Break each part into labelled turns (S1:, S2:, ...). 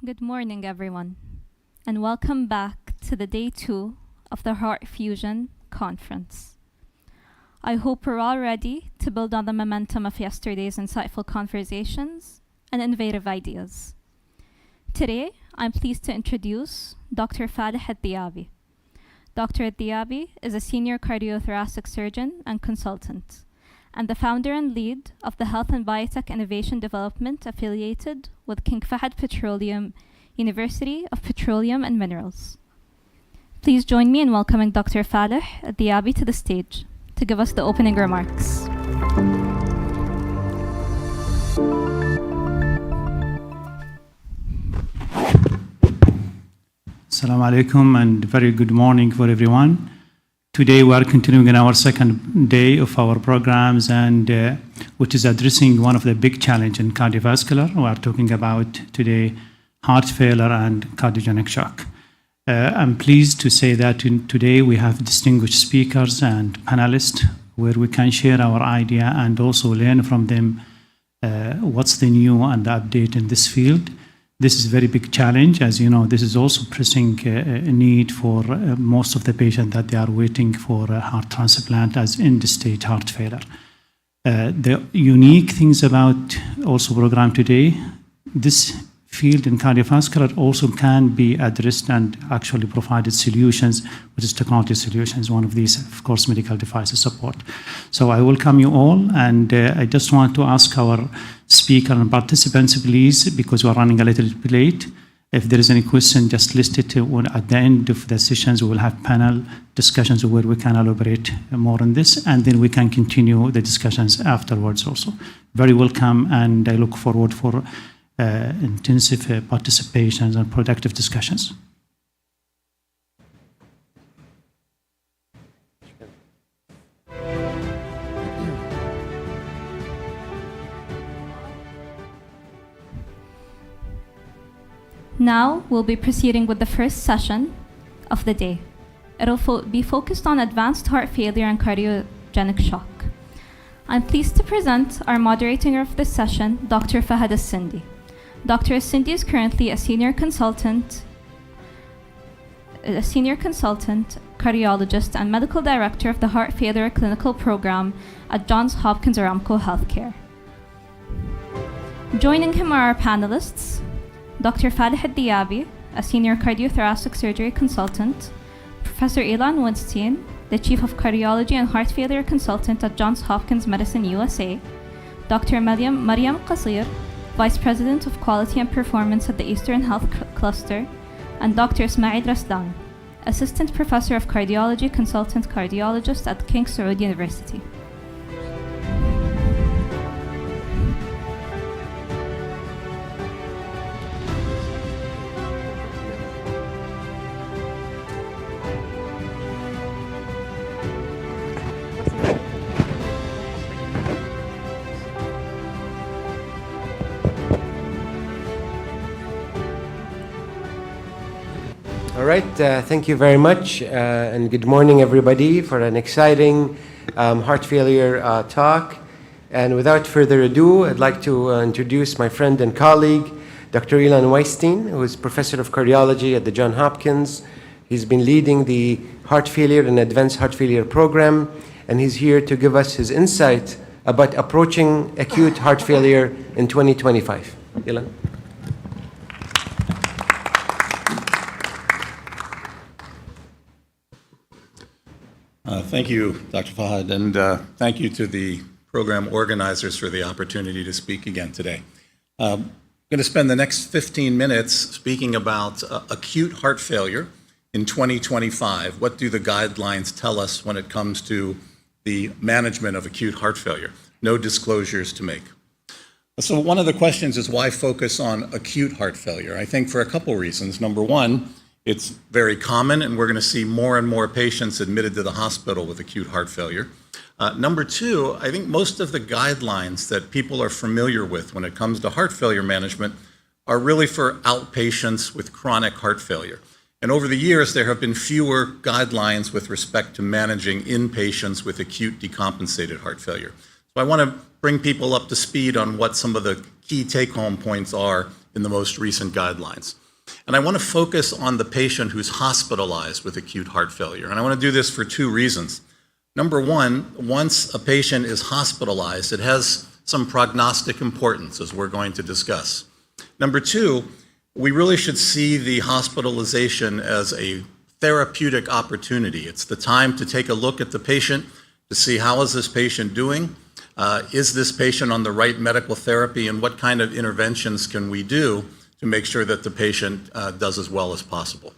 S1: Good morning, everyone, and welcome back to the day 2 of the HeartFusion conference. I hope we're all ready to build on the momentum of yesterday's insightful conversations and innovative ideas. Today, I'm pleased to introduce Dr. Fahd al-Diaby. Dr. al-Diaby is a senior cardiothoracic surgeon and consultant, and the founder and lead of the Health and Biotech Innovation Development affiliated with King Fahd Petroleum, University of Petroleum and Minerals. Please join me in welcoming Dr. Fahd al-Diaby to the stage to give us the opening remarks.
S2: Assalamu alaikum and very good morning for everyone. Today we are continuing in our second day of our programs and which is addressing one of the big challenges in cardiovascular. We are talking about today heart failure and cardiogenic shock. I'm pleased to say that today we have distinguished speakers and panelists where we can share our idea and also learn from them what's the new and the update in this field. This is a very big challenge. As you know, this is also pressing need for most of the patients that they are waiting for a heart transplant as end-stage heart failure. The unique things about also program today, this field in cardiovascular also can be addressed and actually provided solutions, which is technology solutions, one of these, of course, medical devices support. So I welcome you all, and I just want to ask our speaker and participants, please, because we're running a little bit late, if there is any question, just list it at the end of the sessions. We will have panel discussions where we can elaborate more on this, and then we can continue the discussions afterwards also. Very welcome, and I look forward for intensive participations and productive discussions.
S1: Now we'll be proceeding with the first session of the day. It'll be focused on advanced heart failure and cardiogenic shock. I'm pleased to present our moderator of this session, Dr. Fahd al-Sindi. Dr. al-Sindi is currently a senior consultant, cardiologist, and medical director of the Heart Failure Clinical Program at Johns Hopkins Aramco Healthcare. Joining him are our panelists, Dr. Fahd al-Diaby, a senior cardiothoracic surgery consultant, Professor Ilan Weinstein, the chief of cardiology and heart failure consultant at Johns Hopkins Medicine USA, Dr. Mariam Qasir, Vice President of Quality and Performance at the Eastern Health Cluster, and Dr. Ismail Raslan, Assistant Professor of Cardiology, Consultant Cardiologist at King Saud University.
S3: All right, thank you very much, and good morning, everybody, for an exciting heart failure talk. And without further ado, I'd like to introduce my friend and colleague, Dr. Ilan Weinstein, who is Professor of Cardiology at the Johns Hopkins. He's been leading the Heart Failure and Advanced Heart Failure program, and he's here to give us his insight about approaching acute heart failure in 2025. Ilan.
S4: Thank you, Dr. Fahd, and thank you to the program organizers for the opportunity to speak again today. I'm going to spend the next 15 minutes speaking about acute heart failure in 2025. What do the guidelines tell us when it comes to the management of acute heart failure? No disclosures to make. So one of the questions is why focus on acute heart failure? I think for a couple reasons. Number one, it's very common, and we're going to see more and more patients admitted to the hospital with acute heart failure. Number two, I think most of the guidelines that people are familiar with when it comes to heart failure management are really for outpatients with chronic heart failure. And over the years, there have been fewer guidelines with respect to managing inpatients with acute decompensated heart failure. So I want to bring people up to speed on what some of the key take-home points are in the most recent guidelines. And I want to focus on the patient who's hospitalized with acute heart failure. And I want to do this for two reasons. Number one, once a patient is hospitalized, it has some prognostic importance, as we're going to discuss. Number two, we really should see the hospitalization as a therapeutic opportunity. It's the time to take a look at the patient to see how is this patient doing? Is this patient on the right medical therapy, and what kind of interventions can we do to make sure that the patient does as well as possible?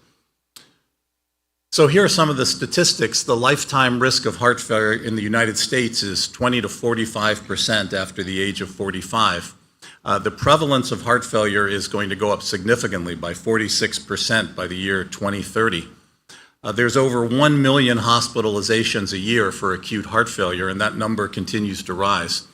S4: So here are some of the statistics. The lifetime risk of heart failure in the United States is 20 to 45% after the age of 45. The prevalence of heart failure is going to go up significantly by 46% by the year 2030. There's over 1 million hospitalizations a year for acute heart failure, and that number continues to rise.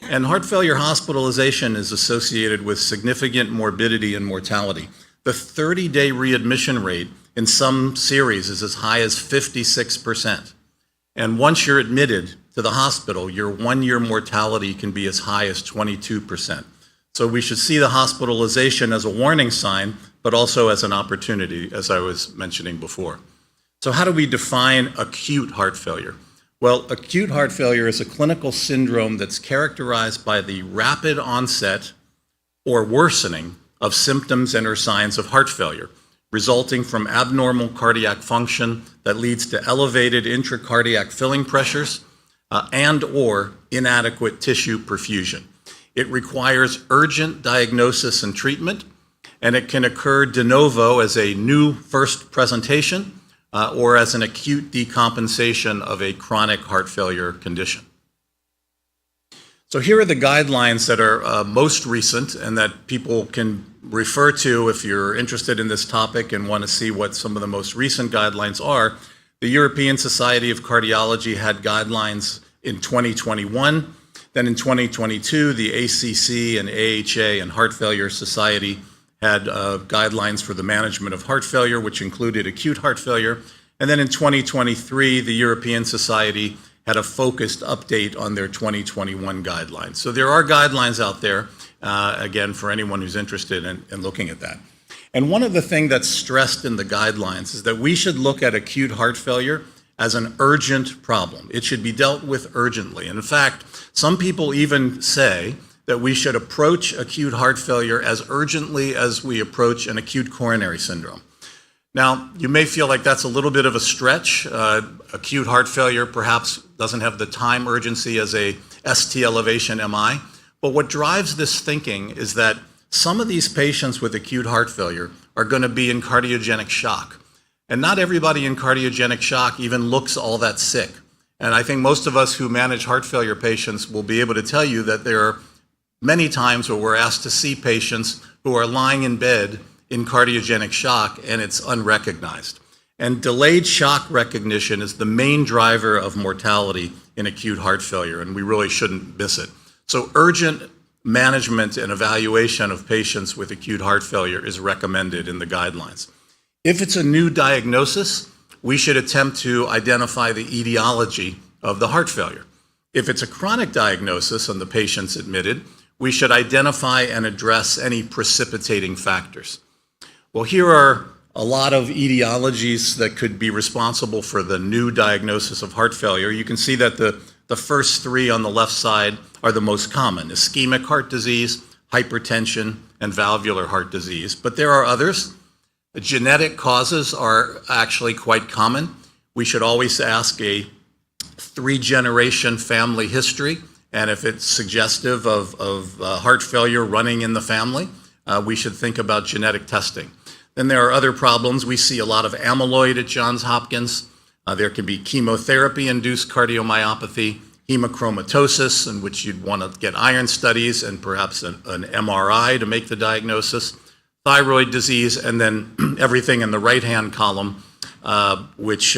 S4: And heart failure hospitalization is associated with significant morbidity and mortality. The 30-day readmission rate in some series is as high as 56%. And once you're admitted to the hospital, your one-year mortality can be as high as 22%. So we should see the hospitalization as a warning sign, but also as an opportunity, as I was mentioning before. So how do we define acute heart failure? Well, acute heart failure is a clinical syndrome that's characterized by the rapid onset or worsening of symptoms and or signs of heart failure, resulting from abnormal cardiac function that leads to elevated intracardiac filling pressures and or inadequate tissue perfusion. It requires urgent diagnosis and treatment, and it can occur de novo as a new first presentation or as an acute decompensation of a chronic heart failure condition. So here are the guidelines that are most recent and that people can refer to if you're interested in this topic and want to see what some of the most recent guidelines are. The European Society of Cardiology had guidelines in 2021. Then in 2022, the ACC and AHA and Heart Failure Society had guidelines for the management of heart failure, which included acute heart failure. And then in 2023, the European Society had a focused update on their 2021 guidelines. So there are guidelines out there, again, for anyone who's interested in looking at that. And one of the things that's stressed in the guidelines is that we should look at acute heart failure as an urgent problem. It should be dealt with urgently. And in fact, some people even say that we should approach acute heart failure as urgently as we approach an acute coronary syndrome. Now, you may feel like that's a little bit of a stretch. Acute heart failure perhaps doesn't have the time urgency as a ST elevation MI. But what drives this thinking is that some of these patients with acute heart failure are going to be in cardiogenic shock. And not everybody in cardiogenic shock even looks all that sick. And I think most of us who manage heart failure patients will be able to tell you that there are many times where we're asked to see patients who are lying in bed in cardiogenic shock and it's unrecognized. And delayed shock recognition is the main driver of mortality in acute heart failure, and we really shouldn't miss it. So urgent management and evaluation of patients with acute heart failure is recommended in the guidelines. If it's a new diagnosis, we should attempt to identify the etiology of the heart failure. If it's a chronic diagnosis and the patient's admitted, we should identify and address any precipitating factors. Well, here are a lot of etiologies that could be responsible for the new diagnosis of heart failure. You can see that the first three on the left side are the most common: ischemic heart disease, hypertension, and valvular heart disease. But there are others. Genetic causes are actually quite common. We should always ask a 3-generation family history, and if it's suggestive of heart failure running in the family, we should think about genetic testing. Then there are other problems. We see a lot of amyloid at Johns Hopkins. There can be chemotherapy-induced cardiomyopathy, hemochromatosis, in which you'd want to get iron studies and perhaps an MRI to make the diagnosis, thyroid disease, and then everything in the right-hand column, which,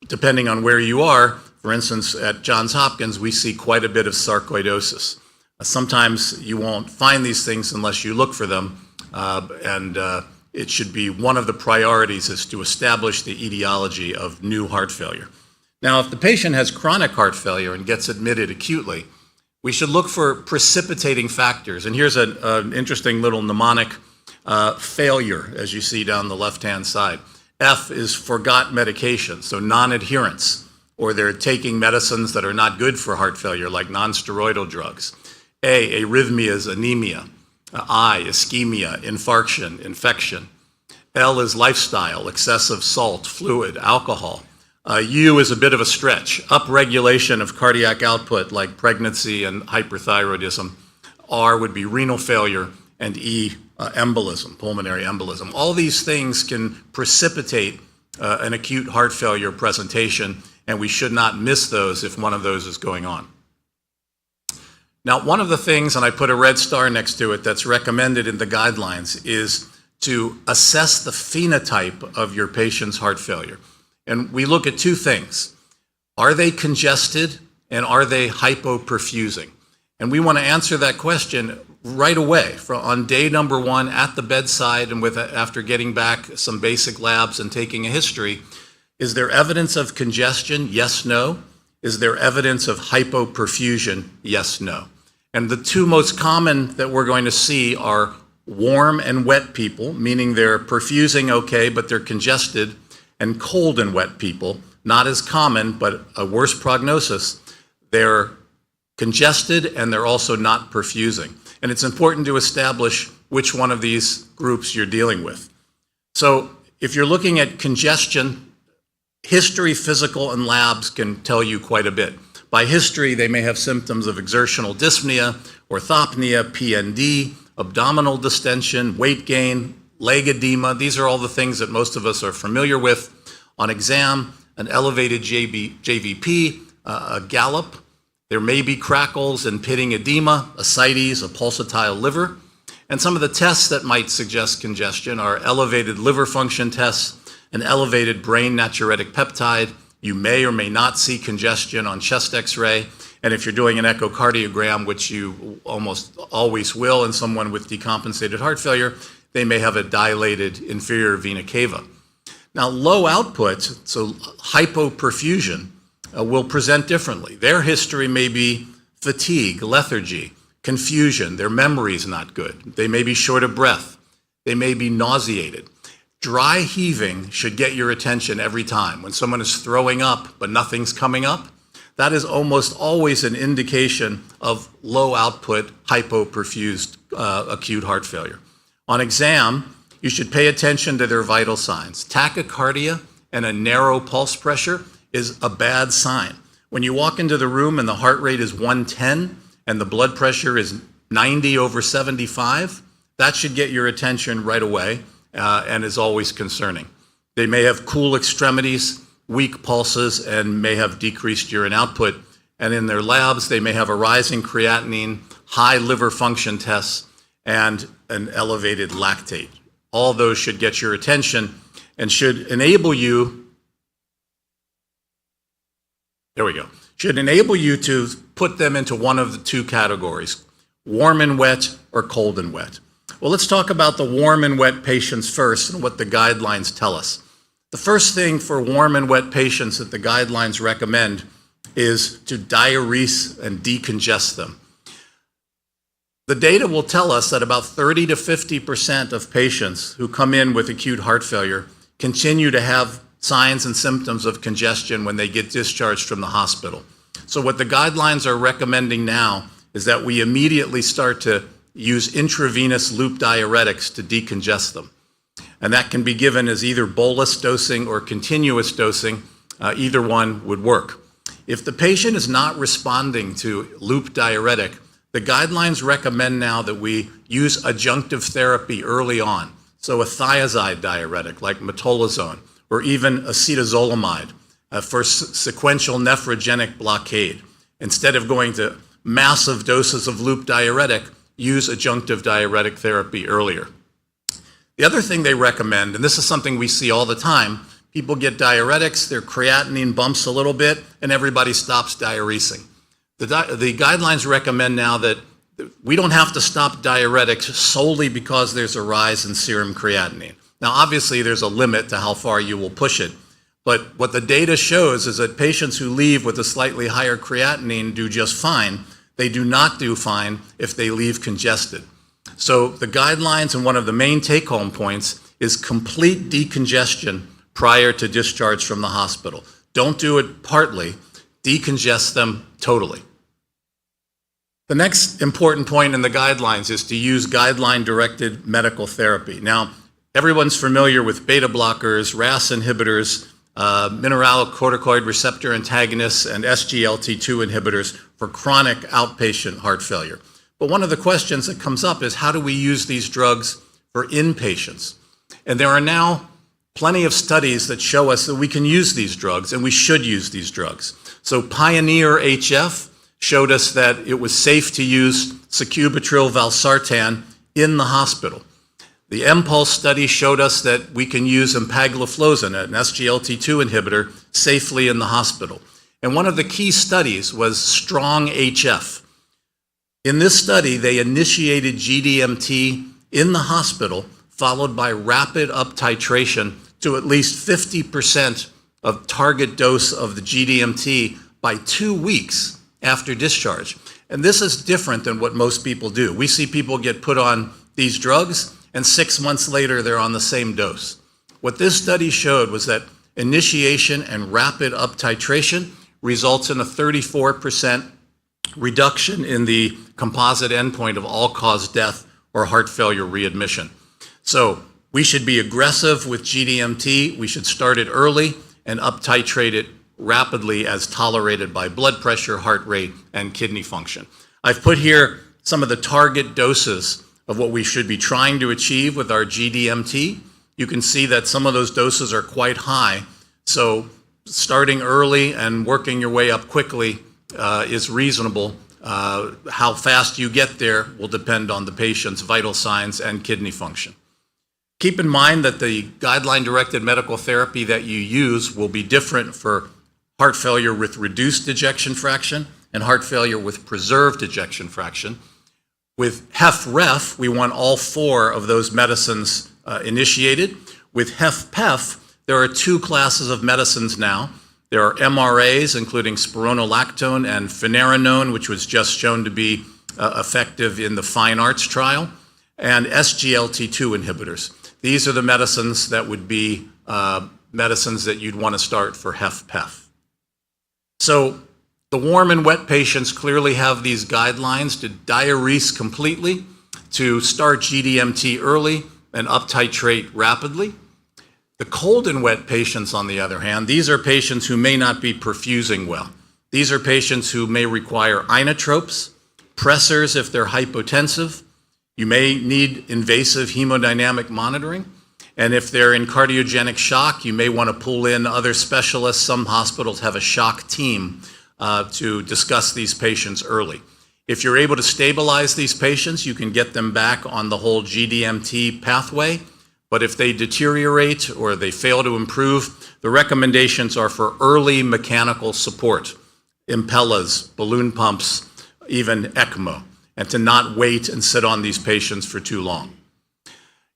S4: depending on where you are, for instance, at Johns Hopkins, we see quite a bit of sarcoidosis. Sometimes you won't find these things unless you look for them, and it should be one of the priorities is to establish the etiology of new heart failure. Now, if the patient has chronic heart failure and gets admitted acutely, we should look for precipitating factors. And here's an interesting little mnemonic, failure, as you see down the left-hand side. F is forgot medication, so non-adherence, or they're taking medicines that are not good for heart failure, like non-steroidal drugs. A, arrhythmias, anemia. I, ischemia, infarction, infection. L is lifestyle, excessive salt, fluid, alcohol. U is a bit of a stretch, upregulation of cardiac output like pregnancy and hyperthyroidism. R would be renal failure, and E, embolism, pulmonary embolism. All these things can precipitate an acute heart failure presentation, and we should not miss those if one of those is going on. Now, one of the things, and I put a red star next to it, that's recommended in the guidelines is to assess the phenotype of your patient's heart failure. And we look at two things. Are they congested and are they hypoperfusing? And we want to answer that question right away on day number 1 at the bedside and after getting back some basic labs and taking a history. Is there evidence of congestion? Yes, no. Is there evidence of hypoperfusion? Yes, no. And the two most common that we're going to see are warm and wet people, meaning they're perfusing okay, but they're congested, and cold and wet people, not as common, but a worse prognosis. They're congested and they're also not perfusing. And it's important to establish which one of these groups you're dealing with. So if you're looking at congestion, history, physical, and labs can tell you quite a bit. By history, they may have symptoms of exertional dyspnea, orthopnea, PND, abdominal distension, weight gain, leg edema. These are all the things that most of us are familiar with. On exam, an elevated JVP, a gallop. There may be crackles and pitting edema, ascites, a pulsatile liver. And some of the tests that might suggest congestion are elevated liver function tests, an elevated brain natriuretic peptide. You may or may not see congestion on chest x-ray. And if you're doing an echocardiogram, which you almost always will in someone with decompensated heart failure, they may have a dilated inferior vena cava. Now, low output, so hypoperfusion, will present differently. Their history may be fatigue, lethargy, confusion. Their memory is not good. They may be short of breath. They may be nauseated. Dry heaving should get your attention every time. When someone is throwing up but nothing's coming up, that is almost always an indication of low output, hypoperfused acute heart failure. On exam, you should pay attention to their vital signs. Tachycardia and a narrow pulse pressure is a bad sign. When you walk into the room and the heart rate is 110 and the blood pressure is 90/75, that should get your attention right away and is always concerning. They may have cool extremities, weak pulses, and may have decreased urine output. And in their labs, they may have a rising creatinine, high liver function tests, and an elevated lactate. All those should get your attention and should enable you, should enable you to put them into one of the two categories, warm and wet or cold and wet. Well, let's talk about the warm and wet patients first and what the guidelines tell us. The first thing for warm and wet patients that the guidelines recommend is to diurese and decongest them. The data will tell us that about 30 to 50% of patients who come in with acute heart failure continue to have signs and symptoms of congestion when they get discharged from the hospital. So what the guidelines are recommending now is that we immediately start to use intravenous loop diuretics to decongest them. And that can be given as either bolus dosing or continuous dosing. Either one would work. If the patient is not responding to loop diuretic, the guidelines recommend now that we use adjunctive therapy early on. So a thiazide diuretic like metolazone or even acetazolamide for sequential nephrogenic blockade. Instead of going to massive doses of loop diuretic, use adjunctive diuretic therapy earlier. The other thing they recommend, and this is something we see all the time, people get diuretics, their creatinine bumps a little bit, and everybody stops diuresing. The guidelines recommend now that we don't have to stop diuretics solely because there's a rise in serum creatinine. Now, obviously, there's a limit to how far you will push it, but what the data shows is that patients who leave with a slightly higher creatinine do just fine. They do not do fine if they leave congested. So the guidelines, and one of the main take-home points, is complete decongestion prior to discharge from the hospital. Don't do it partly, decongest them totally. The next important point in the guidelines is to use guideline-directed medical therapy. Now, everyone's familiar with beta blockers, RAS inhibitors, mineralocorticoid receptor antagonists, and SGLT2 inhibitors for chronic outpatient heart failure. But one of the questions that comes up is, how do we use these drugs for inpatients? And there are now plenty of studies that show us that we can use these drugs, and we should use these drugs. So Pioneer HF showed us that it was safe to use sacubitril valsartan in the hospital. The MPulse study showed us that we can use empagliflozin, an SGLT2 inhibitor, safely in the hospital. And one of the key studies was Strong HF. In this study, they initiated GDMT in the hospital, followed by rapid up-titration to at least 50% of target dose of the GDMT by 2 weeks after discharge. And this is different than what most people do. We see people get put on these drugs, and 6 months later, they're on the same dose. What this study showed was that initiation and rapid up-titration results in a 34% reduction in the composite endpoint of all-cause death or heart failure readmission. So we should be aggressive with GDMT. We should start it early and up-titrate it rapidly as tolerated by blood pressure, heart rate, and kidney function. I've put here some of the target doses of what we should be trying to achieve with our GDMT. You can see that some of those doses are quite high. So starting early and working your way up quickly is reasonable. How fast you get there will depend on the patient's vital signs and kidney function. Keep in mind that the guideline-directed medical therapy that you use will be different for heart failure with reduced ejection fraction and heart failure with preserved ejection fraction. With HFrEF, we want all 4 of those medicines initiated. With HFpEF, there are 2 classes of medicines now. There are MRAs, including spironolactone and finerenone, which was just shown to be effective in the fine arts trial, and SGLT2 inhibitors. These are the medicines that would be medicines that you'd want to start for HFpEF. So the warm and wet patients clearly have these guidelines to diurese completely, to start GDMT early and up-titrate rapidly. The cold and wet patients, on the other hand, these are patients who may not be perfusing well. These are patients who may require inotropes, pressors if they're hypotensive. You may need invasive hemodynamic monitoring. And if they're in cardiogenic shock, you may want to pull in other specialists. Some hospitals have a shock team to discuss these patients early. If you're able to stabilize these patients, you can get them back on the whole GDMT pathway. But if they deteriorate or they fail to improve, the recommendations are for early mechanical support, Impellas, balloon pumps, even ECMO, and to not wait and sit on these patients for too long.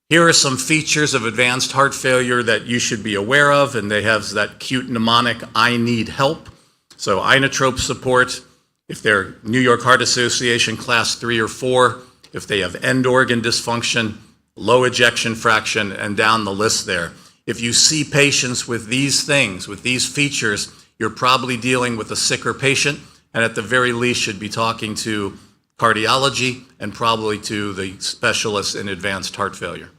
S4: Here are some features of advanced heart failure that you should be aware of, and they have that cute mnemonic, I need help. So inotrope support, if they're New York Heart Association class 3 or 4, if they have end organ dysfunction, low ejection fraction, and down the list there. If you see patients with these things, with these features, you're probably dealing with a sicker patient, and at the very least should be talking to cardiology and probably to the specialists in advanced heart failure.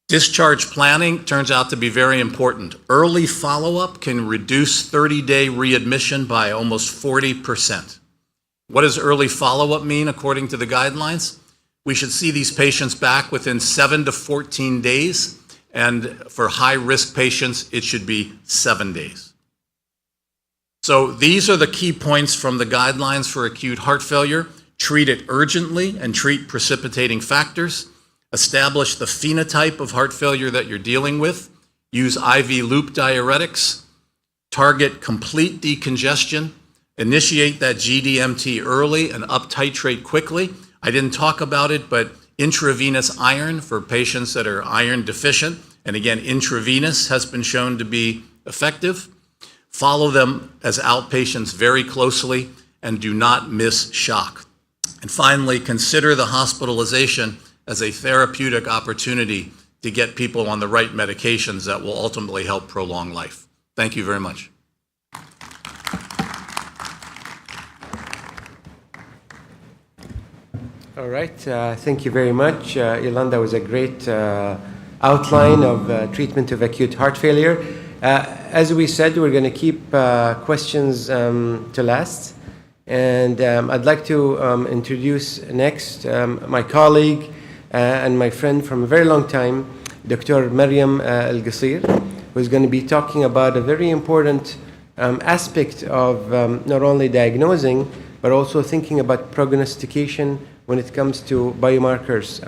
S4: Discharge planning turns out to be very important. Early follow-up can reduce 30-day readmission by almost 40%. What does early follow-up mean according to the guidelines? We should see these patients back within 7 to 14 days, and for high-risk patients, it should be 7 days. So these are the key points from the guidelines for acute heart failure. Treat it urgently and treat precipitating factors. Establish the phenotype of heart failure that you're dealing with. Use IV loop diuretics. Target complete decongestion. Initiate that GDMT early and up-titrate quickly. I didn't talk about it, but intravenous iron for patients that are iron deficient, and again, intravenous has been shown to be effective. Follow them as outpatients very closely and do not miss shock. And finally, consider the hospitalization as a therapeutic opportunity to get people on the right medications that will ultimately help prolong life. Thank you very much.
S3: All right, thank you very much. Yolanda was a great outline of treatment of acute heart failure. As we said, we're going to keep questions to last. And I'd like to introduce next my colleague and my friend from a very long time, Dr. Maryam Al-Qasir, who's going to be talking about a very important aspect of not only diagnosing, but also thinking about prognostication when it comes to biomarkers.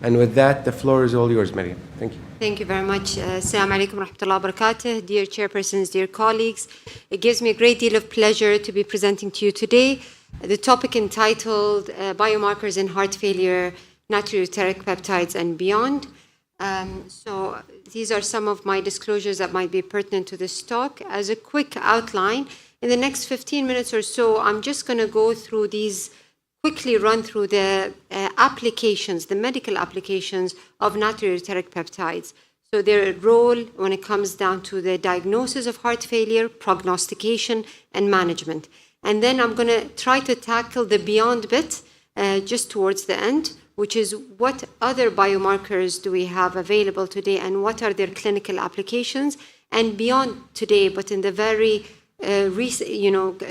S3: And with that, the floor is all yours, Maryam. Thank you.
S5: Thank you very much. Assalamu alaikum wa rahmatullahi wa barakatuh. Dear chairpersons, dear colleagues, it gives me a great deal of pleasure to be presenting to you today the topic entitled Biomarkers in Heart Failure, Natriureteric Peptides and Beyond. So these are some of my disclosures that might be pertinent to this talk. As a quick outline, in the next 15 minutes or so, I'm just going to go through these, quickly run through the applications, the medical applications of natriureteric peptides. So their role when it comes down to the diagnosis of heart failure, prognostication, and management. And then I'm going to try to tackle the beyond bit just towards the end, which is what other biomarkers do we have available today and what are their clinical applications. And beyond today, but in the very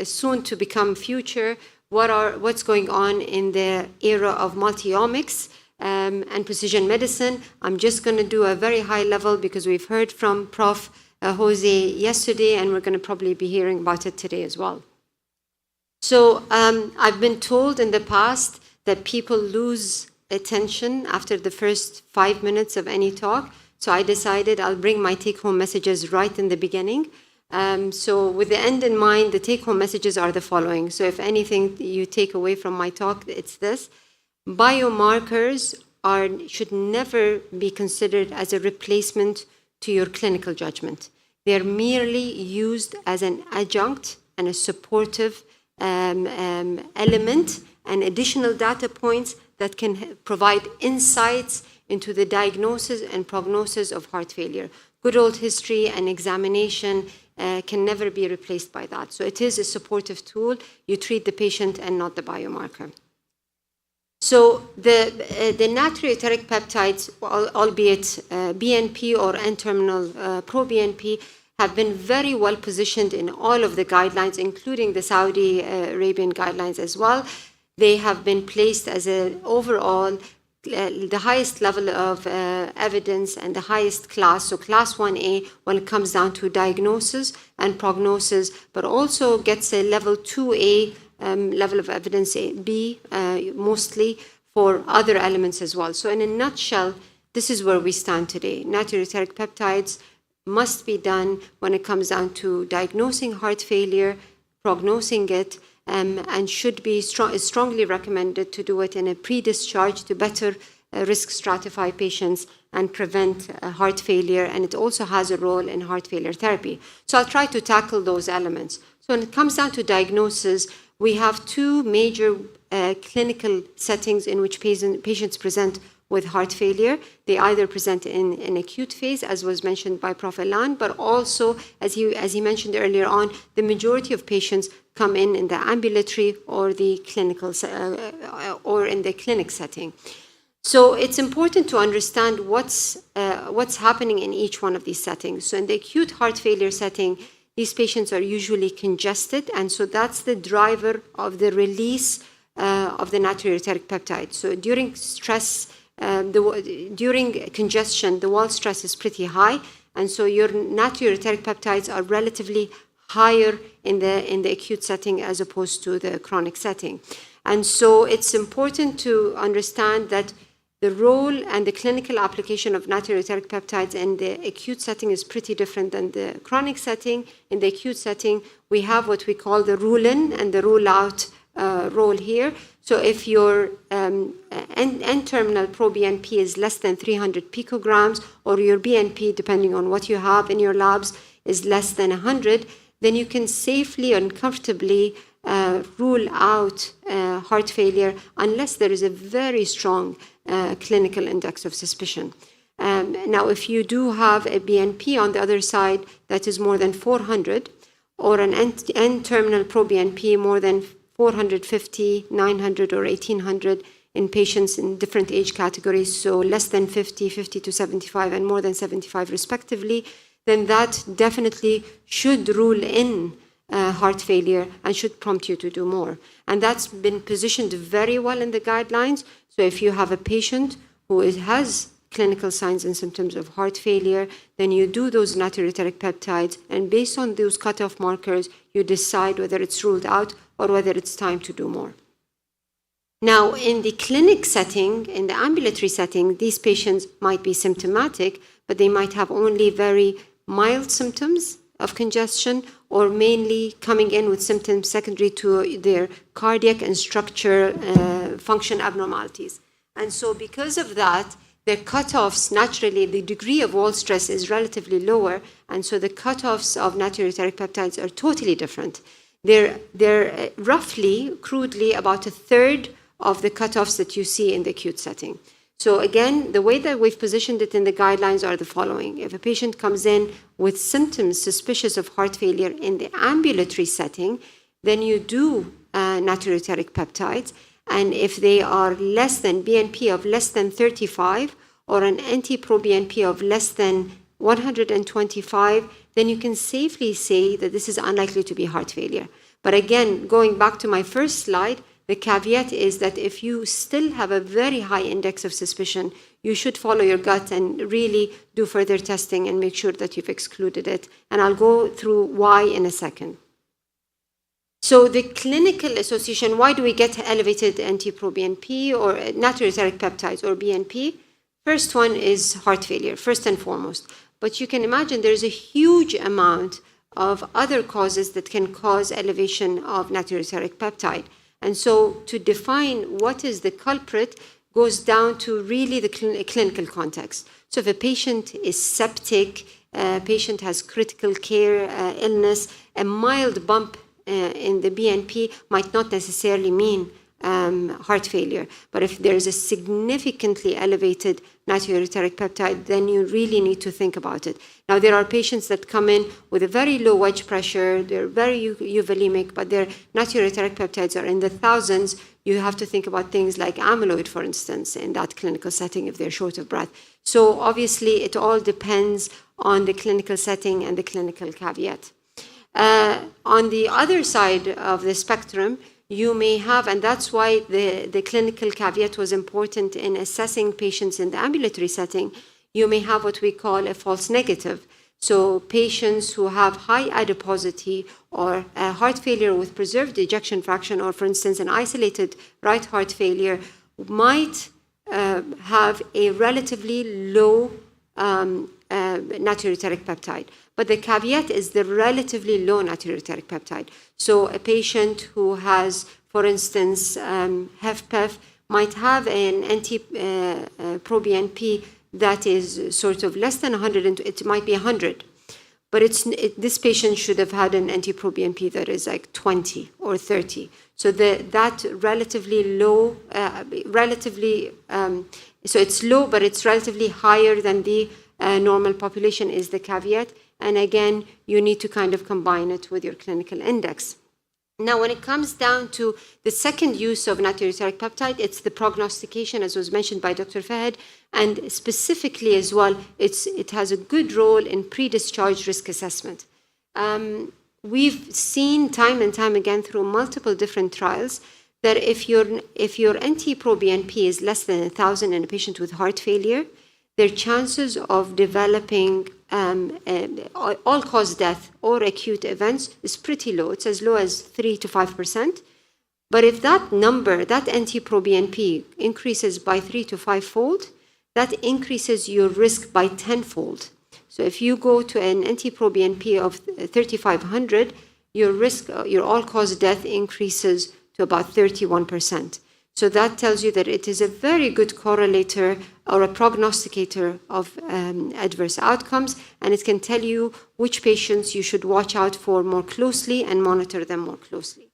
S5: soon to become future, what's going on in the era of multi-omics and precision medicine. I'm just going to do a very high level because we've heard from Prof. Jose yesterday, and we're going to probably be hearing about it today as well. So I've been told in the past that people lose attention after the first 5 minutes of any talk. So I decided I'll bring my take-home messages right in the beginning. So with the end in mind, the take-home messages are the following. So if anything you take away from my talk, it's this. Biomarkers should never be considered as a replacement to your clinical judgment. They're merely used as an adjunct and a supportive element and additional data points that can provide insights into the diagnosis and prognosis of heart failure. Good old history and examination can never be replaced by that. So it is a supportive tool. You treat the patient and not the biomarker. So the natriureteric peptides, albeit BNP or N-terminal pro-BNP, have been very well positioned in all of the guidelines, including the Saudi Arabian guidelines as well. They have been placed as an overall the highest level of evidence and the highest class, so class 1A when it comes down to diagnosis and prognosis, but also gets a level 2A level of evidence, B mostly, for other elements as well. So in a nutshell, this is where we stand today. Natriureteric peptides must be done when it comes down to diagnosing heart failure, prognosing it, and should be strongly recommended to do it in a pre-discharge to better risk stratify patients and prevent heart failure. And it also has a role in heart failure therapy. So I'll try to tackle those elements. So when it comes down to diagnosis, we have two major clinical settings in which patients present with heart failure. They either present in an acute phase, as was mentioned by Prof. Elan, but also, as he mentioned earlier on, the majority of patients come in the ambulatory or the clinical or in the clinic setting. So it's important to understand what's happening in each one of these settings. So in the acute heart failure setting, these patients are usually congested, and so that's the driver of the release of the natriureteric peptide. So during stress, during congestion, the wall stress is pretty high, and so your natriureteric peptides are relatively higher in the acute setting as opposed to the chronic setting. And so it's important to understand that the role and the clinical application of natriureteric peptides in the acute setting is pretty different than the chronic setting. In the acute setting, we have what we call the rule-in and the rule-out role here. So if your N-terminal pro-BNP is less than 300 picograms, or your BNP, depending on what you have in your labs, is less than 100, then you can safely and comfortably rule out heart failure unless there is a very strong clinical index of suspicion. Now, if you do have a BNP on the other side that is more than 400, or an N-terminal proBNP more than 450, 900, or 1800 in patients in different age categories, so less than 50, 50 to 75, and more than 75 respectively, then that definitely should rule in heart failure and should prompt you to do more. And that's been positioned very well in the guidelines. So if you have a patient who has clinical signs and symptoms of heart failure, then you do those natriureteric peptides, and based on those cutoff markers, you decide whether it's ruled out or whether it's time to do more. Now, in the clinic setting, in the ambulatory setting, these patients might be symptomatic, but they might have only very mild symptoms of congestion, or mainly coming in with symptoms secondary to their cardiac and structure function abnormalities. And so because of that, their cutoffs, naturally, the degree of wall stress is relatively lower, and so the cutoffs of natriureteric peptides are totally different. They're roughly, crudely, about a third of the cutoffs that you see in the acute setting. So again, the way that we've positioned it in the guidelines are the following. If a patient comes in with symptoms suspicious of heart failure in the ambulatory setting, then you do natriureteric peptides. And if they are less than BNP of less than 35 or an NT-proBNP of less than 125, then you can safely say that this is unlikely to be heart failure. But again, going back to my first slide, the caveat is that if you still have a very high index of suspicion, you should follow your gut and really do further testing and make sure that you've excluded it. And I'll go through why in a second. So the clinical association, why do we get elevated NT-proBNP or natriureteric peptides or BNP? First one is heart failure, first and foremost. But you can imagine there's a huge amount of other causes that can cause elevation of natriureteric peptide. And so to define what is the culprit goes down to really the clinical context. So if a patient is septic, a patient has critical care illness, a mild bump in the BNP might not necessarily mean heart failure. But if there is a significantly elevated natriureteric peptide, then you really need to think about it. Now, there are patients that come in with a very low wedge pressure, they're very euvolemic, but their natriureteric peptides are in the thousands. You have to think about things like amyloid, for instance, in that clinical setting if they're short of breath. So obviously, it all depends on the clinical setting and the clinical caveat. On the other side of the spectrum, you may have, and that's why the clinical caveat was important in assessing patients in the ambulatory setting, you may have what we call a false negative. So patients who have high adiposity or heart failure with preserved ejection fraction, or for instance, an isolated right heart failure, might have a relatively low natriureteric peptide. But the caveat is the relatively low natriureteric peptide. So a patient who has, for instance, HFpEF might have an NT-proBNP that is sort of less than 100, and it might be 100. But this patient should have had an NT-proBNP that is like 20 or 30. So that relatively low, so it's low, but it's relatively higher than the normal population is the caveat. And again, you need to kind of combine it with your clinical index. Now, when it comes down to the second use of natriureteric peptide, it's the prognostication, as was mentioned by Dr. Fahd, and specifically as well, it has a good role in pre-discharge risk assessment. We've seen time and time again through multiple different trials that if your NT-proBNP is less than 1,000 in a patient with heart failure, their chances of developing all-cause death or acute events is pretty low. It's as low as 3 to 5%. But if that number, that NT-proBNP, increases by 3 to 5-fold, that increases your risk by 10-fold. So if you go to an NT-proBNP of 3,500, your risk, your all-cause death increases to about 31%. So that tells you that it is a very good correlator or a prognosticator of adverse outcomes, and it can tell you which patients you should watch out for more closely and monitor them more closely.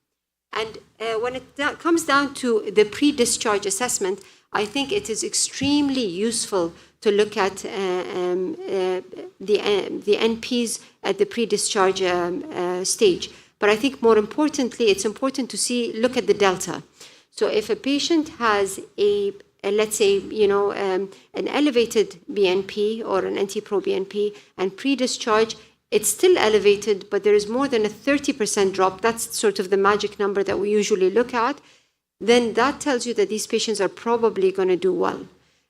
S5: And when it comes down to the pre-discharge assessment, I think it is extremely useful to look at the NPs at the pre-discharge stage. But I think more importantly, it's important to look at the delta. So if a patient has let's say, an elevated BNP or an NT-proBNP and pre-discharge, it's still elevated, but there is more than a 30% drop. That's sort of the magic number that we usually look at. Then that tells you that these patients are probably going to do well.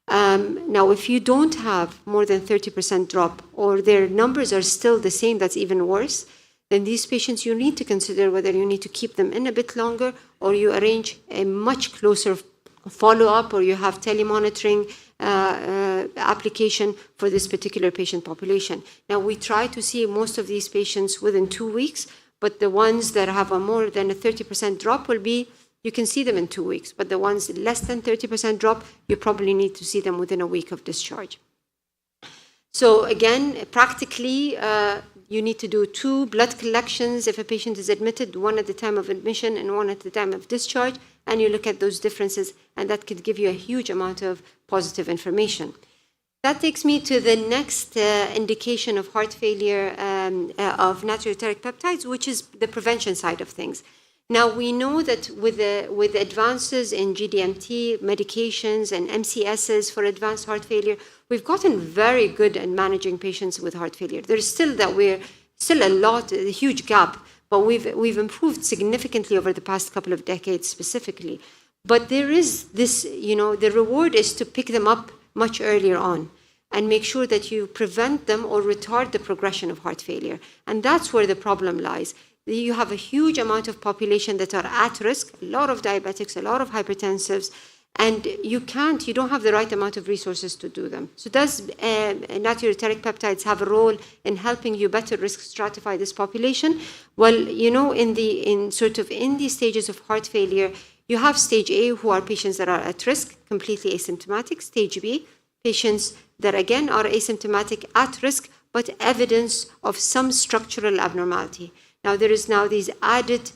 S5: Now, if you don't have more than 30% drop or their numbers are still the same, that's even worse, then these patients, you need to consider whether you need to keep them in a bit longer or you arrange a much closer follow-up or you have telemonitoring application for this particular patient population. Now, we try to see most of these patients within 2 weeks, but the ones that have a more than a 30% drop you can see them in 2 weeks, but the ones less than 30% drop, you probably need to see them within a week of discharge. So again, practically, you need to do 2 blood collections if a patient is admitted, 1 at the time of admission and 1 at the time of discharge, and you look at those differences, and that could give you a huge amount of positive information. That takes me to the next indication of heart failure of natriureteric peptides, which is the prevention side of things. Now, we know that with advances in GDMT, medications, and MCSs for advanced heart failure, we've gotten very good at managing patients with heart failure. There's still a huge gap, but we've improved significantly over the past couple of decades specifically. But there is this, the reward is to pick them up much earlier on and make sure that you prevent them or retard the progression of heart failure. And that's where the problem lies. You have a huge amount of population that are at risk, a lot of diabetics, a lot of hypertensives, and you don't have the right amount of resources to do them. So does natriureteric peptides have a role in helping you better risk stratify this population? Well, in these stages of heart failure, you have stage A, who are patients that are at risk, completely asymptomatic. Stage B, patients that again are asymptomatic at risk, but evidence of some structural abnormality. Now, there is now these added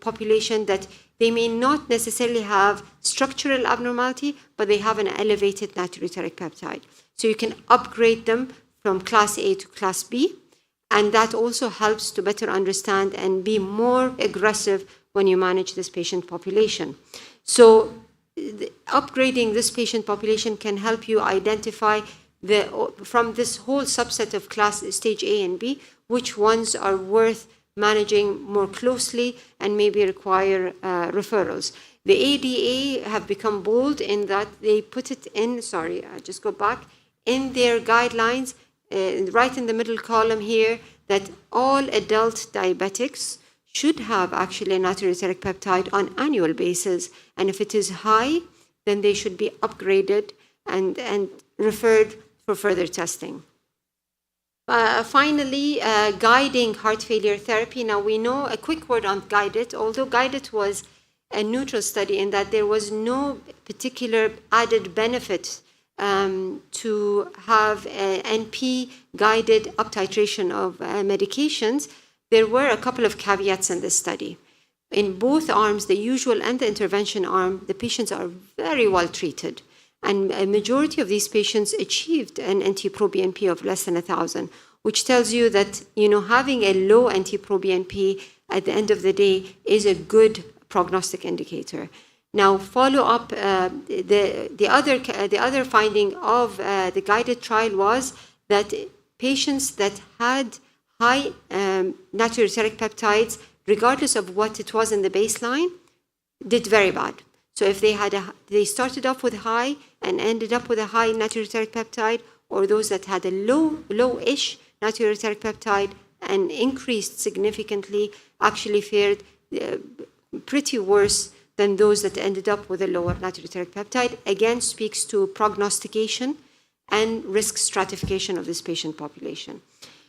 S5: population that they may not necessarily have structural abnormality, but they have an elevated natriureteric peptide. So you can upgrade them from class A to class B, and that also helps to better understand and be more aggressive when you manage this patient population. So upgrading this patient population can help you identify from this whole subset of class stage A and B, which ones are worth managing more closely and maybe require referrals. The ADA have become bold in that they put it in, in their guidelines, right in the middle column here, that all adult diabetics should have actually a natriureteric peptide on annual basis. And if it is high, then they should be upgraded and referred for further testing. Finally, guiding heart failure therapy. Now, we know a quick word on GUIDE-IT. Although GUIDE-IT was a neutral study in that there was no particular added benefit to have NP-guided up-titration of medications, there were a couple of caveats in this study. In both arms, the usual and the intervention arm, the patients are very well treated. And a majority of these patients achieved an NT-proBNP of less than 1,000, which tells you that having a low NT-proBNP at the end of the day is a good prognostic indicator. Now, follow up. The other finding of the GUIDE-IT trial was that patients that had high natriureteric peptides, regardless of what it was in the baseline, did very bad. So if they started off with high and ended up with a high natriureteric peptide, or those that had a low-ish natriureteric peptide and increased significantly, actually fared pretty worse than those that ended up with a lower natriureteric peptide. Again, speaks to prognostication and risk stratification of this patient population.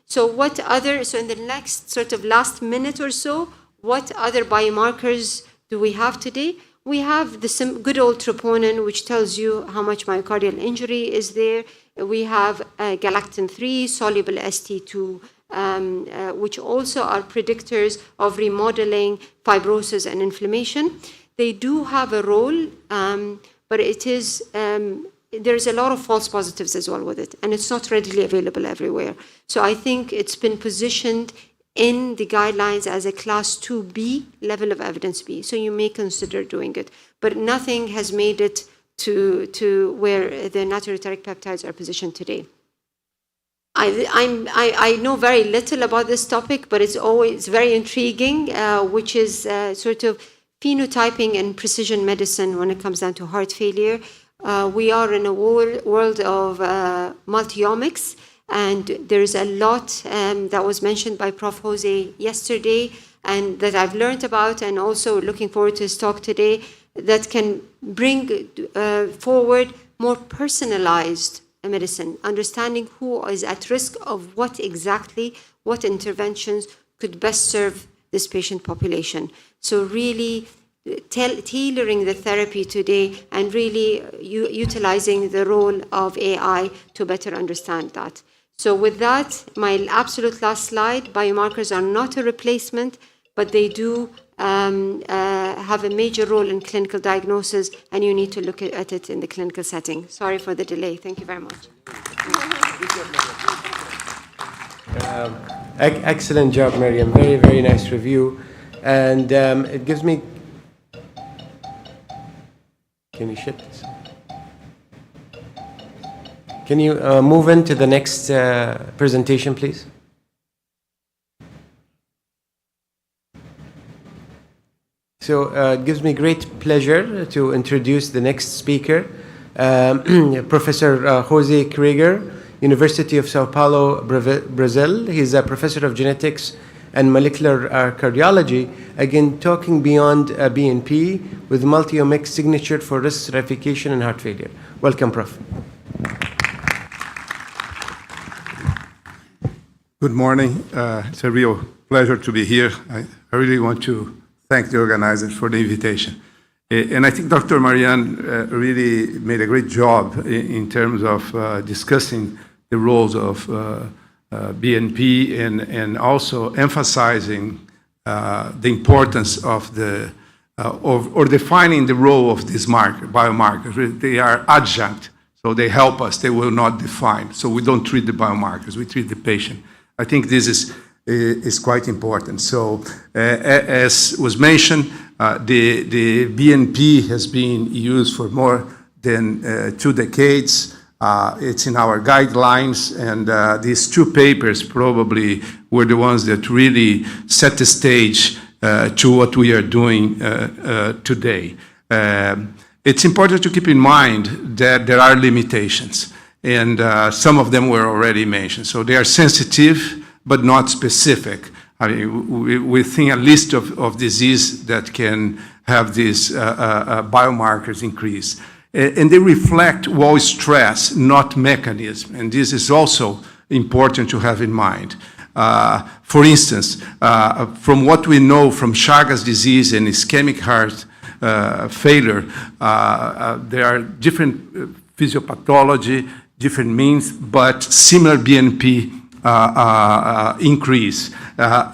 S5: So in the next sort of last minute or so, what other biomarkers do we have today? We have the good old troponin, which tells you how much myocardial injury is there. We have galactin-3, soluble ST2 which also are predictors of remodeling, fibrosis, and inflammation. They do have a role, but it is there's a lot of false positives as well with it, and it's not readily available everywhere. So I think it's been positioned in the guidelines as a class 2B level of evidence B. So you may consider doing it, but nothing has made it to where the natriureteric peptides are positioned today. I know very little about this topic, but it's always very intriguing, which is sort of phenotyping and precision medicine when it comes down to heart failure. We are in a world of multiomics, and there's a lot that was mentioned by Prof. Jose yesterday, and that I've learned about, and also looking forward to his talk today, that can bring forward more personalized medicine, understanding who is at risk of what exactly, what interventions could best serve this patient population. So really tailoring the therapy today and really utilizing the role of AI to better understand that. So with that, my absolute last slide, biomarkers are not a replacement, but they do have a major role in clinical diagnosis, and you need to look at it in the clinical setting. Sorry for the delay. Thank you very much.
S3: Excellent job, Miriam. Very, very nice review. And it gives me... Can you shift this? Can you move into the next presentation, please? So it gives me great pleasure to introduce the next speaker, Professor Jose Krieger, University of Sao Paulo, Brazil. He's a professor of genetics and molecular cardiology, again talking beyond BNP with multi-omics signature for risk stratification and heart failure. Welcome, Prof.
S6: Good morning. It's a real pleasure to be here. I really want to thank the organizers for the invitation. And I think Dr. Marianne really made a great job in terms of discussing the roles of BNP and also emphasizing the importance of the or defining the role of these biomarkers. They are adjunct, so they help us. They will not define. So we don't treat the biomarkers, we treat the patient. I think this is quite important. So as was mentioned, the BNP has been used for more than 2 decades. It's in our guidelines, and these 2 papers probably were the ones that really set the stage to what we are doing today. It's important to keep in mind that there are limitations, and some of them were already mentioned. So they are sensitive, but not specific. I mean, within a list of disease that can have these biomarkers increase. And they reflect wall stress, not mechanism. And this is also important to have in mind. For instance, from what we know from Chagas disease and ischemic heart failure, there are different physiopathology, different means, but similar BNP increase,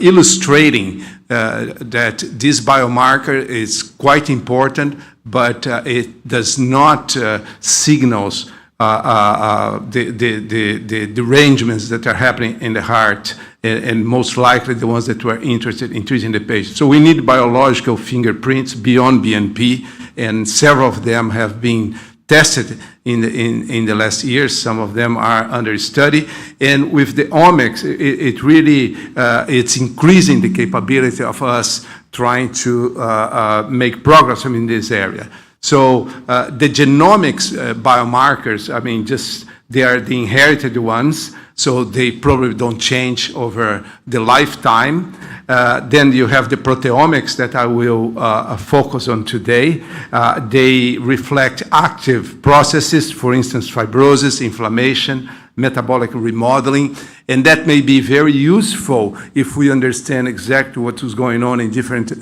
S6: illustrating that this biomarker is quite important, but it does not signals the derangements that are happening in the heart, and most likely the ones that we're interested in treating the patient. So we need biological fingerprints beyond BNP, and several of them have been tested in the last years. Some of them are under study, and with the omics, it really it's increasing the capability of us trying to make progress in this area. So the genomics biomarkers, I mean, just they are the inherited ones, so they probably don't change over the lifetime. Then you have the proteomics that I will focus on today. They reflect active processes, for instance, fibrosis, inflammation, metabolic remodeling, and that may be very useful if we understand exactly what is going on in different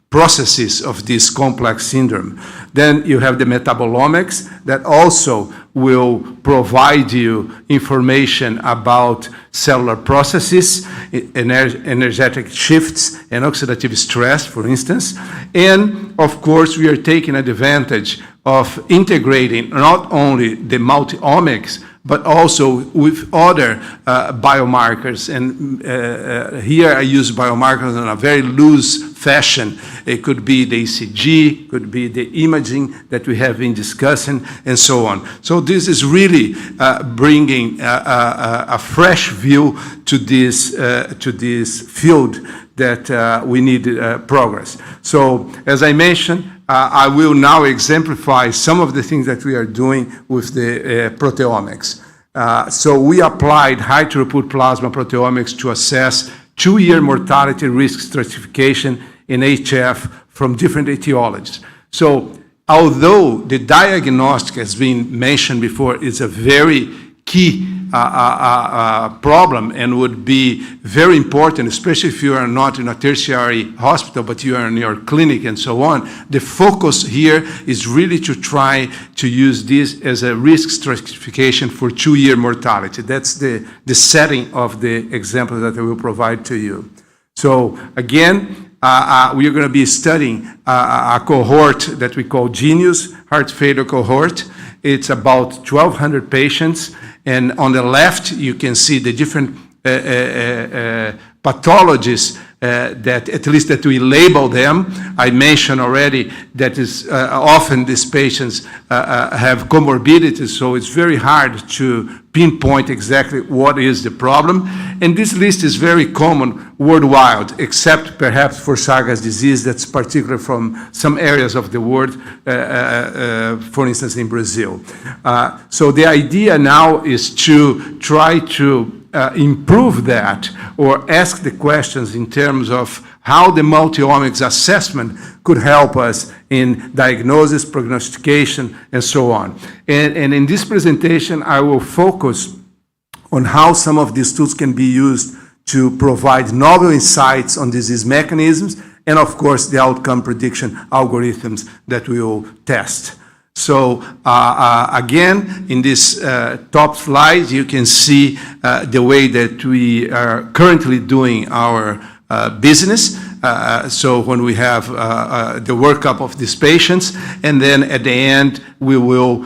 S6: processes of this complex syndrome. Then you have the metabolomics that also will provide you information about cellular processes, energetic shifts, and oxidative stress, for instance. And of course, we are taking advantage of integrating not only the multi-omics, but also with other biomarkers. And here I use biomarkers in a very loose fashion. It could be the ECG, could be the imaging that we have been discussing, and so on. So this is really bringing a fresh view to this field that we need progress. So as I mentioned, I will now exemplify some of the things that we are doing with the proteomics. So we applied high-throughput plasma proteomics to assess 2-year mortality risk stratification in HF from different etiologies. So although the diagnostic has been mentioned before is a very key problem and would be very important, especially if you are not in a tertiary hospital, but you are in your clinic and so on. The focus here is really to try to use this as a risk stratification for 2-year mortality. That's the setting of the example that I will provide to you. So again, we are going to be studying a cohort that we call Genius, heart failure cohort. It's about 1,200 patients. And on the left, you can see the different pathologies that, at least that we label them. I mentioned already that is often these patients have comorbidities, so it's very hard to pinpoint exactly what is the problem. And this list is very common worldwide, except perhaps for Chagas disease, that's particular from some areas of the world, for instance, in Brazil. So the idea now is to try to improve that, or ask the questions in terms of how the multi-omics assessment could help us in diagnosis, prognostication, and so on. And in this presentation, I will focus on how some of these tools can be used to provide novel insights on disease mechanisms, and of course, the outcome prediction algorithms that we will test. So again, in this top slide, you can see the way that we are currently doing our business. So when we have the workup of these patients, and then at the end, we will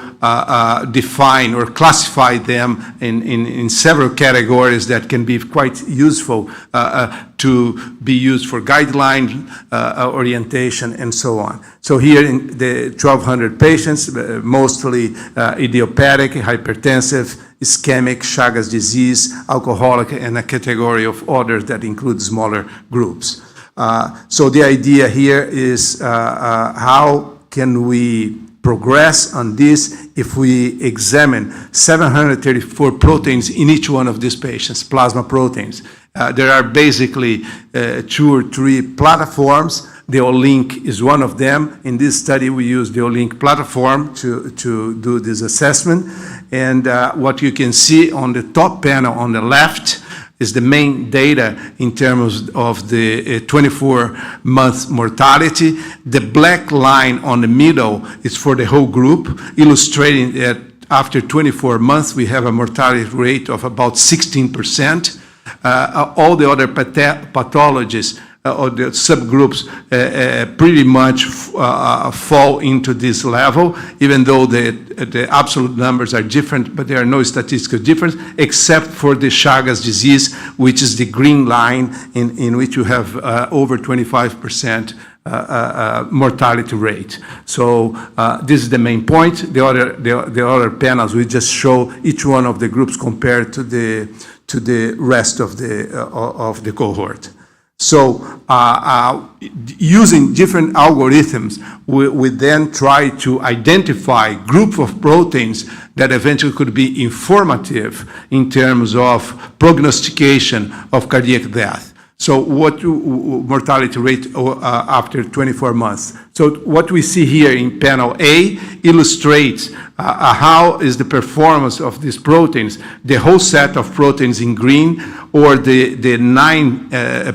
S6: define or classify them in several categories that can be quite useful to be used for guideline orientation and so on. So here in the 1,200 patients, mostly idiopathic, hypertensive, ischemic, Chagas disease, alcoholic, and a category of others that include smaller groups. So the idea here is how can we progress on this if we examine 734 proteins in each one of these patients, plasma proteins. There are basically 2 or 3 platforms. The Olink is one of them. In this study, we use the Olink platform to do this assessment. And what you can see on the top panel on the left is the main data in terms of the 24-month mortality. The black line on the middle is for the whole group, illustrating that after 24 months, we have a mortality rate of about 16%. All the other pathologies or the subgroups pretty much fall into this level, even though the absolute numbers are different, but there are no statistical difference, except for the Chagas disease, which is the green line in which you have over 25% mortality rate. So this is the main point. The other panels, we just show each one of the groups compared to the rest of the cohort. So using different algorithms, we then try to identify group of proteins that eventually could be informative in terms of prognostication of cardiac death. So what mortality rate after 24 months? So what we see here in panel A illustrates how is the performance of these proteins, the whole set of proteins in green, or the 9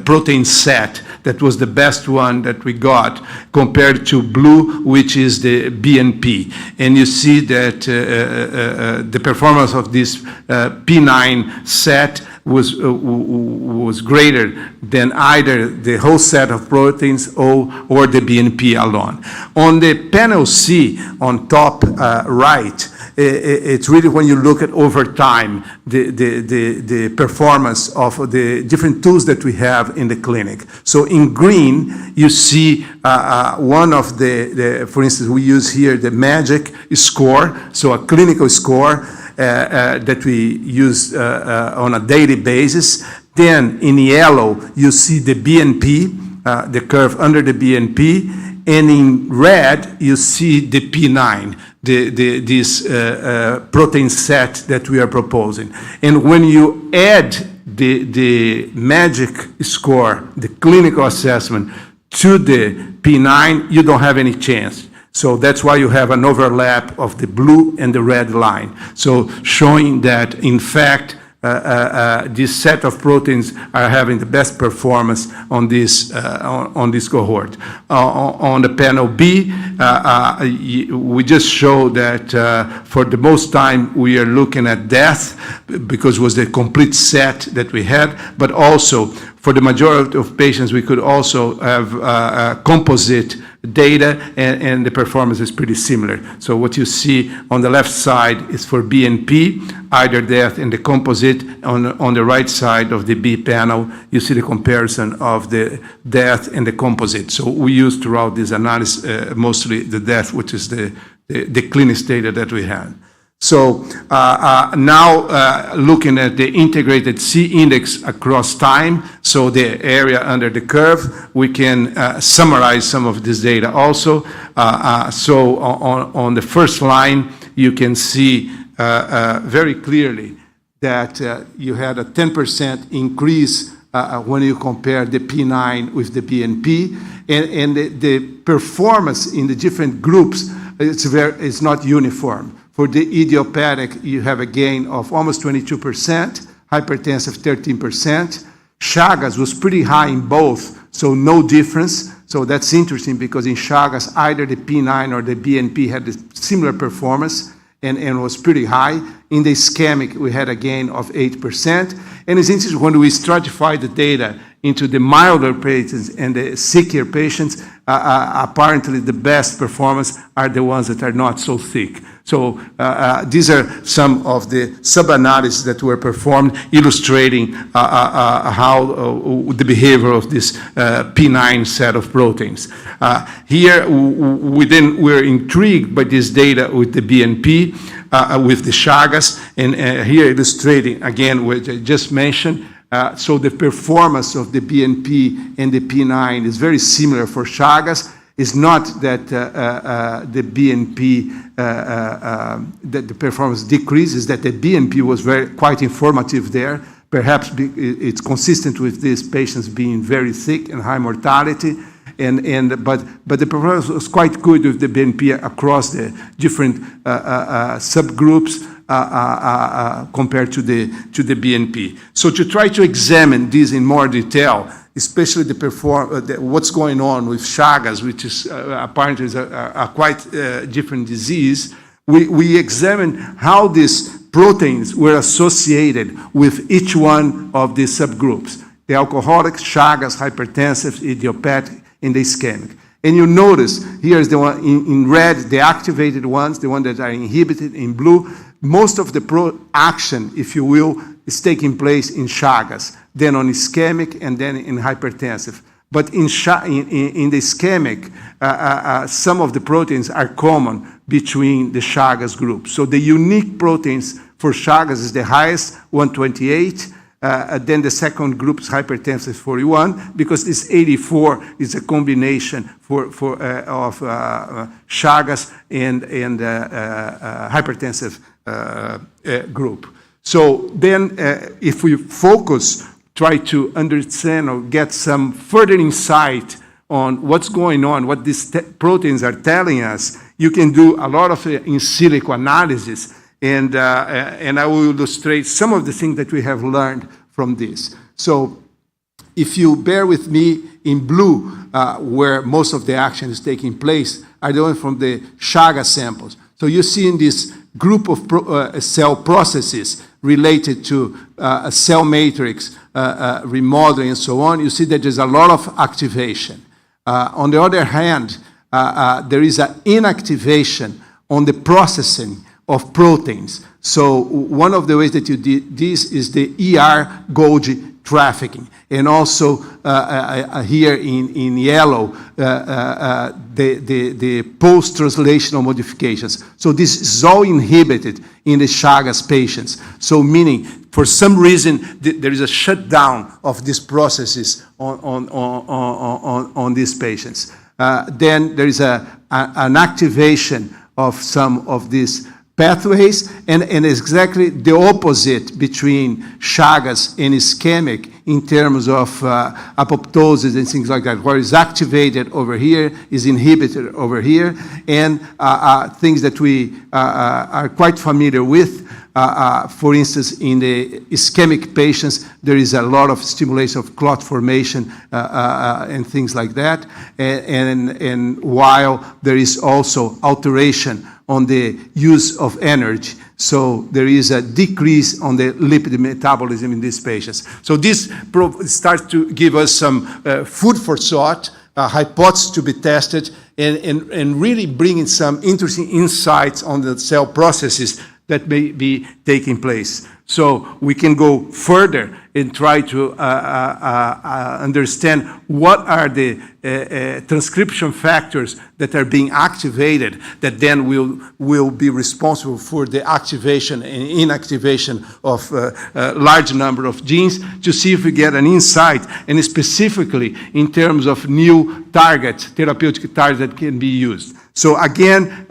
S6: protein set that was the best one that we got, compared to blue, which is the BNP. And you see that the performance of this P9 set was greater than either the whole set of proteins or the BNP alone. On the panel C, on top right, it's really when you look at over time, the performance of the different tools that we have in the clinic. So in green, you see one of for instance, we use here the MAGIC score, so a clinical score that we use on a daily basis. Then in yellow, you see the BNP, the curve under the BNP, and in red, you see the P9, this protein set that we are proposing. And when you add the MAGIC score, the clinical assessment, to the P9, you don't have any chance. So that's why you have an overlap of the blue and the red line. So showing that, in fact, this set of proteins are having the best performance on this cohort. On the panel B, we just show that for the most time we are looking at death, because it was the complete set that we had, but also for the majority of patients we could also have composite data, and the performance is pretty similar. So what you see on the left side is for BNP, either death in the composite. On the right side of the B panel, you see the comparison of the death and the composite. So we use throughout this analysis mostly the death, which is the clinical data that we had. So now looking at the integrated C index across time, so the area under the curve, we can summarize some of this data also. So on the first line, you can see very clearly that you had a 10% increase when you compare the P9 with the BNP, and the performance in the different groups is not uniform. For the idiopathic, you have a gain of almost 22%, hypertensive 13%. Chagas was pretty high in both, so no difference. So that's interesting, because in Chagas, either the P9 or the BNP had a similar performance and was pretty high. In the ischemic, we had a gain of 8%. And it's interesting, when we stratify the data into the milder patients and the sicker patients, apparently the best performance are the ones that are not so sick. So these are some of the sub-analyses that were performed, illustrating how the behavior of this P9 set of proteins. Here, we're intrigued by this data with the BNP, with the Chagas, and here illustrating, again, what I just mentioned. So the performance of the BNP and the P9 is very similar for Chagas. It's not that the BNP, that the performance decreases, that the BNP was quite informative there. Perhaps it's consistent with these patients being very sick and high mortality. But the performance was quite good with the BNP across the different subgroups compared to the BNP. So to try to examine this in more detail, especially what's going on with Chagas, which is apparently is a quite different disease, we examined how these proteins were associated with each one of these subgroups: the alcoholic, Chagas, hypertensive, idiopathic, and the ischemic. And you notice here is the one in red, the activated ones, the ones that are inhibited. In blue, most of the action, if you will, is taking place in Chagas, then on ischemic, and then in hypertensive. But in the ischemic, some of the proteins are common between the Chagas groups. So the unique proteins for Chagas is the highest, 128. Then the second group is hypertensive, 41, because this 84 is a combination of Chagas and hypertensive group. So then if we try to understand or get some further insight on what's going on, what these proteins are telling us, you can do a lot of in silico analysis. And I will illustrate some of the things that we have learned from this. So if you bear with me, in blue, where most of the action is taking place, are the ones from the Chagas samples. So you see in this group of cell processes related to cell matrix, remodeling, and so on, you see that there's a lot of activation. On the other hand, there is an inactivation on the processing of proteins. So one of the ways that you did this is the ER-Golgi trafficking. And also here in yellow, the post-translational modifications. So this is all inhibited in the Chagas patients. So meaning, for some reason, there is a shutdown of these processes on these patients. Then there is an activation of some of these pathways, and exactly the opposite between Chagas and ischemic in terms of apoptosis and things like that. What is activated over here is inhibited over here, and things that we are quite familiar with. For instance, in the ischemic patients, there is a lot of stimulation of clot formation and things like that, and while there is also alteration on the use of energy. So there is a decrease on the lipid metabolism in these patients. So this starts to give us some food for thought, hypothesis to be tested, and really bringing some interesting insights on the cell processes that may be taking place. So we can go further and try to understand what are the transcription factors that are being activated that then will be responsible for the activation and inactivation of a large number of genes, to see if we get an insight, and specifically in terms of new targets, therapeutic targets that can be used. So again,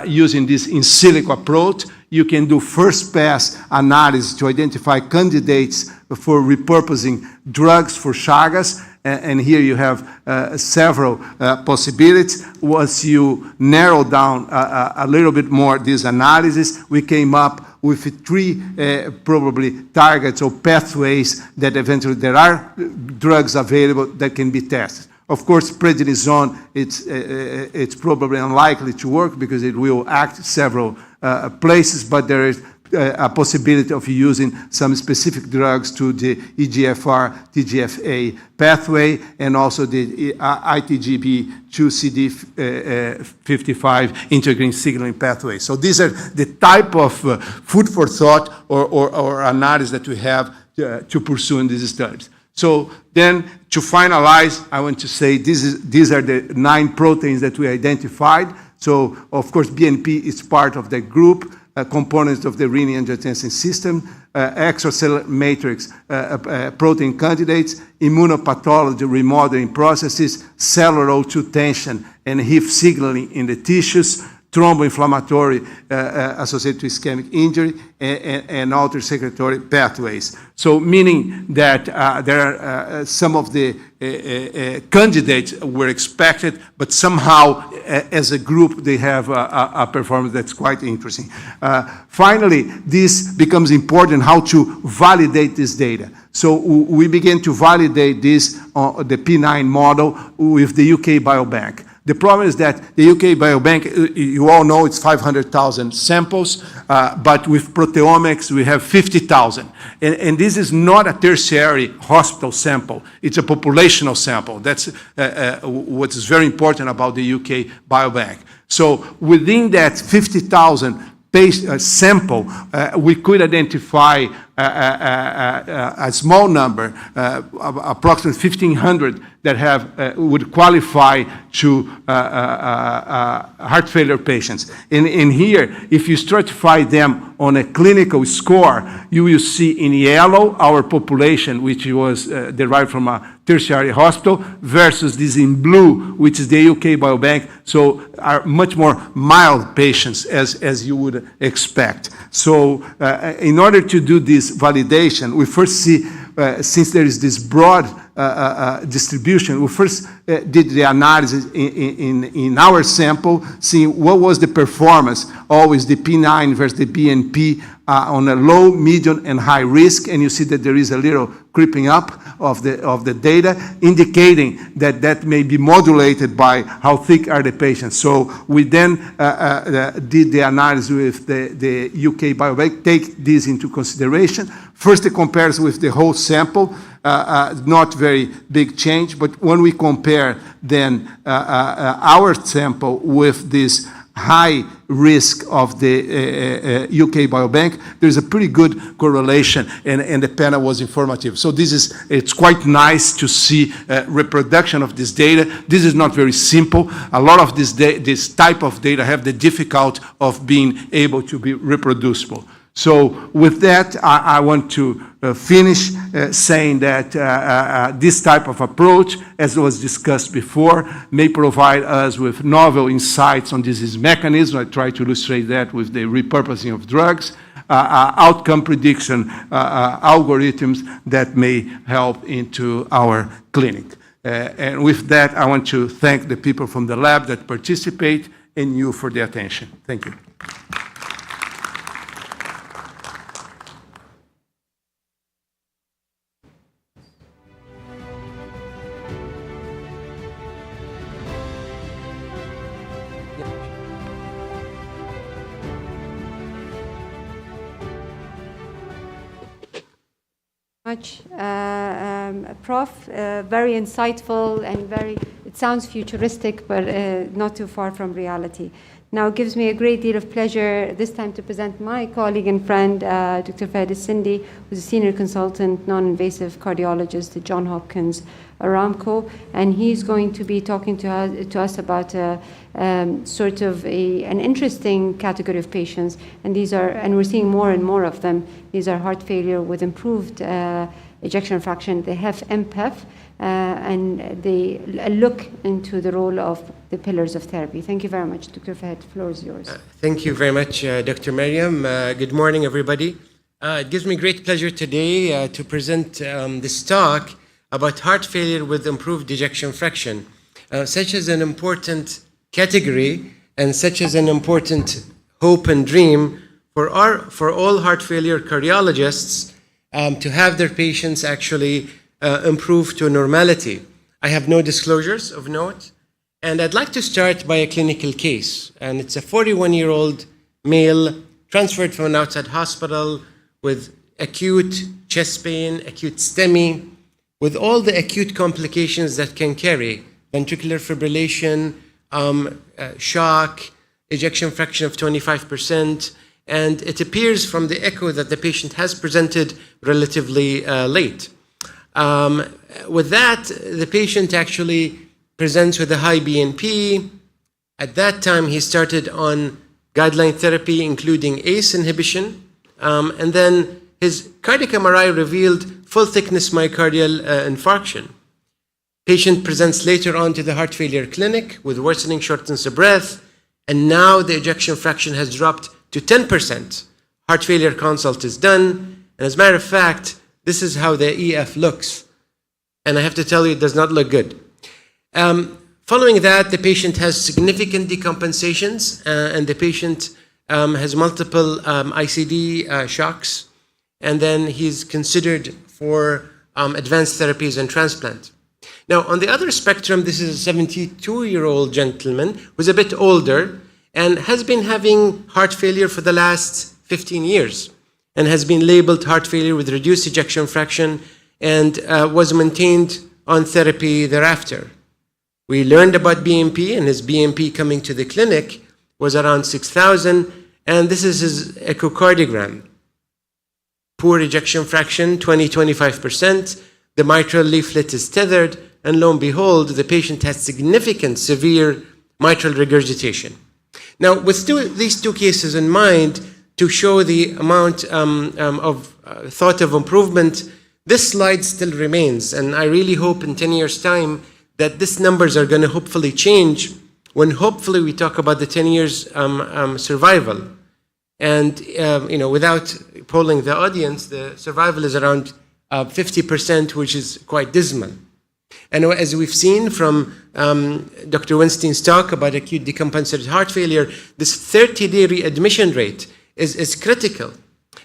S6: using this in silico approach, you can do first pass analysis to identify candidates for repurposing drugs for Chagas, and here you have several possibilities. Once you narrow down a little bit more this analysis, we came up with 3 probably targets or pathways that eventually there are drugs available that can be tested. Of course, prednisone, it's probably unlikely to work because it will act several places, but there is a possibility of using some specific drugs to the EGFR, TGFA pathway, and also the ITGB2CD55 integrin signaling pathway. So these are the type of food for thought or analysis that we have to pursue in these studies. So then, to finalize, I want to say these are the 9 proteins that we identified. So, of course, BNP is part of the group, components of the renin-angiotensin system, extracellular matrix protein candidates, immunopathology remodeling processes, cellular O2 tension, and HIF signaling in the tissues, thromboinflammatory associated with ischemic injury, and altered secretory pathways. So meaning that there are some of the candidates were expected, but somehow as a group they have a performance that's quite interesting. Finally, this becomes important, how to validate this data. So we began to validate this, the P9 model, with the UK Biobank. The problem is that the UK Biobank, you all know it's 500,000 samples, but with proteomics we have 50,000. And this is not a tertiary hospital sample, it's a populational sample. That's what is very important about the UK Biobank. So within that 50,000 sample, we could identify a small number, approximately 1,500, that would qualify to heart failure patients. And here, if you stratify them on a clinical score, you will see in yellow our population, which was derived from a tertiary hospital, versus this in blue, which is the UK Biobank, so are much more mild patients, as you would expect. So in order to do this validation, we first see, since there is this broad distribution. We first did the analysis in our sample, seeing what was the performance, always the P9 versus the BNP on a low, medium, and high risk, and you see that there is a little creeping up of the data, indicating that that may be modulated by how thick are the patients. So we then did the analysis with the UK Biobank, take this into consideration. First, the comparison with the whole sample, not very big change, but when we compare then our sample with this high risk of the UK Biobank, there's a pretty good correlation, and the panel was informative. So it's quite nice to see reproduction of this data. This is not very simple. A lot of this type of data have the difficulty of being able to be reproducible. So with that, I want to finish saying that this type of approach, as was discussed before, may provide us with novel insights on disease mechanism. I try to illustrate that with the repurposing of drugs, outcome prediction algorithms that may help into our clinic. And with that, I want to thank the people from the lab that participate and you for the attention. Thank you.
S5: Much, Prof. Very insightful and it sounds futuristic, but not too far from reality. Now it gives me a great deal of pleasure this time to present my colleague and friend, Dr. Fahd, who's a senior consultant, non-invasive cardiologist at Johns Hopkins Aramco, and he's going to be talking to us about sort of an interesting category of patients, and we're seeing more and more of them. These are heart failure with improved ejection fraction. They have MPEF, and they look into the role of the pillars of therapy. Thank you very much, Dr. Fahd. The floor is yours.
S3: Thank you very much, Dr. Mariam. Good morning, everybody. It gives me great pleasure today to present this talk about heart failure with improved ejection fraction. Such as an important category and such as an important hope and dream for all heart failure cardiologists to have their patients actually improve to normality. I have no disclosures of note, and I'd like to start by a clinical case. And it's a 41-year-old male transferred from an outside hospital with acute chest pain, acute STEMI, with all the acute complications that can carry: ventricular fibrillation, shock, ejection fraction of 25%, and it appears from the echo that the patient has presented relatively late. With that, the patient actually presents with a high BNP. At that time, he started on guideline therapy, including ACE inhibition, and then his cardiac MRI revealed full thickness myocardial infarction. Patient presents later on to the heart failure clinic with worsening shortness of breath, and now the ejection fraction has dropped to 10%. Heart failure consult is done, and as a matter of fact, this is how the EF looks. And I have to tell you, it does not look good. Following that, the patient has significant decompensations, and the patient has multiple ICD shocks, and then he's considered for advanced therapies and transplant. Now, on the other spectrum, this is a 72-year-old gentleman who's a bit older and has been having heart failure for the last 15 years and has been labeled heart failure with reduced ejection fraction and was maintained on therapy thereafter. We learned about BNP, and his BNP coming to the clinic was around 6,000, and this is his echocardiogram. Poor ejection fraction, 20-25%. The mitral leaflet is tethered, and lo and behold, the patient has significant severe mitral regurgitation. Now, with these two cases in mind, to show the amount of thought of improvement, this slide still remains, and I really hope in 10 years' time that these numbers are going to hopefully change when hopefully we talk about the 10 years survival. And without polling the audience, the survival is around 50%, which is quite dismal. And as we've seen from Dr. Winstein's talk about acute decompensated heart failure, this 30-day readmission rate is critical,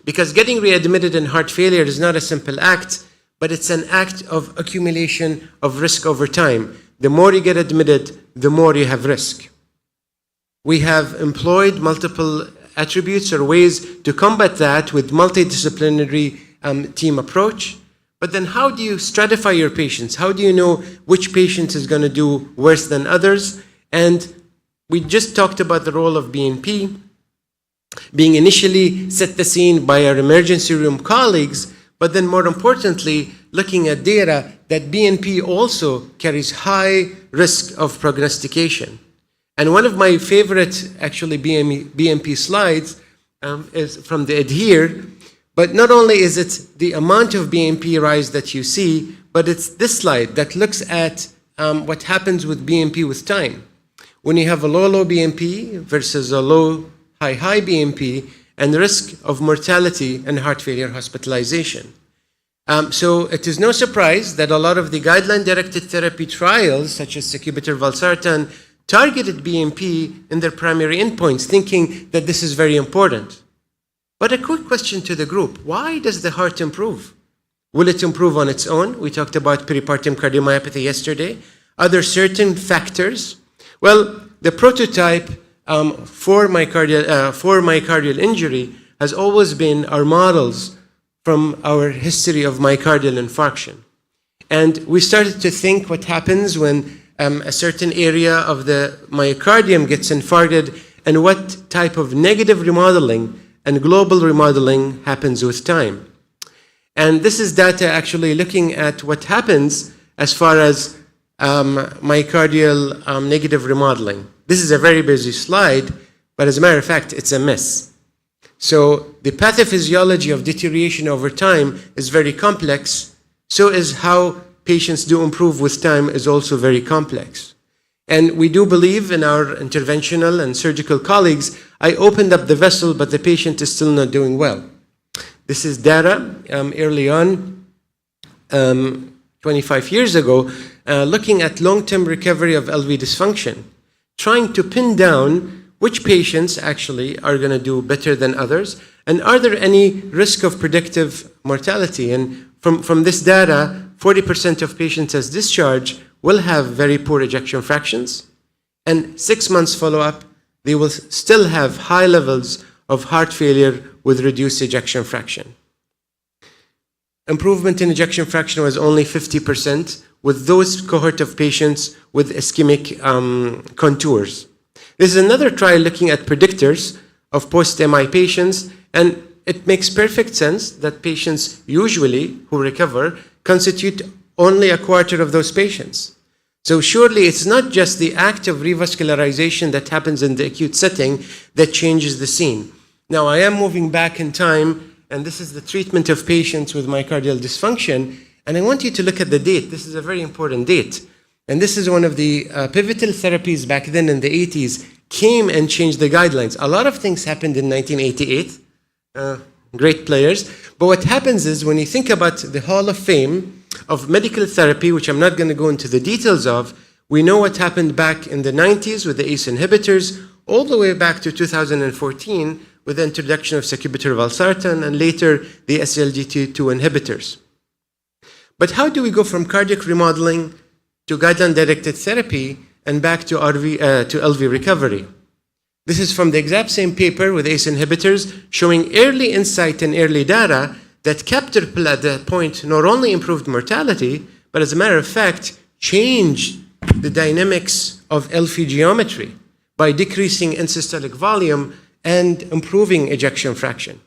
S3: because getting readmitted in heart failure is not a simple act, but it's an act of accumulation of risk over time. The more you get admitted, the more you have risk. We have employed multiple attributes or ways to combat that with multidisciplinary team approach. But then how do you stratify your patients? How do you know which patient is going to do worse than others? And we just talked about the role of BNP being initially set the scene by our emergency room colleagues, but then more importantly, looking at data that BNP also carries high risk of prognostication. And one of my favorite, actually, BNP slides is from the ADHERE. But not only is it the amount of BNP rise that you see, but it's this slide that looks at what happens with BNP with time. When you have a low BNP versus a high BNP, and the risk of mortality and heart failure hospitalization. So it is no surprise that a lot of the guideline-directed therapy trials, such as sacubitril/valsartan, targeted BNP in their primary endpoints, thinking that this is very important. But a quick question to the group: why does the heart improve? Will it improve on its own? We talked about peripartum cardiomyopathy yesterday. Are there certain factors? Well, the prototype for myocardial injury has always been our models from our history of myocardial infarction. And we started to think what happens when a certain area of the myocardium gets infarcted, and what type of negative remodeling and global remodeling happens with time. And this is data actually looking at what happens as far as myocardial negative remodeling. This is a very busy slide, but as a matter of fact, it's a mess. So the pathophysiology of deterioration over time is very complex. So is how patients do improve with time is also very complex. And we do believe in our interventional and surgical colleagues. I opened up the vessel, but the patient is still not doing well. This is data early on, 25 years ago, looking at long-term recovery of LV dysfunction, trying to pin down which patients actually are going to do better than others, and are there any risk of predictive mortality. And from this data, 40% of patients as discharge will have very poor ejection fractions, and 6 months follow-up, they will still have high levels of heart failure with reduced ejection fraction. Improvement in ejection fraction was only 50% with those cohort of patients with ischemic contours. This is another trial looking at predictors of post-MI patients, and it makes perfect sense that patients usually who recover constitute only a quarter of those patients. So surely it's not just the act of revascularization that happens in the acute setting that changes the scene. Now I am moving back in time, and this is the treatment of patients with myocardial dysfunction, and I want you to look at the date. This is a very important date. And this is one of the pivotal therapies back then in the 80s, came and changed the guidelines. A lot of things happened in 1988, great players. But what happens is when you think about the Hall of Fame of medical therapy, which I'm not going to go into the details of, we know what happened back in the 90s with the ACE inhibitors, all the way back to 2014 with the introduction of sacubitril/valsartan and later the SGLT2 inhibitors. But how do we go from cardiac remodeling to guideline-directed therapy and back to LV recovery? This is from the exact same paper with ACE inhibitors showing early insight and early data that captopril at that point not only improved mortality, but as a matter of fact, changed the dynamics of LV geometry by decreasing end-systolic volume and improving ejection fraction.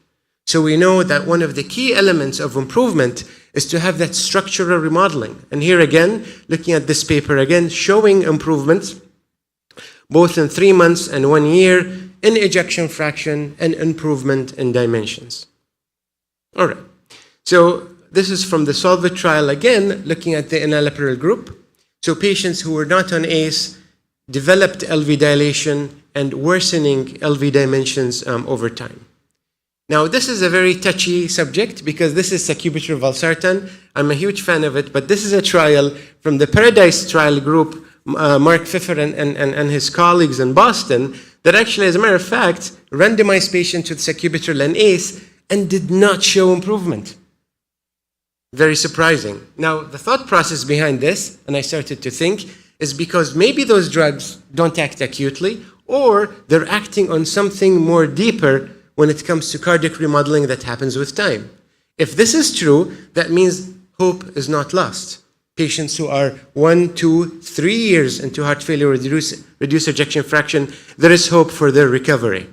S3: So we know that one of the key elements of improvement is to have that structural remodeling. And here again, looking at this paper again, showing improvements both in 3 months and 1 year in ejection fraction and improvement in dimensions. All right, so this is from the SOLVIT trial again, looking at the enalapril group. So patients who were not on ACE developed LV dilation and worsening LV dimensions over time. Now, this is a very touchy subject because this is sacubitril valsartan. I'm a huge fan of it, but this is a trial from the Paradise trial group, Mark Pfeffer and his colleagues in Boston, that actually, as a matter of fact, randomized patients with sacubitril and ACE and did not show improvement. Very surprising. Now, the thought process behind this, and I started to think, is because maybe those drugs don't act acutely, or they're acting on something more deeper when it comes to cardiac remodeling that happens with time. If this is true, that means hope is not lost. Patients who are 1, 2, 3 years into heart failure with reduced ejection fraction, there is hope for their recovery.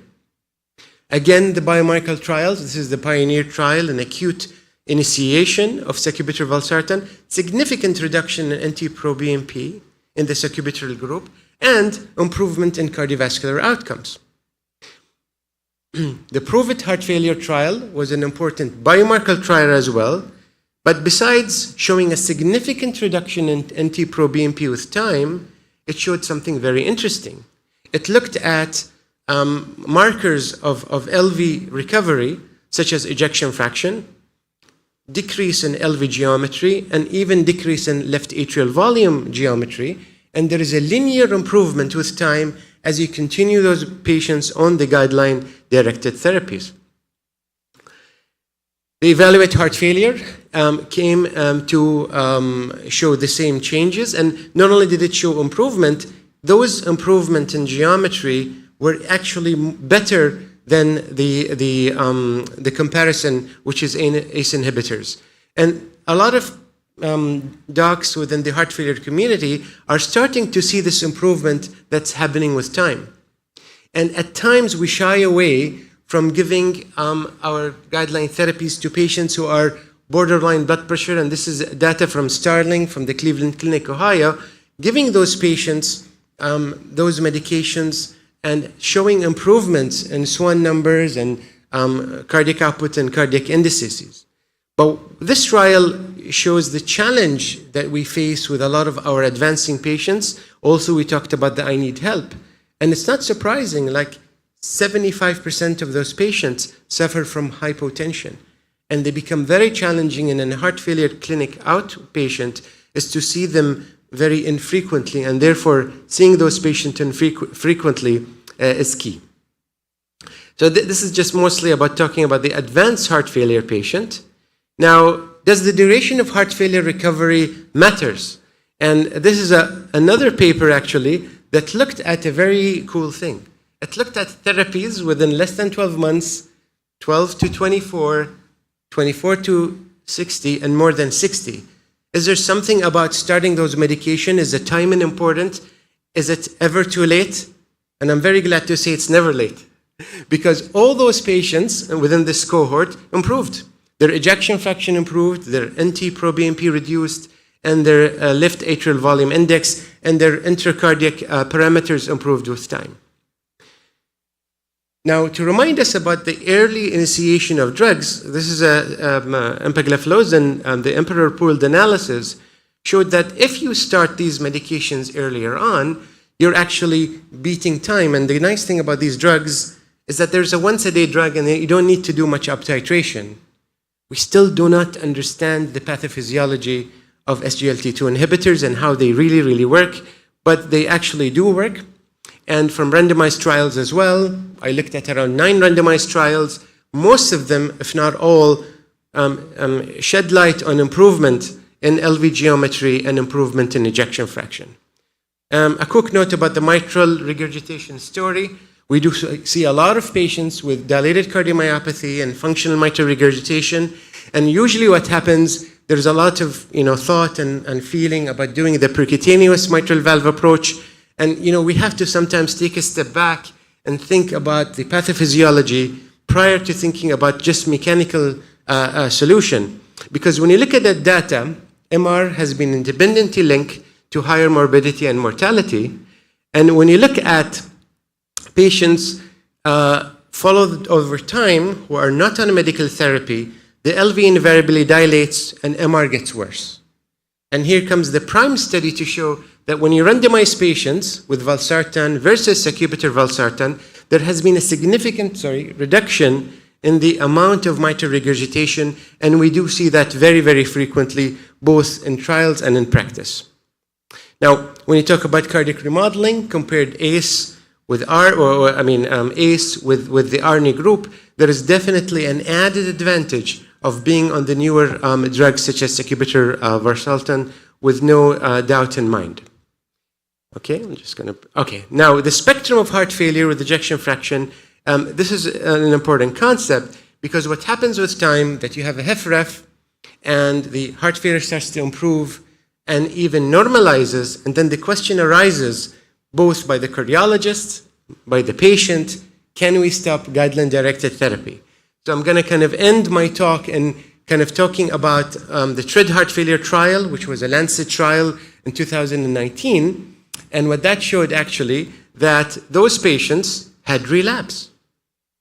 S3: Again, the biomarker trials, this is the Pioneer trial in acute initiation of sacubitril valsartan, significant reduction in NT-proBNP in the sacubitril group, and improvement in cardiovascular outcomes. The PROVE-IT heart failure trial was an important biomarker trial as well, but besides showing a significant reduction in NT-proBNP with time, it showed something very interesting. It looked at markers of LV recovery, such as ejection fraction, decrease in LV geometry, and even decrease in left atrial volume geometry, and there is a linear improvement with time as you continue those patients on the guideline-directed therapies. The Evaluate Heart Failure came to show the same changes, and not only did it show improvement, those improvements in geometry were actually better than the comparison, which is ACE inhibitors. And a lot of docs within the heart failure community are starting to see this improvement that's happening with time. And at times we shy away from giving our guideline therapies to patients who are borderline blood pressure, and this is data from Starling from the Cleveland Clinic, Ohio, giving those patients those medications and showing improvements in SWAN numbers and cardiac output and cardiac indices. But this trial shows the challenge that we face with a lot of our advancing patients. Also, we talked about the I need help. And it's not surprising, like 75% of those patients suffer from hypotension. And they become very challenging in a heart failure clinic outpatient is to see them very infrequently, and therefore seeing those patients frequently is key. So this is just mostly about talking about the advanced heart failure patient. Now, does the duration of heart failure recovery matters? And this is another paper actually that looked at a very cool thing. It looked at therapies within less than 12 months, 12 to 24, 24 to 60, and more than 60. Is there something about starting those medication? Is the timing important? Is it ever too late? And I'm very glad to say it's never late, because all those patients within this cohort improved. Their ejection fraction improved, their NT-proBNP reduced, and their left atrial volume index and their intracardiac parameters improved with time. Now, to remind us about the early initiation of drugs, this is empagliflozin, the Emperor pooled analysis showed that if you start these medications earlier on, you're actually beating time. And the nice thing about these drugs is that there's a once-a-day drug and you don't need to do much up-titration. We still do not understand the pathophysiology of SGLT2 inhibitors and how they really, really work, but they actually do work. And from randomized trials as well, I looked at around 9 randomized trials. Most of them, if not all, shed light on improvement in LV geometry and improvement in ejection fraction. A quick note about the mitral regurgitation story. We do see a lot of patients with dilated cardiomyopathy and functional mitral regurgitation. And usually what happens, there's a lot of thought and feeling about doing the percutaneous mitral valve approach. And we have to sometimes take a step back and think about the pathophysiology prior to thinking about just mechanical solution. Because when you look at that data, MR has been independently linked to higher morbidity and mortality. And when you look at patients followed over time who are not on medical therapy, the LV invariably dilates and MR gets worse. And here comes the PRIME study to show that when you randomize patients with valsartan versus sacubitril valsartan, there has been a significant reduction in the amount of mitral regurgitation, and we do see that very, very frequently, both in trials and in practice. Now, when you talk about cardiac remodeling, compared ACE with ACE with the ARNI group, there is definitely an added advantage of being on the newer drugs such as sacubitril valsartan, with no doubt in mind. Okay, I'm just going to. Okay, now the spectrum of heart failure with ejection fraction. This is an important concept because what happens with time that you have a HFrEF and the heart failure starts to improve and even normalizes, and then the question arises both by the cardiologist, by the patient, can we stop guideline-directed therapy? So I'm going to kind of end my talk in kind of talking about the TRID heart failure trial, which was a Lancet trial in 2019, and what that showed actually that those patients had relapse.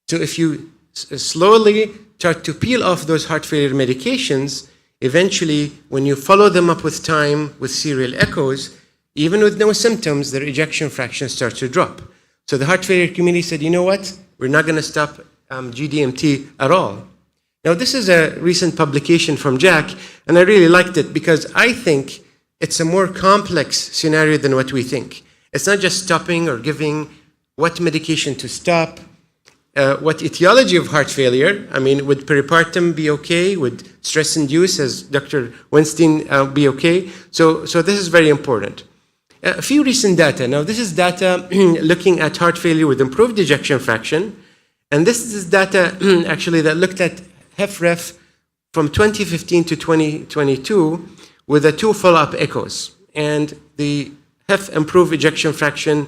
S3: So if you slowly start to peel off those heart failure medications, eventually, when you follow them up with time with serial echoes, even with no symptoms, their ejection fraction starts to drop. So the heart failure community said, you know what? We're not going to stop GDMT at all. Now, this is a recent publication from JHAH, and I really liked it because I think it's a more complex scenario than what we think. It's not just stopping or giving what medication to stop, what etiology of heart failure. I mean, would peripartum be okay? Would stress-induced, as Dr. Weinstein, be okay? So this is very important. A few recent data. Now, this is data looking at heart failure with improved ejection fraction. And this is data actually that looked at HFrEF from 2015 to 2022 with the 2 follow-up echoes. And the HF improved ejection fraction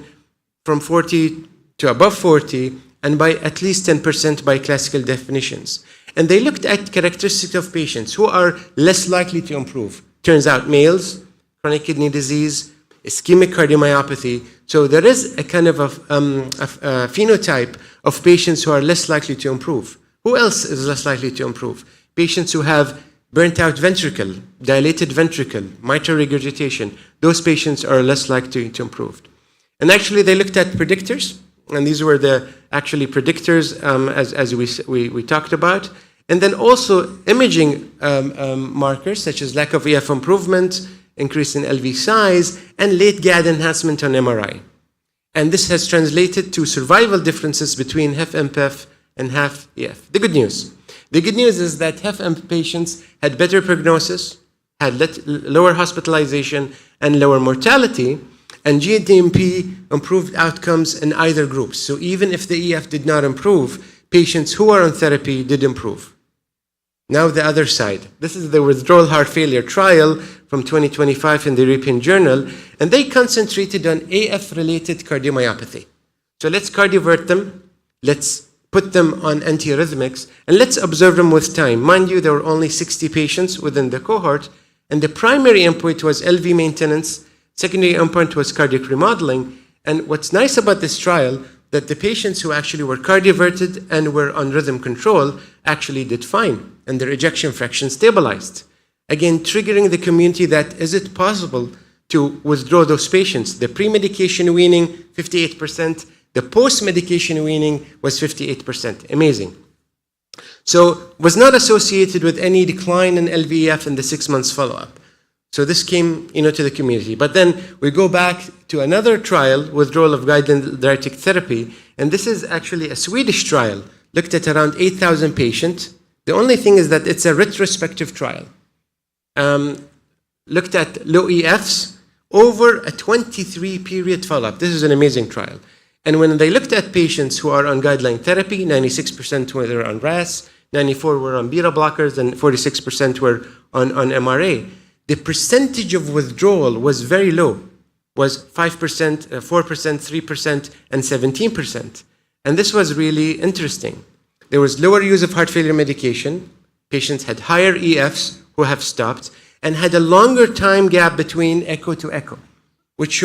S3: from 40 to above 40, and by at least 10% by classical definitions. And they looked at characteristics of patients who are less likely to improve. Turns out males, chronic kidney disease, ischemic cardiomyopathy. So there is a kind of a phenotype of patients who are less likely to improve. Who else is less likely to improve? Patients who have burnt out ventricle, dilated ventricle, mitral regurgitation. Those patients are less likely to improve. And actually they looked at predictors, and these were the actually predictors as we talked about. And then also imaging markers such as lack of EF improvement, increase in LV size, and late GAD enhancement on MRI. And this has translated to survival differences between HFMPEF and HFEF. The good news. The good news is that HFMP patients had better prognosis, had lower hospitalization, and lower mortality, and GDMP improved outcomes in either groups. So even if the EF did not improve, patients who are on therapy did improve. Now the other side. This is the withdrawal heart failure trial from 2025 in the European Journal, and they concentrated on AF-related cardiomyopathy. So let's cardiovert them, let's put them on antiarrhythmics, and let's observe them with time. Mind you, there were only 60 patients within the cohort, and the primary endpoint was LV maintenance, secondary endpoint was cardiac remodeling, and what's nice about this trial, that the patients who actually were cardioverted and were on rhythm control actually did fine, and their ejection fraction stabilized. Again, triggering the community that is it possible to withdraw those patients? The pre-medication weaning, 58%. The post-medication weaning was 58%. Amazing. So was not associated with any decline in LVEF in the 6 months follow-up. So this came, to the community. But then we go back to another trial, withdrawal of guideline-directed therapy, and this is actually a Swedish trial, looked at around 8,000 patients. The only thing is that it's a retrospective trial. Looked at low EFs over a 23-period follow-up. This is an amazing trial. And when they looked at patients who are on guideline therapy, 96% were on RAS, 94% were on beta blockers, and 46% were on MRA. The percentage of withdrawal was very low, was 5%, 4%, 3%, and 17%. And this was really interesting. There was lower use of heart failure medication. Patients had higher EFs who have stopped, and had a longer time gap between echo to echo, which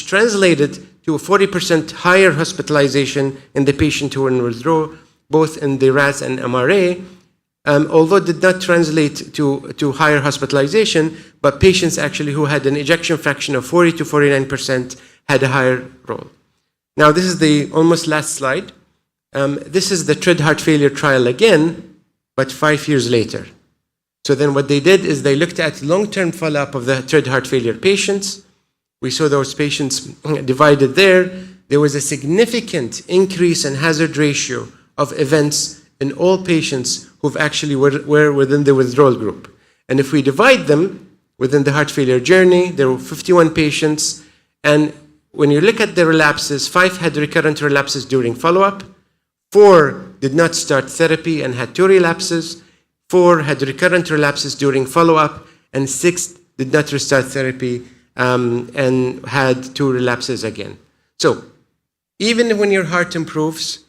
S3: translated to a 40% higher hospitalization in the patient who were in withdrawal, both in the RAS and MRA, although it did not translate to higher hospitalization, but patients actually who had an ejection fraction of 40 to 49% had a higher role. Now, this is the almost last slide. This is the TRID heart failure trial again, but 5 years later. So then what they did is they looked at long-term follow-up of the TRID heart failure patients. We saw those patients divided there. There was a significant increase in hazard ratio of events in all patients who've actually were within the withdrawal group. And if we divide them within the heart failure journey, there were 51 patients. And when you look at the relapses, 5 had recurrent relapses during follow-up, 4 did not start therapy and had 2 relapses, 4 had recurrent relapses during follow-up, and 6 did not restart therapy and had 2 relapses again. So even when your heart improves,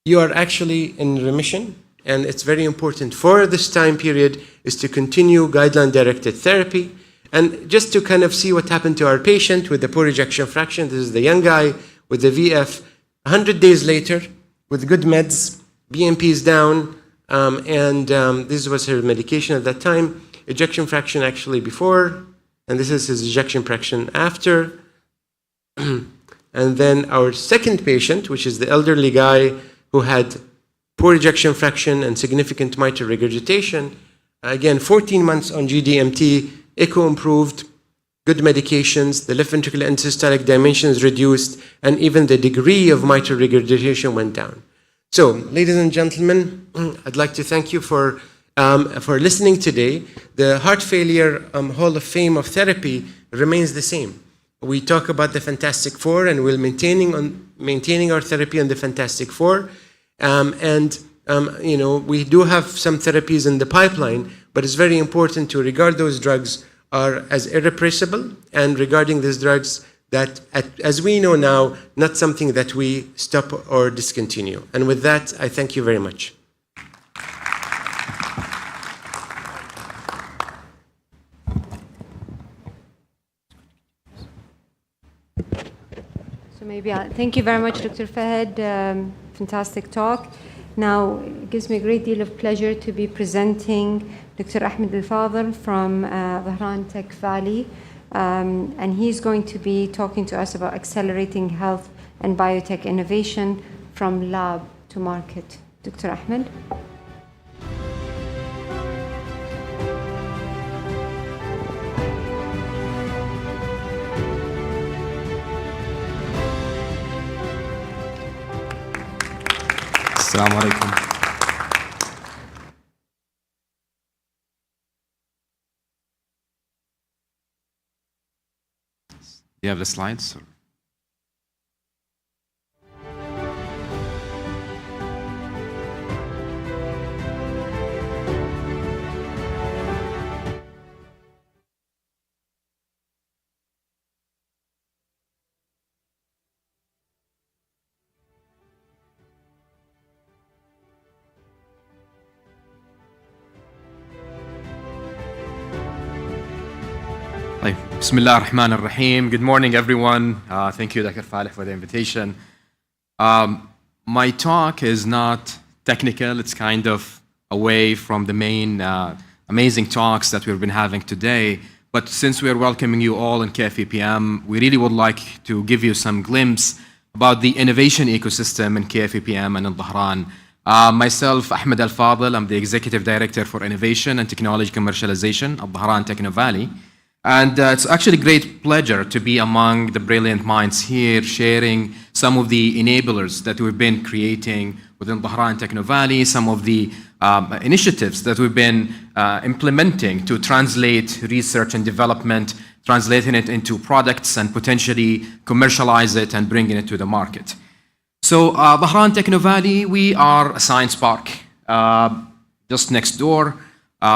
S3: you are actually in remission, and it's very important for this time period is to continue guideline-directed therapy. And just to kind of see what happened to our patient with the poor ejection fraction, this is the young guy with the VF, 100 days later, with good meds, BNP is down, and this was her medication at that time. Ejection fraction actually before, and this is his ejection fraction after. And then our second patient, which is the elderly guy who had poor ejection fraction and significant mitral regurgitation. Again, 14 months on GDMT, echo improved, good medications, the left ventricular end-systolic dimensions reduced, and even the degree of mitral regurgitation went down. So, ladies and gentlemen, I'd like to thank you for listening today. The Heart Failure Hall of Fame of Therapy remains the same. We talk about the Fantastic Four, and we're maintaining our therapy on the Fantastic Four. We do have some therapies in the pipeline, but it's very important to regard those drugs are as irrepressible, and regarding these drugs that, as we know now, not something that we stop or discontinue. And with that, I thank you very much.
S5: So maybe thank you very much, Dr. Fahd. Fantastic talk. Now, it gives me a great deal of pleasure to be presenting Dr. Ahmed Al-Fadl from Dhahran Tech Valley. And he's going to be talking to us about accelerating health and biotech innovation from lab to market. Dr. Ahmed.
S7: Assalamu alaikum. Do you have the slides? Or? Bismillah ar-Rahman ar-Rahim. Good morning, everyone. Thank you, Dr. Faleh, for the invitation. My talk is not technical. It's kind of away from the main amazing talks that we've been having today. But since we're welcoming you all in KFUPM, we really would like to give you some glimpse about the innovation ecosystem in KFUPM and in Dhahran. Myself, Ahmed Al-Fadl, I'm the Executive Director for Innovation and Technology Commercialization of Dhahran Techno Valley. And it's actually a great pleasure to be among the brilliant minds here, sharing some of the enablers that we've been creating within Dhahran Techno Valley, some of the initiatives that we've been implementing to translate research and development, translating it into products and potentially commercialize it and bringing it to the market. So Dhahran Techno Valley, we are a science park just next door.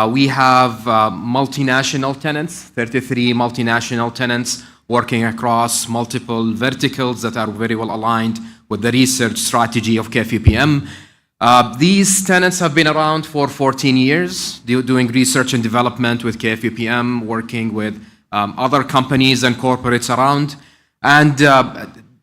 S7: We have multinational tenants, 33 multinational tenants working across multiple verticals that are very well aligned with the research strategy of KFUPM. These tenants have been around for 14 years, doing research and development with KFUPM, working with other companies and corporates around. And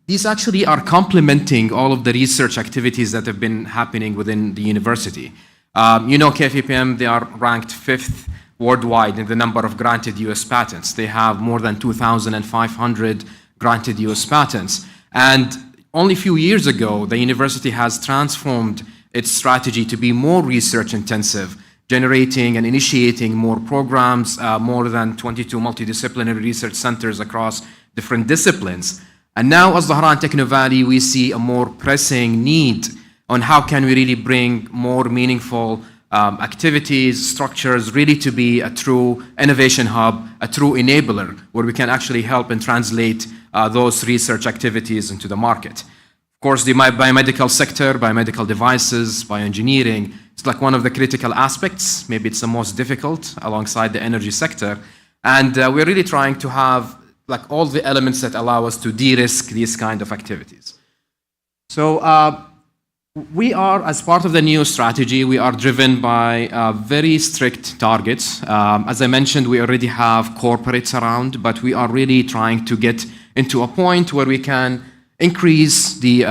S7: these actually are complementing all of the research activities that have been happening within the university. You know, KFUPM, they are ranked 5th worldwide in the number of granted US patents. They have more than 2,500 granted US patents. And only a few years ago, the university has transformed its strategy to be more research intensive, generating and initiating more programs, more than 22 multidisciplinary research centers across different disciplines. And now as Dhahran Techno Valley, we see a more pressing need on how can we really bring more meaningful activities, structures, really to be a true innovation hub, a true enabler, where we can actually help and translate those research activities into the market. Of course, the biomedical sector, biomedical devices, bioengineering, it's like one of the critical aspects. Maybe it's the most difficult alongside the energy sector. And we're really trying to have like all the elements that allow us to de-risk these kind of activities. So we are, as part of the new strategy, we are driven by very strict targets. As I mentioned, we already have corporates around, but we are really trying to get into a point where we can increase the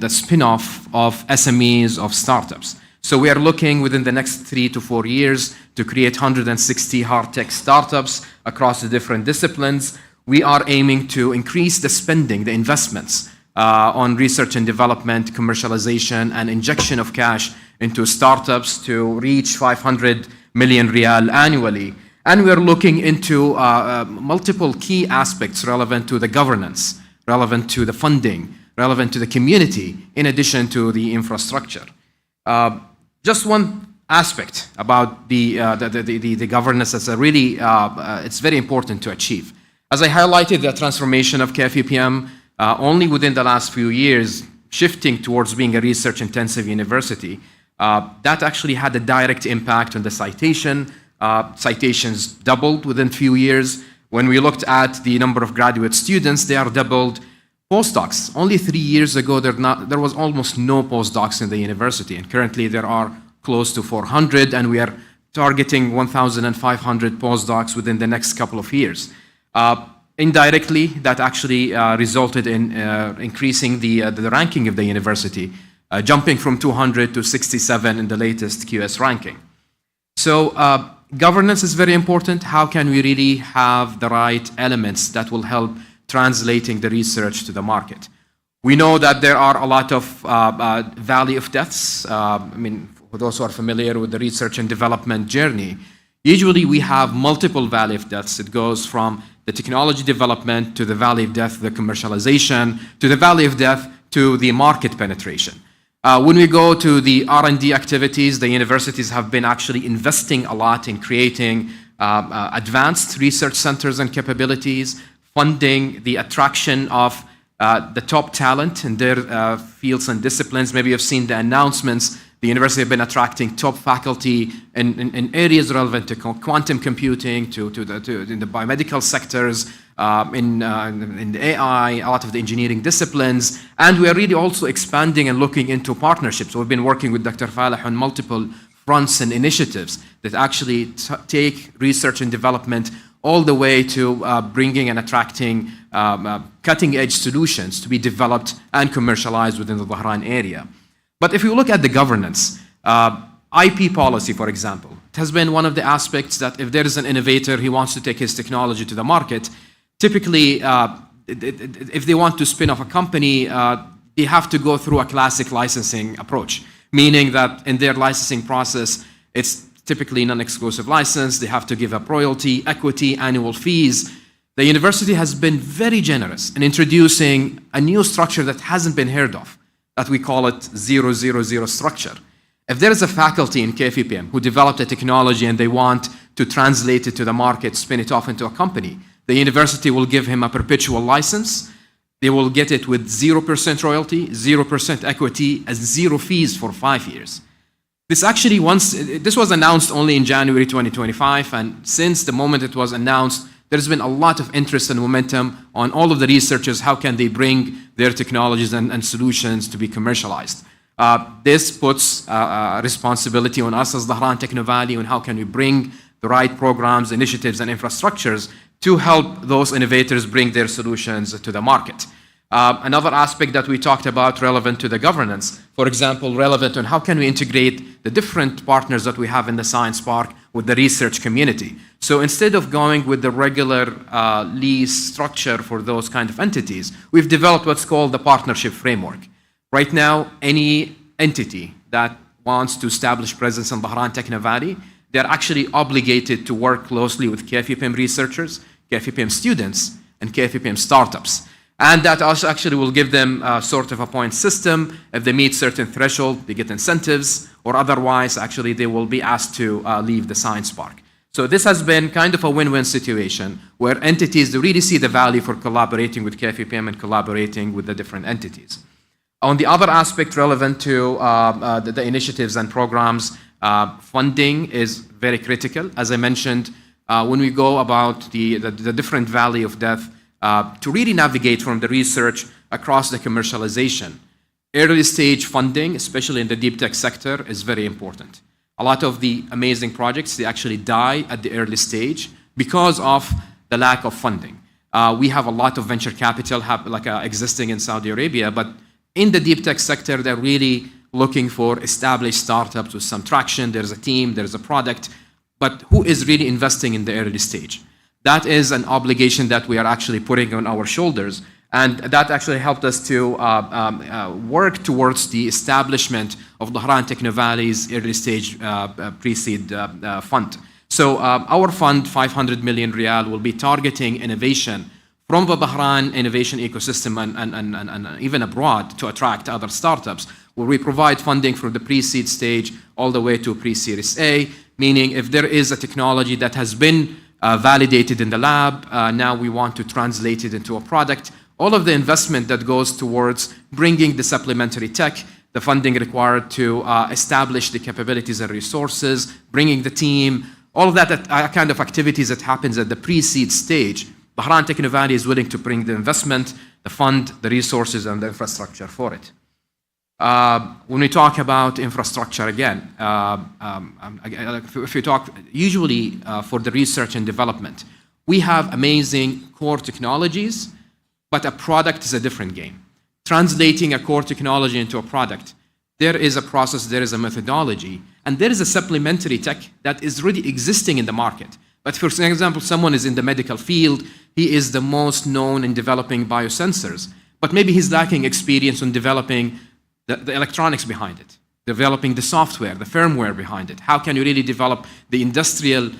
S7: spin-off of SMEs, of startups. So we are looking within the next 3 to 4 years to create 160 hard tech startups across the different disciplines. We are aiming to increase the spending, the investments on research and development, commercialization, and injection of cash into startups to reach 500 million riyal annually. And we're looking into multiple key aspects relevant to the governance, relevant to the funding, relevant to the community, in addition to the infrastructure. Just one aspect about the governance that's really, it's very important to achieve. As I highlighted, the transformation of KFUPM, only within the last few years, shifting towards being a research-intensive university, that actually had a direct impact on the citation. Citations doubled within a few years. When we looked at the number of graduate students, they are doubled. Postdocs, only 3 years ago, there was almost no postdocs in the university, and currently there are close to 400, and we are targeting 1,500 postdocs within the next couple of years. Indirectly, that actually resulted in increasing the ranking of the university, jumping from 200 to 67 in the latest QS ranking. So governance is very important. How can we really have the right elements that will help translating the research to the market? We know that there are a lot of valley of deaths. I mean, for those who are familiar with the research and development journey, usually we have multiple valley of deaths. It goes from the technology development to the valley of death, the commercialization, to the valley of death, to the market penetration. When we go to the R&D activities, the universities have been actually investing a lot in creating advanced research centers and capabilities, funding the attraction of the top talent in their fields and disciplines. Maybe you've seen the announcements. The university have been attracting top faculty in areas relevant to quantum computing, in the biomedical sectors, in the AI, a lot of the engineering disciplines. And we are really also expanding and looking into partnerships. We've been working with Dr. Faleh on multiple fronts and initiatives that actually take research and development all the way to bringing and attracting cutting-edge solutions to be developed and commercialized within the Dhahran area. But if you look at the governance, IP policy, for example, it has been one of the aspects that if there is an innovator, he wants to take his technology to the market, typically, if they want to spin off a company, they have to go through a classic licensing approach, meaning that in their licensing process, it's typically non-exclusive license. They have to give up royalty, equity, annual fees. The university has been very generous in introducing a new structure that hasn't been heard of, that we call it 000 structure. If there is a faculty in KFUPM who developed a technology and they want to translate it to the market, spin it off into a company, the university will give him a perpetual license. They will get it with 0% royalty, 0% equity, and 0 fees for 5 years. This was announced only in January 2025, and since the moment it was announced, there's been a lot of interest and momentum on all of the researchers. How can they bring their technologies and solutions to be commercialized? This puts responsibility on us as Dhahran Techno Valley on how can we bring the right programs, initiatives, and infrastructures to help those innovators bring their solutions to the market. Another aspect that we talked about relevant to the governance, for example, relevant on how can we integrate the different partners that we have in the science park with the research community. So instead of going with the regular lease structure for those kind of entities, we've developed what's called the partnership framework. Right now, any entity that wants to establish presence in Bahrain Techno Valley, they're actually obligated to work closely with KFUPM researchers, KFUPM students, and KFUPM startups. And that also actually will give them sort of a point system. If they meet certain threshold, they get incentives, or otherwise, actually, they will be asked to leave the science park. So this has been kind of a win-win situation where entities really see the value for collaborating with KFUPM and collaborating with the different entities. On the other aspect relevant to the initiatives and programs, funding is very critical. As I mentioned, when we go about the different valley of death, to really navigate from the research across the commercialization, early stage funding, especially in the deep tech sector, is very important. A lot of the amazing projects, they actually die at the early stage because of the lack of funding. We have a lot of venture capital existing in Saudi Arabia, but in the deep tech sector, they're really looking for established startups with some traction. There's a team, there's a product, but who is really investing in the early stage? That is an obligation that we are actually putting on our shoulders, and that actually helped us to work towards the establishment of Bahrain Techno Valley's early stage pre-seed fund. So our fund, 500 million riyal, will be targeting innovation from the Bahrain innovation ecosystem and even abroad to attract other startups, where we provide funding from the pre-seed stage all the way to pre-series A, meaning if there is a technology that has been validated in the lab, now we want to translate it into a product. All of the investment that goes towards bringing the supplementary tech, the funding required to establish the capabilities and resources, bringing the team, all of that kind of activities that happens at the pre-seed stage, Bahrain Techno Valley is willing to bring the investment, the fund, the resources, and the infrastructure for it. When we talk about infrastructure again, if we talk usually for the research and development, we have amazing core technologies, but a product is a different game. Translating a core technology into a product, there is a process, there is a methodology, and there is a supplementary tech that is really existing in the market. But for example, someone is in the medical field, he is the most known in developing biosensors, but maybe he's lacking experience in developing the electronics behind it, developing the software, the firmware behind it. How can you really develop the industrially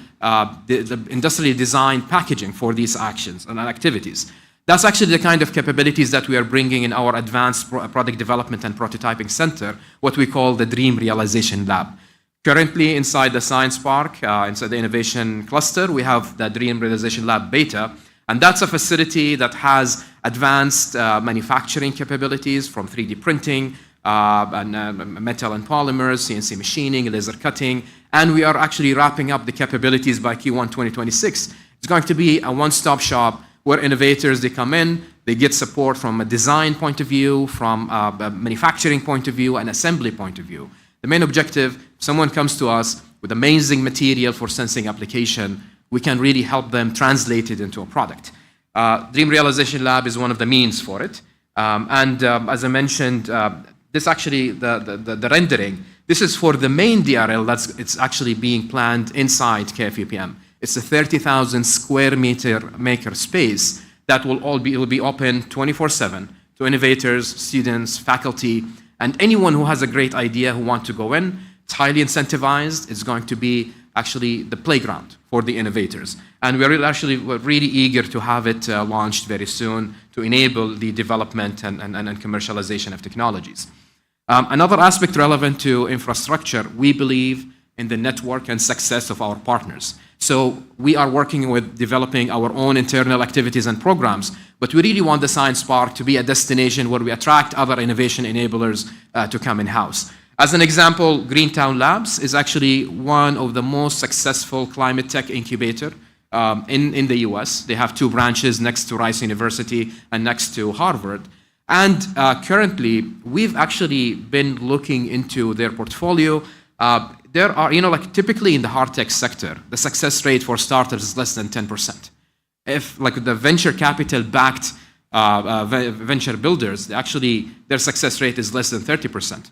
S7: designed packaging for these actions and activities? That's actually the kind of capabilities that we are bringing in our advanced product development and prototyping center, what we call the Dream Realization Lab. Currently inside the Science Park, inside the Innovation Cluster, we have the Dream Realization Lab Beta, and that's a facility that has advanced manufacturing capabilities from 3D printing, metal and polymers, CNC machining, laser cutting, and we are actually wrapping up the capabilities by Q1 2026. It's going to be a one-stop shop where innovators, they come in, they get support from a design point of view, from a manufacturing point of view, and assembly point of view. The main objective, if someone comes to us with amazing material for sensing application, we can really help them translate it into a product. Dream Realization Lab is one of the means for it. As I mentioned, this actually, the rendering, this is for the main DRL it's actually being planned inside KFUPM. It's a 30,000 square meter maker space that will be open 24/7 to innovators, students, faculty, and anyone who has a great idea who want to go in. It's highly incentivized. It's going to be actually the playground for the innovators. And we're really eager to have it launched very soon to enable the development and commercialization of technologies. Another aspect relevant to infrastructure, we believe in the network and success of our partners. So we are working with developing our own internal activities and programs, but we really want the Science Park to be a destination where we attract other innovation enablers to come in-house. As an example, Greentown Labs is actually one of the most successful climate tech incubator in the US. They have 2 branches next to Rice University and next to Harvard. And currently, we've actually been looking into their portfolio. There are, typically in the hard tech sector, the success rate for startups is less than 10%. If the venture capital backed venture builders, their success rate is less than 30%.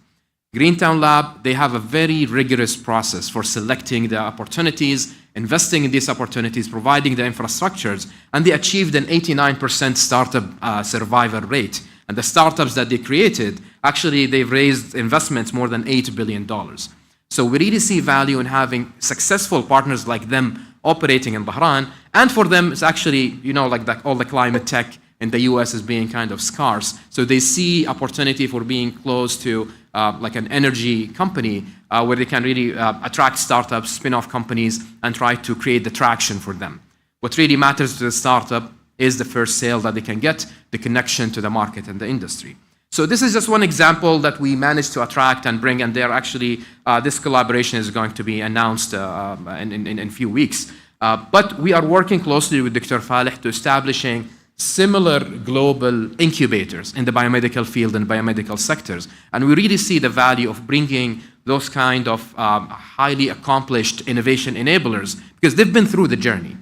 S7: Greentown Lab, they have a very rigorous process for selecting the opportunities, investing in these opportunities, providing the infrastructures, and they achieved an 89% startup survival rate. And the startups that they created, actually, they've raised investments more than $8 billion. So we really see value in having successful partners like them operating in Bahrain. And for them, it's actually, like all the climate tech in the US is being kind of scarce. So they see opportunity for being close to like an energy company where they can really attract startups, spin-off companies, and try to create the traction for them. What really matters to the startup is the first sale that they can get, the connection to the market and the industry. So this is just one example that we managed to attract and bring, and they're actually, this collaboration is going to be announced in a few weeks. But we are working closely with Dr. Fahd to establishing similar global incubators in the biomedical field and biomedical sectors. And we really see the value of bringing those kind of highly accomplished innovation enablers because they've been through the journey.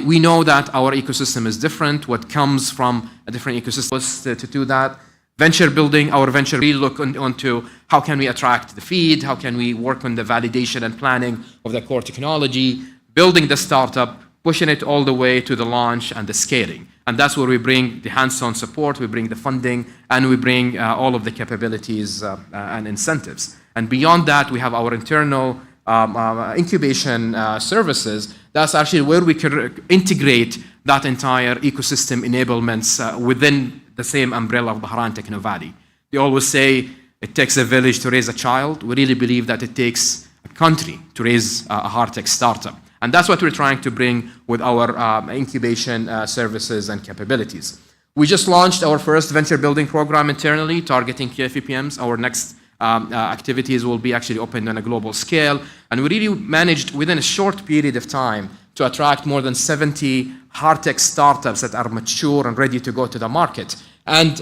S7: We know that our ecosystem is different. What comes from a different ecosystem to do that. Venture building, our venture really look onto how can we attract the feed, how can we work on the validation and planning of the core technology, building the startup, pushing it all the way to the launch and the scaling. And that's where we bring the hands-on support, we bring the funding, and we bring all of the capabilities and incentives. And beyond that, we have our internal incubation services. That's actually where we can integrate that entire ecosystem enablements within the same umbrella of Bahrain Techno Valley. They always say it takes a village to raise a child. We really believe that it takes a country to raise a hard tech startup. And that's what we're trying to bring with our incubation services and capabilities. We just launched our first venture building program internally, targeting KFUPMs. Our next activities will be actually opened on a global scale. And we really managed, within a short period of time, to attract more than 70 hard tech startups that are mature and ready to go to the market. And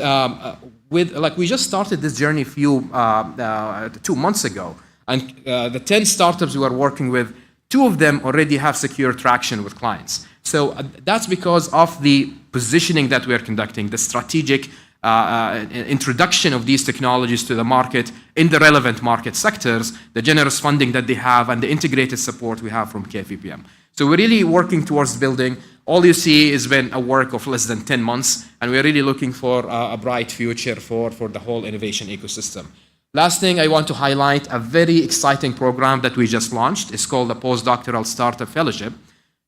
S7: we just started this journey 2 months ago. And the 10 startups we are working with, 2 of them already have secured traction with clients. So that's because of the positioning that we are conducting, the strategic introduction of these technologies to the market in the relevant market sectors, the generous funding that they have, and the integrated support we have from KFUPM. So we're really working towards building. All you see has been a work of less than 10 months, and we're really looking for a bright future for the whole innovation ecosystem. Last thing I want to highlight, a very exciting program that we just launched. It's called the Postdoctoral Startup Fellowship.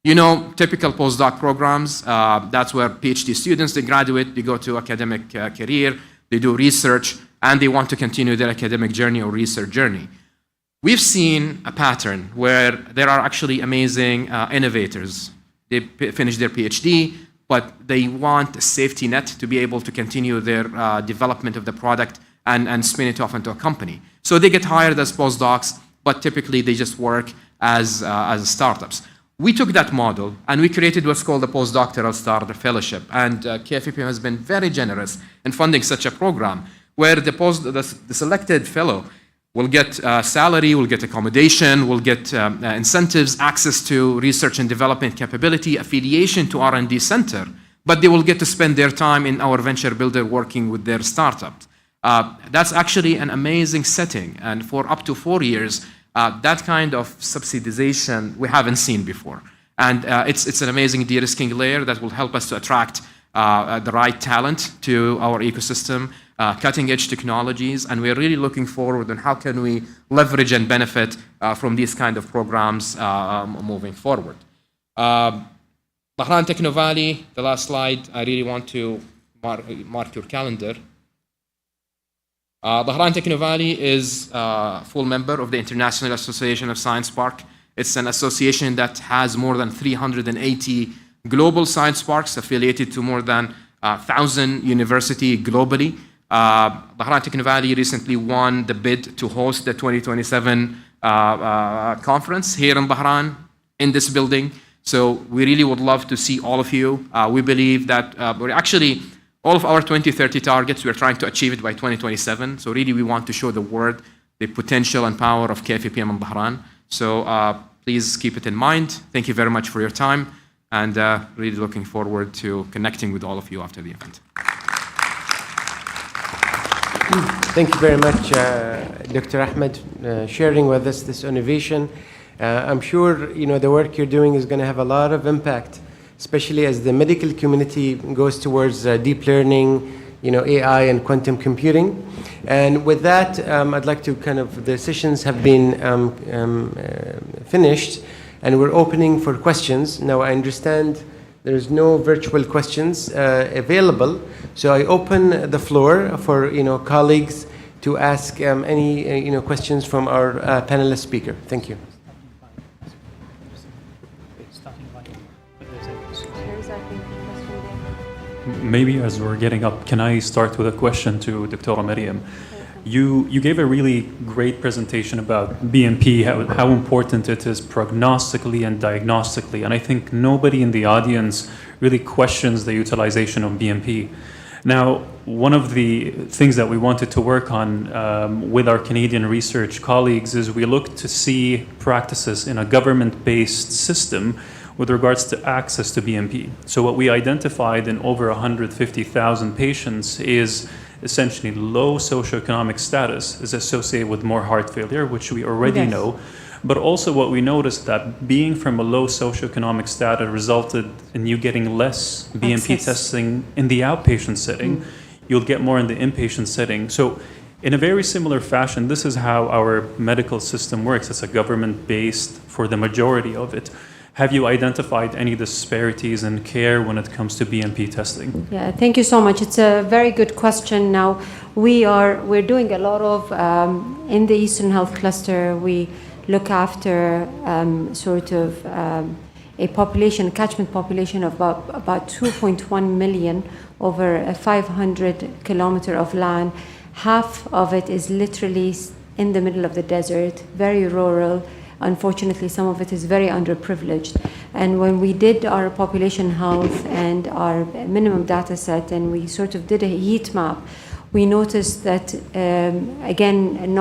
S7: Typical postdoc programs, that's where PhD students, they graduate, they go to academic career, they do research, and they want to continue their academic journey or research journey. We've seen a pattern where there are actually amazing innovators. They finish their PhD, but they want a safety net to be able to continue their development of the product and spin it off into a company. So they get hired as postdocs, but typically they just work as startups. We took that model and we created what's called the Postdoctoral Startup Fellowship. And KFUPM has been very generous in funding such a program where the selected fellow will get salary, will get accommodation, will get incentives, access to research and development capability, affiliation to R&D center, but they will get to spend their time in our venture builder working with their startups. That's actually an amazing setting, and for up to 4 years, that kind of subsidization we haven't seen before. And it's an amazing de-risking layer that will help us to attract the right talent to our ecosystem, cutting-edge technologies, and we're really looking forward on how can we leverage and benefit from these kind of programs moving forward. Bahrain Techno Valley, the last slide, I really want to mark your calendar. Bahrain Techno Valley is a full member of the International Association of Science Park. It's an association that has more than 380 global science parks affiliated to more than 1,000 universities globally. Bahrain Techno Valley recently won the bid to host the 2027 conference here in Bahrain, in this building. So we really would love to see all of you. We believe that we're actually, all of our 2030 targets, we're trying to achieve it by 2027. So really we want to show the world the potential and power of KFUPM in Bahrain. So please keep it in mind. Thank you very much for your time, and really looking forward to connecting with all of you after the event.
S3: Thank you very much, Dr. Ahmed, sharing with us this innovation. I'm sure the work you're doing is going to have a lot of impact, especially as the medical community goes towards deep learning, AI and quantum computing. And with that, I'd like to the sessions have been finished, and we're opening for questions. Now, I understand there's no virtual questions available, so I open the floor for colleagues to ask any questions from our panelist speaker. Thank you.
S8: Maybe as we're getting up, can I start with a question to Dr. Maryam? You gave a really great presentation about BMP, how important it is prognostically and diagnostically, and I think nobody in the audience really questions the utilization of BMP. Now, one of the things that we wanted to work on with our Canadian research colleagues is we looked to see practices in a government-based system with regards to access to BMP. So what we identified in over 150,000 patients is essentially low socioeconomic status is associated with more heart failure, which we already know. But also what we noticed that being from a low socioeconomic status resulted in you getting less BMP testing in the outpatient setting. You'll get more in the inpatient setting. So in a very similar fashion, this is how our medical system works. It's a government-based for the majority of it. Have you identified any disparities in care when it comes to BMP testing?
S5: Yeah, thank you so much. It's a very good question. Now, we're doing a lot of, in the Eastern Health Cluster, we look after a population, catchment population of about 2.1 million over a 500 kilometer of land. Half of it is literally in the middle of the desert, very rural. Unfortunately, some of it is very underprivileged. And when we did our population health and our minimum data set, and we sort of did a heat map, we noticed that, again,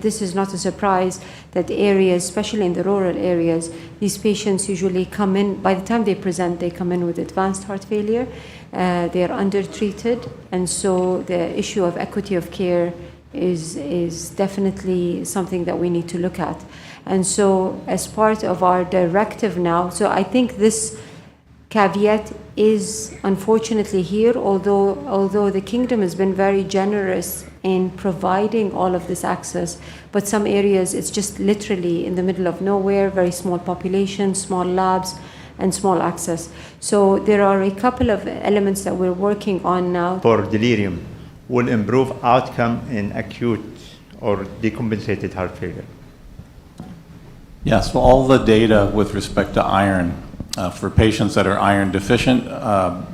S5: this is not a surprise, that areas, especially in the rural areas, these patients usually come in, by the time they present, they come in with advanced heart failure. They are undertreated, and so the issue of equity of care is definitely something that we need to look at. And so as part of our directive now, so I think this caveat is unfortunately here, although the kingdom has been very generous in providing all of this access, but some areas it's just literally in the middle of nowhere, very small population, small labs, and small access. So there are a couple of elements that we're working on now.
S9: For delirium will improve outcome in acute or decompensated heart failure.
S4: Yes, well, all the data with respect to iron for patients that are iron deficient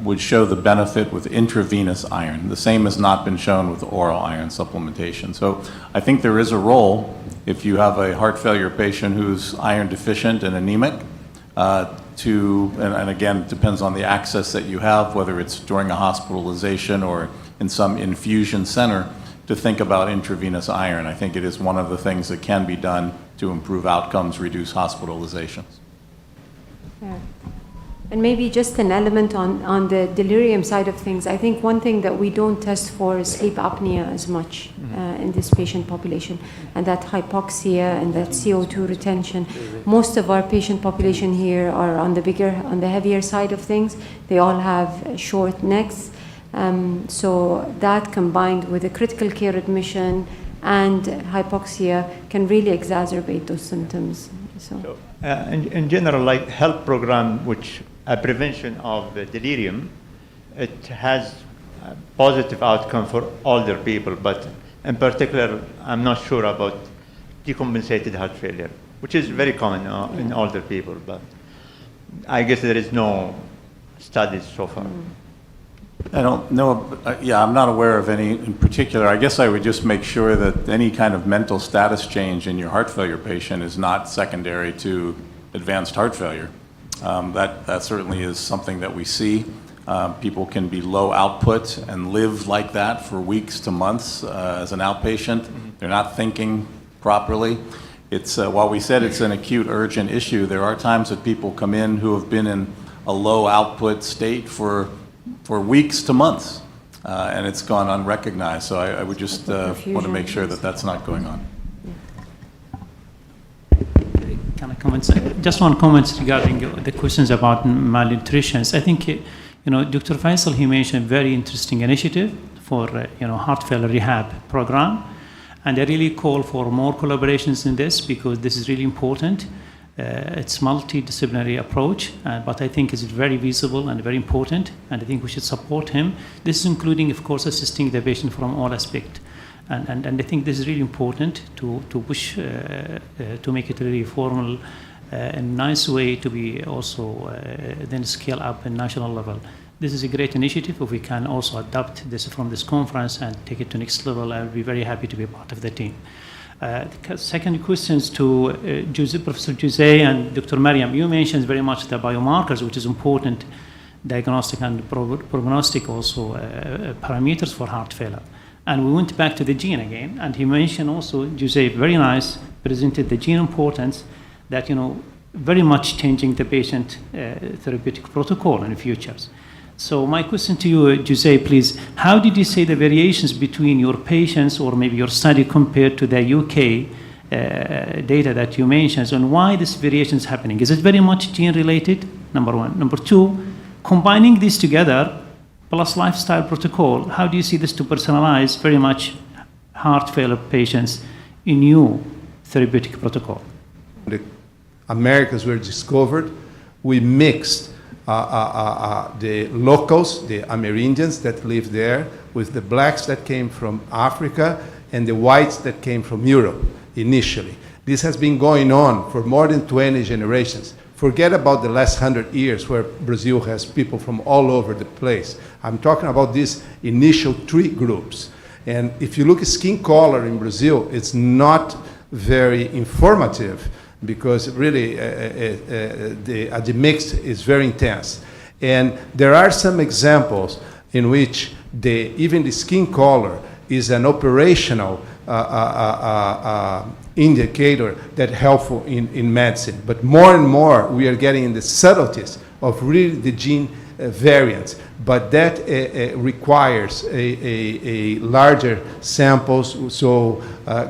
S4: would show the benefit with intravenous iron. The same has not been shown with oral iron supplementation. So I think there is a role if you have a heart failure patient who's iron deficient and anemic and again, it depends on the access that you have, whether it's during a hospitalization or in some infusion center, to think about intravenous iron. I think it is one of the things that can be done to improve outcomes, reduce hospitalizations.
S5: Yeah. And maybe just an element on the delirium side of things. I think one thing that we don't test for is sleep apnea as much in this patient population, and that hypoxia and that CO2 retention. Most of our patient population here are on the heavier side of things. They all have short necks. So that combined with a critical care admission and hypoxia can really exacerbate those symptoms. So
S9: in general, like health program, which a prevention of delirium, it has a positive outcome for older people, but in particular, I'm not sure about decompensated heart failure, which is very common in older people, but I guess there is no studies so far.
S4: I don't know, I'm not aware of any in particular. I guess I would just make sure that any kind of mental status change in your heart failure patient is not secondary to advanced heart failure. That certainly is something that we see. People can be low output and live like that for weeks to months as an outpatient. They're not thinking properly. It's while we said it's an acute urgent issue, there are times that people come in who have been in a low output state for weeks to months. and it's gone unrecognized. So I would just want to make sure that that's not going on.
S2: Can I comment? Just one comment regarding the questions about malnutrition. I think, Dr. Faisal, he mentioned a very interesting initiative for, heart failure rehab program. And I really call for more collaborations in this because this is really important. It's multidisciplinary approach, but I think it's very visible and very important, and I think we should support him. This is including, of course, assisting the patient from all aspects. And I think this is really important to push, to make it really formal, a nice way to be also then scale up at national level. This is a great initiative. If we can also adopt this from this conference and take it to next level, I will be very happy to be part of the team. Second questions to Professor Jose and Dr. Mariam. You mentioned very much the biomarkers, which is important, diagnostic and prognostic also parameters for heart failure. And we went back to the gene again, and he mentioned also, Jose, very nice, presented the gene importance that, very much changing the patient therapeutic protocol in the futures. So my question to you, Jose, please, how did you say the variations between your patients or maybe your study compared to the UK data that you mentioned, and why this variation is happening? Is it very much gene related, number one? Number two, combining these together, plus lifestyle protocol, how do you see this to personalize very much heart failure patients in new therapeutic protocol?
S6: The Americas were discovered. We mixed the locals, the Amerindians that live there, with the blacks that came from Africa and the whites that came from Europe initially. This has been going on for more than 20 generations. Forget about the last 100 years where Brazil has people from all over the place. I'm talking about these initial 3 groups. And if you look at skin color in Brazil, it's not very informative because really the mix is very intense. And there are some examples in which even the skin color is an operational indicator that's helpful in medicine. But more and more, we are getting in the subtleties of really the gene variants. But that requires a larger samples. So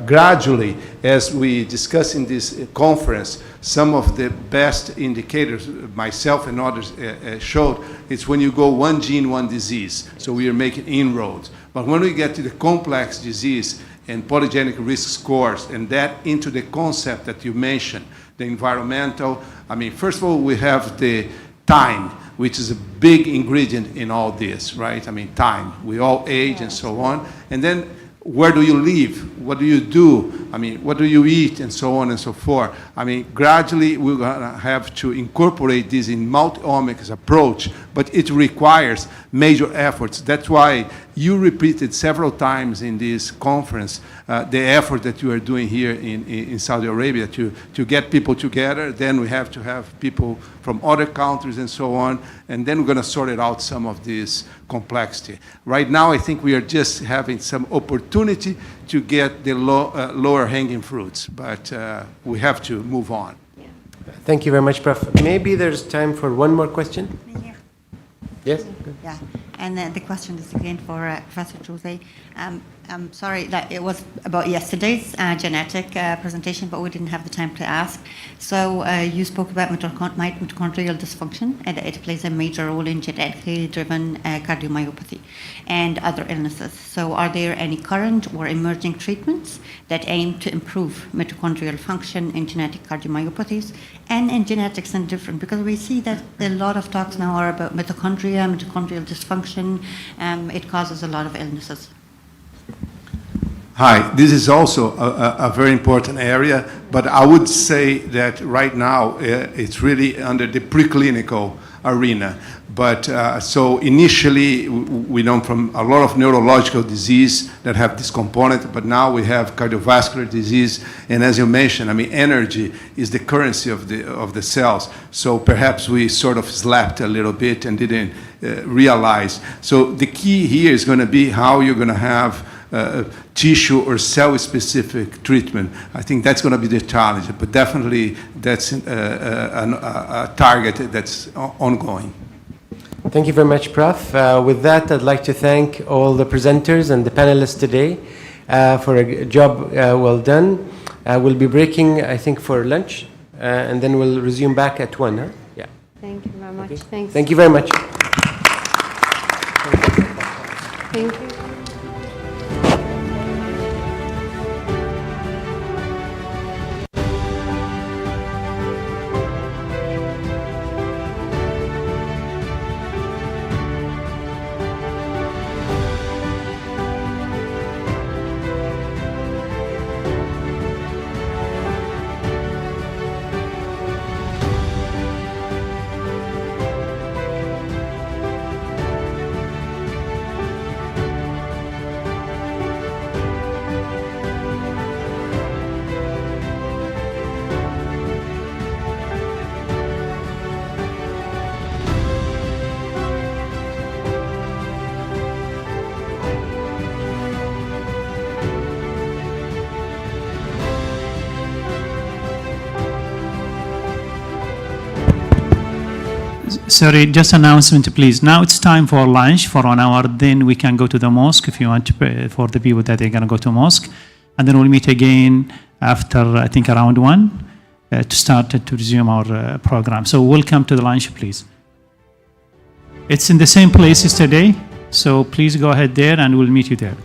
S6: gradually, as we discuss in this conference, some of the best indicators, myself and others showed, it's when you go one gene, one disease. So we are making inroads. But when we get to the complex disease and polygenic risk scores, and that into the concept that you mentioned, the environmental, first of all, we have the time, which is a big ingredient in all this, right? Time. We all age and so on. And then where do you live? What do you do? What do you eat? And so on and so forth. Gradually we're gonna have to incorporate this in multi-omics approach, but it requires major efforts. That's why you repeated several times in this conference the effort that you are doing here in Saudi Arabia to get people together. Then we have to have people from other countries and so on, and then we're going to sort it out some of this complexity. Right now, I think we are just having some opportunity to get the lower hanging fruits, but we have to move on.
S3: Thank you very much, Prof. Maybe there's time for one more question.
S10: Yeah.
S3: Yes?
S10: Yeah, and the question is again for Professor Jose. I'm sorry that it was about yesterday's genetic presentation, but we didn't have the time to ask. So you spoke about mitochondrial dysfunction, and it plays a major role in genetically driven cardiomyopathy and other illnesses. So are there any current or emerging treatments that aim to improve mitochondrial function in genetic cardiomyopathies and in genetics and different? Because we see that a lot of talks now are about mitochondria, mitochondrial dysfunction. It causes a lot of illnesses.
S6: Hi, this is also a very important area, but I would say that right now it's really under the preclinical arena. But so initially we know from a lot of neurological disease that have this component, but now we have cardiovascular disease, and as you mentioned, energy is the currency of the cells. So perhaps we sort of slept a little bit and didn't realize. So the key here is going to be how you're going to have tissue or cell-specific treatment. I think that's going to be the challenge, but definitely that's a target that's ongoing.
S3: Thank Thank you very much, Prof. With that, I'd like to thank all the presenters and the panelists today for a job well done. We'll be breaking, I think, for lunch, and then we'll resume back at 1. Huh? Yeah.
S5: Thank you very much. Thanks.
S3: Thank you very much.
S5: Thank you.
S2: Sorry, just announcement, please. Now it's time for lunch for 1 hour. Then we can go to the mosque if you want to pray for the people that are going to go to mosque. And then we'll meet again after, I think, around 1 to start to resume our program. So welcome to the lunch, please. It's in the same place as today. So please go ahead there and we'll meet you there.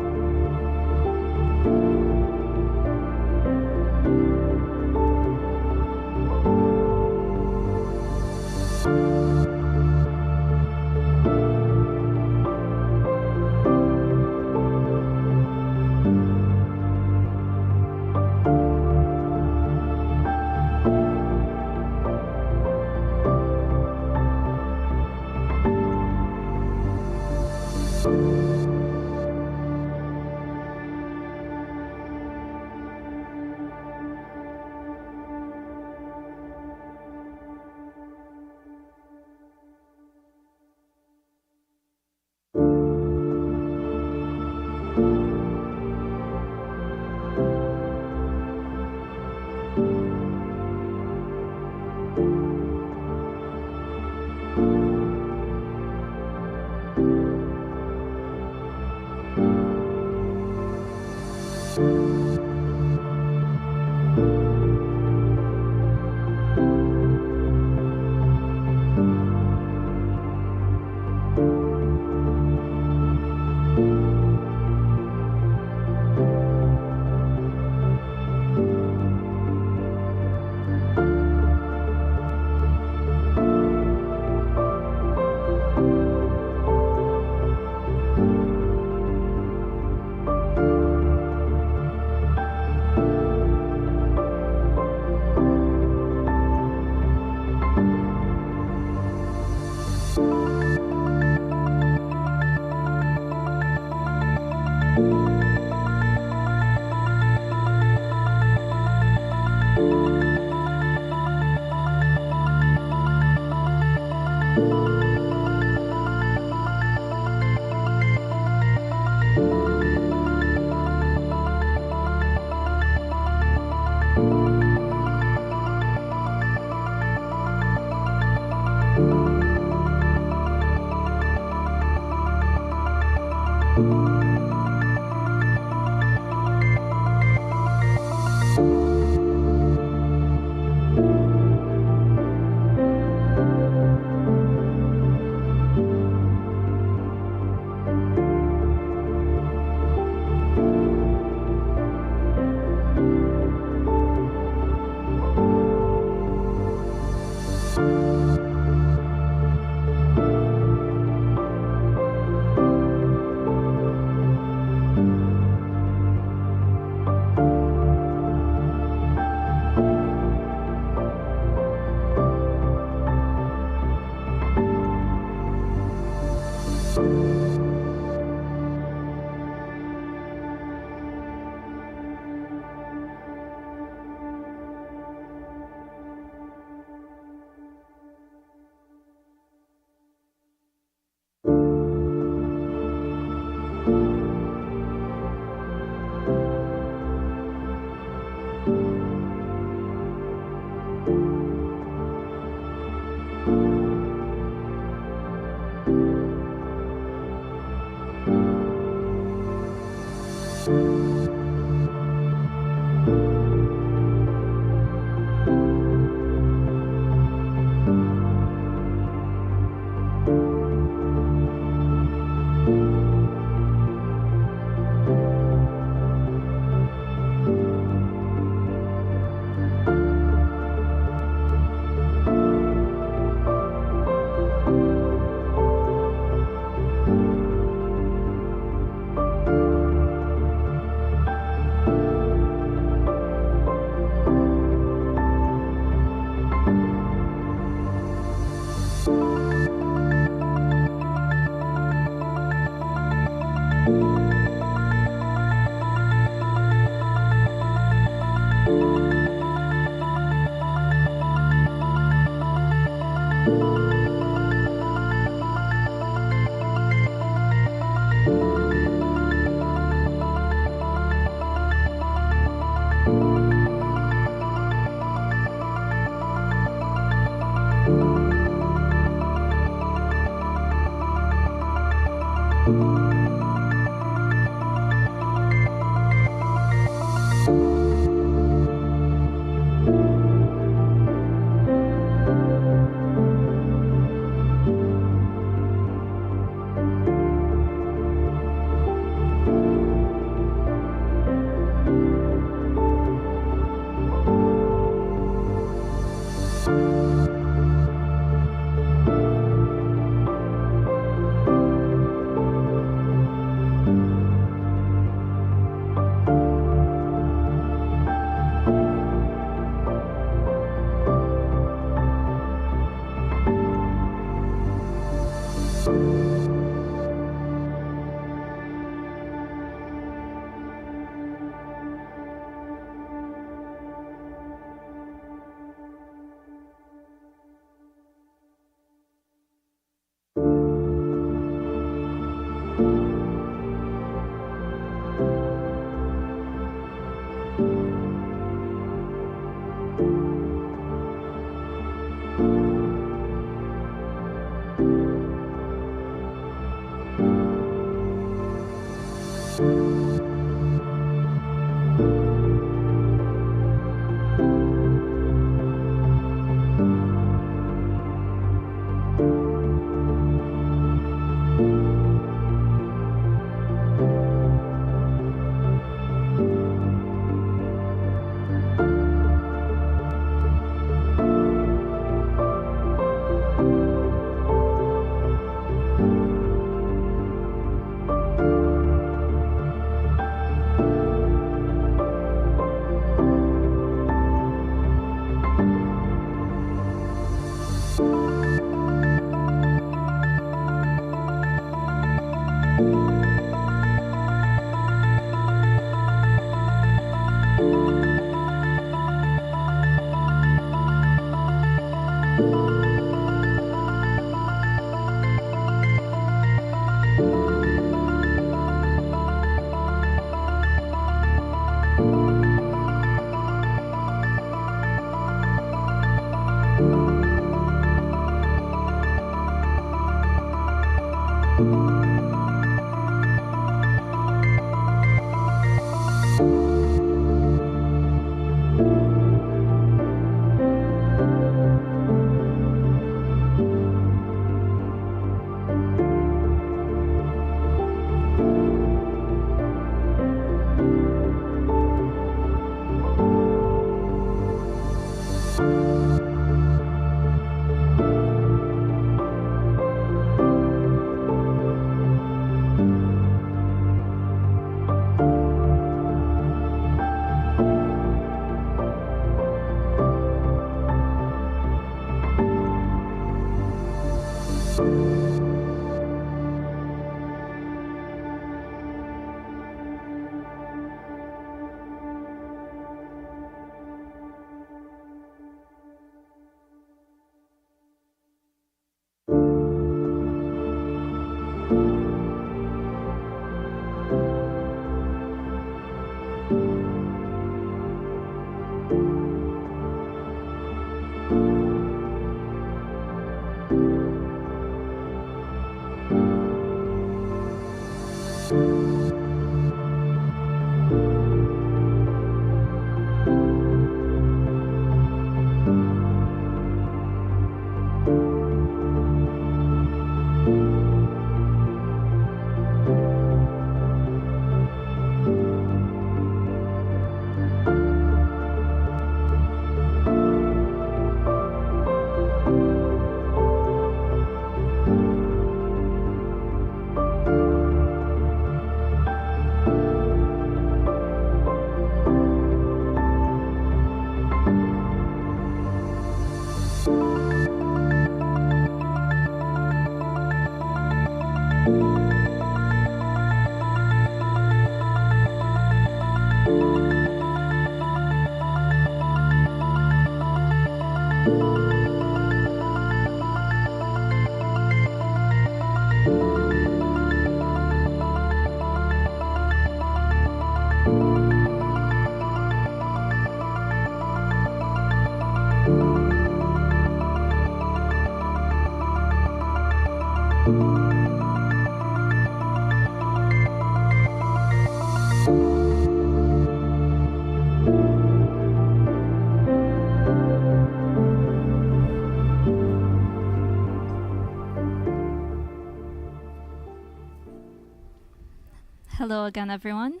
S1: Hello again, everyone.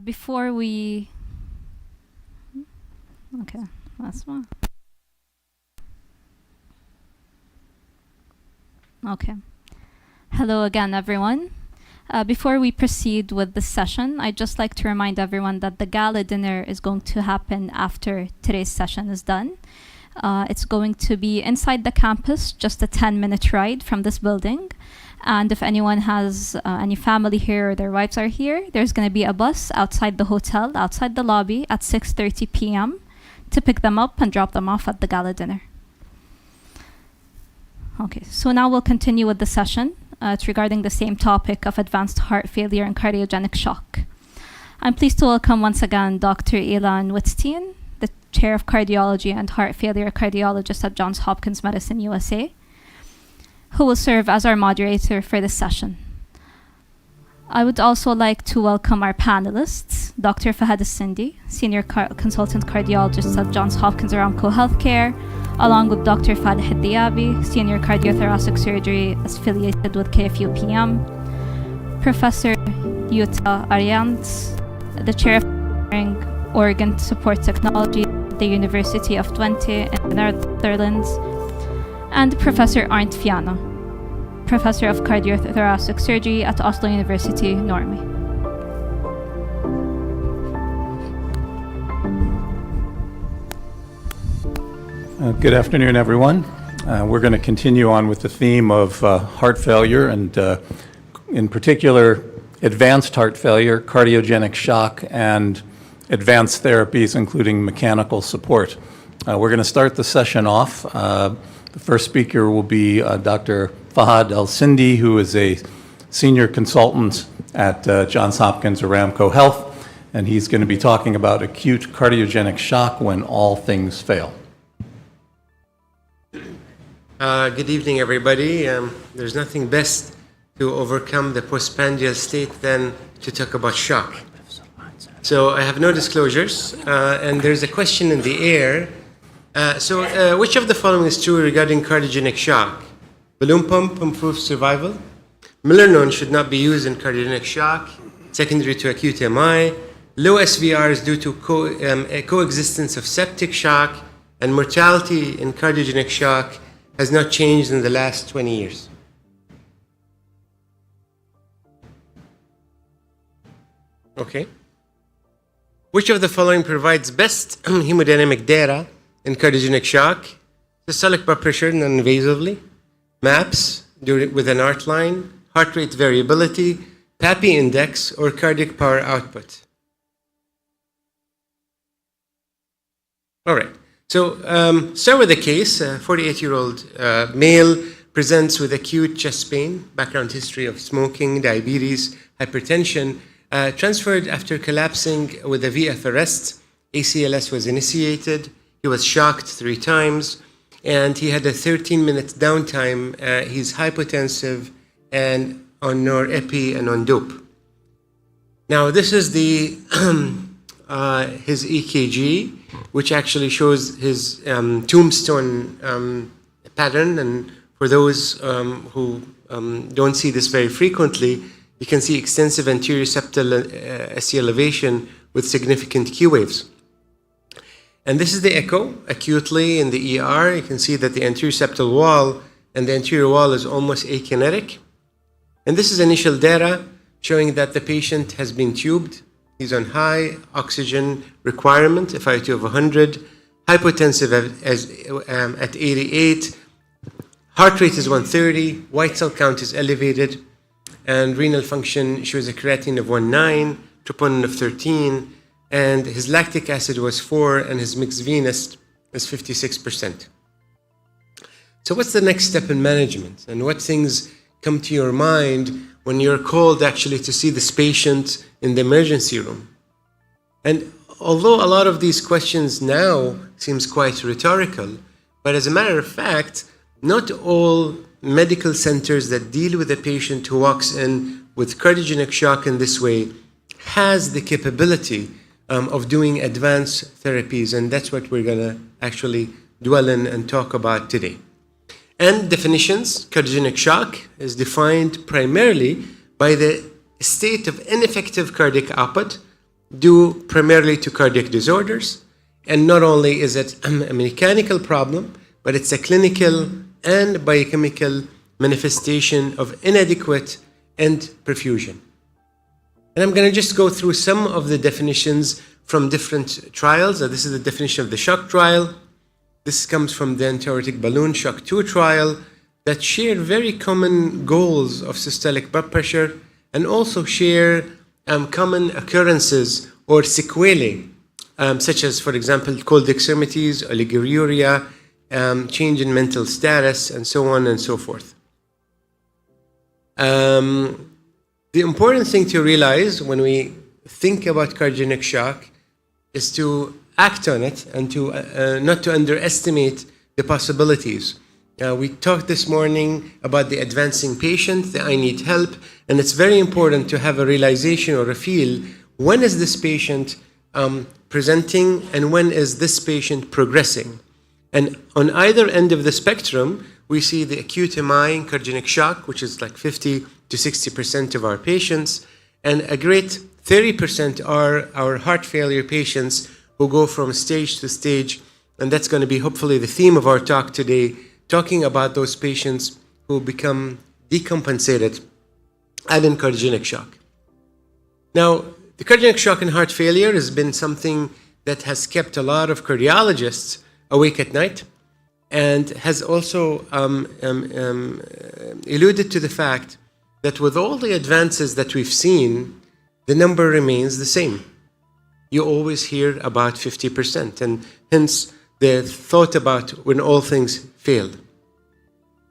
S1: Before we... Okay, last one. Okay. Hello again, everyone. Before we proceed with the session, I'd just like to remind everyone that the gala dinner is going to happen after today's session is done. It's going to be inside the campus, just a 10-minute ride from this building. And if anyone has any family here or their wives are here, there's going to be a bus outside the hotel, outside the lobby at 6:30 p.m. to pick them up and drop them off at the gala dinner. Okay, so now we'll continue with the session. It's regarding the same topic of advanced heart failure and cardiogenic shock. I'm pleased to welcome once again Dr. Ilan Wittstein, the Chair of Cardiology and Heart Failure Cardiologist at Johns Hopkins Medicine, USA, who will serve as our moderator for this session. I would also like to welcome our panelists, Dr. Fahd Sindi, Senior Consultant Cardiologist at Johns Hopkins Aramco Healthcare, along with Dr. Fahd Diaby, Senior Cardiothoracic Surgery affiliated with KFUPM, Professor Yuta Arians, the Chair of Organ Support Technology at the University of Twente in the Netherlands, and Professor Arnt Fiana, Professor of Cardiothoracic Surgery at Oslo University, Norway.
S4: Good afternoon, everyone. We're going to continue on with the theme of heart failure and, in particular, advanced heart failure, cardiogenic shock, and advanced therapies, including mechanical support. We're going to start the session off. The first speaker will be Dr. Fahd Sindi, who is a senior consultant at Johns Hopkins Aramco Health, and he's going to be talking about acute cardiogenic shock when all things fail.
S3: Good evening, everybody. There's nothing best to overcome the postprandial state than to talk about shock. So I have no disclosures, and there's a question in the air. Which of the following is true regarding cardiogenic shock? Balloon pump improves survival. Milrinone should not be used in cardiogenic shock, secondary to acute MI. Low SVR is due to coexistence of septic shock, and mortality in cardiogenic shock has not changed in the last 20 years. Okay. Which of the following provides best hemodynamic data in cardiogenic shock? Systolic blood pressure non-invasively, MAPS with an art line, heart rate variability, PAPI index, or cardiac power output. All right. So start with the case. A 48-year-old male presents with acute chest pain, background history of smoking, diabetes, hypertension, transferred after collapsing with a VF arrest. ACLS was initiated. He was shocked 3 times, and he had a 13-minute downtime. He's hypotensive and on norepi and on dope. Now, this is the his EKG, which actually shows his tombstone pattern. And for those who don't see this very frequently, you can see extensive anterior septal SC elevation with significant Q waves. And this is the echo acutely in the ER. You can see that the anterior septal wall and the anterior wall is almost akinetic. And this is initial data showing that the patient has been tubed. He's on high oxygen requirement, FiO2 of 100, hypotensive at 88, Heart rate is 130, white cell count is elevated, and renal function shows a creatinine of 1.9, troponin of 13, and his lactic acid was 4, and his mixed venous is 56%. So what's the next step in management, and what things come to your mind when you're called actually to see this patient in the emergency room? And although a lot of these questions now seems quite rhetorical, but as a matter of fact, not all medical centers that deal with a patient who walks in with cardiogenic shock in this way has the capability of doing advanced therapies, and that's what we're going to actually dwell in and talk about today. And definitions: cardiogenic shock is defined primarily by the state of ineffective cardiac output due primarily to cardiac disorders. And not only is it a mechanical problem, but it's a clinical and biochemical manifestation of inadequate end perfusion. And I'm going to just go through some of the definitions from different trials. This is the definition of the shock trial. This comes from the anti-aortic balloon shock 2 trial that share very common goals of systolic blood pressure and also share common occurrences or sequelae, such as, for example, cold extremities, oliguria, change in mental status, and so on and so forth. The important thing to realize when we think about cardiogenic shock is to act on it and to not to underestimate the possibilities. We talked this morning about the advancing patient, the I need help, and it's very important to have a realization or a feel, when is this patient presenting and when is this patient progressing? And on either end of the spectrum, we see the acute MI and cardiogenic shock, which is like 50 to 60% of our patients, and a great 30% are our heart failure patients who go from stage to stage, and that's going to be hopefully the theme of our talk today, talking about those patients who become decompensated and in cardiogenic shock. Now, the cardiogenic shock and heart failure has been something that has kept a lot of cardiologists awake at night, and has also alluded to the fact that with all the advances that we've seen, the number remains the same. You always hear about 50%, and hence the thought about when all things failed.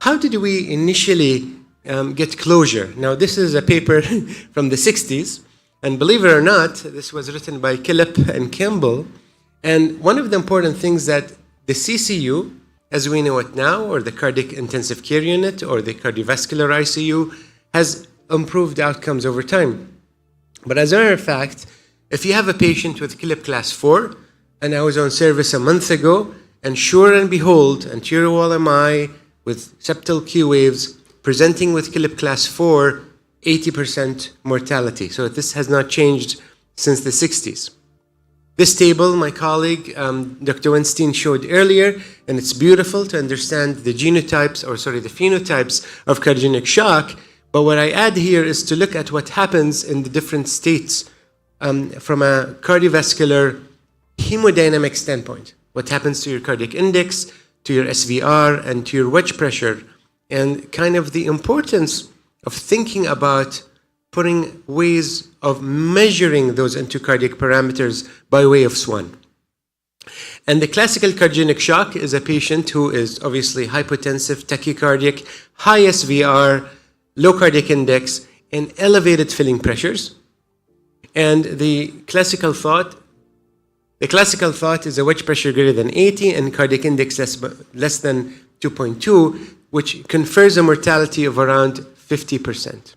S3: How did we initially get closure? Now, this is a paper from the 60s, and believe it or not, this was written by Killip and Campbell, and one of the important things that the CCU, as we know it now, or the cardiac intensive care unit, or the cardiovascular ICU, has improved outcomes over time. But as a matter of fact, if you have a patient with Killip class 4, and I was on service a month ago, and sure and behold, anterior wall MI with septal Q waves, presenting with Killip class 4, 80% mortality. So this has not changed since the 60s. This table, my colleague, Dr. Weinstein showed earlier, and it's beautiful to understand the phenotypes of cardiogenic shock. But what I add here is to look at what happens in the different states from a cardiovascular hemodynamic standpoint. What happens to your cardiac index, to your SVR, and to your wedge pressure, and kind of the importance of thinking about putting ways of measuring those intracardiac parameters by way of SWAN. And the classical cardiogenic shock is a patient who is obviously hypotensive, tachycardic, high SVR, low cardiac index, and elevated filling pressures. And the classical thought is a wedge pressure greater than 80 and cardiac index less than 2.2, which confers a mortality of around 50%.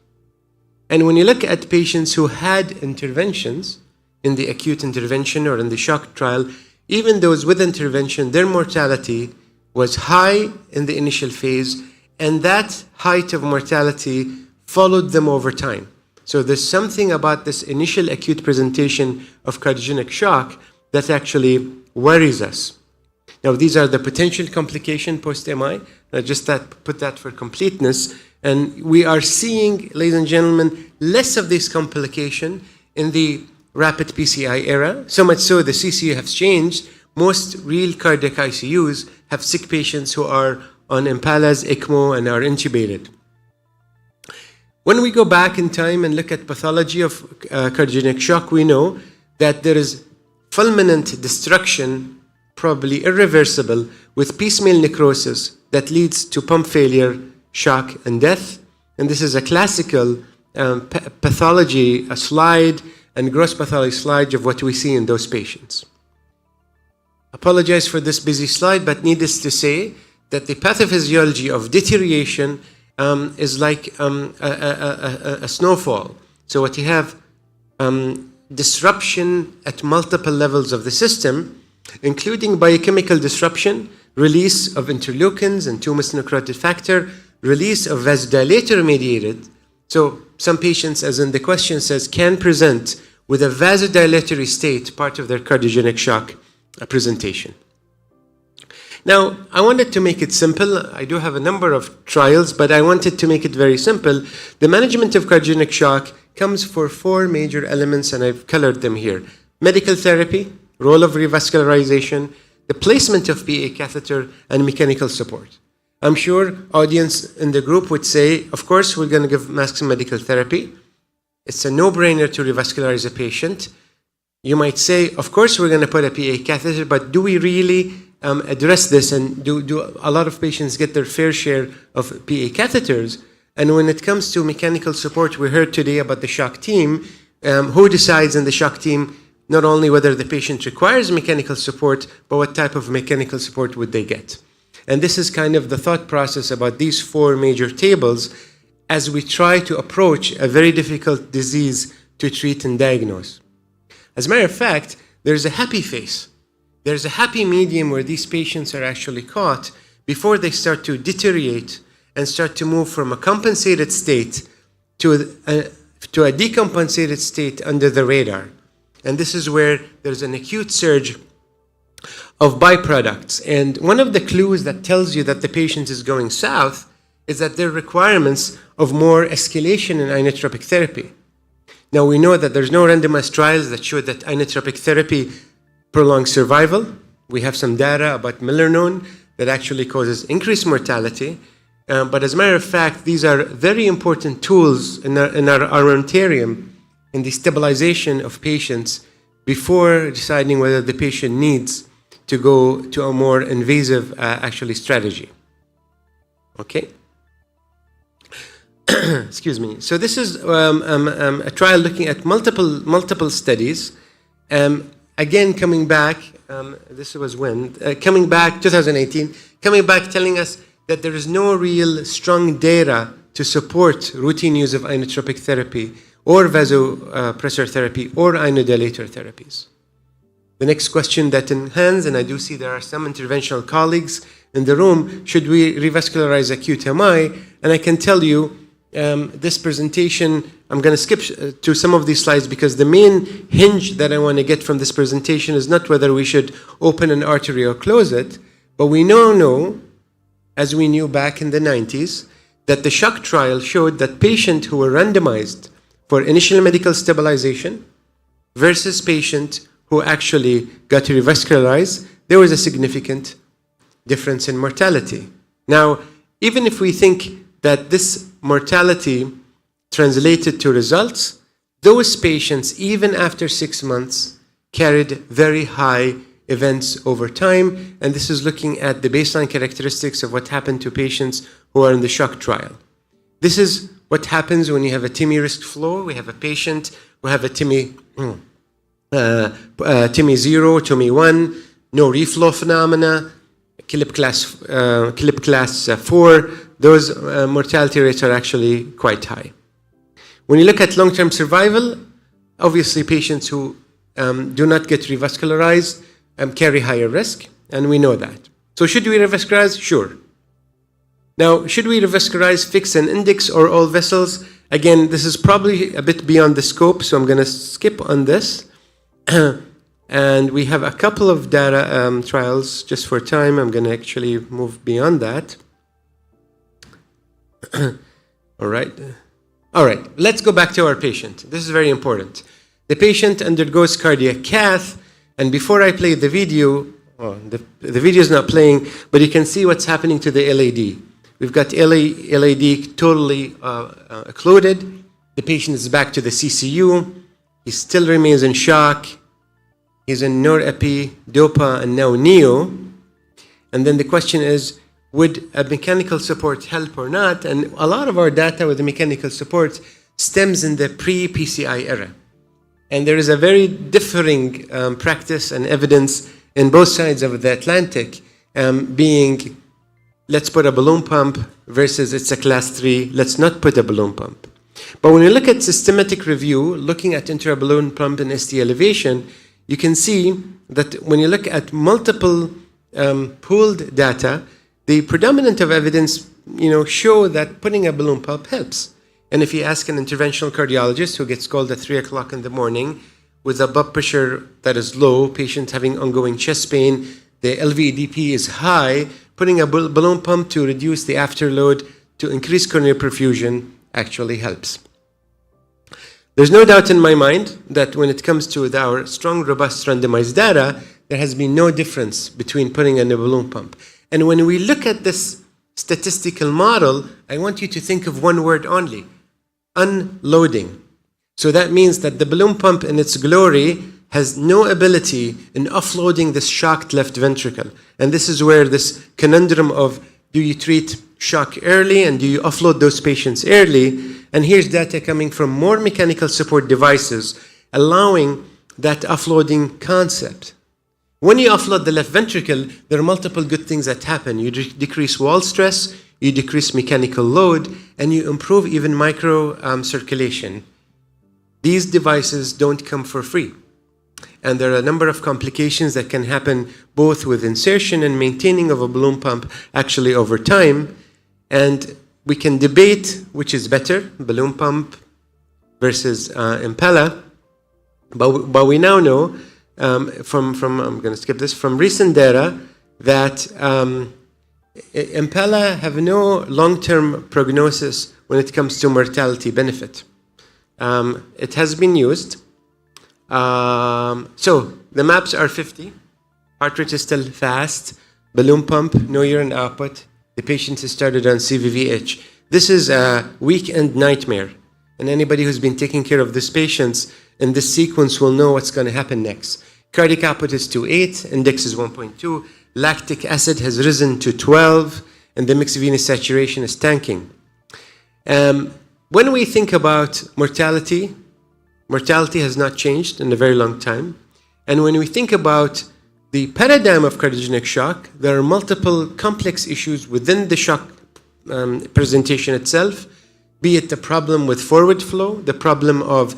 S3: And when you look at patients who had interventions in the acute intervention or in the shock trial, even those with intervention, their mortality was high in the initial phase, and that height of mortality followed them over time. So there's something about this initial acute presentation of cardiogenic shock that actually worries us. Now, these are the potential complication post-MI. Just put that for completeness. And we are seeing, ladies and gentlemen, less of this complication in the rapid PCI era. So much so the CCU has changed. Most real cardiac ICUs have sick patients who are on impalas, ECMO, and are intubated. When we go back in time and look at pathology of cardiogenic shock, we know that there is fulminant destruction, probably irreversible, with piecemeal necrosis that leads to pump failure, shock, and death. And this is a classical pathology, a slide, and gross pathology slide of what we see in those patients. Apologize for this busy slide, but needless to say that the pathophysiology of deterioration is like a snowfall. So what you have, disruption at multiple levels of the system, including biochemical disruption, release of interleukins and tumor necrotic factor, release of vasodilator mediated. So some patients, as in the question says, can present with a vasodilatory state, part of their cardiogenic shock presentation. Now, I wanted to make it simple. I do have a number of trials, but I wanted to make it very simple. The management of cardiogenic shock comes for 4 major elements, and I've colored them here. Medical therapy, role of revascularization, the placement of PA catheter, and mechanical support. I'm sure audience in the group would say, of course, we're going to give maximum medical therapy. It's a no-brainer to revascularize a patient. You might say, of course, we're going to put a PA catheter, but do we really address this, and do a lot of patients get their fair share of PA catheters? And when it comes to mechanical support, we heard today about the shock team. Who decides in the shock team not only whether the patient requires mechanical support, but what type of mechanical support would they get? And this is kind of the thought process about these 4 major tables as we try to approach a very difficult disease to treat and diagnose. As a matter of fact, there's a happy face. There's a happy medium where these patients are actually caught before they start to deteriorate and start to move from a compensated state to a decompensated state under the radar. And this is where there's an acute surge of byproducts. And one of the clues that tells you that the patient is going south is that there are requirements of more escalation in inotropic therapy. Now, we know that there's no randomized trials that show that inotropic therapy prolongs survival. We have some data about milrinone that actually causes increased mortality. But as a matter of fact, these are very important tools in our armamentarium in the stabilization of patients before deciding whether the patient needs to go to a more invasive strategy. Okay? Excuse me. So this is a trial looking at multiple studies. Again, coming back, this was when? Coming back, 2018, coming back telling us that there is no real strong data to support routine use of inotropic therapy or vasopressor therapy or inodilator therapies. The next question that in hands, and I do see there are some interventional colleagues in the room, should we revascularize acute MI? And I can tell you, this presentation, I'm going to skip to some of these slides because the main hinge that I want to get from this presentation is not whether we should open an artery or close it, but we now know, as we knew back in the 90s, that the shock trial showed that patients who were randomized for initial medical stabilization versus patients who actually got revascularized, there was a significant difference in mortality. Now, even if we think that this mortality translated to results, those patients, even after 6 months, carried very high events over time, and this is looking at the baseline characteristics of what happened to patients who are in the shock trial. This is what happens when you have a TIMI risk floor. We have a patient who have a TIMI 0, TIMI 1, no reflow phenomena, CLIP class 4, those mortality rates are actually quite high. When you look at long-term survival, obviously patients who do not get revascularized carry higher risk, and we know that. So should we revascularize? Sure. Now, should we revascularize fixed and index or all vessels? Again, this is probably a bit beyond the scope, so I'm going to skip on this. And we have a couple of data trials. Just for time, I'm going to actually move beyond that. All right, let's go back to our patient. This is very important. The patient undergoes cardiac cath, and before I play the video, oh, the video is not playing, but you can see what's happening to the LAD. We've got LAD totally occluded. The patient is back to the CCU. He still remains in shock. He's in norepi, dopa, and now neo. And then the question is, would a mechanical support help or not? And a lot of our data with the mechanical support stems in the pre-PCI era. And there is a very differing practice and evidence in both sides of the Atlantic, being let's put a balloon pump versus it's a class 3, let's not put a balloon pump. But when you look at systematic review, looking at intra-balloon pump and ST elevation, you can see that when you look at multiple pooled data, the predominant of evidence, show that putting a balloon pump helps. And if you ask an interventional cardiologist who gets called at 3 o'clock in the morning with a blood pressure that is low, patient having ongoing chest pain, the LVEDP is high, putting a balloon pump to reduce the afterload to increase coronary perfusion actually helps. There's no doubt in my mind that when it comes to our strong, robust randomized data, there has been no difference between putting in a balloon pump. And when we look at this statistical model, I want you to think of one word only: unloading. So that means that the balloon pump in its glory has no ability in offloading this shocked left ventricle. And this is where this conundrum of do you treat shock early and do you offload those patients early? And here's data coming from more mechanical support devices allowing that offloading concept. When you offload the left ventricle, there are multiple good things that happen. You decrease wall stress, you decrease mechanical load, and you improve even micro circulation. These devices don't come for free. And there are a number of complications that can happen both with insertion and maintaining of a balloon pump actually over time. And we can debate which is better, balloon pump versus Impella. But we now know from I'm going to skip this, from recent data that Impella have no long-term prognosis when it comes to mortality benefit. It has been used. So the maps are 50. Heart rate is still fast. Balloon pump, no urine output. The patient is started on CVVH. This is a weekend nightmare. And anybody who's been taking care of these patients in this sequence will know what's going to happen next. Cardiac output is 2.8, index is 1.2. Lactic acid has risen to 12, and the mixed venous saturation is tanking. When we think about mortality has not changed in a very long time. And when we think about the paradigm of cardiogenic shock, there are multiple complex issues within the shock presentation itself, be it the problem with forward flow, the problem of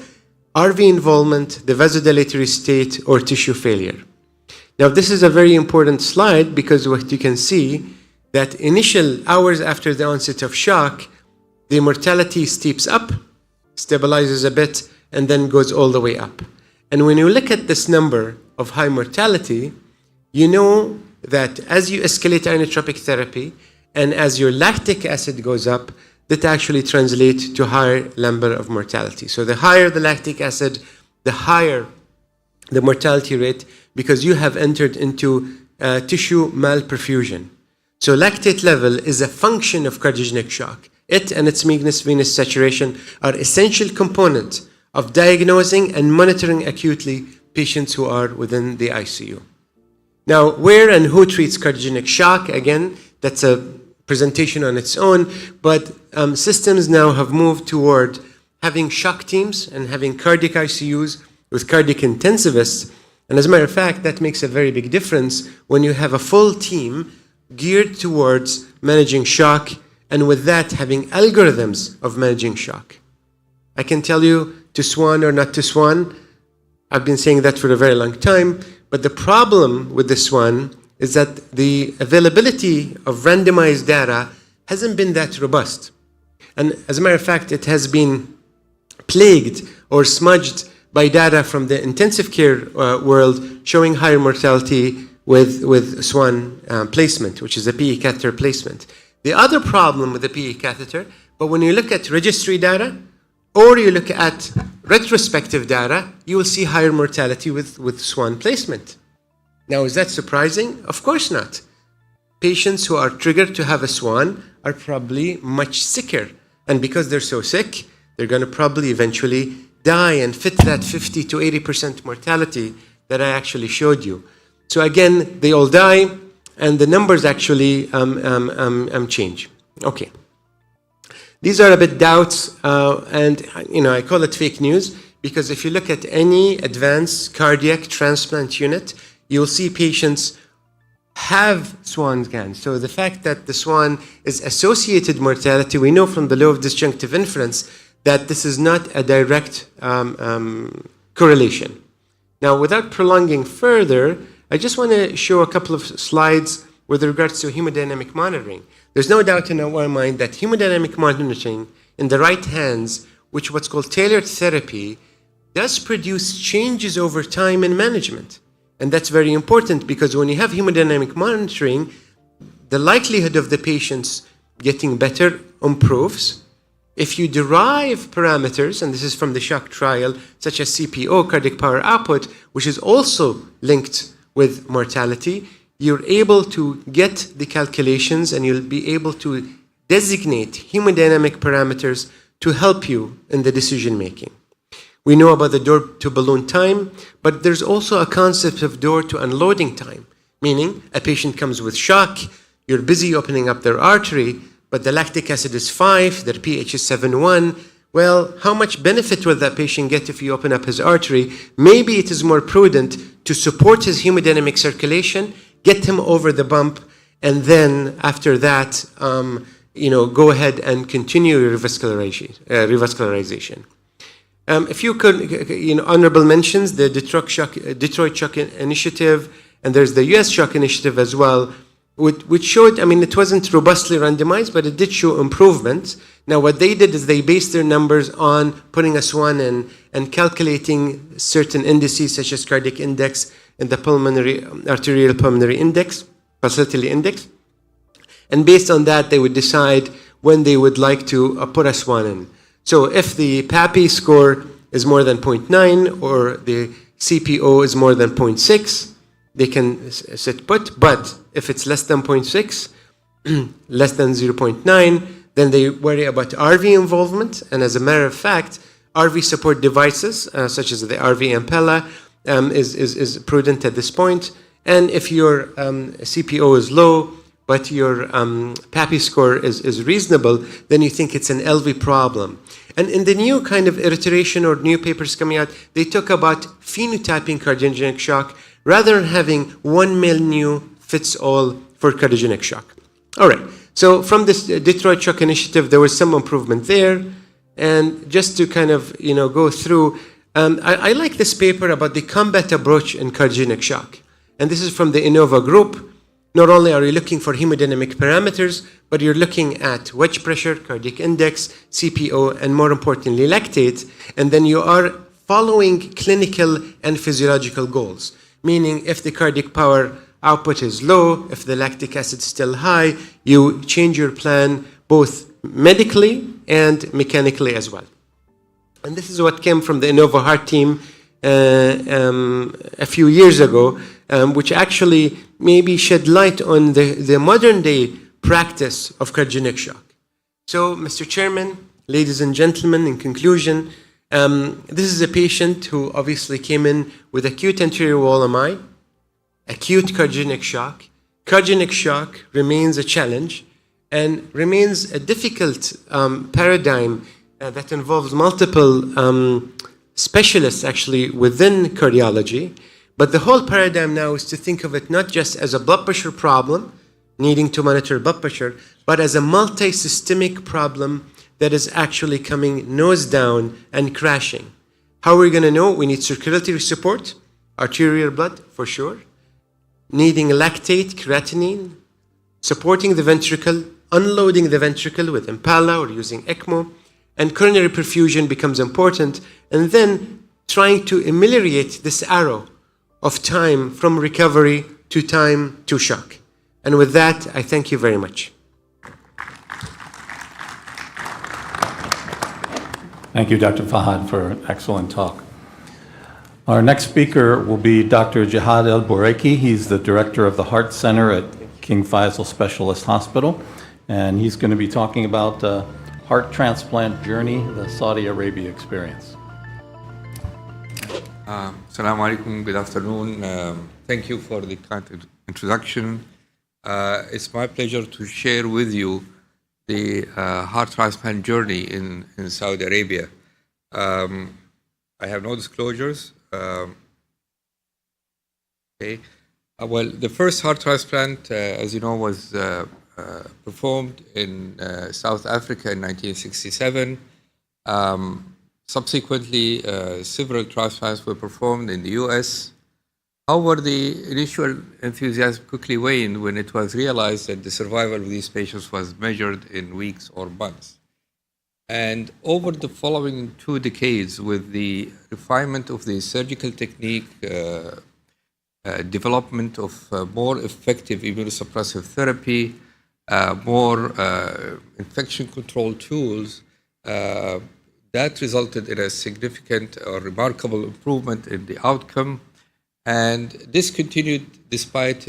S3: RV involvement, the vasodilatory state, or tissue failure. Now, this is a very important slide because what you can see that initial hours after the onset of shock, the mortality steeps up, stabilizes a bit, and then goes all the way up. And when you look at this number of high mortality, you know that as you escalate inotropic therapy and as your lactic acid goes up, that actually translates to higher number of mortality. So the higher the lactic acid, the higher the mortality rate, because you have entered into tissue malperfusion. So lactate level is a function of cardiogenic shock. It and its mixed venous saturation are essential components of diagnosing and monitoring acutely patients who are within the ICU. Now, where and who treats cardiogenic shock? Again, that's a presentation on its own, but systems now have moved toward having shock teams and having cardiac ICUs with cardiac intensivists. And as a matter of fact, that makes a very big difference when you have a full team geared towards managing shock, and with that, having algorithms of managing shock. I can tell you to swan or not to swan. I've been saying that for a very long time, but the problem with this one is that the availability of randomized data hasn't been that robust. And as a matter of fact, it has been plagued or smudged by data from the intensive care world showing higher mortality with SWAN placement, which is a PE catheter placement. The other problem with the PE catheter, but when you look at registry data or you look at retrospective data, you will see higher mortality with SWAN placement. Now, is that surprising? Of course not. Patients who are triggered to have a swan are probably much sicker. And because they're so sick, they're going to probably eventually die and fit that 50 to 80% mortality that I actually showed you. So again, they all die, and the numbers actually change. Okay. These are a bit doubts, and I call it fake news, because if you look at any advanced cardiac transplant unit, you'll see patients have swan scans. So the fact that the swan is associated mortality, we know from the law of disjunctive inference that this is not a direct correlation. Now, without prolonging further, I just want to show a couple of slides with regards to hemodynamic monitoring. There's no doubt in our mind that hemodynamic monitoring in the right hands, which what's called tailored therapy, does produce changes over time in management. And that's very important because when you have hemodynamic monitoring, the likelihood of the patients getting better improves. If you derive parameters, and this is from the shock trial, such as CPO, cardiac power output, which is also linked with mortality, you're able to get the calculations and you'll be able to designate hemodynamic parameters to help you in the decision making. We know about the door to balloon time, but there's also a concept of door to unloading time, meaning a patient comes with shock, you're busy opening up their artery, but the lactic acid is 5, their pH is 7.1. Well, how much benefit will that patient get if you open up his artery? Maybe it is more prudent to support his hemodynamic circulation, get him over the bump, and then after that, go ahead and continue your revascularization. A few honorable mentions, the Detroit Shock Initiative, and there's the US Shock Initiative as well, which showed, it wasn't robustly randomized, but it did show improvements. Now, what they did is they based their numbers on putting a swan in and calculating certain indices, such as cardiac index and the arterial pulmonary index, pulsatility index. And based on that, they would decide when they would like to put a swan in. So if the PAPI score is more than 0.9 or the CPO is more than 0.6, they can sit put. But if it's less than 0.6, less than 0.9, then they worry about RV involvement. And as a matter of fact, RV support devices, such as the RV Impella, is prudent at this point. And if your CPO is low, but your PAPI score is reasonable, then you think it's an LV problem. And in the new kind of iteration or new papers coming out, they talk about phenotyping cardiogenic shock rather than having one menu fits all for cardiogenic shock. All right, so from this Detroit Shock Initiative, there was some improvement there. And just to kind of go through, I like this paper about the combat approach in cardiogenic shock. And this is from the Innova group. Not only are you looking for hemodynamic parameters, but you're looking at wedge pressure, cardiac index, CPO, and more importantly, lactate. And then you are following clinical and physiological goals, meaning if the cardiac power output is low, if the lactic acid is still high, you change your plan both medically and mechanically as well. And this is what came from the Innova Heart team a few years ago, which actually maybe shed light on the modern day practice of cardiogenic shock. So, Mr. Chairman, ladies and gentlemen, in conclusion, this is a patient who obviously came in with acute anterior wall MI, acute cardiogenic shock. Cardiogenic shock remains a challenge and remains a difficult paradigm that involves multiple specialists actually within cardiology. But the whole paradigm now is to think of it not just as a blood pressure problem, needing to monitor blood pressure, but as a multi-systemic problem that is actually coming nose down and crashing. How are we going to know? We need circulatory support, arterial blood for sure, needing lactate, creatinine, supporting the ventricle, unloading the ventricle with Impella or using ECMO, and coronary perfusion becomes important, and then trying to ameliorate this arrow of time from recovery to time to shock. And with that, I thank you very much.
S11: Thank you, Dr. Fahd, for an excellent talk.
S4: Our next speaker will be Dr. Jihad El-Boureki. He's the director of the Heart Center at King Faisal Specialist Hospital, and he's going to be talking about the heart transplant journey, the Saudi Arabia experience.
S11: Assalamu alaikum, good afternoon. Thank you for the kind introduction. It's my pleasure to share with you the heart transplant journey in Saudi Arabia. I have no disclosures. Okay. Well, the first heart transplant, as you know, was performed in South Africa in 1967. Subsequently, several transplants were performed in the US. However, the initial enthusiasm quickly waned when it was realized that the survival of these patients was measured in weeks or months. And over the following 2 decades, with the refinement of the surgical technique, development of more effective immunosuppressive therapy, more infection control tools, that resulted in a significant or remarkable improvement in the outcome. And this continued despite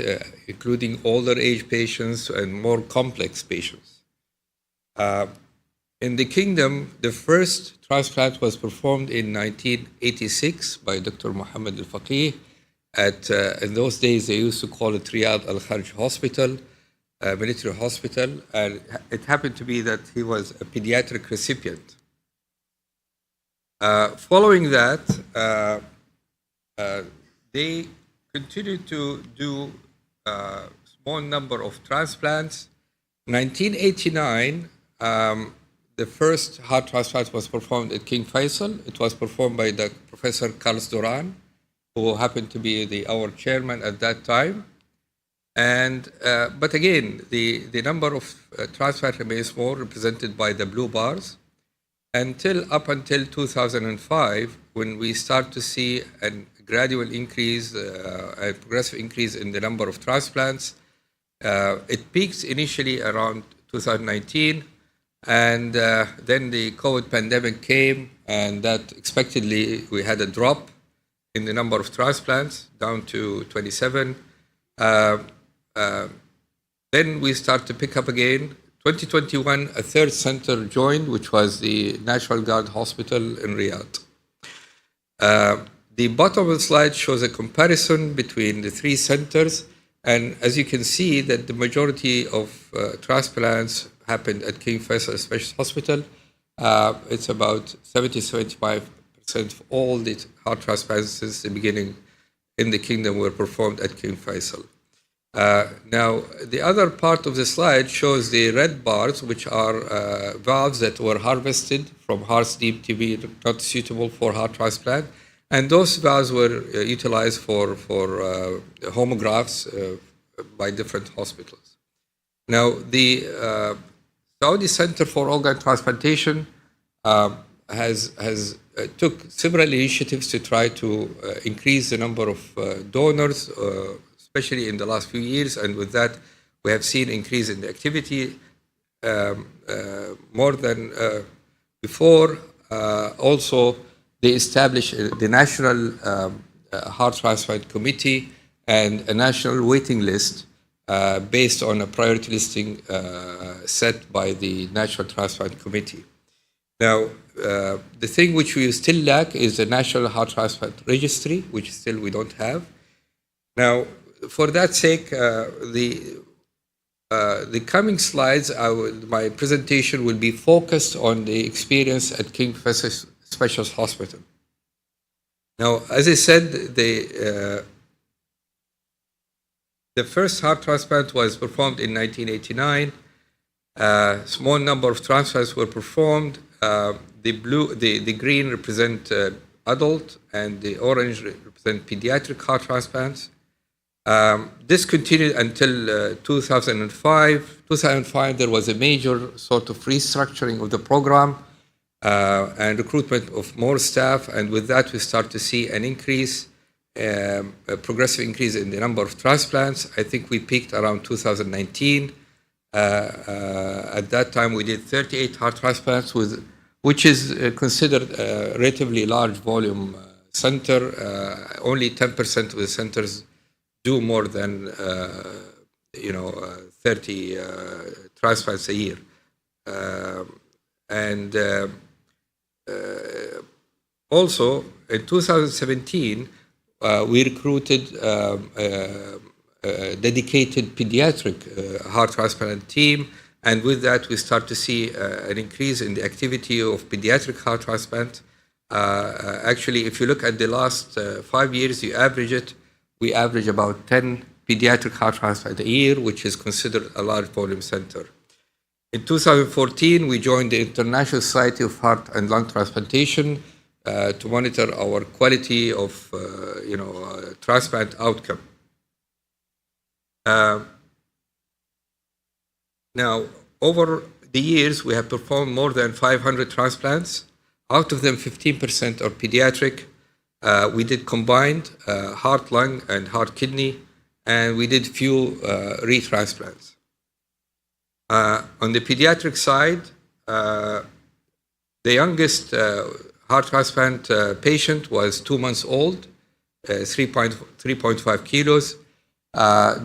S11: including older age patients and more complex patients. In the kingdom, the first transplant was performed in 1986 by Dr. Mohammed Al-Faqih at, in those days, they used to call it Riyadh Al-Kharj Hospital, military hospital, and it happened to be that he was a pediatric recipient. Following that, they continued to do a small number of transplants. In 1989, the first heart transplant was performed at King Faisal. It was performed by the Professor Carlos Duran, who happened to be our chairman at that time. And but again, the number of transplants remains small, represented by the blue bars, up until 2005, when we start to see a gradual increase, a progressive increase in the number of transplants. It peaked initially around 2019, and then the COVID pandemic came, and that expectedly we had a drop in the number of transplants down to 27. Then we start to pick up again. 2021, a third center joined, which was the National Guard Hospital in Riyadh. The bottom of the slide shows a comparison between the 3 centers, and as you can see that the majority of transplants happened at King Faisal Specialist Hospital. It's about 70-75% of all the heart transplants since the beginning in the kingdom were performed at King Faisal. Now, the other part of the slide shows the red bars, which are valves that were harvested from hearts deemed to be not suitable for heart transplant. And those valves were utilized for homographs by different hospitals. Now, the Saudi Center for Organ Transplantation took several initiatives to try to increase the number of donors, especially in the last few years, and with that, we have seen increase in the activity more than before. Also, they established the National Heart Transplant Committee and a national waiting list based on a priority listing set by the National Transplant Committee. Now, the thing which we still lack is the National Heart Transplant Registry, which still we don't have. Now, for that sake, the coming slides, my presentation will be focused on the experience at King Faisal Specialist Hospital. Now, as I said, the first heart transplant was performed in 1989. Small number of transplants were performed. The green represent adult, and the orange represent pediatric heart transplants. This continued until 2005. 2005, there was a major sort of restructuring of the program and recruitment of more staff, and with that, we start to see an increase, a progressive increase in the number of transplants. I think we peaked around 2019. At that time, we did 38 heart transplants, which is considered a relatively large volume center, only 10% of the centers do more than 30 transplants a year. Also, in 2017, we recruited a dedicated pediatric heart transplant team, and with that, we start to see an increase in the activity of pediatric heart transplant. Actually, if you look at the last 5 years, we average about 10 pediatric heart transplants a year, which is considered a large volume center. In 2014, we joined the International Society of Heart and Lung Transplantation to monitor our quality of transplant outcome. Now, over the years, we have performed more than 500 transplants. Out of them, 15% are pediatric. We did combined heart, lung, and heart, kidney, and we did few retransplants. On the pediatric side, the youngest heart transplant patient was 2 months old, 3.5 kilos.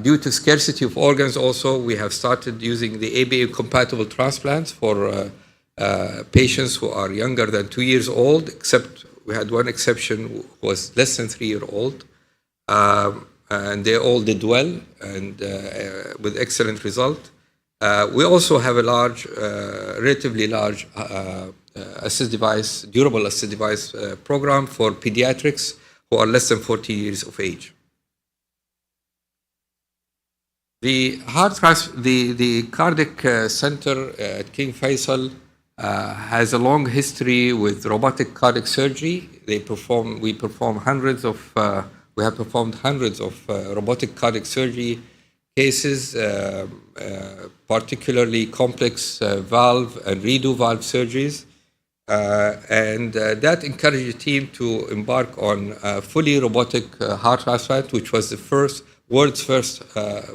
S11: Due to scarcity of organs also, we have started using the ABA-compatible transplants for patients who are younger than 2 years old, except we had one exception who was less than 3 years old. And they all did well and with excellent result. We also have a relatively large durable assist device program for pediatrics who are less than 40 years of age. The cardiac center at King Faisal has a long history with robotic cardiac surgery. We have performed hundreds of robotic cardiac surgery cases, particularly complex valve and redo valve surgeries. That encouraged the team to embark on fully robotic heart transplant, which was the world's first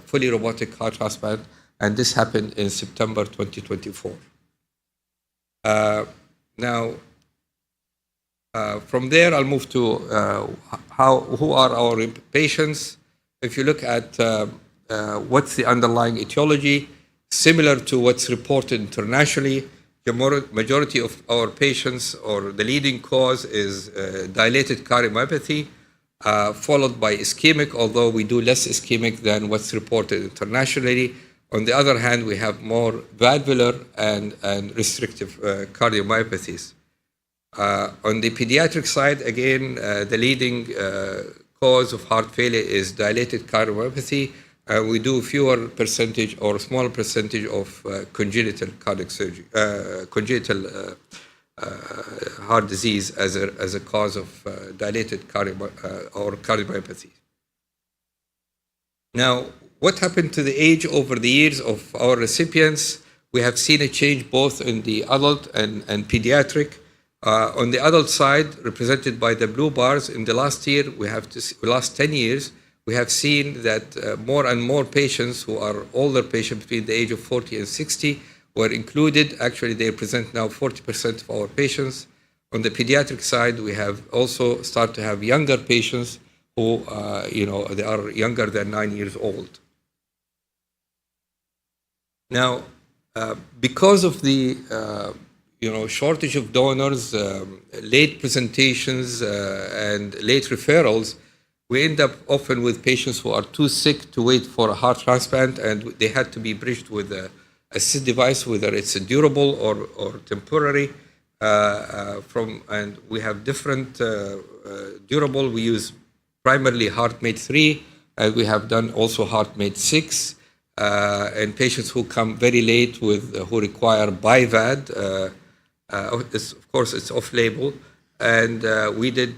S11: fully robotic heart transplant, and this happened in September 2024. From there, I'll move to who are our patients. If you look at what's the underlying etiology, similar to what's reported internationally, the majority of our patients, or the leading cause, is dilated cardiomyopathy, followed by ischemic, although we do less ischemic than what's reported internationally. On the other hand, we have more valvular and restrictive cardiomyopathies. On the pediatric side, again, the leading cause of heart failure is dilated cardiomyopathy. We do fewer percentage or smaller percentage of congenital cardiac surgery, congenital heart disease as a cause of dilated cardiomyopathy. Now, what happened to the age over the years of our recipients? We have seen a change both in the adult and pediatric. On the adult side, represented by the blue bars, in the last 10 years, we have seen that more and more patients who are older patients between the age of 40 and 60 were included. Actually, they represent now 40% of our patients. On the pediatric side, we have also started to have younger patients who, they are younger than 9 years old. Now, because of the shortage of donors, late presentations, and late referrals, we end up often with patients who are too sick to wait for a heart transplant, and they had to be bridged with a assist device, whether it's a durable or temporary. And we have different durable. We use primarily HeartMate 3, and we have done also HeartMate 6. And patients who come very late who require BiVAD, of course, it's off-label. And we did,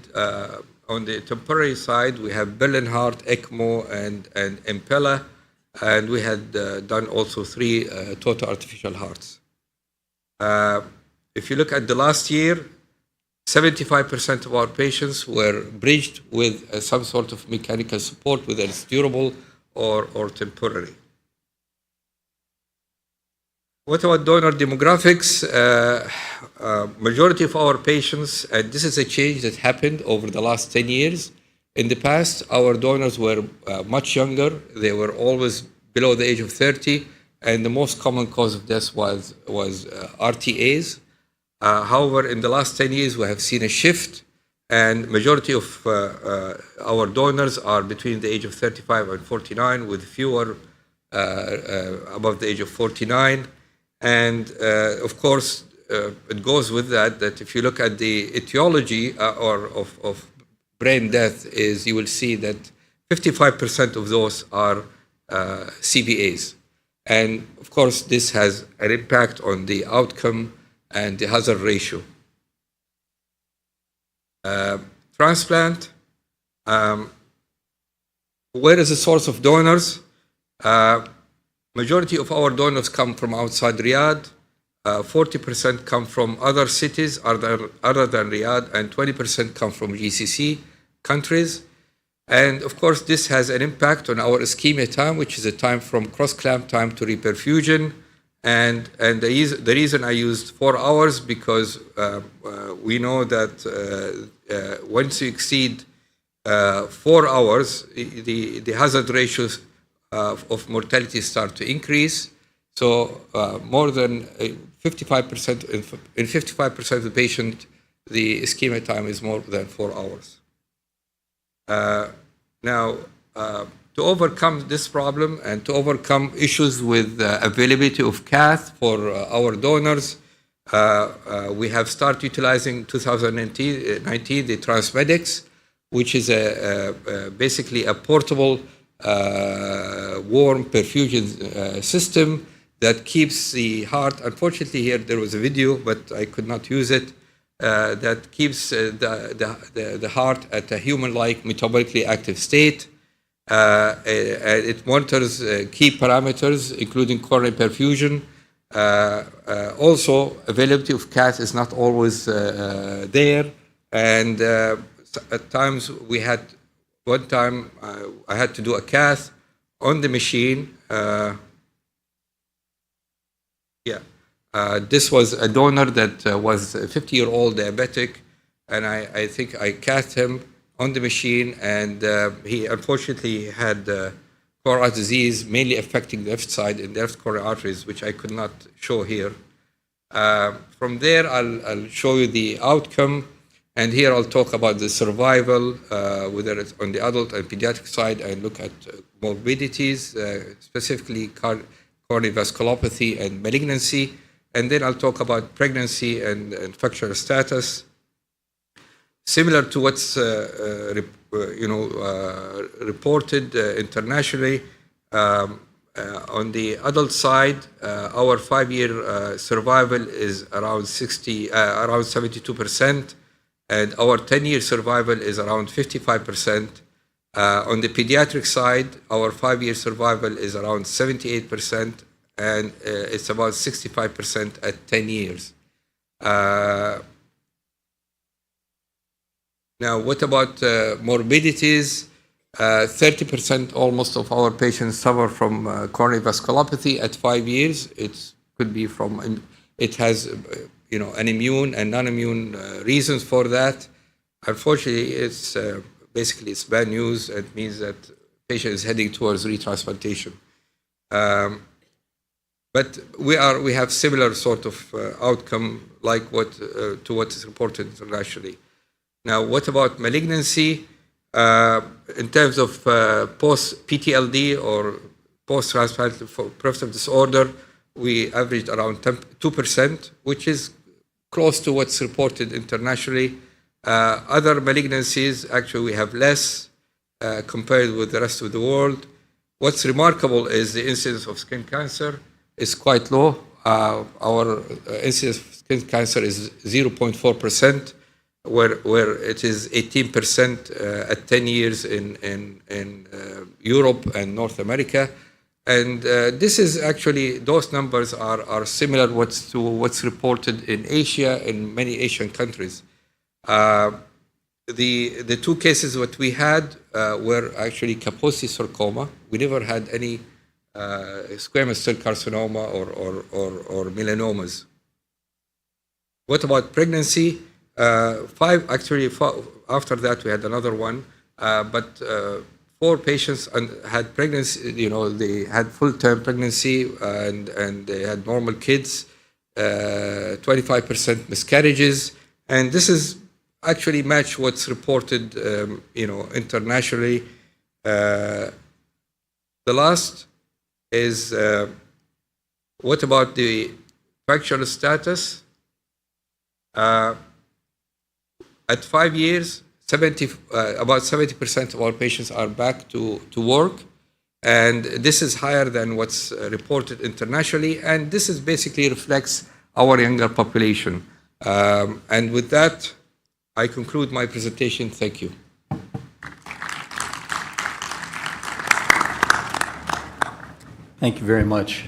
S11: on the temporary side, we have Berlin Heart, ECMO, and Impella. And we had done also 3 total artificial hearts. If you look at the last year, 75% of our patients were bridged with some sort of mechanical support, whether it's durable or temporary. What about donor demographics? Majority of our patients, and this is a change that happened over the last 10 years. In the past, our donors were much younger. They were always below the age of 30, and the most common cause of death was RTAs. However, in the last 10 years, we have seen a shift, and majority of our donors are between the age of 35 and 49, with fewer above the age of 49. And of course, it goes with that if you look at the etiology of brain death, is you will see that 55% of those are CVAs. And of course, this has an impact on the outcome and the hazard ratio. Transplant, where is the source of donors? Majority of our donors come from outside Riyadh. 40% come from other cities other than Riyadh, and 20% come from GCC countries. And of course, this has an impact on our ischemia time, which is a time from cross-clamp time to reperfusion. And the reason I used 4 hours, because we know that once you exceed 4 hours, the hazard ratios of mortality start to increase. So more than 55%, in 55% of the patient, the ischemia time is more than 4 hours. Now, to overcome this problem and to overcome issues with availability of cath for our donors, we have started utilizing 2019 the Transmedics, which is basically a portable warm perfusion system that keeps the heart. Unfortunately, here there was a video, but I could not use it. That keeps the heart at a human-like metabolically active state. It monitors key parameters, including coronary perfusion. Also, availability of cath is not always there, and at times we had. One time I had to do a cath on the machine. This was a donor that was a 50-year-old diabetic, and I think I cathed him on the machine, and he unfortunately had coronary disease, mainly affecting the left side in the left coronary arteries, which I could not show here. From there, I'll show you the outcome, and here I'll talk about the survival, whether it's on the adult and pediatric side, and look at morbidities, specifically coronary vasculopathy and malignancy. And then I'll talk about pregnancy and functional status. Similar to what's reported internationally, on the adult side, our 5-year survival is around 72%, and our 10-year survival is around 55%. On the pediatric side, our 5-year survival is around 78%, and it's about 65% at 10 years. Now, what about morbidities? 30% almost of our patients suffer from coronary vasculopathy at 5 years. It could be from, it has an immune and non-immune reasons for that. Unfortunately, it's basically it's bad news. It means that the patient is heading towards retransplantation. But we have similar sort of outcome like to what is reported internationally. Now, what about malignancy? In terms of post-PTLD or post-transplant lymphoproliferative disorder, we averaged around 2%, which is close to what's reported internationally. Other malignancies, actually, we have less compared with the rest of the world. What's remarkable is the incidence of skin cancer is quite low. Our incidence of skin cancer is 0.4%. Where it is 18% at 10 years in Europe and North America. And this is actually, those numbers are similar to what's reported in Asia, in many Asian countries. The 2 cases what we had were actually Kaposi sarcoma. We never had any squamous cell carcinoma or melanomas. What about pregnancy? After that we had another one, but 4 patients had pregnancy, they had full-term pregnancy and they had normal kids, 25% miscarriages, and this is actually match what's reported, internationally. The last is what about the factual status? At 5 years, about 70% of our patients are back to work, and this is higher than what's reported internationally, and this is basically reflects our younger population. And with that, I conclude my presentation. Thank you.
S4: Thank you very much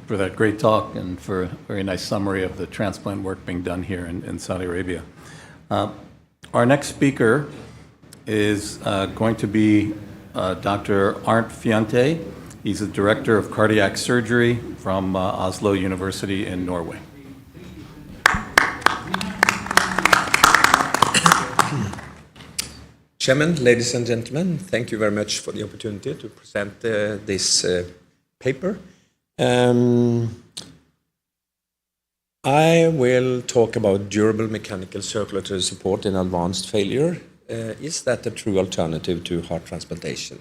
S4: for that great talk and for a very nice summary of the transplant work being done here in Saudi Arabia. Our next speaker is going to be Dr. Arnt Fjante. He's the Director of Cardiac Surgery from Oslo University in Norway.
S12: Chairman, ladies and gentlemen, thank you very much for the opportunity to present this paper. I will talk about durable mechanical circulatory support in advanced failure. Is that a true alternative to heart transplantation?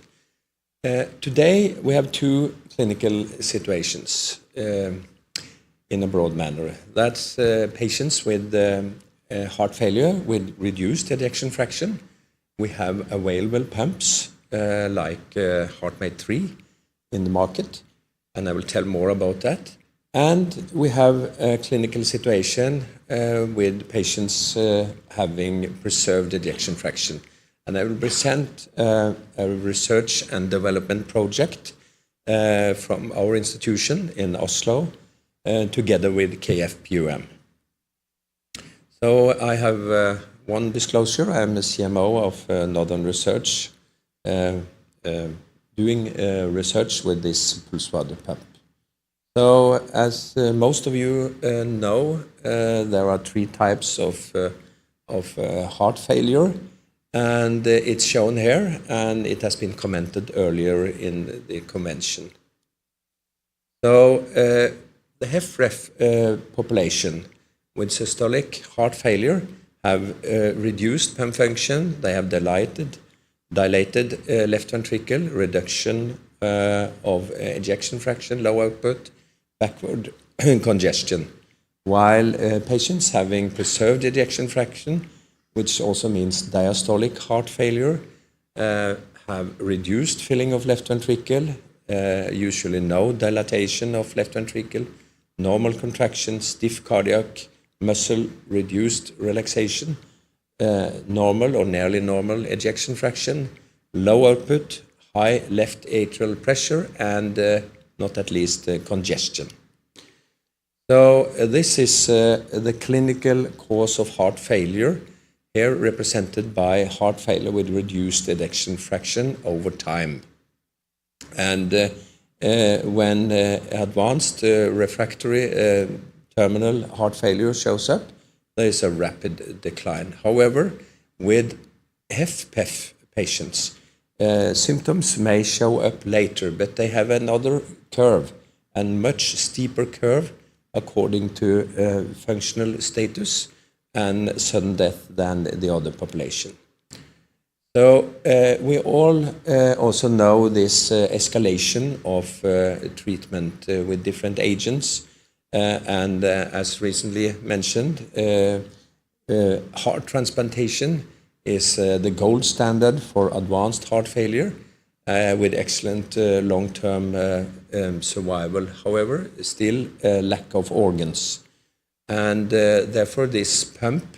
S12: Today, we have 2 clinical situations in a broad manner. That's patients with heart failure with reduced ejection fraction. We have available pumps like HeartMate 3 in the market, and I will tell more about that. And we have a clinical situation with patients having preserved ejection fraction. And I will present a research and development project from our institution in Oslo together with KFUPM. So I have one disclosure. I'm the CMO of Northern Research, doing research with this Fahd pump. So as most of you know, there are 3 types of heart failure, and it's shown here, and it has been commented earlier in the convention. So the HFrEF population with systolic heart failure have reduced pump function. They have dilated left ventricle, reduction of ejection fraction, low output, backward congestion, while patients having preserved ejection fraction, which also means diastolic heart failure, have reduced filling of left ventricle, usually no dilatation of left ventricle, normal contraction, stiff cardiac muscle, reduced relaxation, normal or nearly normal ejection fraction, low output, high left atrial pressure, and not at least congestion. So this is the clinical cause of heart failure, here represented by heart failure with reduced ejection fraction over time. And when advanced refractory terminal heart failure shows up, there is a rapid decline. However, with HFpEF patients, symptoms may show up later, but they have another curve, and much steeper curve according to functional status and sudden death than the other population. So we all also know this escalation of treatment with different agents, and as recently mentioned, heart transplantation is the gold standard for advanced heart failure with excellent long-term survival. However, still lack of organs. And therefore this pump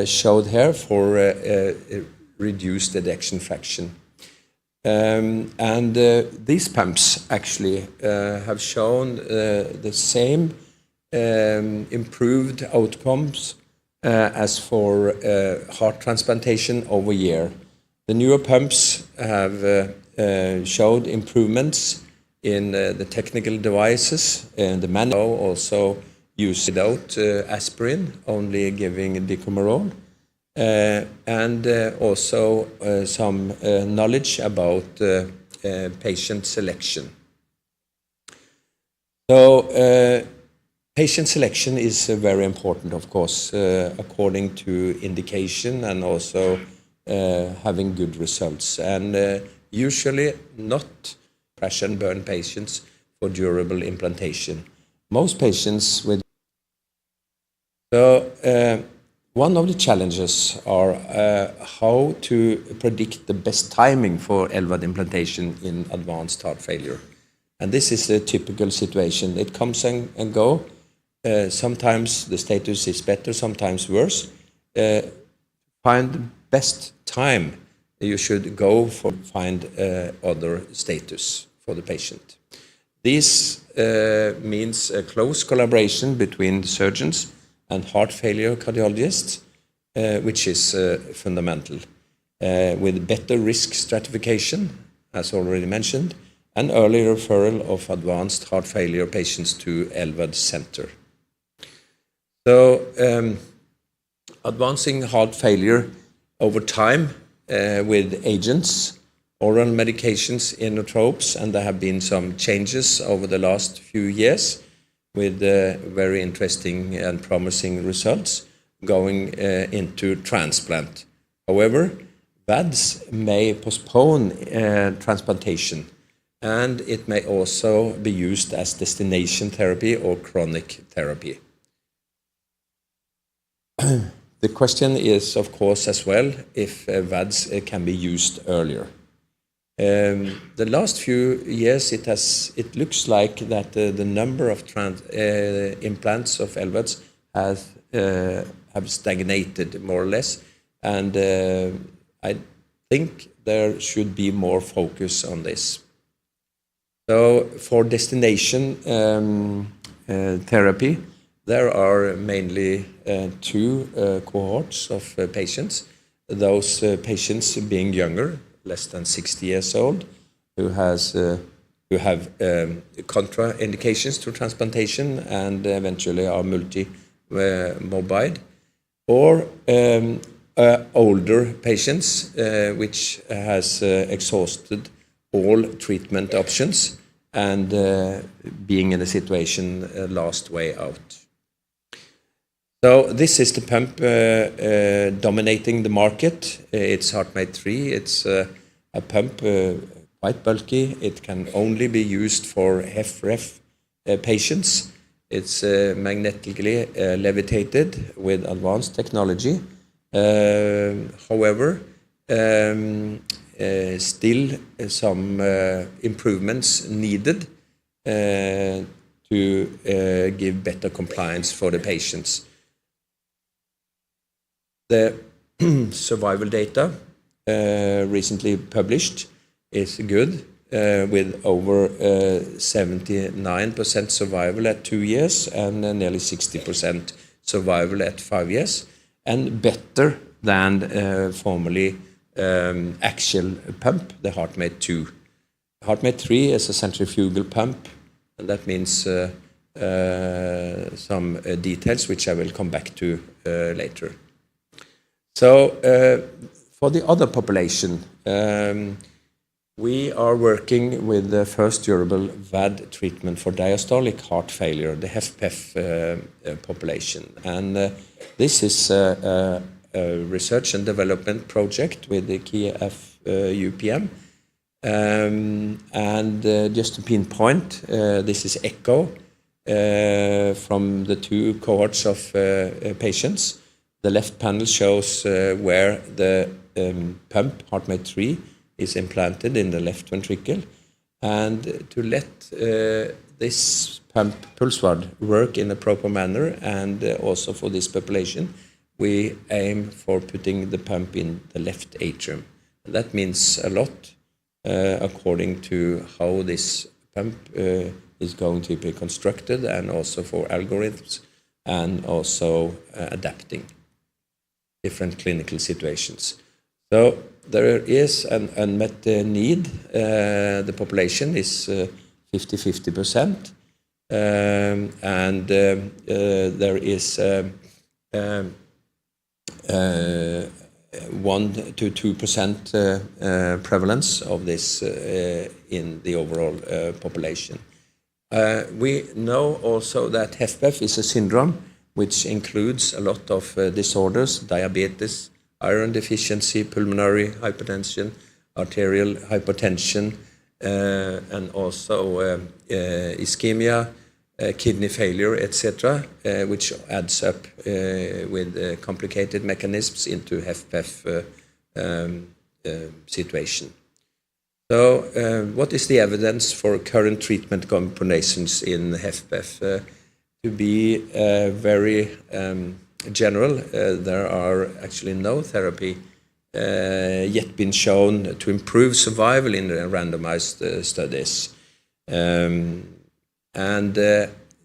S12: showed here for reduced ejection fraction. And these pumps actually have shown the same improved outcomes as for heart transplantation over year. The newer pumps have showed improvements in the technical devices. The manual also use without aspirin, only giving decumarole. And also some knowledge about patient selection. So patient selection is very important, of course, according to indication and also having good results. And usually not crash and burn patients for durable implantation. Most patients with... So one of the challenges are how to predict the best timing for LVAD implantation in advanced heart failure. And this is a typical situation. It comes and go. Sometimes the status is better, sometimes worse. Find the best time you should go for find other status for the patient. This means a close collaboration between surgeons and heart failure cardiologists, which is fundamental, with better risk stratification, as already mentioned, and early referral of advanced heart failure patients to LVAD center. So, advancing heart failure over time with agents, oral medications, inotropes, and there have been some changes over the last few years with very interesting and promising results going into transplant. However, VADs may postpone transplantation, and it may also be used as destination therapy or chronic therapy. The question is, of course, as well, if VADs can be used earlier. The last few years, it looks like that the number of implants of LVADs have stagnated more or less, and I think there should be more focus on this. So for destination therapy, there are mainly two cohorts of patients. Those patients being younger, less than 60 years old, who have contraindications to transplantation and eventually are multi-mobile, or older patients which has exhausted all treatment options and being in a situation last way out. So this is the pump dominating the market. It's HeartMate 3. It's a pump quite bulky. It can only be used for HFrEF patients. It's magnetically levitated with advanced technology. However, still some improvements needed to give better compliance for the patients. The survival data recently published is good, with over 79% survival at 2 years and nearly 60% survival at 5 years, and better than formerly axial pump, the HeartMate 2. HeartMate 3 is a centrifugal pump, and that means some details which I will come back to later. So for the other population, we are working with the first durable VAD treatment for diastolic heart failure, the HFpEF population. And this is a research and development project with the KFUPM. And just to pinpoint, this is echo from the two cohorts of patients. The left panel shows where the pump, HeartMate 3, is implanted in the left ventricle. And to let this pump, Pulseward, work in a proper manner, and also for this population, we aim for putting the pump in the left atrium. And that means a lot according to how this pump is going to be constructed, and also for algorithms, and also adapting different clinical situations. So there is an unmet need. The population is 50%. And there is 1 to 2% prevalence of this in the overall population. We know also that HFpEF is a syndrome which includes a lot of disorders: diabetes, iron deficiency, pulmonary hypertension, arterial hypertension, and also ischemia, kidney failure, etc., which adds up with complicated mechanisms into HFpEF situation. So, what is the evidence for current treatment combinations in HFpEF? To be very general, there are actually no therapy yet been shown to improve survival in randomized studies. And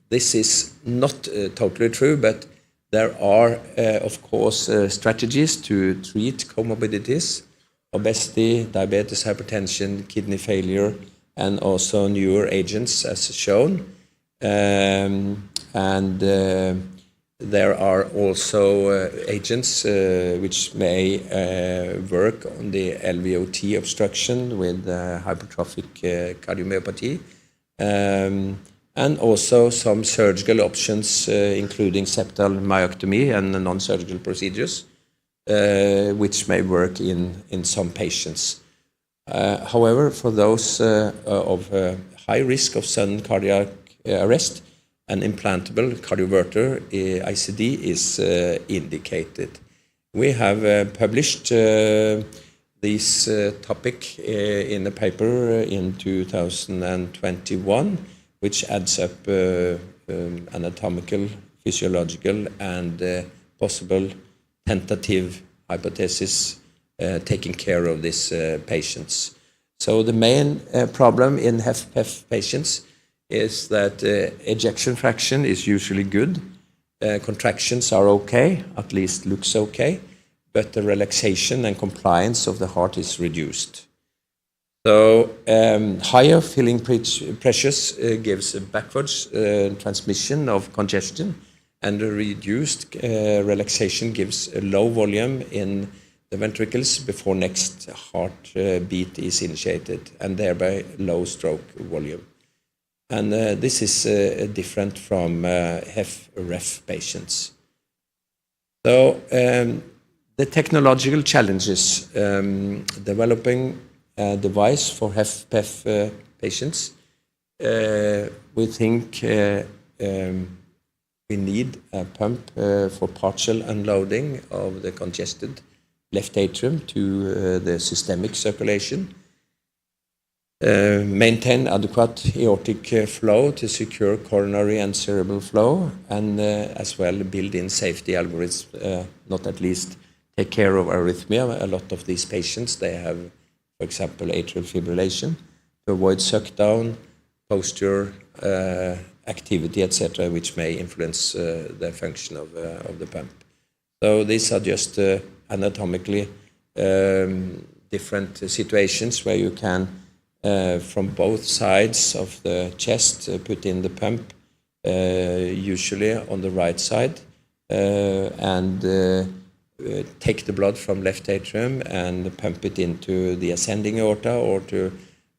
S12: this is not totally true, but there are, of course, strategies to treat comorbidities: obesity, diabetes, hypertension, kidney failure, and also newer agents as shown. There are also agents which may work on the LVOT obstruction with hypertrophic cardiomyopathy, and also some surgical options, including septal myectomy and non-surgical procedures, which may work in some patients. However, for those of high risk of sudden cardiac arrest, an implantable cardioverter, ICD, is indicated. We have published this topic in a paper in 2021, which adds up anatomical, physiological, and possible tentative hypothesis taking care of these patients. So the main problem in HFpEF patients is that ejection fraction is usually good, contractions are okay, at least looks okay, but the relaxation and compliance of the heart is reduced. So higher filling pressures gives a backwards transmission of congestion, and a reduced relaxation gives a low volume in the ventricles before next heartbeat is initiated, and thereby low stroke volume. And this is different from HFrEF patients. So the technological challenges, developing a device for HFpEF patients, we think we need a pump for partial unloading of the congested left atrium to the systemic circulation. Maintain adequate aortic flow to secure coronary and cerebral flow, and as well build in safety algorithms, not at least take care of arrhythmia. A lot of these patients, they have, for example, atrial fibrillation, to avoid suck down, posture, activity, etc., which may influence the function of the pump. So these are just anatomically different situations where you can from both sides of the chest put in the pump, usually on the right side, and take the blood from left atrium and pump it into the ascending aorta or to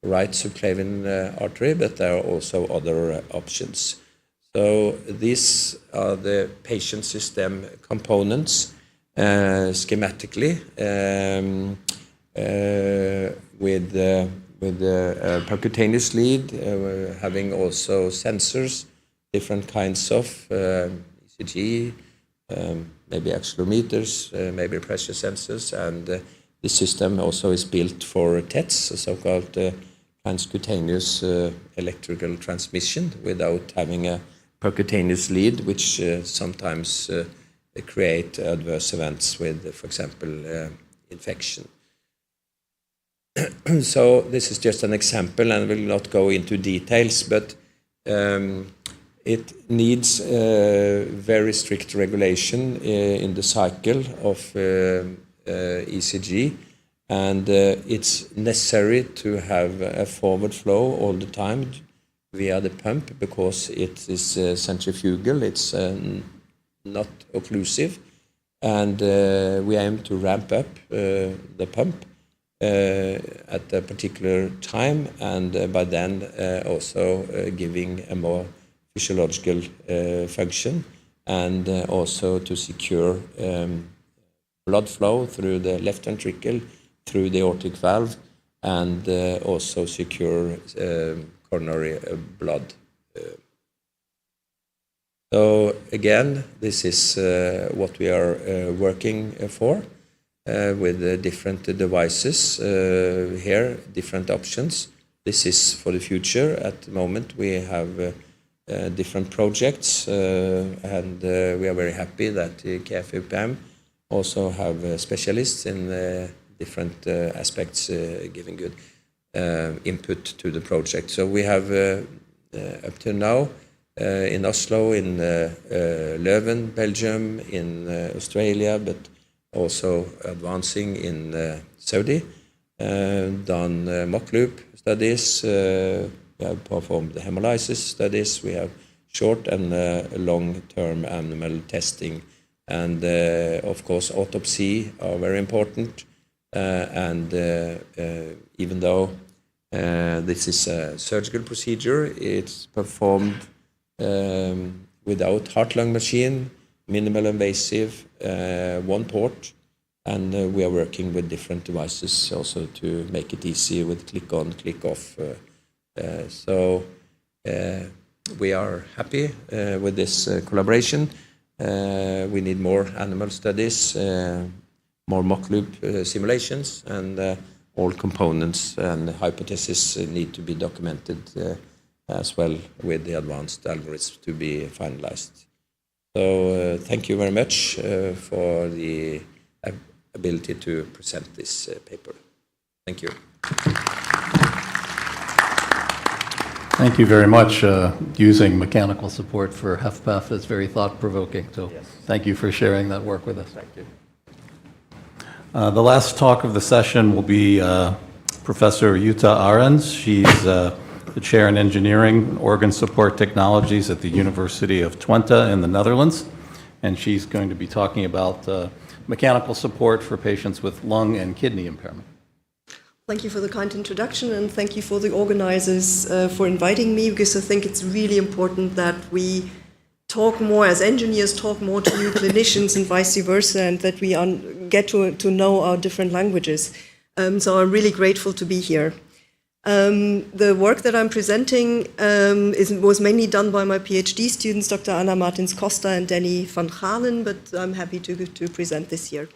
S12: right subclavian artery, but there are also other options. So these are the patient system components schematically, with the percutaneous lead, having also sensors, different kinds of ECG, maybe accelerometers, maybe pressure sensors, and the system also is built for TETs, a so-called transcutaneous electrical transmission, without having a percutaneous lead, which sometimes create adverse events with, for example, infection. So this is just an example, and will not go into details, but it needs very strict regulation in the cycle of ECG, and it's necessary to have a forward flow all the time via the pump because it is centrifugal, it's not occlusive, and we aim to ramp up the pump at a particular time, and by then also giving a more physiological function, and also to secure blood flow through the left ventricle, through the aortic valve, and also secure coronary blood. So again, this is what we are working for with different devices here, different options. This is for the future. At the moment, we have different projects, and we are very happy that KFUPM also have specialists in different aspects giving good input to the project. So we have up to now in Oslo, in Leuven, Belgium, in Australia, but also advancing in Saudi, done mock loop studies, we have performed the hemolysis studies, we have short and long-term animal testing, and of course autopsy are very important, and even though this is a surgical procedure, it's performed without heart-lung machine, minimal invasive, one port, and we are working with different devices also to make it easy with click on, click off. So we are happy with this collaboration. We need more animal studies, more mock loop simulations, and all components and hypotheses need to be documented as well with the advanced algorithms to be finalized. So thank you very much for the ability to present this paper. Thank you.
S13: Thank you very much. Using mechanical support for HeartFusion is very thought-provoking, so yes. Thank you for sharing that work with us. Thank you. The last talk of the session will be Professor Jutta Arends. She's the Chair in Engineering and Organ Support Technologies at the University of Twente in the Netherlands, and she's going to be talking about mechanical support for patients with lung and kidney impairment.
S14: Thank you for the kind introduction, and thank you for the organizers for inviting me, because I think it's really important that we talk more, as engineers, talk more to you clinicians and vice versa, and that we get to know our different languages. So I'm really grateful to be here. The work that I'm presenting was mainly done by my PhD students, Dr. Anna Martins-Costa and Danny van Galen, but I'm happy to present this here.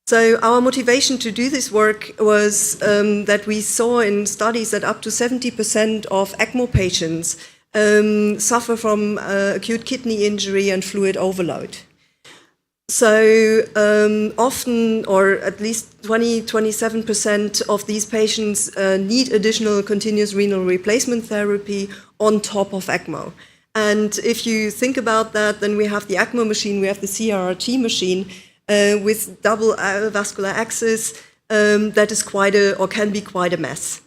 S14: So our motivation to do this work was that we saw in studies that up to 70% of ECMO patients suffer from acute kidney injury and fluid overload. So often, or at least 27% of these patients need additional continuous renal replacement therapy on top of ECMO. And if you think about that, then we have the ECMO machine, we have the CRRT machine, with double vascular access, that is can be quite a mess.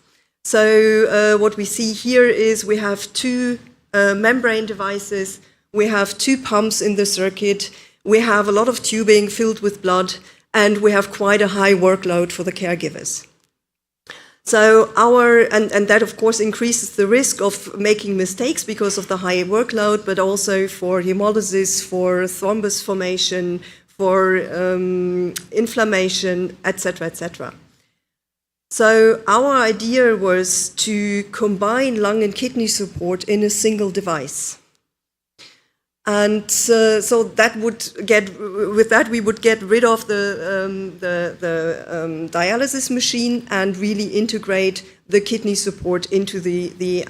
S14: So what we see here is we have two membrane devices, we have two pumps in the circuit, we have a lot of tubing filled with blood, and we have quite a high workload for the caregivers. So and that of course increases the risk of making mistakes because of the high workload, but also for hemolysis, for thrombus formation, for inflammation, etc., etc. So our idea was to combine lung and kidney support in a single device. And so that we would get rid of the dialysis machine and really integrate the kidney support into the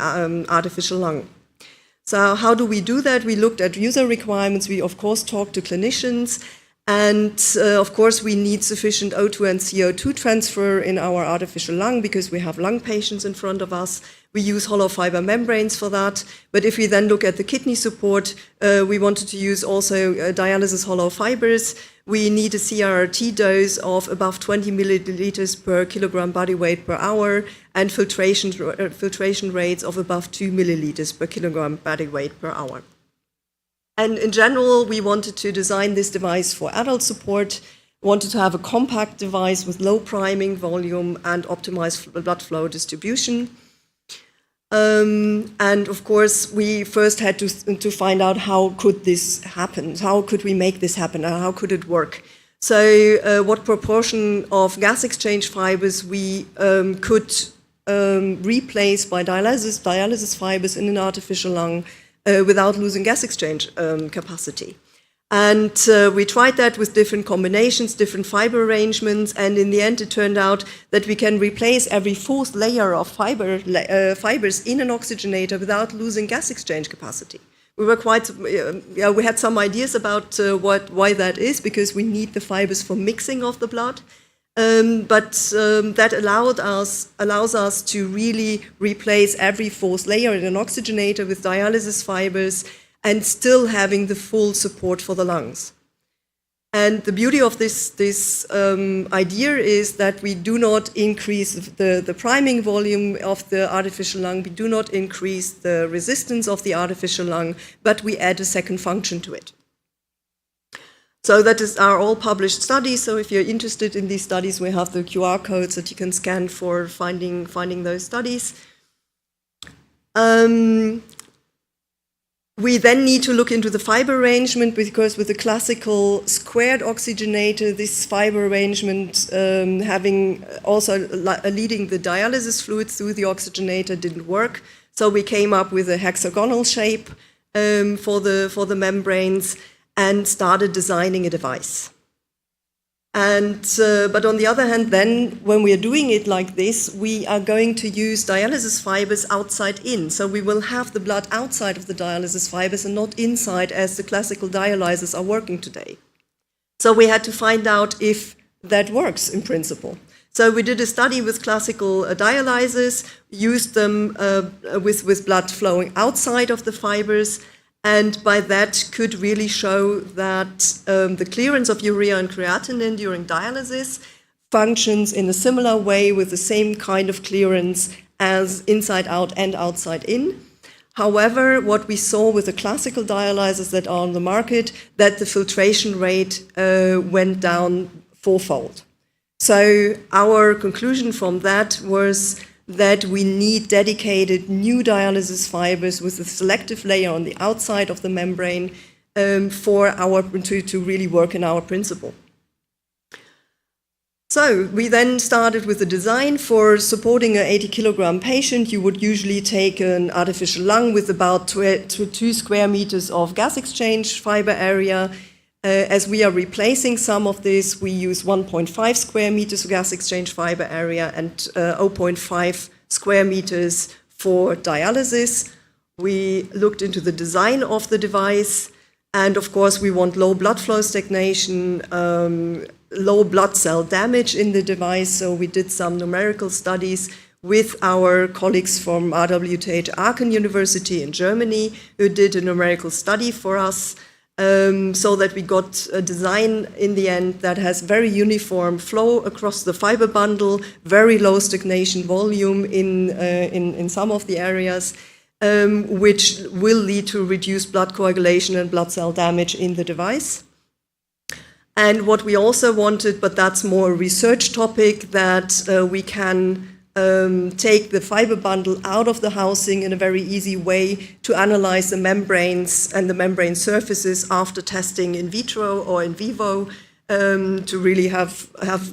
S14: artificial lung. So how do we do that? We looked at user requirements. We of course talked to clinicians. And of course, we need sufficient O2 and CO2 transfer in our artificial lung because we have lung patients in front of us. We use hollow fiber membranes for that. But if we then look at the kidney support, we wanted to use also dialysis hollow fibers. we need a CRRT dose of above 20 milliliters per kilogram body weight per hour and filtration rates of above 2 milliliters per kilogram body weight per hour. And in general, we wanted to design this device for adult support, wanted to have a compact device with low priming volume and optimized blood flow distribution. And of course, we first had to find out how could this happen? How could we make this happen? How could it work? So what proportion of gas exchange fibers we could replace by dialysis fibers in an artificial lung without losing gas exchange capacity. And we tried that with different combinations, different fiber arrangements, and in the end it turned out that we can replace every fourth layer of fibers in an oxygenator without losing gas exchange capacity. We were we had some ideas about why that is, because we need the fibers for mixing of the blood, but that allows us to really replace every fourth layer in an oxygenator with dialysis fibers and still having the full support for the lungs. And the beauty of this idea is that we do not increase the priming volume of the artificial lung, we do not increase the resistance of the artificial lung, but we add a second function to it. So that are all published studies, so if you're interested in these studies, we have the QR codes that you can scan for finding those studies. We then need to look into the fiber arrangement, because with the classical squared oxygenator, this fiber arrangement having also leading the dialysis fluid through the oxygenator didn't work. So we came up with a hexagonal shape for the membranes and started designing a device. And but on the other hand, then when we are doing it like this, we are going to use dialysis fibers outside in. So we will have the blood outside of the dialysis fibers and not inside, as the classical dialyzers are working today. So we had to find out if that works in principle. So we did a study with classical dialyzers, used them with blood flowing outside of the fibers, and by that could really show that the clearance of urea and creatinine during dialysis functions in a similar way with the same kind of clearance as inside out and outside in. However, what we saw with the classical dialyzers that are on the market, that the filtration rate went down fourfold. So our conclusion from that was that we need dedicated new dialysis fibers with a selective layer on the outside of the membrane to really work in our principle. So we then started with the design for supporting an 80-kilogram patient. You would usually take an artificial lung with about 2 square meters of gas exchange fiber area. As we are replacing some of this, we use 1.5 square meters of gas exchange fiber area and 0.5 square meters for dialysis. We looked into the design of the device, and of course we want low blood flow stagnation, low blood cell damage in the device, so we did some numerical studies with our colleagues from RWTH Aachen University in Germany, who did a numerical study for us. So that we got a design in the end that has very uniform flow across the fiber bundle, very low stagnation volume in some of the areas, which will lead to reduced blood coagulation and blood cell damage in the device. And what we also wanted, but that's more a research topic, that we can take the fiber bundle out of the housing in a very easy way to analyze the membranes and the membrane surfaces after testing in vitro or in vivo to really have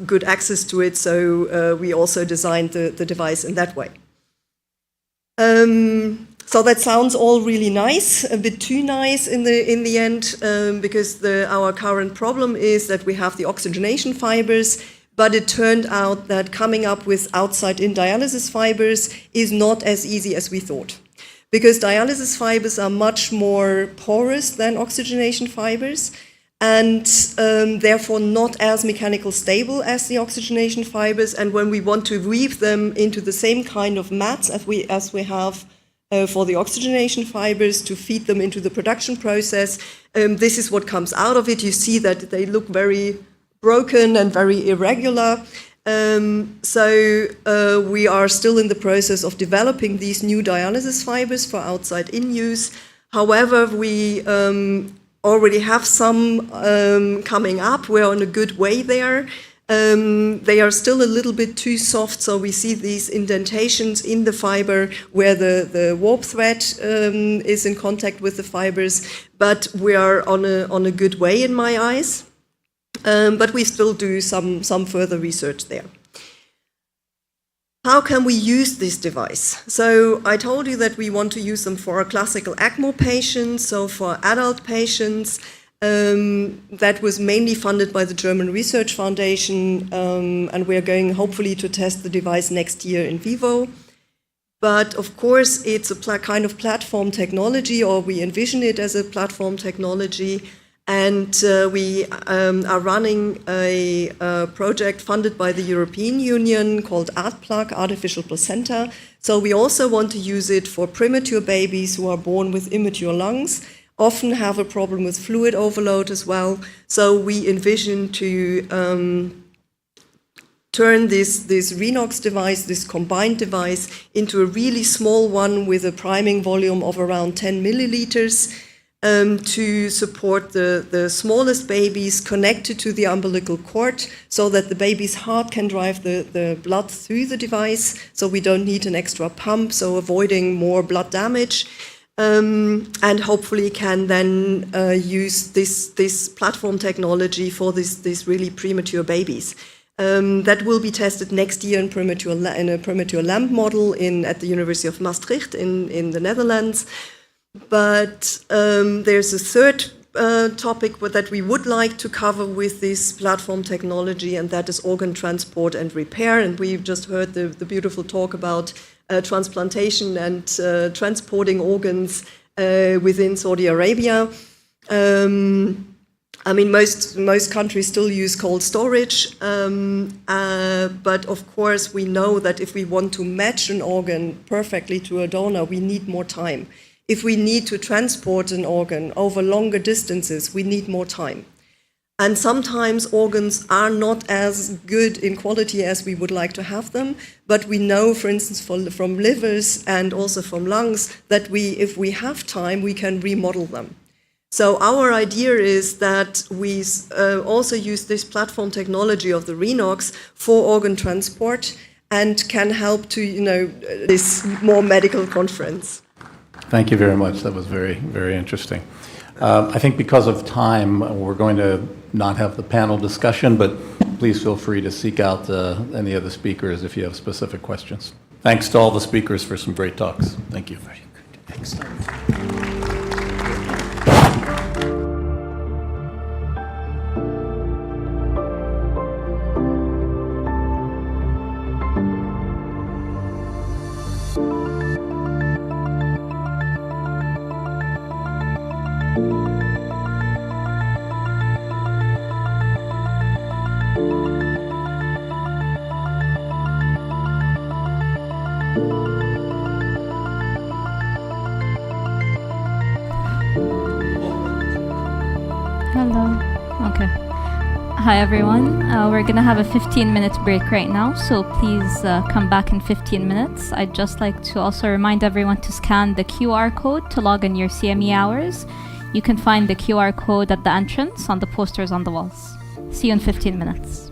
S14: good access to it. So we also designed the device in that way. So that sounds all really nice, a bit too nice in the end, because our current problem is that we have the oxygenation fibers. But it turned out that coming up with outside-in dialysis fibers is not as easy as we thought. Because dialysis fibers are much more porous than oxygenation fibers, and therefore not as mechanical stable as the oxygenation fibers. And when we want to weave them into the same kind of mats as we have for the oxygenation fibers to feed them into the production process. This is what comes out of it. You see that they look very broken and very irregular. We are still in the process of developing these new dialysis fibers for outside-in use. However, we already have some coming up. We're on a good way there. They are still a little bit too soft, so we see these indentations in the fiber where the warp thread is in contact with the fibers, but we are on a good way in my eyes. But we still do some further research there. How can we use this device? So I told you that we want to use them for classical ECMO patients, so for adult patients. That was mainly funded by the German Research Foundation, and we are going hopefully to test the device next year in vivo. But of course, it's a kind of platform technology, or we envision it as a platform technology. And we are running a project funded by the European Union called ARTPLAC, Artificial Placenta. So we also want to use it for premature babies who are born with immature lungs, often have a problem with fluid overload as well. So we envision to turn this Renox device, this combined device, into a really small one with a priming volume of around 10 milliliters. To support the smallest babies connected to the umbilical cord so that the baby's heart can drive the blood through the device, so we don't need an extra pump, so avoiding more blood damage, and hopefully can then use this platform technology for these really premature babies. That will be tested next year in a premature lamb model at the University of Maastricht in the Netherlands. But there's a third topic that we would like to cover with this platform technology, and that is organ transport and repair. And we've just heard the beautiful talk about transplantation and transporting organs within Saudi Arabia. I mean, most countries still use cold storage, but of course we know that if we want to match an organ perfectly to a donor, we need more time. If we need to transport an organ over longer distances, we need more time. And sometimes organs are not as good in quality as we would like to have them, but we know, for instance, from livers and also from lungs, that if we have time, we can remodel them. So our idea is that we also use this platform technology of the Renox for organ transport and can help to, this more medical conference.
S13: Thank you very much. That was very, very interesting. I think because of time, we're going to not have the panel discussion, but please feel free to seek out any of the speakers if you have specific questions. Thanks to all the speakers for some great talks. Thank you. Very good. Excellent.
S1: Hi everyone, we're gonna have a 15-minute break right now, so please come back in 15 minutes. I'd just like to also remind everyone to scan the QR code to log in your CME hours. You can find the QR code at the entrance on the posters on the walls. See you in 15 minutes.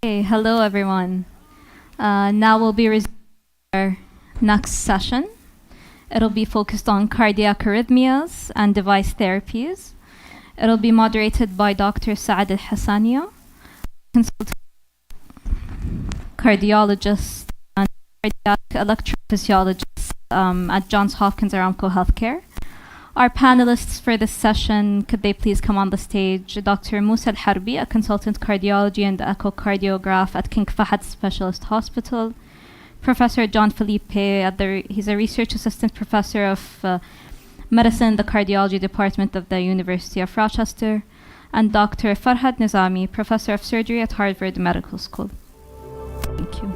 S1: Hey, hello everyone. Now we'll be resuming our next session. It'll be focused on cardiac arrhythmias and device therapies. It'll be moderated by Dr. Saad Al-Hassania, consultant cardiologist and cardiac electrophysiologist at Johns Hopkins Aramco Healthcare. Our panelists for this session, could they please come on the stage? Dr. Musa Al-Harbi, a consultant cardiology and echocardiograph at King Fahd Specialist Hospital. Professor John Felipe, he's a research assistant professor of medicine in the cardiology department of the University of Rochester. And Dr. Fahd Nizami, professor of surgery at Harvard Medical School. Thank you.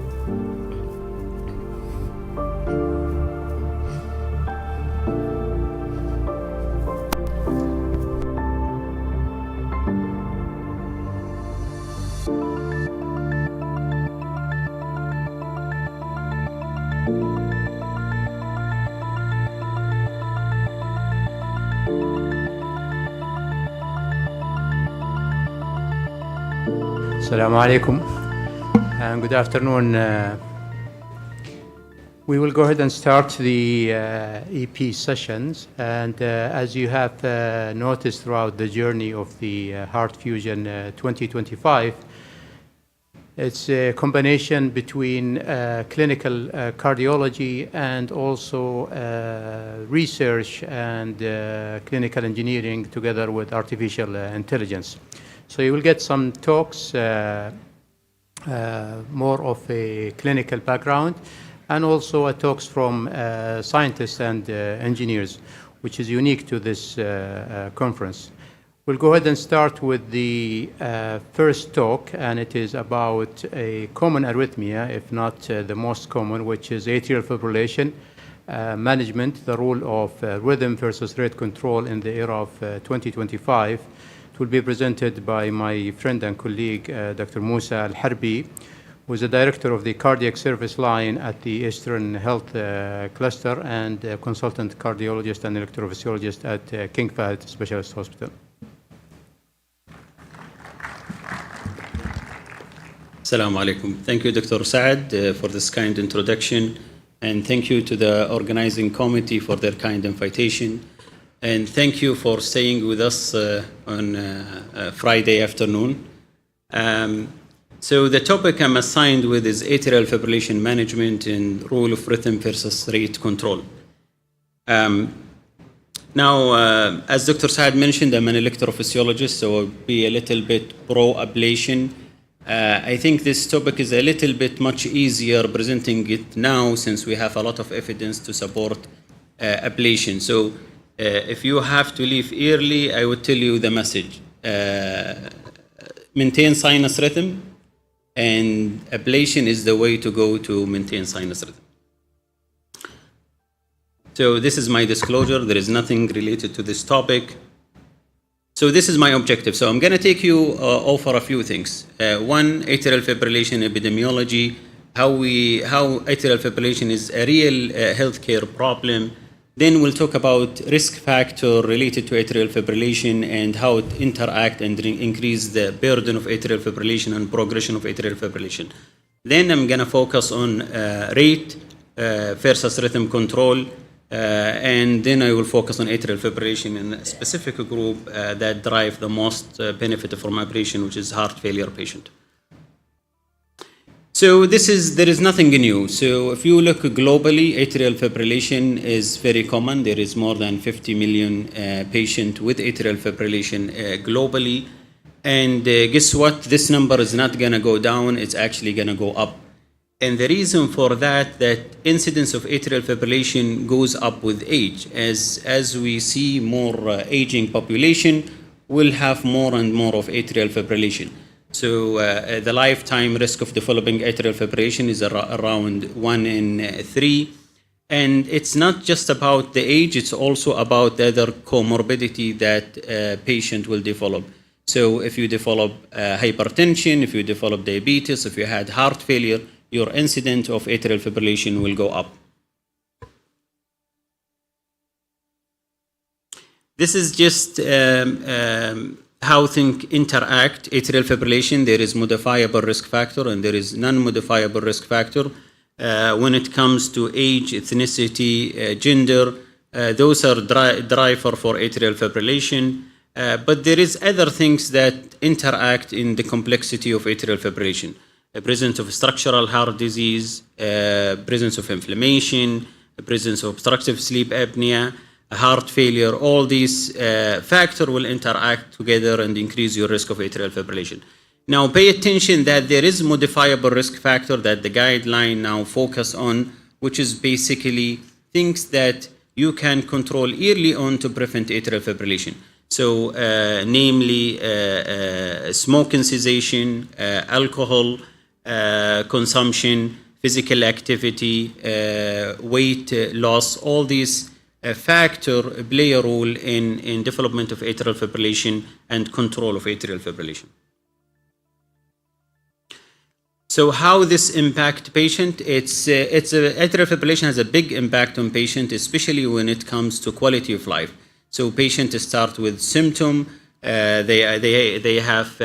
S15: Assalamu alaikum and good afternoon. We will go ahead and start the EP sessions, and as you have noticed throughout the journey of the HeartFusion 2025, it's a combination between clinical cardiology and also research and clinical engineering together with artificial intelligence. So you will get some talks, more of a clinical background, and also talks from scientists and engineers, which is unique to this conference. We'll go ahead and start with the first talk, and it is about a common arrhythmia, if not the most common, which is atrial fibrillation management, the role of rhythm versus rate control in the era of 2025. It will be presented by my friend and colleague, Dr. Musa Al-Harbi, who is the director of the cardiac service line at the Eastern Health Cluster and a consultant cardiologist and electrophysiologist at King Fahd Specialist Hospital.
S16: Assalamu alaikum. Thank you, Dr. Saad, for this kind introduction, and thank you to the organizing committee for their kind invitation. And thank you for staying with us on Friday afternoon. So the topic I'm assigned with is atrial fibrillation management and role of rhythm versus rate control. Now, as Dr. Saad mentioned, I'm an electrophysiologist, so I'll be a little bit pro-ablation. I think this topic is a little bit much easier presenting it now since we have a lot of evidence to support ablation. So if you have to leave early, I would tell you the message. Maintain sinus rhythm, and ablation is the way to go to maintain sinus rhythm. So this is my disclosure. There is nothing related to this topic. So this is my objective. So I'm going to take you over a few things. One, atrial fibrillation epidemiology, how atrial fibrillation is a real healthcare problem. Then we'll talk about risk factor related to atrial fibrillation and how it interact and increase the burden of atrial fibrillation and progression of atrial fibrillation. Then I'm going to focus on rate versus rhythm control, and then I will focus on atrial fibrillation in a specific group that derive the most benefit from ablation, which is heart failure patient. So there is nothing new. So if you look globally, atrial fibrillation is very common. There is more than 50 million patients with atrial fibrillation globally. And guess what? This number is not going to go down. It's actually going to go up. And the reason for that incidence of atrial fibrillation goes up with age. As we see more aging population, we'll have more and more of atrial fibrillation. So the lifetime risk of developing atrial fibrillation is around 1 in 3. And it's not just about the age, it's also about the other comorbidity that patient will develop. So if you develop hypertension, if you develop diabetes, if you had heart failure, your incidence of atrial fibrillation will go up. This is just how things interact. Atrial fibrillation, there is modifiable risk factor and there is non-modifiable risk factor. When it comes to age, ethnicity, gender, those are driver for atrial fibrillation. But there is other things that interact in the complexity of atrial fibrillation. Presence of structural heart disease, presence of inflammation, presence of obstructive sleep apnea, heart failure, all these factors will interact together and increase your risk of atrial fibrillation. Now pay attention that there is modifiable risk factor that the guideline now focus on, which is basically things that you can control early on to prevent atrial fibrillation. So namely smoking cessation, alcohol consumption, physical activity, weight loss, all these factors play a role in development of atrial fibrillation and control of atrial fibrillation. So how this impact patient? Atrial fibrillation has a big impact on patient, especially when it comes to quality of life. So patients start with symptom, they have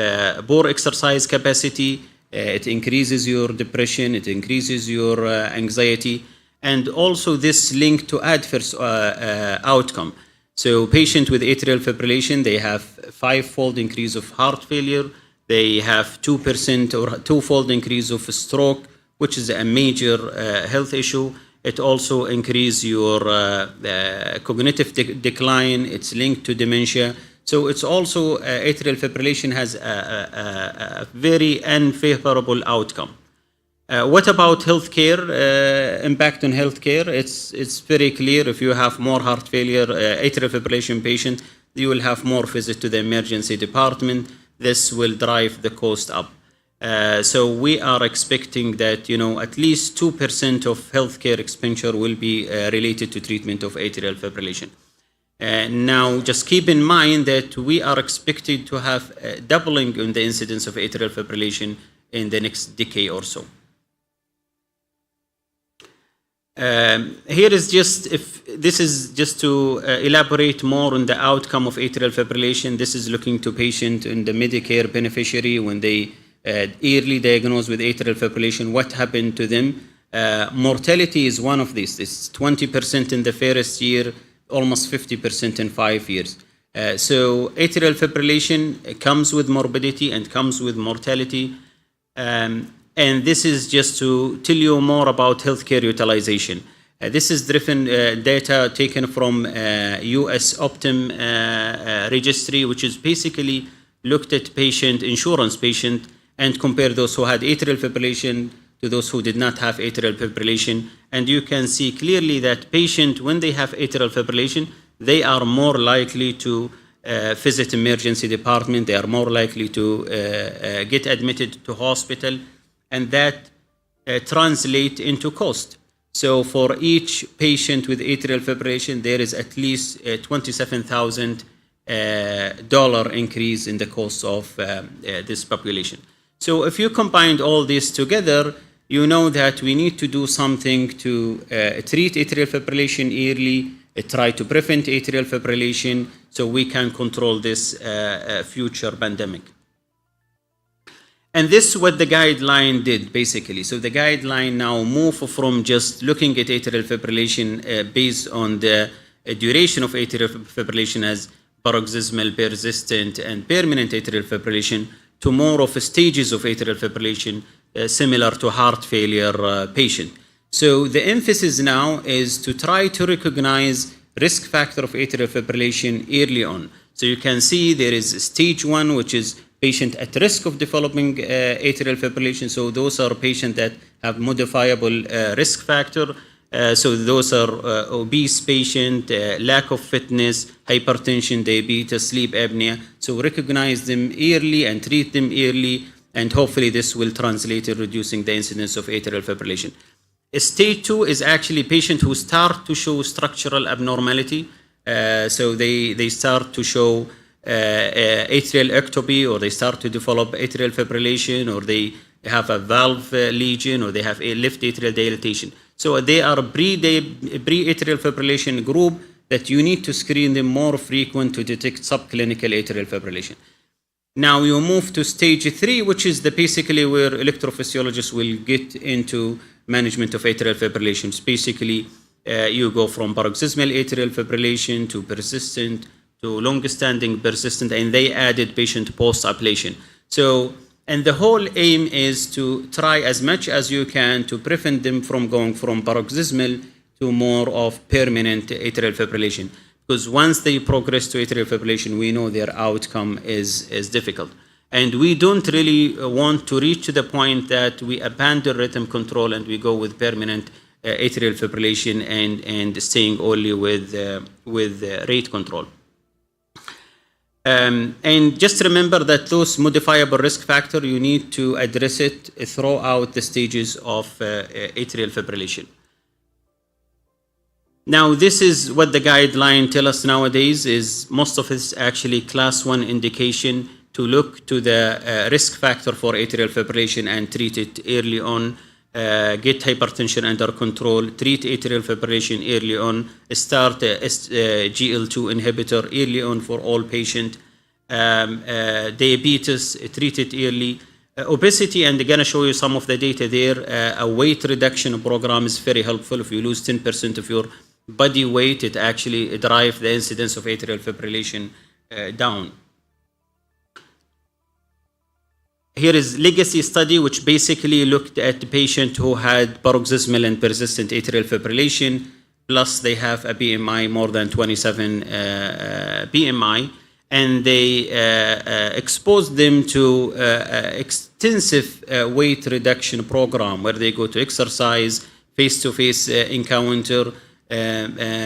S16: poor exercise capacity, it increases your depression, it increases your anxiety, and also this link to adverse outcome. So patient with atrial fibrillation, they have 5-fold increase of heart failure, they have 2% or 2-fold increase of stroke, which is a major health issue. It also increases your cognitive decline, it's linked to dementia. So it's also, atrial fibrillation has a very unfavorable outcome. What about healthcare, impact on healthcare? It's very clear. If you have more heart failure, atrial fibrillation patient, you will have more visits to the emergency department. This will drive the cost up. So we are expecting that, at least 2% of healthcare expenditure will be related to treatment of atrial fibrillation. Now, just keep in mind that we are expected to have a doubling in the incidence of atrial fibrillation in the next decade or so. Here is this is just to elaborate more on the outcome of atrial fibrillation. This is looking to patient and the Medicare beneficiary when they early diagnosed with atrial fibrillation, what happened to them. Mortality is one of these. It's 20% in the first year, almost 50% in 5 years. So atrial fibrillation comes with morbidity and comes with mortality. And this is just to tell you more about healthcare utilization. This is driven data taken from US Optum registry, which is basically looked at insurance patient, and compare those who had atrial fibrillation to those who did not have atrial fibrillation. And you can see clearly that patient, when they have atrial fibrillation, they are more likely to visit emergency department, they are more likely to get admitted to hospital, and that translate into cost. So for each patient with atrial fibrillation, there is at least $27,000 increase in the cost of this population. So if you combine all this together, you know that we need to do something to treat atrial fibrillation early, try to prevent atrial fibrillation so we can control this future pandemic. And this is what the guideline did, basically. So the guideline now moved from just looking at atrial fibrillation based on the duration of atrial fibrillation as paroxysmal, persistent, and permanent atrial fibrillation to more of stages of atrial fibrillation similar to heart failure patient. So the emphasis now is to try to recognize risk factor of atrial fibrillation early on. So you can see there is stage 1, which is patient at risk of developing atrial fibrillation. So those are patients that have modifiable risk factor. So those are obese patient, lack of fitness, hypertension, diabetes, sleep apnea. So recognize them early and treat them early, and hopefully this will translate in reducing the incidence of atrial fibrillation. Stage 2 is actually patients who start to show structural abnormality. So they start to show atrial ectopy, or they start to develop atrial fibrillation, or they have a valve lesion, or they have a left atrial dilatation. So they are pre-atrial fibrillation group that you need to screen them more frequent to detect subclinical atrial fibrillation. Now you move to stage 3, which is basically where electrophysiologists will get into management of atrial fibrillation. It's basically you go from paroxysmal atrial fibrillation to persistent to long-standing persistent, and they added patient post-ablation. So, and the whole aim is to try as much as you can to prevent them from going from paroxysmal to more of permanent atrial fibrillation. Because once they progress to atrial fibrillation, we know their outcome is difficult. And we don't really want to reach to the point that we abandon rhythm control and we go with permanent atrial fibrillation and staying only with rate control. And just remember that those modifiable risk factors, you need to address it throughout the stages of atrial fibrillation. Now, this is what the guideline tell us nowadays is most of it's actually class 1 indication to look to the risk factor for atrial fibrillation and treat it early on, get hypertension under control, treat atrial fibrillation early on, start GL2 inhibitor early on for all patients, diabetes, treat it early, obesity, and I'm going to show you some of the data there. A weight reduction program is very helpful. If you lose 10% of your body weight, it actually drives the incidence of atrial fibrillation down. Here is legacy study, which basically looked at the patient who had paroxysmal and persistent atrial fibrillation, plus they have a BMI more than 27 BMI, and they exposed them to extensive weight reduction program where they go to exercise, face-to-face encounter,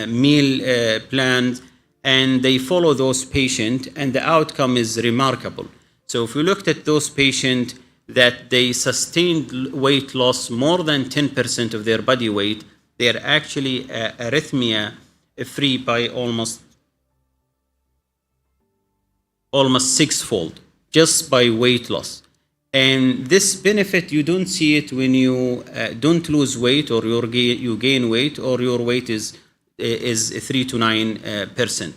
S16: meal plans, and they follow those patients, and the outcome is remarkable. So if we looked at those patients that they sustained weight loss more than 10% of their body weight, they are actually arrhythmia free by almost sixfold just by weight loss. And this benefit, you don't see it when you don't lose weight or you gain weight or your weight is 3 to 9%.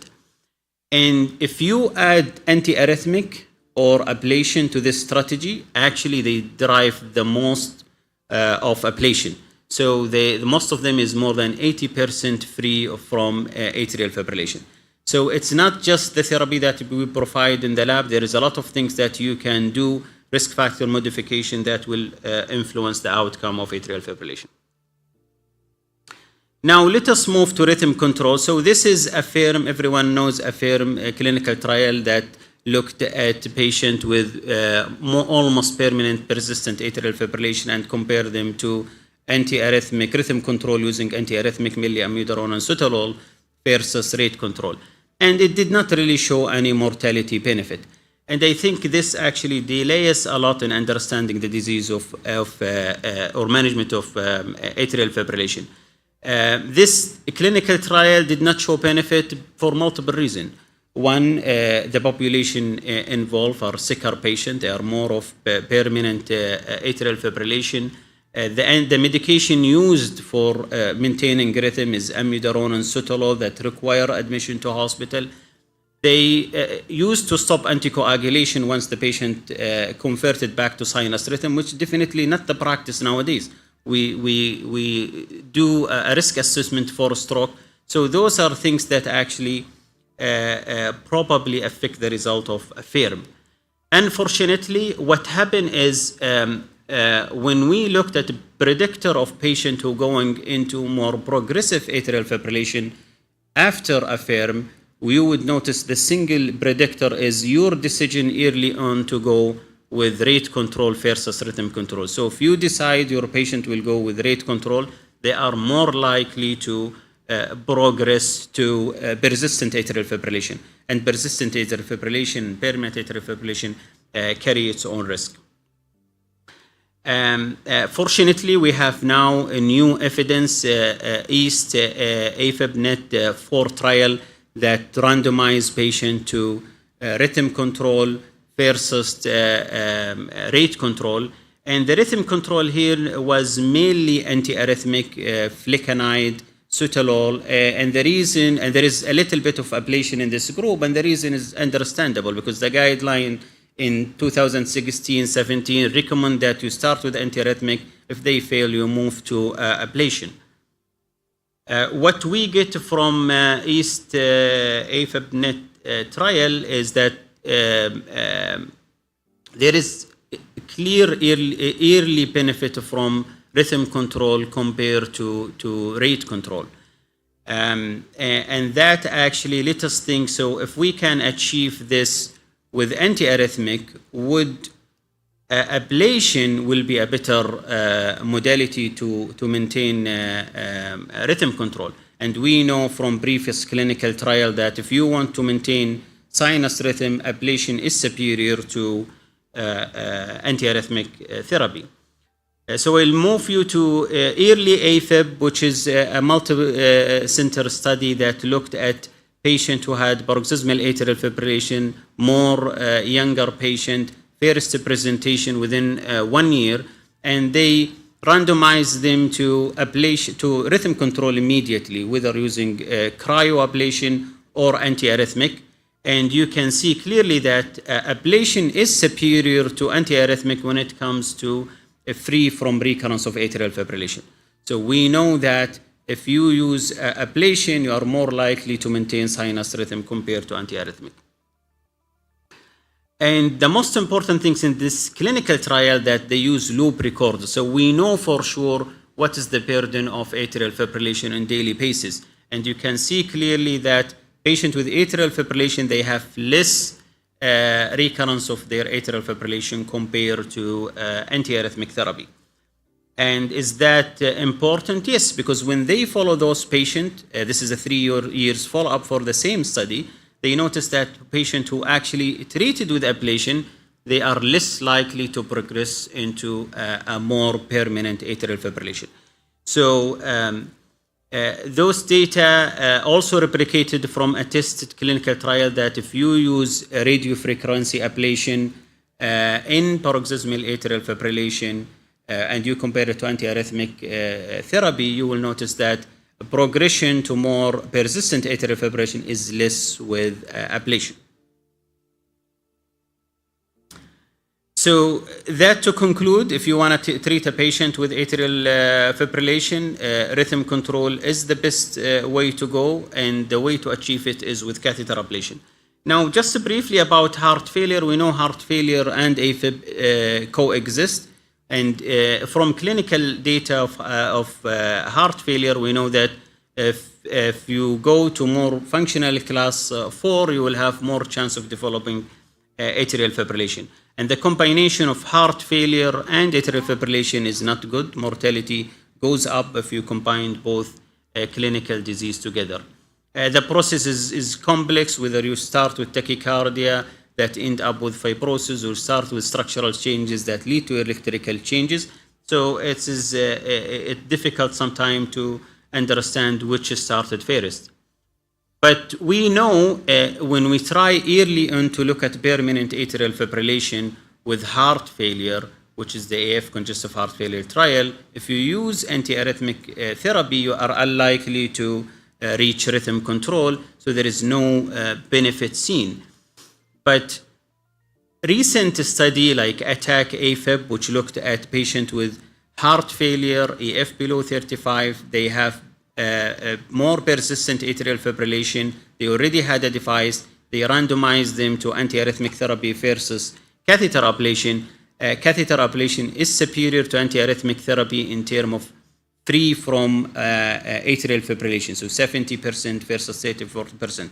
S16: And if you add antiarrhythmic or ablation to this strategy, actually they derive the most of ablation. So most of them is more than 80% free from atrial fibrillation. So it's not just the therapy that we provide in the lab. There is a lot of things that you can do, risk factor modification that will influence the outcome of atrial fibrillation. Now let us move to rhythm control. So this is AFFIRM. Everyone knows AFFIRM, a clinical trial that looked at patients with almost permanent persistent atrial fibrillation and compared them to antiarrhythmic rhythm control using antiarrhythmic milli-amiodarone and sotalol versus rate control. And it did not really show any mortality benefit. And I think this actually delays a lot in understanding the disease or management of atrial fibrillation. This clinical trial did not show benefit for multiple reasons. One, the population involved are sicker patients. They are more of permanent atrial fibrillation. The medication used for maintaining rhythm is amiodarone and sotalol that require admission to hospital. They used to stop anticoagulation once the patient converted back to sinus rhythm, which definitely not the practice nowadays. We do a risk assessment for stroke. So those are things that actually probably affect the result of AFFIRM. Unfortunately, what happened is when we looked at the predictor of patient who going into more progressive atrial fibrillation after AFFIRM, we would notice the single predictor is your decision early on to go with rate control versus rhythm control. So if you decide your patient will go with rate control, they are more likely to progress to persistent atrial fibrillation. And persistent atrial fibrillation, permanent atrial fibrillation carry its own risk. Fortunately, we have now a new evidence, EAST AFib-NET 4 trial that randomized patient to rhythm control versus rate control. And the rhythm control here was mainly antiarrhythmic, flecainide, sotalol, and the reason, and there is a little bit of ablation in this group, and the reason is understandable because the guideline in 2016-17 recommend that you start with antiarrhythmic. If they fail, you move to ablation. What we get from East AFib-NET trial is that there is clear early benefit from rhythm control compared to rate control. And that actually let us think, so if we can achieve this with antiarrhythmic, would ablation will be a better modality to maintain rhythm control. And we know from previous clinical trial that if you want to maintain sinus rhythm, ablation is superior to antiarrhythmic therapy. So we'll move you to early AFib, which is a multi-center study that looked at patients who had paroxysmal atrial fibrillation, more younger patient, first presentation within 1 year, and they randomized them to ablation, to rhythm control immediately, whether using cryoablation or antiarrhythmic. And you can see clearly that ablation is superior to antiarrhythmic when it comes to free from recurrence of atrial fibrillation. So we know that if you use ablation, you are more likely to maintain sinus rhythm compared to antiarrhythmic. And the most important things in this clinical trial that they use loop recorder. So we know for sure what is the burden of atrial fibrillation on daily basis. And you can see clearly that patients with atrial fibrillation, they have less recurrence of their atrial fibrillation compared to antiarrhythmic therapy. And is that important? Yes, because when they follow those patients, this is a 3 years follow-up for the same study, they noticed that patients who actually treated with ablation, they are less likely to progress into a more permanent atrial fibrillation. So those data also replicated from a tested clinical trial that if you use radiofrequency ablation in paroxysmal atrial fibrillation and you compare it to antiarrhythmic therapy, you will notice that progression to more persistent atrial fibrillation is less with ablation. So that to conclude, if you want to treat a patient with atrial fibrillation, rhythm control is the best way to go, and the way to achieve it is with catheter ablation. Now, just briefly about heart failure, we know heart failure and AFib coexist, and from clinical data of heart failure, we know that if you go to more functional class 4, you will have more chance of developing atrial fibrillation. And the combination of heart failure and atrial fibrillation is not good. Mortality goes up if you combine both clinical disease together. The process is complex, whether you start with tachycardia that end up with fibrosis or start with structural changes that lead to electrical changes. So it is difficult sometimes to understand which started first. But we know when we try early on to look at permanent atrial fibrillation with heart failure, which is the AF congestive heart failure trial, if you use antiarrhythmic therapy, you are unlikely to reach rhythm control, so there is no benefit seen. But recent study like ATTACK AFib, which looked at patients with heart failure, AF below 35, they have more persistent atrial fibrillation. They already had a device. They randomized them to antiarrhythmic therapy versus catheter ablation. Catheter ablation is superior to antiarrhythmic therapy in terms of free from atrial fibrillation, so 70% versus 34%.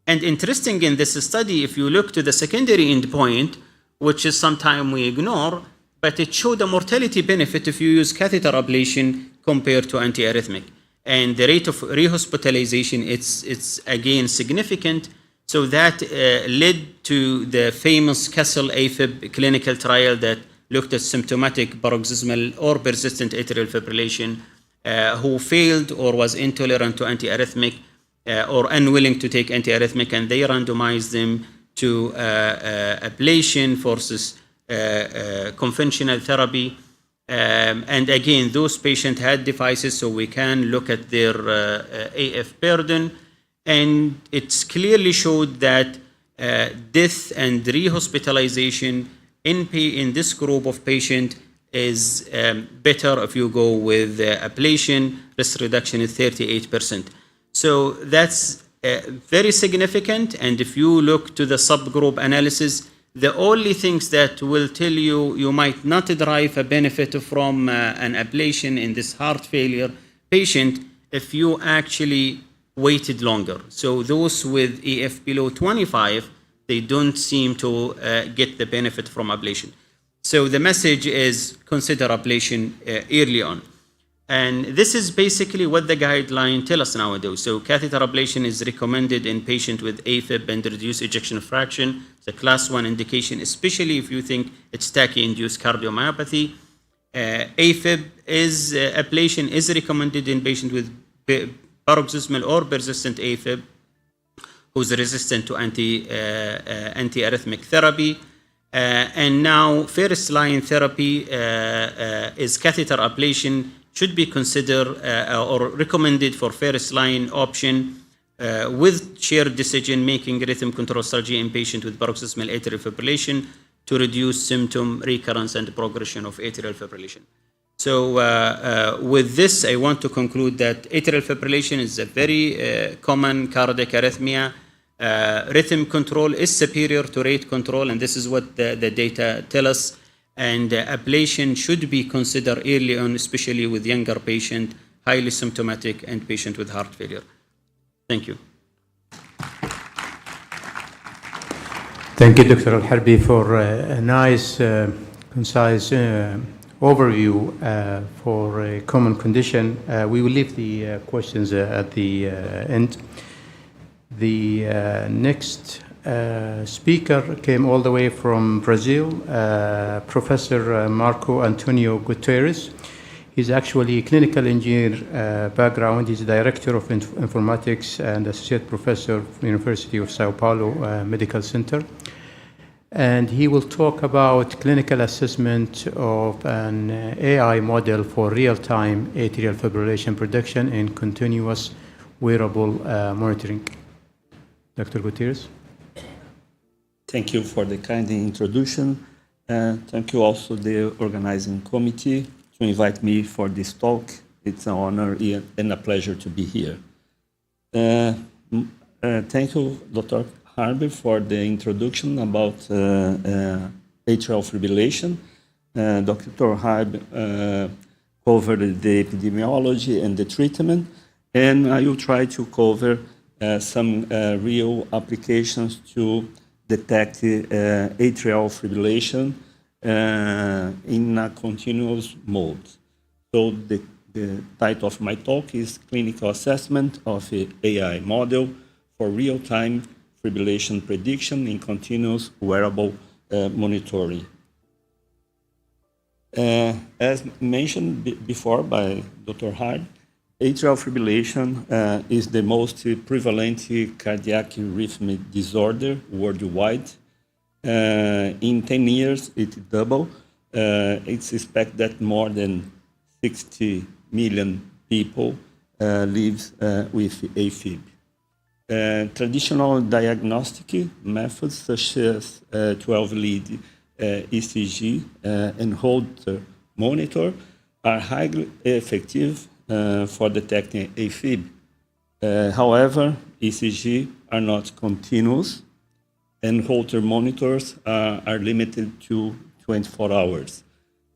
S16: And interesting in this study, if you look to the secondary endpoint, which is sometimes we ignore, but it showed a mortality benefit if you use catheter ablation compared to antiarrhythmic. And the rate of rehospitalization, it's again significant. So that led to the famous Castle AFib clinical trial that looked at symptomatic paroxysmal or persistent atrial fibrillation who failed or was intolerant to antiarrhythmic or unwilling to take antiarrhythmic, and they randomized them to ablation versus conventional therapy. And again, those patients had devices, so we can look at their AF burden. And it's clearly showed that death and rehospitalization in this group of patient is better if you go with ablation. Risk reduction is 38%. So that's very significant. And if you look to the subgroup analysis, the only things that will tell you might not derive a benefit from an ablation in this heart failure patient if you actually waited longer. So those with EF below 25, they don't seem to get the benefit from ablation. So the message is consider ablation early on. And this is basically what the guidelines tell us nowadays. So catheter ablation is recommended in patients with AFib and reduced ejection fraction. It's a class 1 indication, especially if you think it's tachy-induced cardiomyopathy. AFib ablation is recommended in patients with paroxysmal or persistent AFib who's resistant to antiarrhythmic therapy. And now first-line therapy is catheter ablation should be considered or recommended for first-line option with shared decision-making rhythm control strategy in patients with paroxysmal atrial fibrillation to reduce symptom recurrence and progression of atrial fibrillation. So with this, I want to conclude that atrial fibrillation is a very common cardiac arrhythmia. Rhythm control is superior to rate control, and this is what the data tell us. And ablation should be considered early on, especially with younger patient, highly symptomatic, and patient with heart failure. Thank you.
S15: Thank you, Dr. Al-Harbi, for a nice, concise overview for a common condition. We will leave the questions at the end. The next speaker came all the way from Brazil, Professor Marco Antonio Guterres. He's actually a clinical engineer background. He's director of informatics and associate professor from University of Sao Paulo Medical Center. And he will talk about clinical assessment of an AI model for real-time atrial fibrillation prediction and continuous wearable monitoring. Dr. Guterres.
S17: Thank you for the kind introduction. Thank you also the organizing committee to invite me for this talk. It's an honor and a pleasure to be here. Thank you, Dr. Harbi, for the introduction about atrial fibrillation. Dr. Harbi covered the epidemiology and the treatment, and I will try to cover some real applications to detect atrial fibrillation in a continuous mode. So the title of my talk is Clinical Assessment of an AI Model for Real-Time Fibrillation Prediction in Continuous Wearable Monitoring. As mentioned before by Dr. Hard, atrial fibrillation is the most prevalent cardiac rhythm disorder worldwide. In 10 years, it doubled. It's expected that more than 60 million people live with AFib. Traditional diagnostic methods such as 12-lead ECG and Holter monitor are highly effective for detecting AFib. However, ECG are not continuous, and Holter monitors are limited to 24 hours.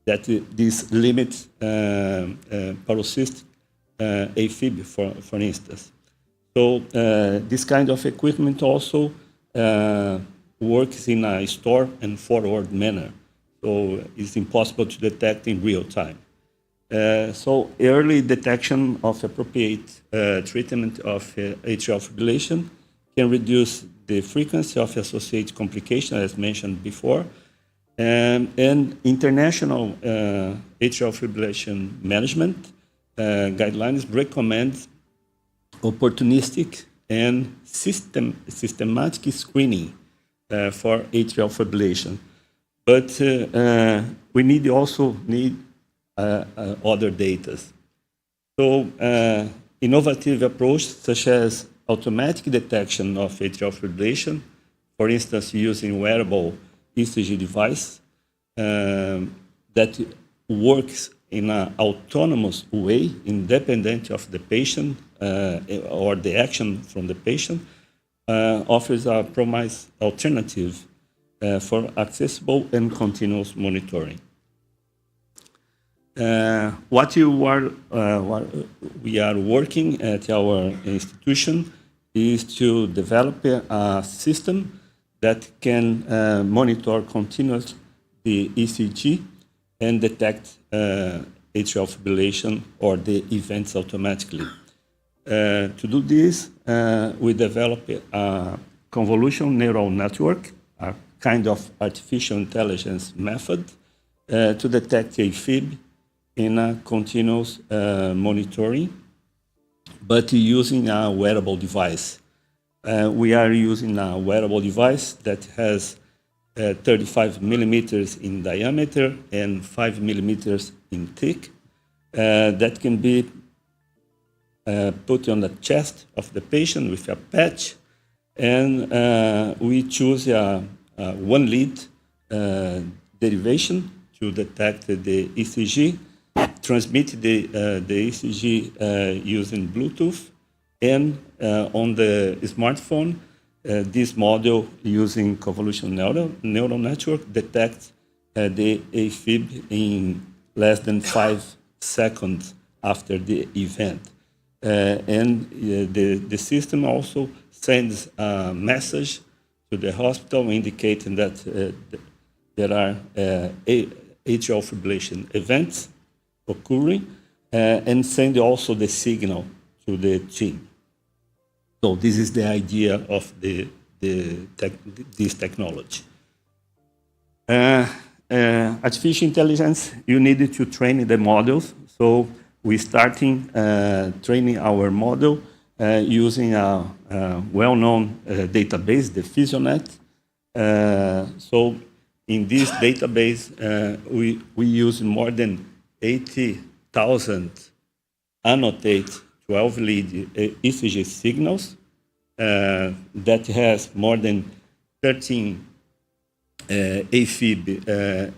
S17: That this limits paroxystic AFib, for instance. So this kind of equipment also works in a store and forward manner. So it's impossible to detect in real time. So early detection of appropriate treatment of atrial fibrillation can reduce the frequency of associated complications, as mentioned before. And international atrial fibrillation management guidelines recommend opportunistic and systematic screening for atrial fibrillation. But we also need other data. So innovative approaches such as automatic detection of atrial fibrillation for instance, using wearable ECG device that works in an autonomous way, independent of the patient or the action from the patient, offers a promising alternative for accessible and continuous monitoring. What we are working at our institution is to develop a system that can monitor continuously the ECG and detect atrial fibrillation or the events automatically. To do this, we developed a convolutional neural network, a kind of artificial intelligence method to detect AFib in a continuous monitoring, but using a wearable device. We are using a wearable device that has 35 millimeters in diameter and 5 millimeters in thick that can be put on the chest of the patient with a patch, and we choose a one lead derivation to detect the ECG, transmit the ECG using Bluetooth, and on the smartphone, this model using convolutional neural network detects the AFib in less than 5 seconds after the event. And the system also sends a message to the hospital indicating that there are atrial fibrillation events occurring, and send also the signal to the team. So this is the idea of this technology. Artificial intelligence, you need to train the models. So we're starting training our model using a well-known database, the FusionNet. So in this database, we use more than 80,000 annotate 12-lead ECG signals that has more than 13 AFib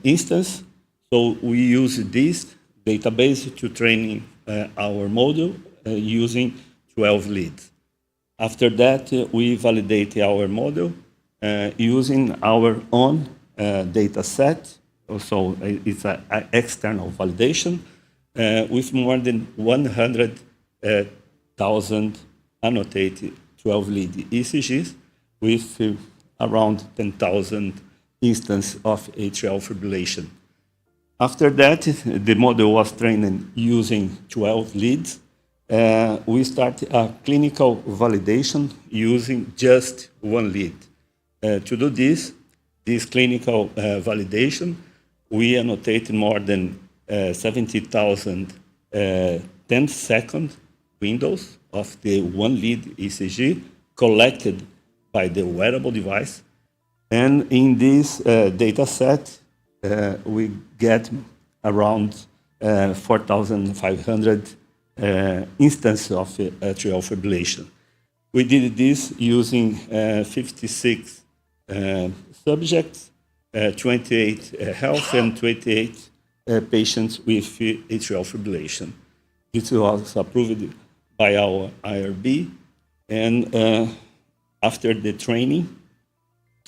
S17: instances. So we use this database to train our model using 12 leads. After that, we validate our model using our own data set. So it's an external validation with more than 100,000 annotated 12-lead ECGs with around 10,000 instances of atrial fibrillation. After that, the model was trained using 12 leads. We start a clinical validation using just one lead. To do this clinical validation, we annotated more than 70,000 10-second windows of the one lead ECG collected by the wearable device. And in this data set, we get around 4,500 instances of atrial fibrillation. We did this using 56 subjects, 28 health and 28 patients with atrial fibrillation. This was approved by our IRB, and after the training,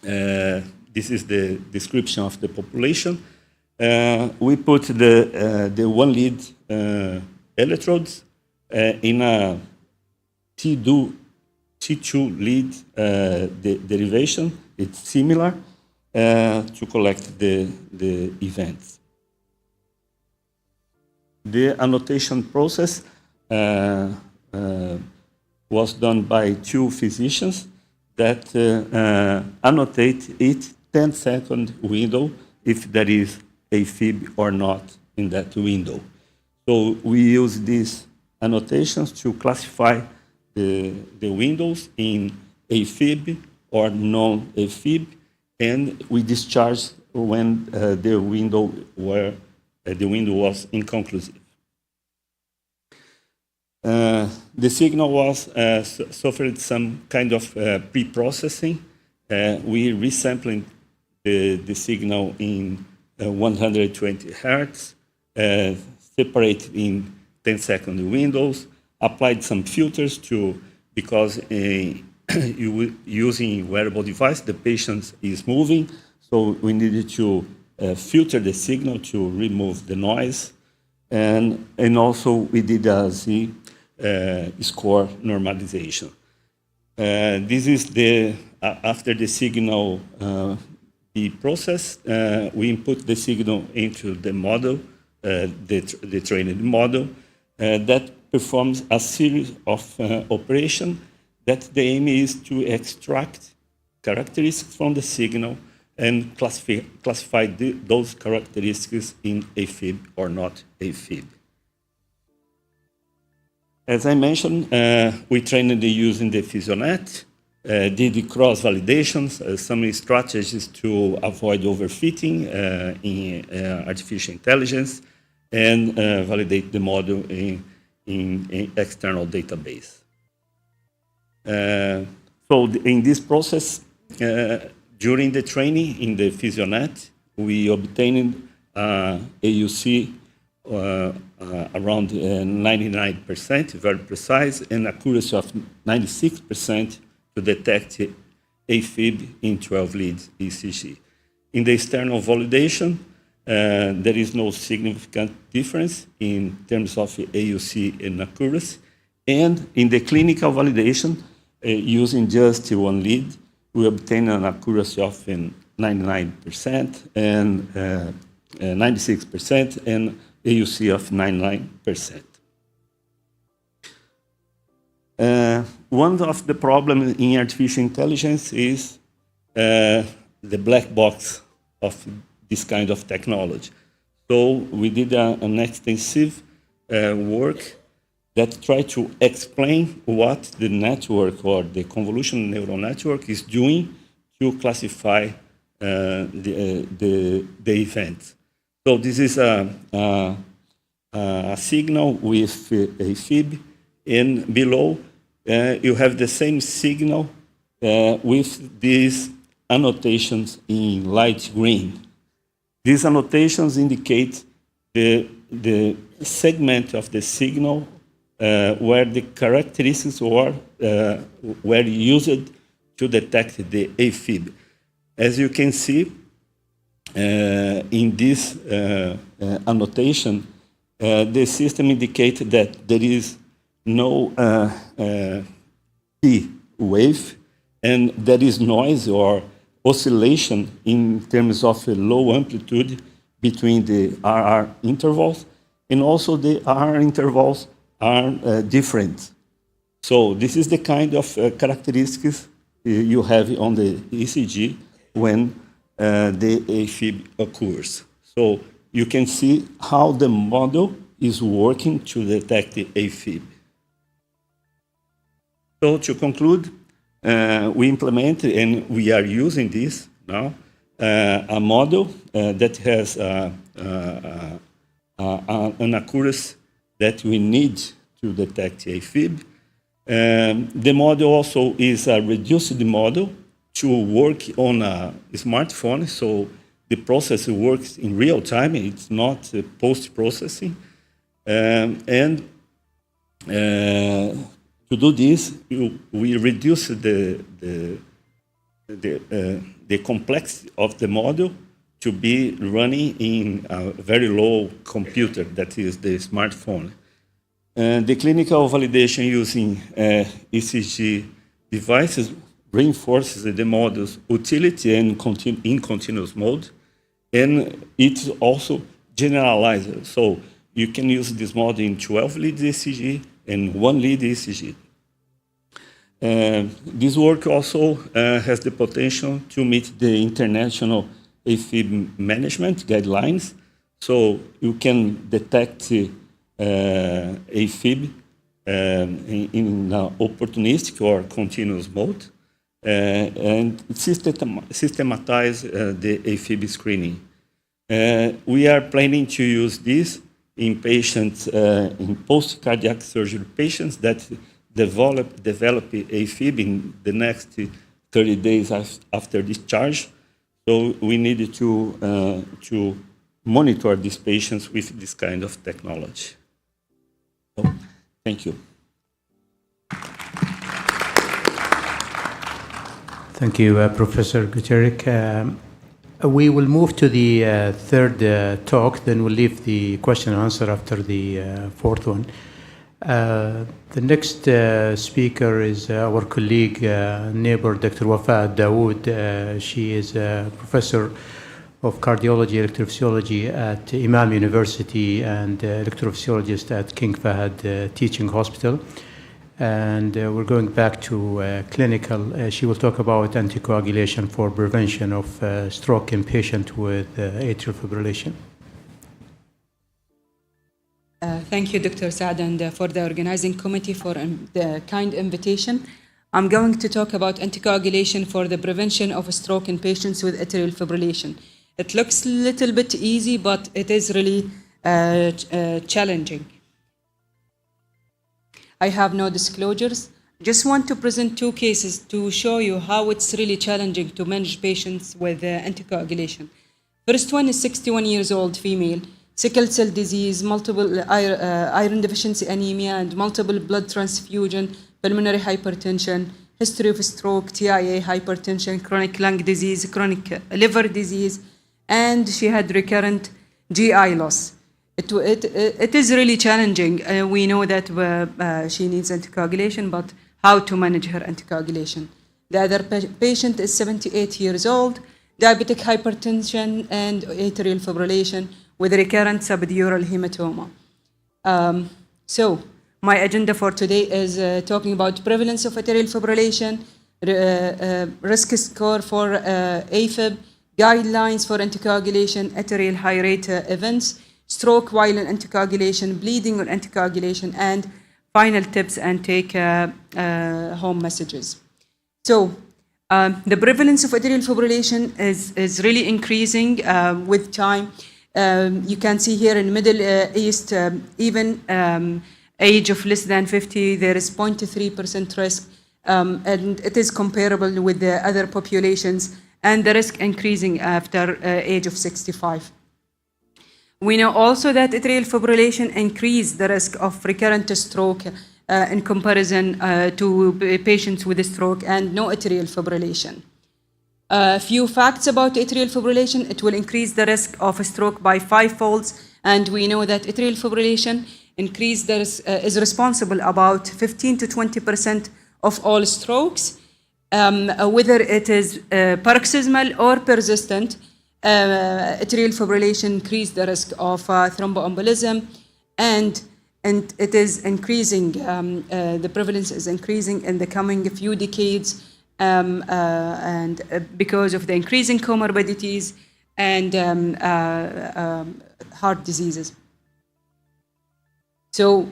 S17: this is the description of the population. We put the one lead electrodes in a T2 lead derivation. It's similar to collect the events. The annotation process was done by two physicians that annotate each 10-second window if there is AFib or not in that window. So we use these annotations to classify the windows in AFib or non-AFib, and we discharge when the window was inconclusive. The signal was suffered some kind of pre-processing we resampling the signal in 120 hertz, separated in 10-second windows, applied some filters because using wearable device, the patient is moving, so we needed to filter the signal to remove the noise. And also we did a z-score normalization. This is after the signal be processed, we input the signal into the model, the trained model, that performs a series of operations that the aim is to extract characteristics from the signal and classify those characteristics in AFib or not AFib. As I mentioned, we trained using the FusionNet, did the cross validations, some strategies to avoid overfitting in artificial intelligence, and validate the model in external database. So in this process, during the training in the FusionNet, we obtained AUC around 99%, very precise, and accuracy of 96% to detect AFib in 12 leads ECG. In the external validation, there is no significant difference in terms of AUC and accuracy. And in the clinical validation, using just one lead, we obtain an accuracy of 99% and 96% and AUC of 99%. One of the problems in artificial intelligence is the black box of this kind of technology. So we did an extensive work that tried to explain what the network or the convolutional neural network is doing to classify the event. So this is a signal with a fib, and below you have the same signal with these annotations in light green. These annotations indicate the segment of the signal where the characteristics were used to detect the AFib. As you can see, in this annotation, the system indicates that there is no P wave, and there is noise or oscillation in terms of a low amplitude between the RR intervals, and also the RR intervals are different. So this is the kind of characteristics you have on the ECG when the AFib occurs. So you can see how the model is working to detect the AFib. So to conclude, we implemented, and we are using this now, a model that has an accuracy that we need to detect AFib. The model also is a reduced model to work on a smartphone, so the process works in real time, it's not post-processing. And to do this, we reduce the complexity of the model to be running in a very low computer, that is the smartphone. The clinical validation using ECG devices reinforces the model's utility and in continuous mode, and it's also generalized. So you can use this model in 12 lead ECG and 1 lead ECG. This work also has the potential to meet the international AFib management guidelines. So you can detect AFib in opportunistic or continuous mode, and systematize the AFib screening. We are planning to use this in patients, in post-cardiac surgery patients that develop AFib in the next 30 days after discharge. So we needed to monitor these patients with this kind of technology. So, thank you.
S15: Thank you, Professor Guteric. We will move to the third talk, then we'll leave the question and answer after the fourth one. The next speaker is our colleague, neighbor, Dr. Fahd Dawood. She is a professor of cardiology, electrophysiology at Imam University and electrophysiologist at King Fahd Teaching Hospital. And we're going back to clinical. She will talk about anticoagulation for prevention of stroke in patients with atrial fibrillation.
S18: Thank you, Dr. Saad, and for the organizing committee for the kind invitation. I'm going to talk about anticoagulation for the prevention of stroke in patients with atrial fibrillation. It looks a little bit easy, but it is really challenging. I have no disclosures. Just want to present two cases to show you how it's really challenging to manage patients with anticoagulation. First one is 61 years old female, sickle cell disease, multiple iron deficiency anemia, and multiple blood transfusion, pulmonary hypertension, history of stroke, TIA, hypertension, chronic lung disease, chronic liver disease, and she had recurrent GI loss. It is really challenging. We know that she needs anticoagulation, but how to manage her anticoagulation? The other patient is 78 years old, diabetic hypertension and atrial fibrillation with recurrent subdural hematoma. So my agenda for today is talking about prevalence of atrial fibrillation, risk score for AFib, guidelines for anticoagulation, atrial high rate events, stroke while in anticoagulation, bleeding on anticoagulation, and final tips and take home messages. So the prevalence of atrial fibrillation is really increasing with time. You can see here in Middle East, even age of less than 50, there is 0.3% risk, and it is comparable with the other populations, and the risk increasing after age of 65. We know also that atrial fibrillation increases the risk of recurrent stroke in comparison to patients with a stroke and no atrial fibrillation. A few facts about atrial fibrillation: it will increase the risk of a stroke by 5-fold, and we know that atrial fibrillation is responsible about 15 to 20% of all strokes, whether it is paroxysmal or persistent. Atrial fibrillation increase the risk of thromboembolism, and it is increasing. The prevalence is increasing in the coming few decades, and because of the increasing comorbidities and heart diseases. So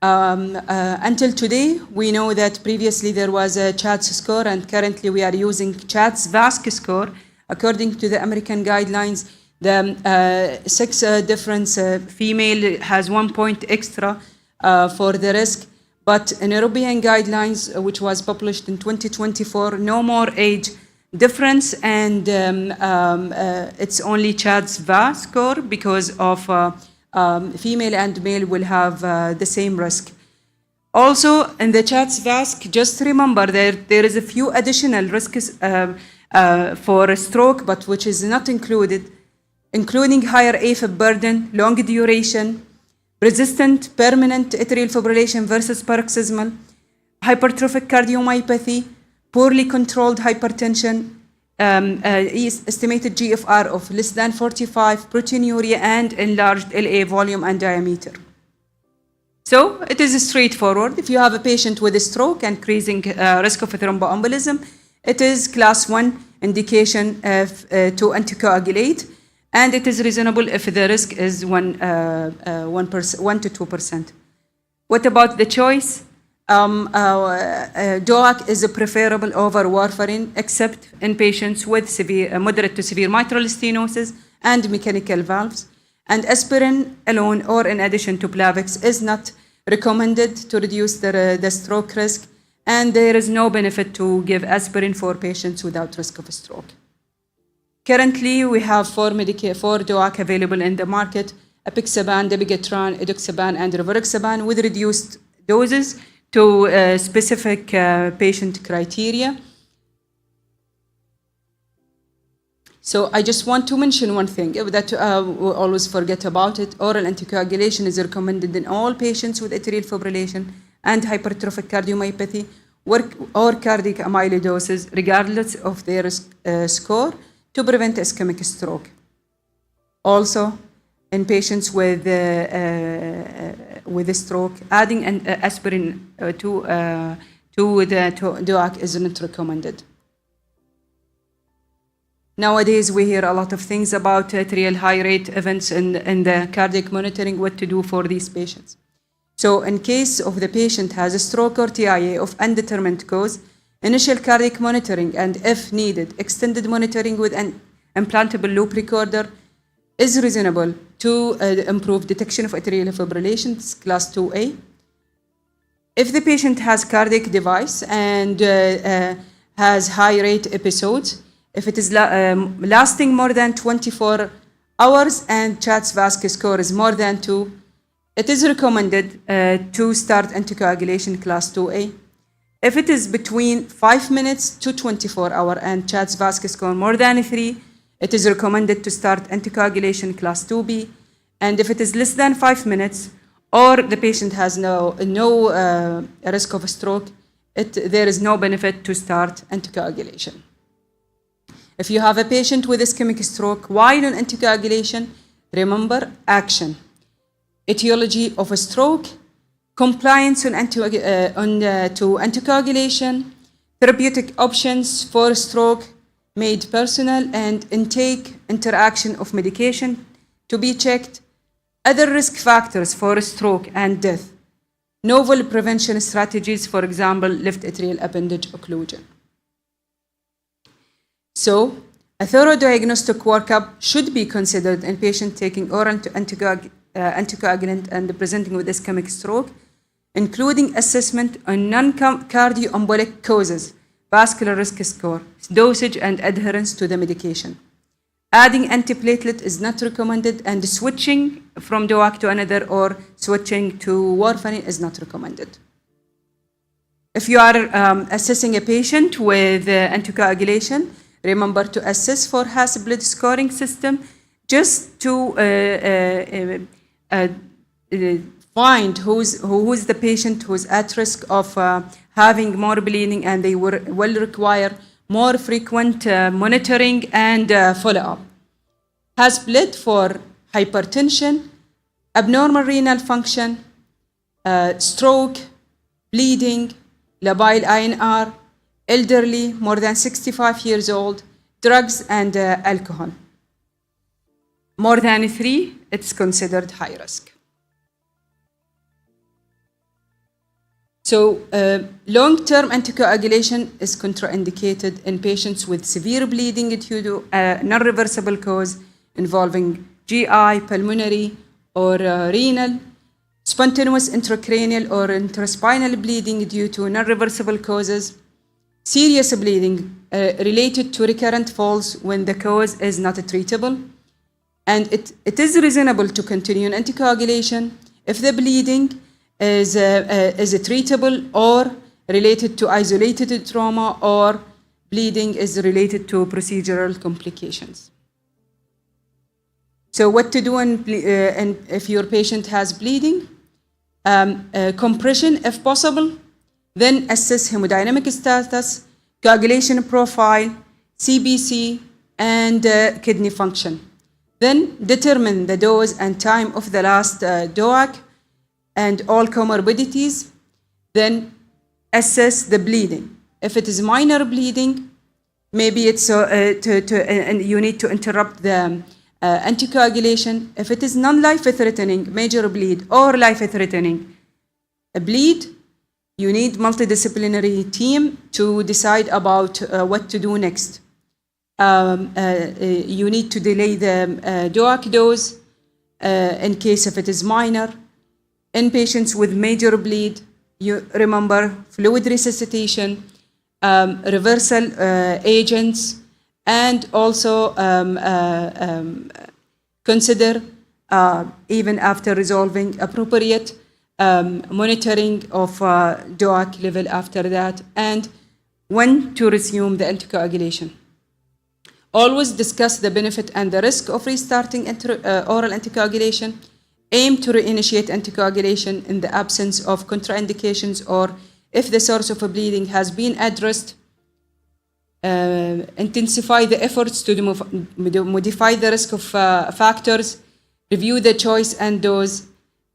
S18: until today, we know that previously there was a CHATS score, and currently we are using CHATS VASC score. According to the American guidelines, the sex difference, female has 1 point extra for the risk, but in European guidelines, which was published in 2024, no more age difference, and it's only CHATS VASC score because of female and male will have the same risk. Also, in the CHATS VASC, just remember there is a few additional risks for a stroke, but which is not included, including higher AFib burden, long duration, resistant permanent atrial fibrillation versus paroxysmal, hypertrophic cardiomyopathy, poorly controlled hypertension, estimated GFR of less than 45, proteinuria, and enlarged LA volume and diameter. So it is straightforward. If you have a patient with a stroke and increasing risk of a thromboembolism, it is class 1 indication to anticoagulate, and it is reasonable if the risk is 1 to 2%. What about the choice? DOAC is preferable over warfarin, except in patients with moderate to severe mitral stenosis and mechanical valves. And aspirin alone or in addition to Plavix is not recommended to reduce the stroke risk. and there is no benefit to give aspirin for patients without risk of stroke. Currently, we have four DOAC available in the market: apixaban, dabigatran, edoxaban, and rivaroxaban, with reduced doses to specific patient criteria. So I just want to mention one thing that we always forget about it. Oral anticoagulation is recommended in all patients with atrial fibrillation and hypertrophic cardiomyopathy or cardiac amyloidosis, regardless of their score, to prevent ischemic stroke. Also, in patients with a stroke, adding an aspirin to the DOAC is not recommended. Nowadays, we hear a lot of things about atrial high rate events in the cardiac monitoring, what to do for these patients. So in case of the patient has a stroke or TIA of undetermined cause, initial cardiac monitoring and, if needed, extended monitoring with an implantable loop recorder is reasonable to improve detection of atrial fibrillation, class 2A. If the patient has cardiac device and has high rate episodes, if it is lasting more than 24 hours and JHAH score is more than 2, it is recommended to start anticoagulation class 2A. If it is between 5 minutes to 24 hours and JHAH score more than 3, it is recommended to start anticoagulation class 2B. And if it is less than 5 minutes or the patient has no risk of a stroke, there is no benefit to start anticoagulation. If you have a patient with ischemic stroke while on anticoagulation, remember action, etiology of a stroke, compliance to anticoagulation, therapeutic options for stroke made personal, and intake interaction of medication to be checked, other risk factors for stroke and death, novel prevention strategies, for example, left atrial appendage occlusion. So, a thorough diagnostic workup should be considered in patients taking oral anticoagulant and presenting with ischemic stroke, including assessment on non-cardioembolic causes, vascular risk score, dosage and adherence to the medication. Adding antiplatelet is not recommended, and switching from DOAC to another or switching to warfarin is not recommended. If you are assessing a patient with anticoagulation, remember to assess for HAS blood scoring system just to find who's the patient who's at risk of having more bleeding, and they will require more frequent monitoring and follow-up. HAS blood for hypertension, abnormal renal function, stroke, bleeding, labile INR, elderly, more than 65 years old, drugs and alcohol. More than 3, it's considered high risk. So long-term anticoagulation is contraindicated in patients with severe bleeding due to a non-reversible cause involving GI, pulmonary, or renal, spontaneous intracranial or intraspinal bleeding due to non-reversible causes, serious bleeding related to recurrent falls when the cause is not treatable, and it is reasonable to continue anticoagulation if the bleeding is treatable or related to isolated trauma, or bleeding is related to procedural complications. So what to do if your patient has bleeding? Compression if possible, then assess hemodynamic status, coagulation profile, CBC, and kidney function. Then determine the dose and time of the last DOAC and all comorbidities. Then assess the bleeding. If it is minor bleeding, maybe it's you need to interrupt the anticoagulation. If it is non-life-threatening, major bleed or life-threatening bleed, you need multidisciplinary team to decide about what to do next. You need to delay the DOAC dose in case if it is minor. In patients with major bleed, you remember fluid resuscitation, reversal agents, and also consider, even after resolving, appropriate monitoring of DOAC level after that, and when to resume the anticoagulation. Always discuss the benefit and the risk of restarting oral anticoagulation. Aim to reinitiate anticoagulation in the absence of contraindications or if the source of a bleeding has been addressed. Intensify the efforts to modify the risk of factors, review the choice and dose,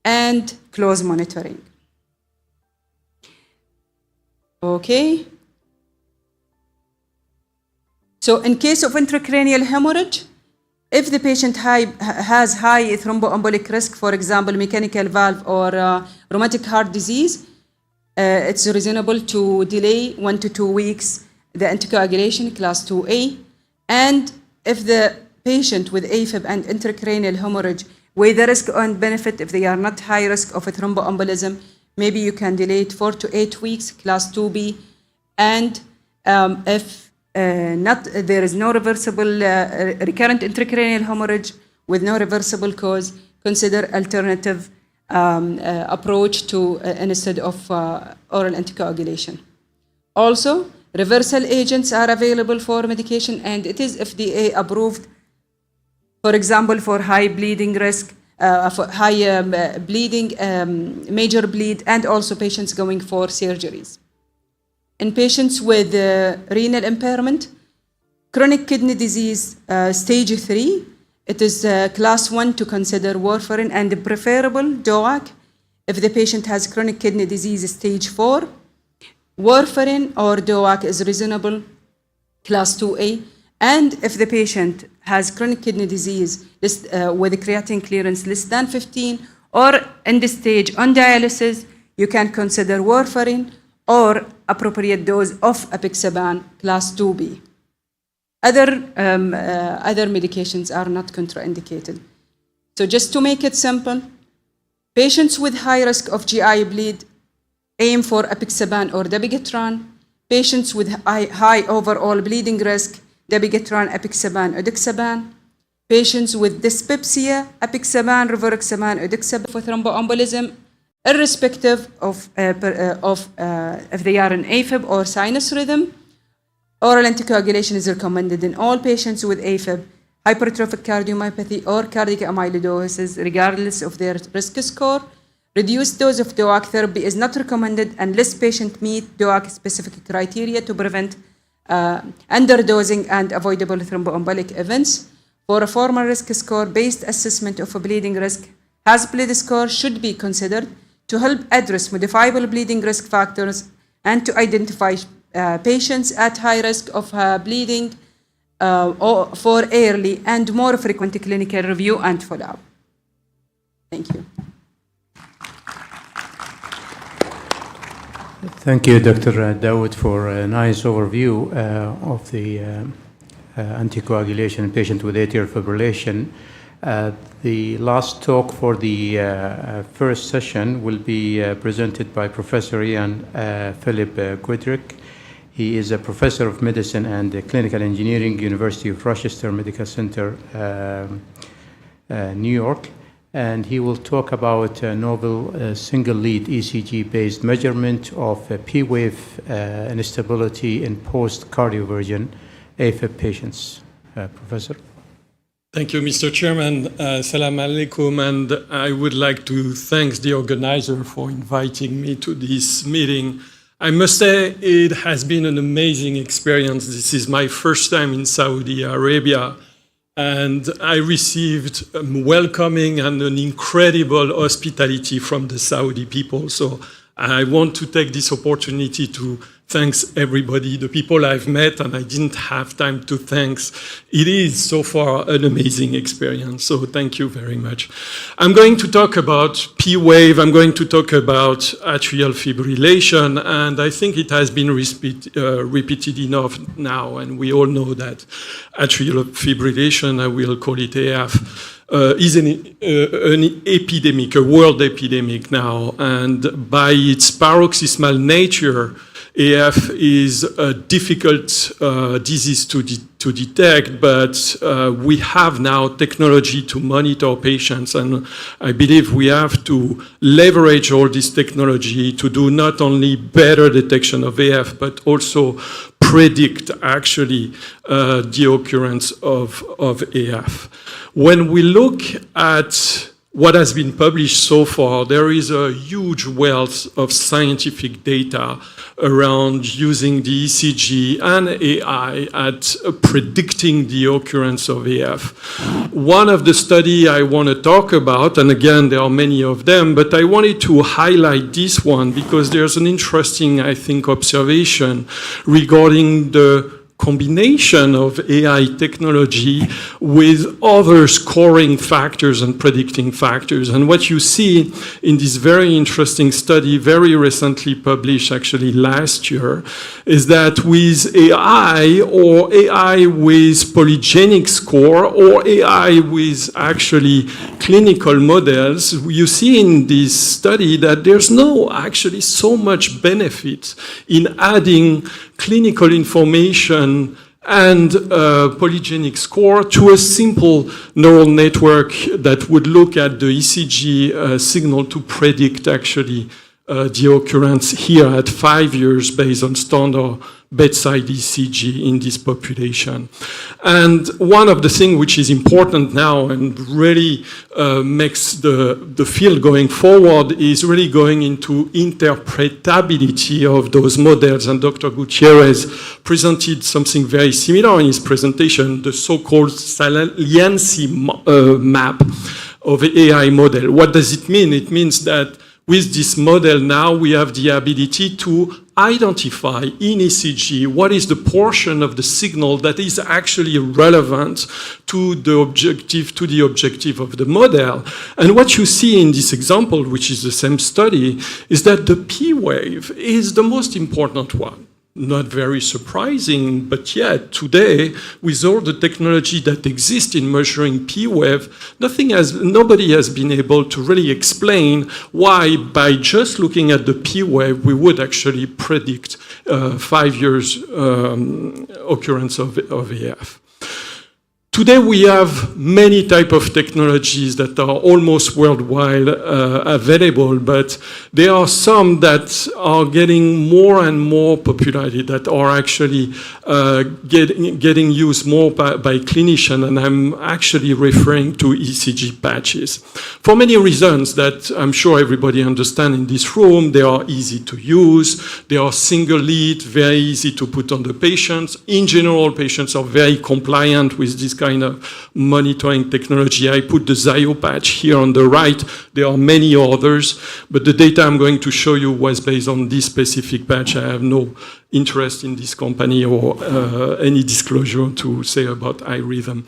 S18: and close monitoring. Okay. So in case of intracranial hemorrhage, if the patient has high thromboembolic risk, for example, mechanical valve or rheumatic heart disease, it's reasonable to delay 1 to 2 weeks the anticoagulation, class 2A. And if the patient with AFib and intracranial hemorrhage weigh the risk and benefit, if they are not high risk of a thromboembolism, maybe you can delay it 4 to 8 weeks, class 2B. And if there is no reversible recurrent intracranial hemorrhage with no reversible cause, consider alternative approach to instead of oral anticoagulation. Also, reversal agents are available for medication, and it is FDA approved, for example, for high bleeding risk, for high bleeding, major bleed, and also patients going for surgeries. In patients with renal impairment, chronic kidney disease, stage 3, it is class 1 to consider warfarin and preferable DOAC. If the patient has chronic kidney disease, stage 4, warfarin or DOAC is reasonable, class 2A. And if the patient has chronic kidney disease with a creatinine clearance less than 15 or end stage on dialysis, you can consider warfarin or appropriate dose of apixaban, class 2B. Other medications are not contraindicated. So just to make it simple, patients with high risk of GI bleed, aim for apixaban or dabigatran. Patients with high overall bleeding risk, dabigatran, apixaban, odixaban. Patients with dyspepsia, apixaban, rivaroxaban, odixaban for thromboembolism, irrespective of if they are in AFib or sinus rhythm. Oral anticoagulation is recommended in all patients with AFib, hypertrophic cardiomyopathy, or cardiac amyloidosis, regardless of their risk score. Reduced dose of DOAC therapy is not recommended unless patient meet DOAC-specific criteria to prevent underdosing and avoidable thromboembolic events. For a formal risk score-based assessment of a bleeding risk, HAS-BLED score should be considered to help address modifiable bleeding risk factors and to identify patients at high risk of bleeding for early and more frequent clinical review and follow-up. Thank you.
S15: Thank you, Dr. Dawood, for a nice overview of the anticoagulation in patients with atrial fibrillation. The last talk for the first session will be presented by Professor Ian Philip Goodrick. He is a professor of medicine and clinical engineering, University of Rochester Medical Center, New York. And he will talk about a novel single-lead ECG-based measurement of P-wave instability in post-cardioversion AFib patients. Professor?
S19: Thank you, Mr. Chairman. Salam alaikum, and I would like to thank the organizer for inviting me to this meeting. I must say it has been an amazing experience. This is my first time in Saudi Arabia, and I received welcoming and an incredible hospitality from the Saudi people. So I want to take this opportunity to thank everybody, the people I've met, and I didn't have time to thank. It is so far an amazing experience, so thank you very much. I'm going to talk about P-wave, I'm going to talk about atrial fibrillation, and I think it has been repeated enough now, and we all know that atrial fibrillation, I will call it AF, is an epidemic, a world epidemic now, and by its paroxysmal nature, AF is a difficult disease to detect, but we have now technology to monitor patients, and I believe we have to leverage all this technology to do not only better detection of AF, but also predict actually the occurrence of AF. When we look at what has been published so far, there is a huge wealth of scientific data around using the ECG and AI at predicting the occurrence of AF. One of the studies I want to talk about, and again, there are many of them, but I wanted to highlight this one because there's an interesting, I think, observation regarding the combination of AI technology with other scoring factors and predicting factors. And what you see in this very interesting study, very recently published actually last year, is that with AI or AI with polygenic score or AI with actually clinical models, you see in this study that there's no actually so much benefit in adding clinical information and polygenic score to a simple neural network that would look at the ECG signal to predict actually the occurrence here at 5 years based on standard bedside ECG in this population. And one of the things which is important now and really makes the field going forward is really going into interpretability of those models. And Dr. Gutierrez presented something very similar in his presentation, the so-called saliency map of the AI model. What does it mean? It means that with this model now we have the ability to identify in ECG what is the portion of the signal that is actually relevant to the objective of the model. And what you see in this example, which is the same study, is that the P wave is the most important one. Not very surprising, but yet today, with all the technology that exists in measuring P wave, nobody has been able to really explain why, by just looking at the P wave, we would actually predict 5 years occurrence of AF. Today we have many types of technologies that are almost worldwide available, but there are some that are getting more and more popularity, that are actually getting used more by clinicians, and I'm actually referring to ECG patches. For many reasons that I'm sure everybody understands in this room, they are easy to use, they are single lead, very easy to put on the patients. In general, patients are very compliant with this kind of monitoring technology. I put the Zio patch here on the right. There are many others, but the data I'm going to show you was based on this specific patch. I have no interest in this company or any disclosure to say about iRhythm.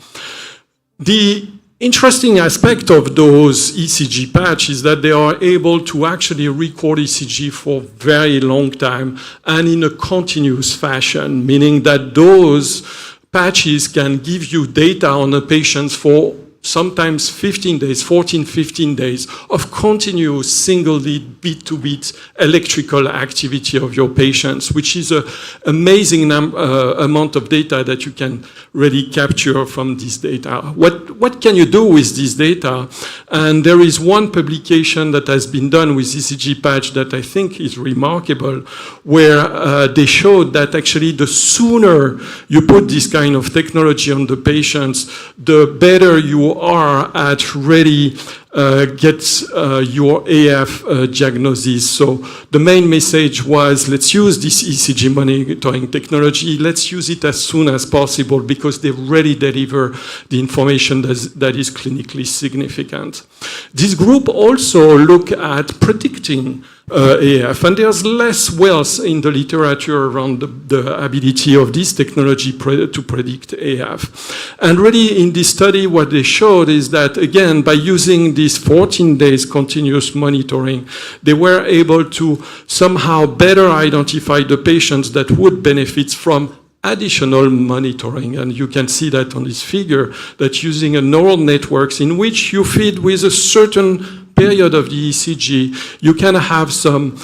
S19: The interesting aspect of those ECG patches is that they are able to actually record ECG for very long time and in a continuous fashion, meaning that those patches can give you data on the patients for sometimes 15 days, 14, 15 days of continuous single lead beat-to-beat electrical activity of your patients, which is an amazing amount of data that you can really capture from this data. What can you do with this data? And there is one publication that has been done with ECG patch that I think is remarkable, where they showed that actually the sooner you put this kind of technology on the patients, the better you are at really get your AF diagnosis. So the main message was, let's use this ECG monitoring technology, let's use it as soon as possible because they really deliver the information that is clinically significant. This group also look at predicting AF, and there's less wealth in the literature around the ability of this technology to predict AF. And really in this study what they showed is that, again, by using this 14 days continuous monitoring, they were able to somehow better identify the patients that would benefit from additional monitoring. And you can see that on this figure, that using a neural networks in which you feed with a certain period of the ECG, you can have some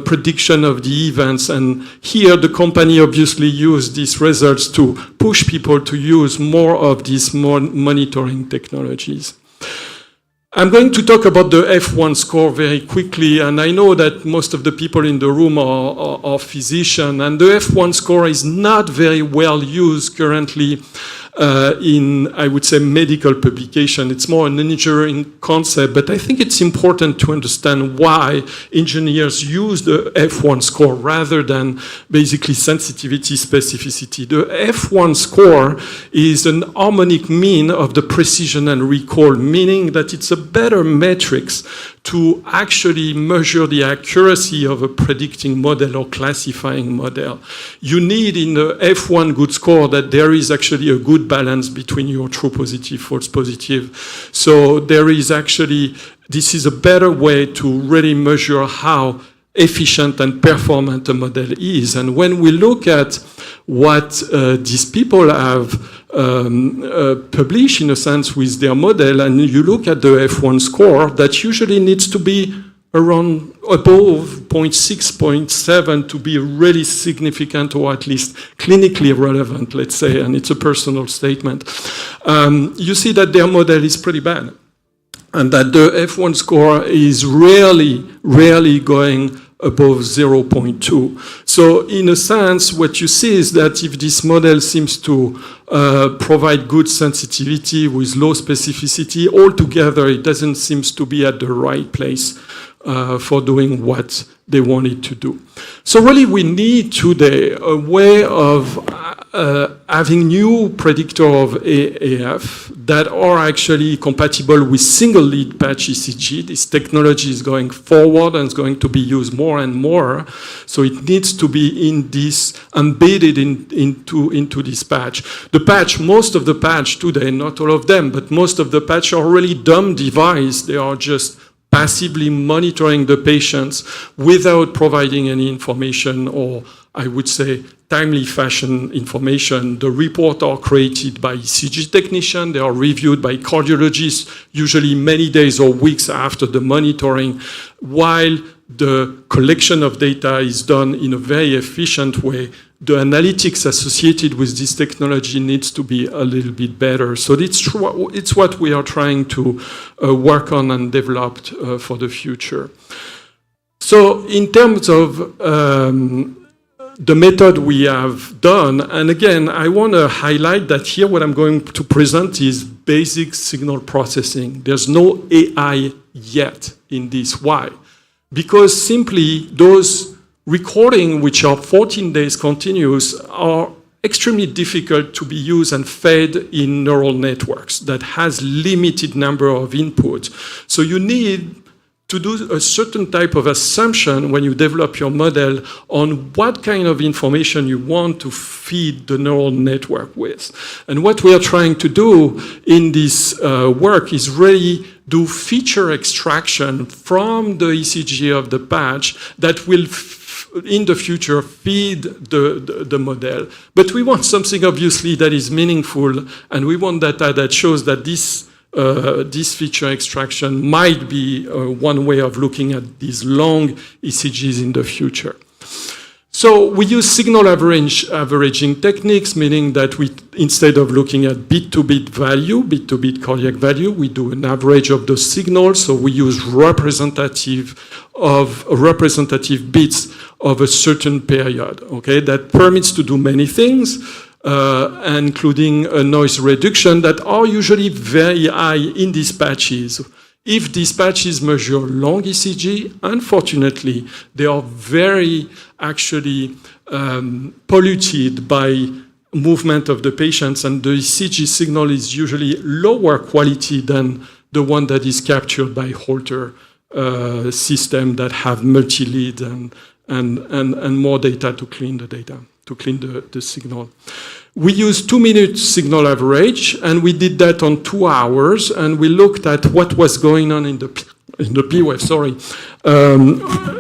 S19: prediction of the events. And here the company obviously used these results to push people to use more of these monitoring technologies. I'm going to talk about the F1 score very quickly, and I know that most of the people in the room are physicians, and the F1 score is not very well used currently in, I would say, medical publication. It's more an engineering concept, but I think it's important to understand why engineers use the F1 score rather than basically sensitivity, specificity. The F1 score is an harmonic mean of the precision and recall, meaning that it's a better metrics to actually measure the accuracy of a predicting model or classifying model. You need in the F1 good score that there is actually a good balance between your true positive, false positive. So there is actually, this is a better way to really measure how efficient and performant a model is. And when we look at what these people have published in a sense with their model, and you look at the F1 score, that usually needs to be around above 0.6, 0.7 to be really significant or at least clinically relevant, let's say, and it's a personal statement. You see that their model is pretty bad, and that the F1 score is rarely going above 0.2. So in a sense, what you see is that if this model seems to provide good sensitivity with low specificity, altogether it doesn't seem to be at the right place for doing what they wanted to do. So really we need today a way of having new predictor of AF that are actually compatible with single lead patch ECG. This technology is going forward and is going to be used more and more. So it needs to be in this, embedded into this patch. The patch, most of the patch today, not all of them, but most of the patch are really dumb device. They are just passively monitoring the patients without providing any information, or I would say timely fashion information. The reports are created by ECG technicians. They are reviewed by cardiologists, usually many days or weeks after the monitoring, while the collection of data is done in a very efficient way. The analytics associated with this technology needs to be a little bit better. So it's what we are trying to work on and develop for the future. So in terms of the method we have done, and again, I want to highlight that here what I'm going to present is basic signal processing. There's no AI yet in this. Why? Because simply those recording, which are 14 days continuous, are extremely difficult to be used and fed in neural networks that has limited number of inputs. So you need to do a certain type of assumption when you develop your model on what kind of information you want to feed the neural network with. And what we are trying to do in this work is really do feature extraction from the ECG of the patch that will in the future feed the model. But we want something obviously that is meaningful, and we want data that shows that this feature extraction might be one way of looking at these long ECGs in the future. So we use signal averaging techniques, meaning that we, instead of looking at bit-to-bit value, bit-to-bit cardiac value, we do an average of the signals. So we use representative bits of a certain period. Okay, that permits to do many things, including a noise reduction that are usually very high in these patches. If these patches measure long ECG, unfortunately, they are very actually polluted by movement of the patients, and the ECG signal is usually lower quality than the one that is captured by Holter system that have multi-lead and more data to clean the data, to clean the signal. We used 2-minute signal average, and we did that on 2 hours, and we looked at what was going on in P-wave, sorry,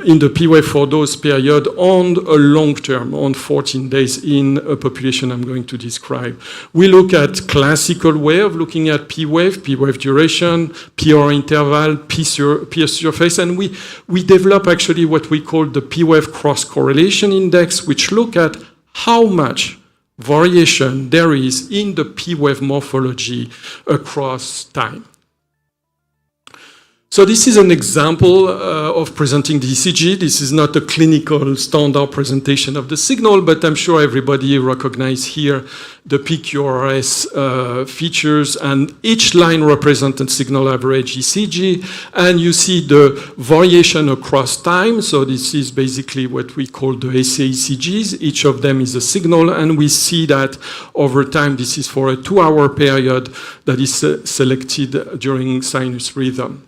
S19: in the P-wave for those period on a long term, on 14 days in a population I'm going to describe. We look at classical way of looking at P-wave duration, PR interval, P surface, and we develop actually what we call the P-wave cross-correlation index, which look at how much variation there is in the P-wave morphology across time. So this is an example of presenting the ECG. This is not a clinical standard presentation of the signal, but I'm sure everybody recognizes here the PQRS features, and each line represents a signal average ECG, and you see the variation across time. So this is basically what we call the ECGs. Each of them is a signal, and we see that over time, this is for a 2-hour period that is selected during sinus rhythm.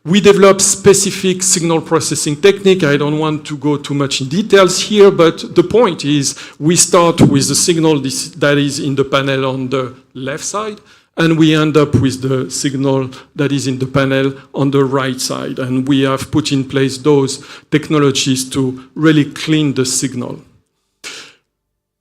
S19: We develop specific signal processing technique. I don't want to go too much in details here, but the point is we start with the signal that is in the panel on the left side, and we end up with the signal that is in the panel on the right side. And we have put in place those technologies to really clean the signal.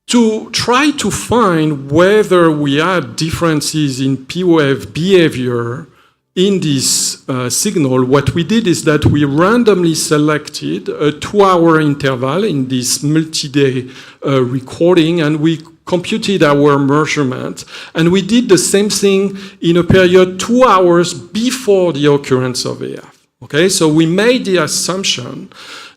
S19: To try to find whether we had differences in P-wave behavior in this signal, what we did is that we randomly selected a 2-hour interval in this multi-day recording, and we computed our measurement. And we did the same thing in a period 2 hours before the occurrence of AF. Okay, so we made the assumption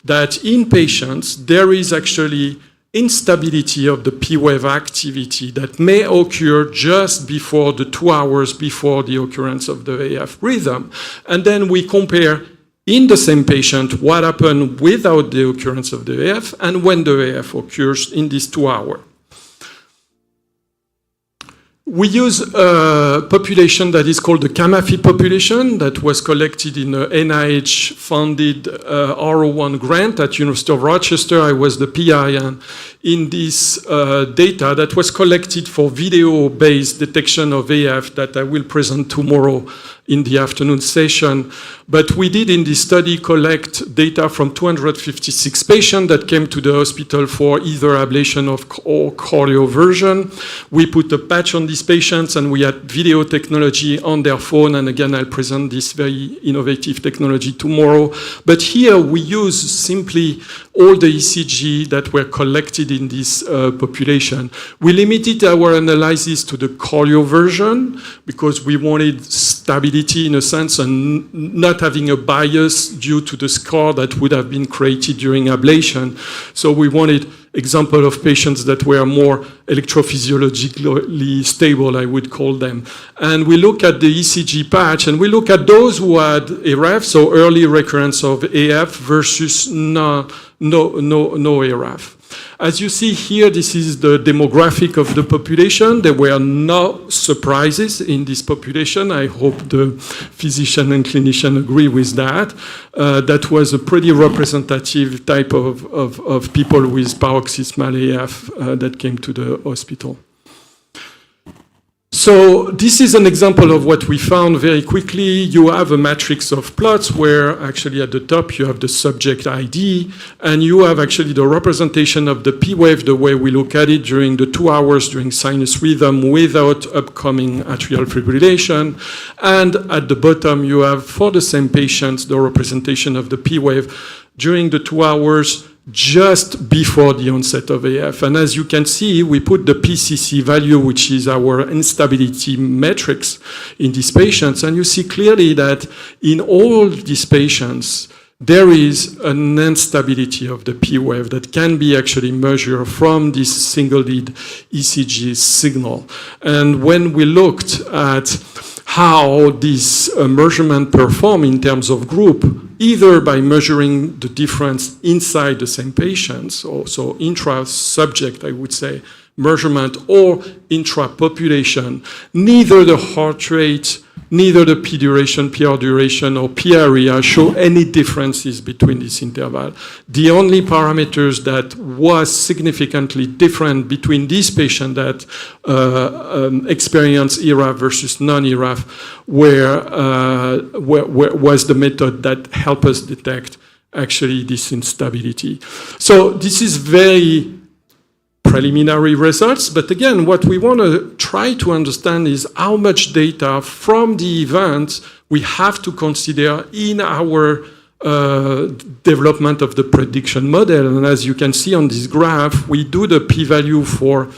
S19: that in patients there is actually instability of the P-wave activity that may occur just before the 2 hours before the occurrence of the AF rhythm. And then we compare in the same patient what happened without the occurrence of the AF and when the AF occurs in this 2 hours. We use a population that is called the CAMAFI population that was collected in an NIH-funded R01 grant at University of Rochester. I was the PI, and in this data that was collected for video-based detection of AF that I will present tomorrow in the afternoon session. But we did in this study collect data from 256 patients that came to the hospital for either ablation or cardioversion. We put a patch on these patients, and we had video technology on their phone. And again, I'll present this very innovative technology tomorrow. But here we use simply all the ECG that were collected in this population. We limited our analysis to the cardioversion because we wanted stability in a sense and not having a bias due to the scar that would have been created during ablation. So we wanted example of patients that were more electrophysiologically stable, I would call them. And we look at the ECG patch, and we look at those who had ARAF, so early recurrence of AF versus no ARAF. As you see here, this is the demographic of the population. There were no surprises in this population. I hope the physician and clinician agree with that. That was a pretty representative type of people with paroxysmal AF that came to the hospital. So this is an example of what we found very quickly. You have a matrix of plots where actually at the top you have the subject ID, and you have actually the representation of the P-wave, the way we look at it during the 2 hours during sinus rhythm without upcoming atrial fibrillation. And at the bottom you have, for the same patients, the representation of the P-wave during the 2 hours just before the onset of AF. And as you can see, we put the PCC value, which is our instability metrics in these patients. And you see clearly that in all these patients, there is an instability of the P-wave that can be actually measured from this single lead ECG signal. And when we looked at how this measurement perform in terms of group, either by measuring the difference inside the same patients, or so intra-subject, I would say, measurement, or intra-population, neither the heart rate neither the P duration, PR duration, or P area show any differences between this interval. The only parameters that was significantly different between these patients that experienced ERAF versus non-ERAF was the method that helped us detect actually this instability. So this is very preliminary results, but again, what we want to try to understand is how much data from the event we have to consider in our development of the prediction model. And as you can see on this graph, we do the p-value for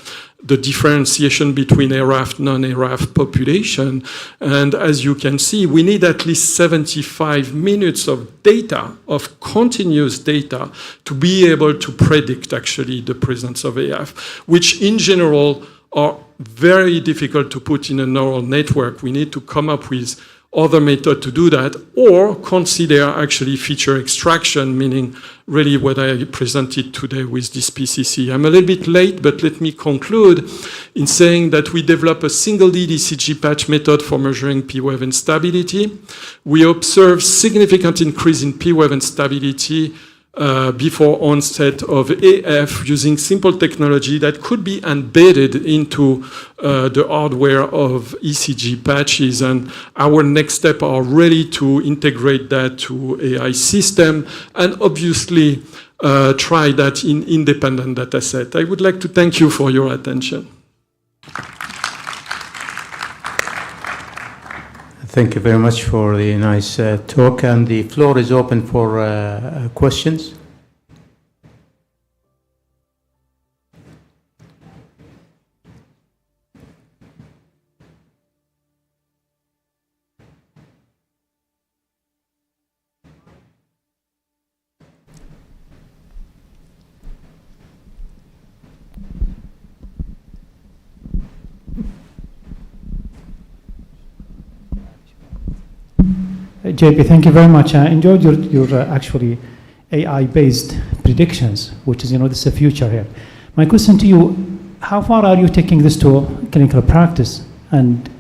S19: the differentiation between ERAF, non-ERAF population. And as you can see, we need at least 75 minutes of data, of continuous data, to be able to predict actually the presence of AF, which in general are very difficult to put in a neural network. We need to come up with other method to do that, or consider actually feature extraction, meaning really what I presented today with this PCC. I'm a little bit late, but let me conclude in saying that we develop a single lead ECG patch method for measuring P-wave instability. We observe significant increase in P-wave instability before onset of AF using simple technology that could be embedded into the hardware of ECG patches. And our next step are really to integrate that to AI system and obviously try that in independent data set. I would like to thank you for your attention.
S15: Thank you very much for the nice talk, and the floor is open for questions.
S2: JP, thank you very much. I enjoyed your actually AI-based predictions, which is, this is the future here. My question to you, how far are you taking this to clinical practice? And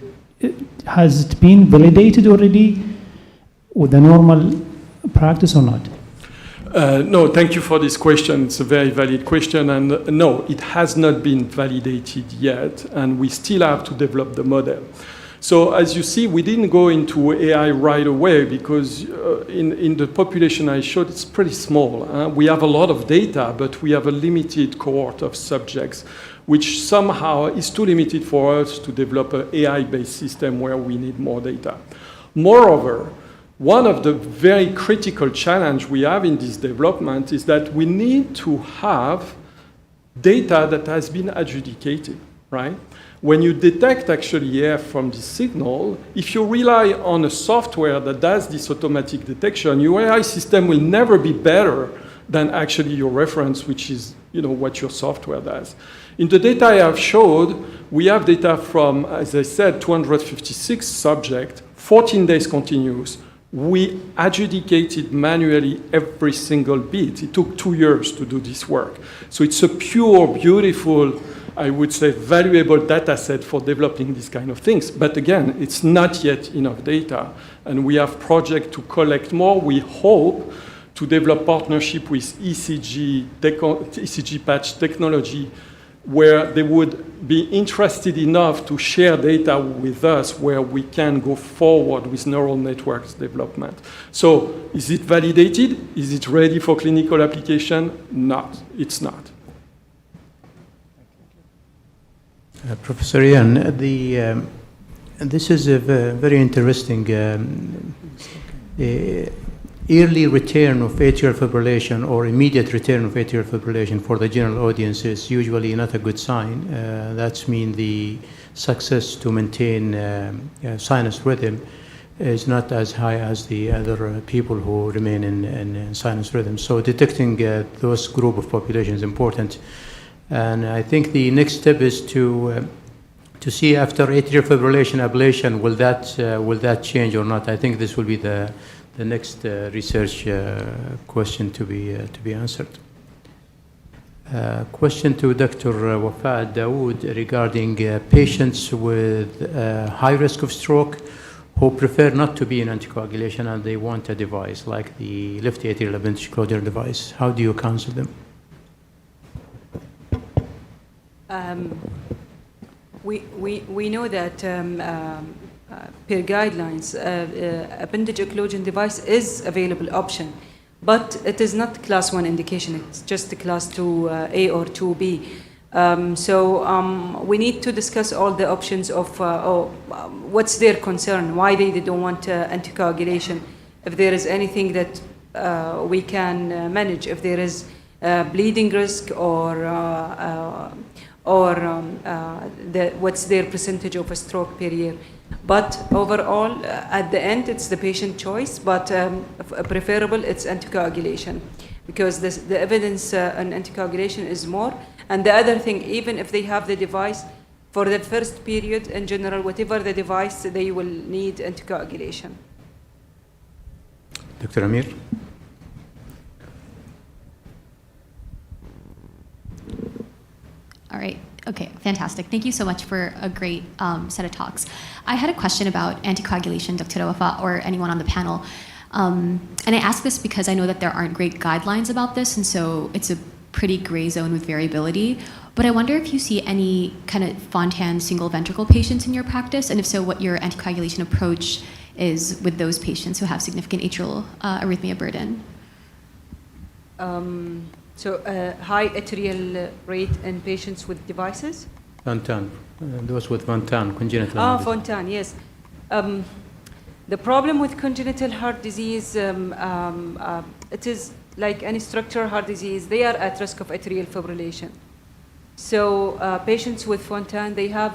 S2: has it been validated already with the normal practice or not?
S19: No, thank you for this question. It's a very valid question. And no, it has not been validated yet. And we still have to develop the model. So as you see, we didn't go into AI right away because in the population I showed, it's pretty small. We have a lot of data, but we have a limited cohort of subjects, which somehow is too limited for us to develop an AI-based system where we need more data. Moreover, one of the very critical challenges we have in this development is that we need to have data that has been adjudicated, right? When you detect actually AF from this signal, if you rely on a software that does this automatic detection, your AI system will never be better than actually your reference, which is what your software does. In the data I have showed, we have data from, as I said, 256 subjects, 14 days continuous. We adjudicated manually every single bit. It took 2 years to do this work. So it's a pure, beautiful, I would say, valuable data set for developing these kind of things. But again, it's not yet enough data. And we have projects to collect more. We hope to develop partnership with ECG patch technology, where they would be interested enough to share data with us where we can go forward with neural networks development. So is it validated? Is it ready for clinical application? Not. It's not.
S15: Professor Ian, this is a very interesting early return of atrial fibrillation or immediate return of atrial fibrillation for the general audience is usually not a good sign. That means the success to maintain sinus rhythm is not as high as the other people who remain in sinus rhythm. So detecting those group of population is important. And I think the next step is to see after atrial fibrillation ablation, will that change or not? I think this will be the next research question to be answered. Question to Dr. Fahd Dawood regarding patients with high risk of stroke who prefer not to be in anticoagulation and they want a device like the left atrial appendage closure device. How do you counsel them?
S18: We know that per guidelines, appendage occlusion device is available option, but it is not class 1 indication. It's just the class 2A or 2B. We need to discuss all the options of what's their concern, why they don't want anticoagulation, if there is anything that we can manage, if there is bleeding risk what's their percentage of a stroke per year. But overall, at the end, it's the patient choice, but preferable it's anticoagulation because the evidence on anticoagulation is more. And the other thing, even if they have the device, for the first period in general, whatever the device, they will need anticoagulation.
S15: Dr. Amir?
S20: All right. Okay, fantastic. Thank you so much for a great set of talks. I had a question about anticoagulation, Dr. Wafa, or anyone on the panel. And I ask this because I know that there aren't great guidelines about this, and so it's a pretty gray zone with variability. But I wonder if you see any kind of Fontan single ventricle patients in your practice, and if so, what your anticoagulation approach is with those patients who have significant atrial arrhythmia burden.
S18: High atrial rate in patients with devices?
S15: Fontan, those with Fontan, congenital.
S18: Fontan, yes. The problem with congenital heart disease, it is like any structural heart disease, they are at risk of atrial fibrillation. So patients with Fontan, they have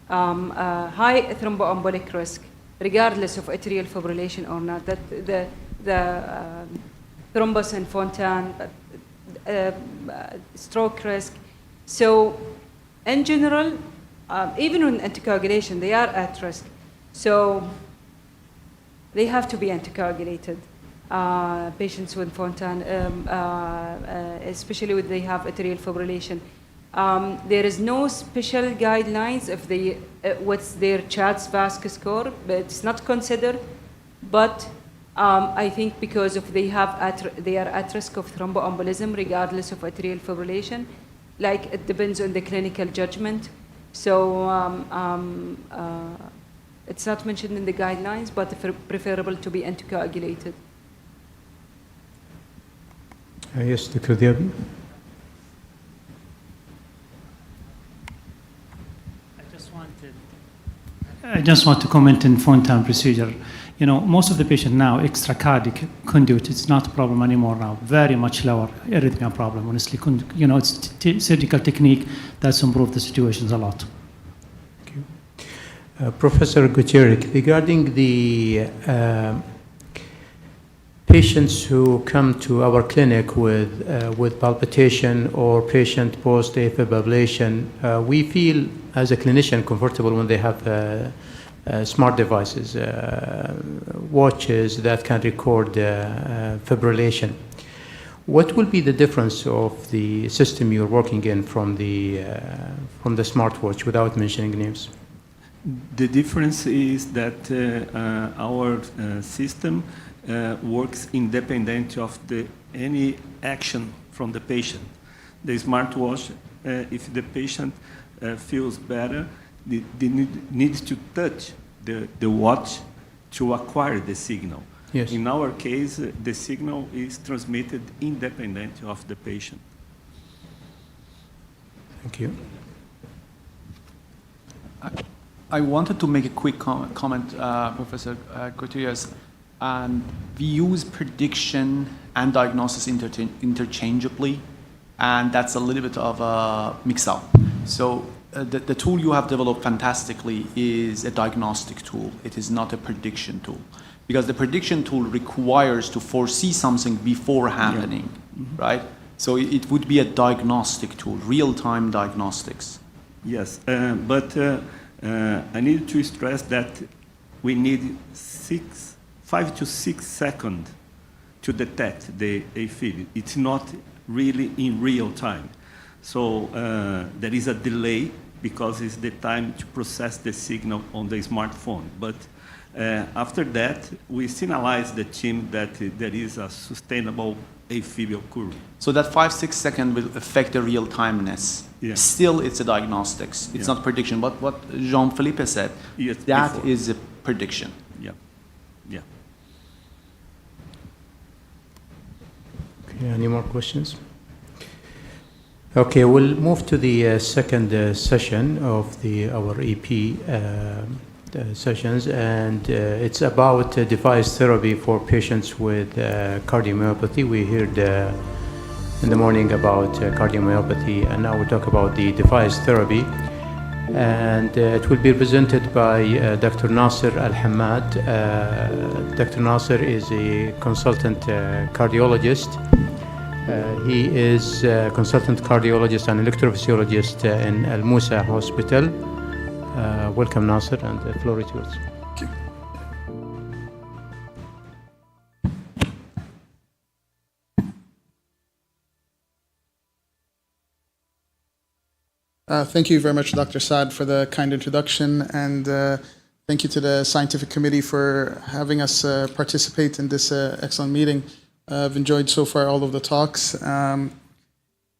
S18: high thromboembolic risk, regardless of atrial fibrillation or not. That the thrombus in Fontan, stroke risk. So in general, even in anticoagulation, they are at risk. So they have to be anticoagulated. Patients with Fontan, especially when they have atrial fibrillation. There is no special guidelines if they what's their JHAH score, but it's not considered. But I think because of they are at risk of thromboembolism regardless of atrial fibrillation. Like it depends on the clinical judgment. So it's not mentioned in the guidelines, but preferable to be anticoagulated.
S15: Yes, Dr. Diaby.
S2: I just want to comment in Fontan procedure. You know, most of the patient now, extracardiac conduit, it's not a problem anymore now. Very much lower arrhythmia problem, honestly. You know, it's surgical technique that's improved the situations a lot.
S15: Thank you. Professor Gutierrez, regarding the patients who come to our clinic with palpitation or patient post-AFib ablation, we feel as a clinician comfortable when they have smart devices, watches that can record fibrillation. What will be the difference of the system you're working in from the smartwatch without mentioning names?
S21: The difference is that our system works independent of any action from the patient. The smartwatch, if the patient feels better, they need to touch the watch to acquire the signal.
S15: Yes.
S21: In our case, the signal is transmitted independent of the patient.
S15: Thank you.
S22: I wanted to make a quick comment, Professor Gutierrez. We use prediction and diagnosis interchangeably, and that's a little bit of a mix-up. So the tool you have developed fantastically is a diagnostic tool. It is not a prediction tool, because the prediction tool requires to foresee something before happening, right? So it would be a diagnostic tool, real-time diagnostics.
S21: Yes, but I need to stress that we need 5 to 6 seconds to detect the AFib. It's not really in real time. So there is a delay because it's the time to process the signal on the smartphone. But After that, we signalize the team that there is a sustainable amphibial curve.
S22: So that 5-6 seconds will affect the real timeness.
S21: Yeah.
S22: Still, it's a diagnostics. It's
S21: Yeah.
S22: not prediction. But what Jean-Philippe said,
S21: Yes,
S22: that
S21: before.
S22: is a prediction.
S21: Yeah. Yeah.
S15: Okay, any more questions? Okay, we'll move to the second session of our EP sessions, and it's about device therapy for patients with cardiomyopathy. We heard in the morning about cardiomyopathy, and now we talk about the device therapy. And it will be presented by Dr. Nasser Al-Hamad. Dr. Nasser is a consultant cardiologist. He is a consultant cardiologist and electrophysiologist in Al Musa Hospital. Welcome, Nasser, and the floor is yours.
S7: Thank you. Thank you very much, Dr. Saad, for the kind introduction, and thank you to the scientific committee for having us participate in this excellent meeting. I've enjoyed so far all of the talks. My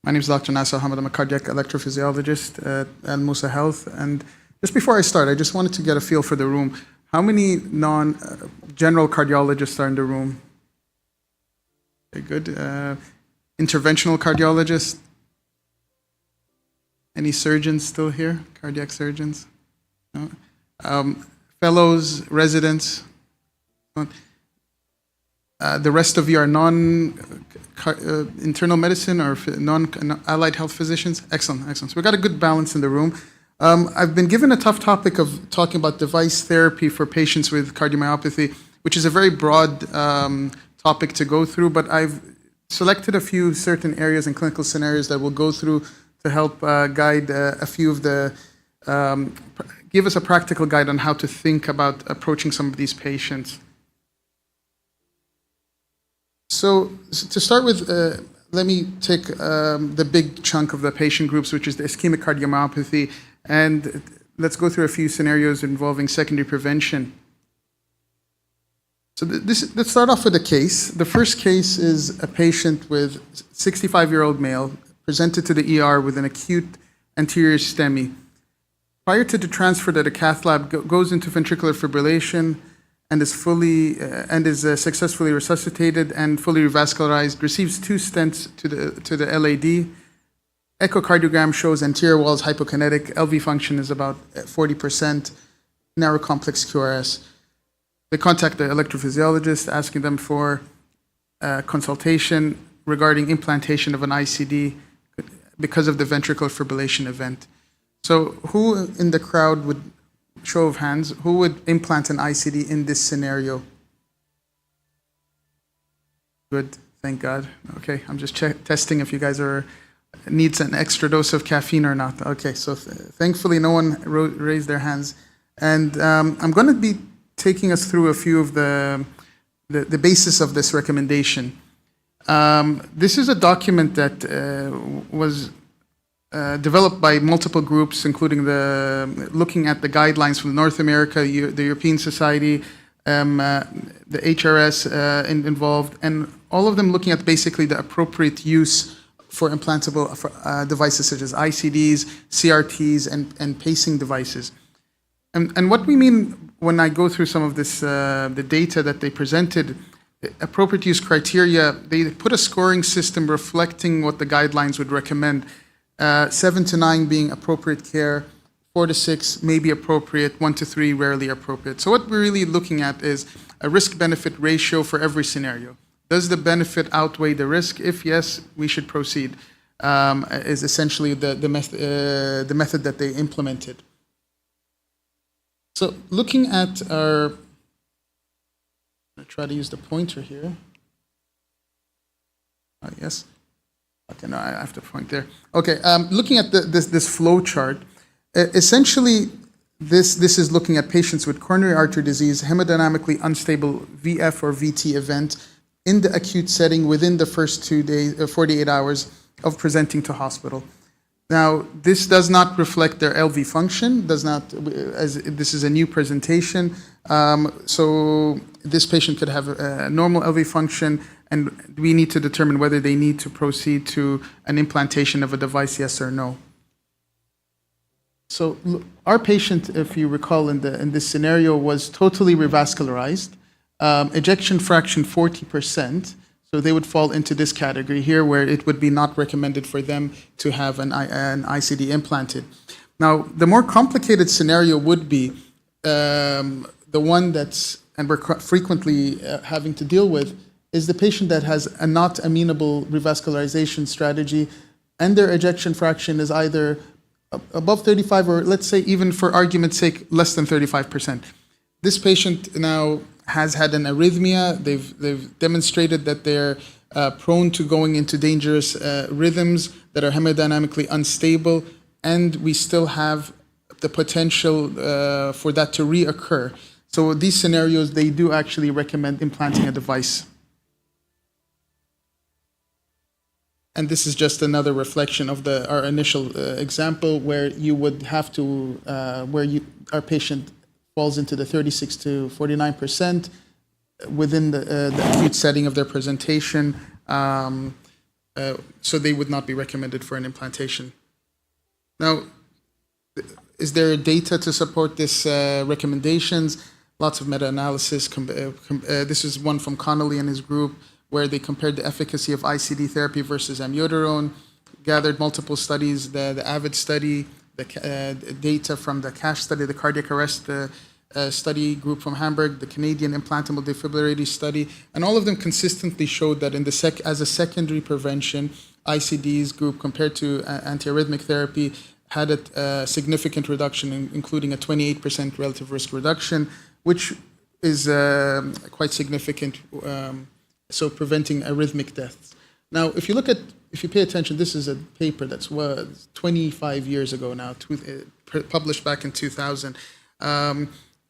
S7: name is Dr. Nasser Al-Hamad. I'm a cardiac electrophysiologist at Al Musa Health. And just before I start, I just wanted to get a feel for the room. How many non-general cardiologists are in the room? Okay, good. Interventional cardiologists? Any surgeons still here? Cardiac surgeons? No? Fellows, residents? The rest of you are non-internal medicine or non-allied health physicians? Excellent, excellent. So we've got a good balance in the room. I've been given a tough topic of talking about device therapy for patients with cardiomyopathy, which is a very broad topic to go through, but I've selected a few certain areas and clinical scenarios that we'll go through to help guide a few of the, give us a practical guide on how to think about approaching some of these patients. So to start with, let me take the big chunk of the patient groups, which is the ischemic cardiomyopathy, and let's go through a few scenarios involving secondary prevention. So let's start off with a case. The first case is a patient with 65-year-old male presented to the ER with an acute anterior STEMI. Prior to the transfer to the cath lab, goes into ventricular fibrillation, and is successfully resuscitated and fully revascularized, receives 2 stents to the LAD. Echocardiogram shows anterior walls hypokinetic, LV function is about 40%, narrow complex QRS. They contact the electrophysiologist, asking them for consultation regarding implantation of an ICD because of the ventricular fibrillation event. So who in the crowd would, show of hands, who would implant an ICD in this scenario? Good, thank God. Okay, I'm just testing if you guys needs an extra dose of caffeine or not. Okay, so thankfully no one raised their hands. And I'm going to be taking us through a few of the basis of this recommendation. This is a document that was developed by multiple groups, including looking at the guidelines from North America, the European Society, the HRS involved, and all of them looking at basically the appropriate use for implantable devices such as ICDs, CRTs, and pacing devices. And what we mean when I go through some of this, the data that they presented, appropriate use criteria, they put a scoring system reflecting what the guidelines would recommend. 7 to 9 being appropriate care, 4 to 6 may be appropriate, 1 to 3 rarely appropriate. So what we're really looking at is a risk-benefit ratio for every scenario. Does the benefit outweigh the risk? If yes, we should proceed, is essentially the method that they implemented. So looking at our, I'm going to try to use the pointer here. Yes. Okay, no, I have to point there. Okay, looking at this flow chart, essentially this is looking at patients with coronary artery disease, hemodynamically unstable VF or VT event in the acute setting within the first 48 hours of presenting to hospital. Now, this does not reflect their LV function, does not, as this is a new presentation. So this patient could have a normal LV function, and we need to determine whether they need to proceed to an implantation of a device, yes or no. So our patient, if you recall in this scenario, was totally revascularized, ejection fraction 40%. So they would fall into this category here, where it would be not recommended for them to have an ICD implanted. Now, the more complicated scenario would be the one that's, and we're frequently having to deal with, is the patient that has a not amenable revascularization strategy, and their ejection fraction is either above 35, or let's say even for argument's sake, less than 35%. This patient now has had an arrhythmia. They've demonstrated that they're prone to going into dangerous rhythms that are hemodynamically unstable, and we still have the potential for that to reoccur. So these scenarios, they do actually recommend implanting a device. And this is just another reflection of our initial example, where you would have to, our patient falls into the 36 to 49% within the acute setting of their presentation, so they would not be recommended for an implantation. Now, is there data to support this recommendations? Lots of meta-analysis. This is one from Connolly and his group, where they compared the efficacy of ICD therapy versus amiodarone, gathered multiple studies, the AVID study, the data from the CASH study, the cardiac arrest study group from Hamburg, the Canadian implantable defibrillator study, and all of them consistently showed that as a secondary prevention, ICD's group compared to antiarrhythmic therapy had a significant reduction, including a 28% relative risk reduction, which is quite significant. So preventing arrhythmic deaths. Now, if you pay attention, this is a paper that's 25 years ago now, published back in 2000.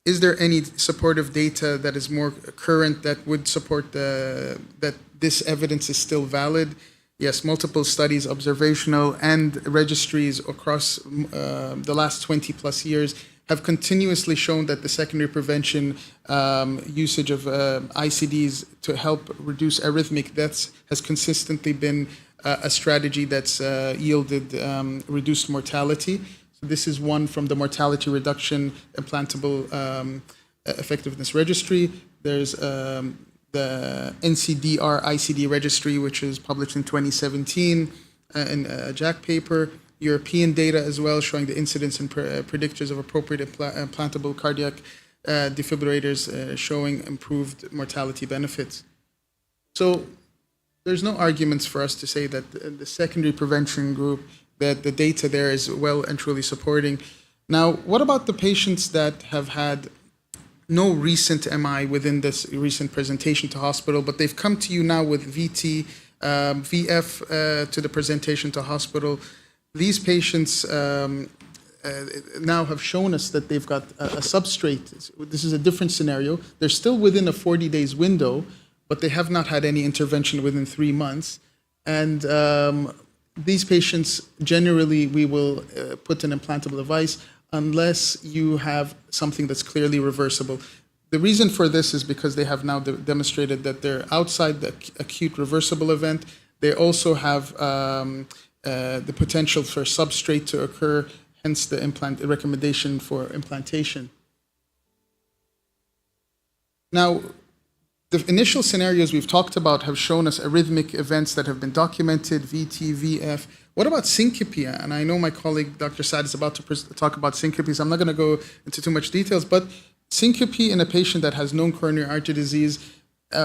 S7: Is there any supportive data that is more current that would support that this evidence is still valid? Yes, multiple studies, observational and registries across the last 20 plus years have continuously shown that the secondary prevention usage of ICDs to help reduce arrhythmic deaths has consistently been a strategy that's yielded reduced mortality. So this is one from the mortality reduction implantable effectiveness registry. There's the NCDR ICD registry, which was published in 2017 in a JHAH paper. European data as well, showing the incidence and predictors of appropriate implantable cardiac defibrillators showing improved mortality benefits. So there's no arguments for us to say that the secondary prevention group, that the data there is well and truly supporting. Now, what about the patients that have had no recent MI within this recent presentation to hospital, but they've come to you now with VT, VF to the presentation to hospital? These patients now have shown us that they've got a substrate. This is a different scenario. They're still within a 40 days window, but they have not had any intervention within 3 months. And these patients, generally, we will put an implantable device unless you have something that's clearly reversible. The reason for this is because they have now demonstrated that they're outside the acute reversible event. They also have the potential for substrate to occur, hence the recommendation for implantation. Now, the initial scenarios we've talked about have shown us arrhythmic events that have been documented, VT, VF. What about syncope? And I know my colleague, Dr. Fahd, is about to talk about syncope, so I'm not going to go into too much details, but syncope in a patient that has known coronary artery disease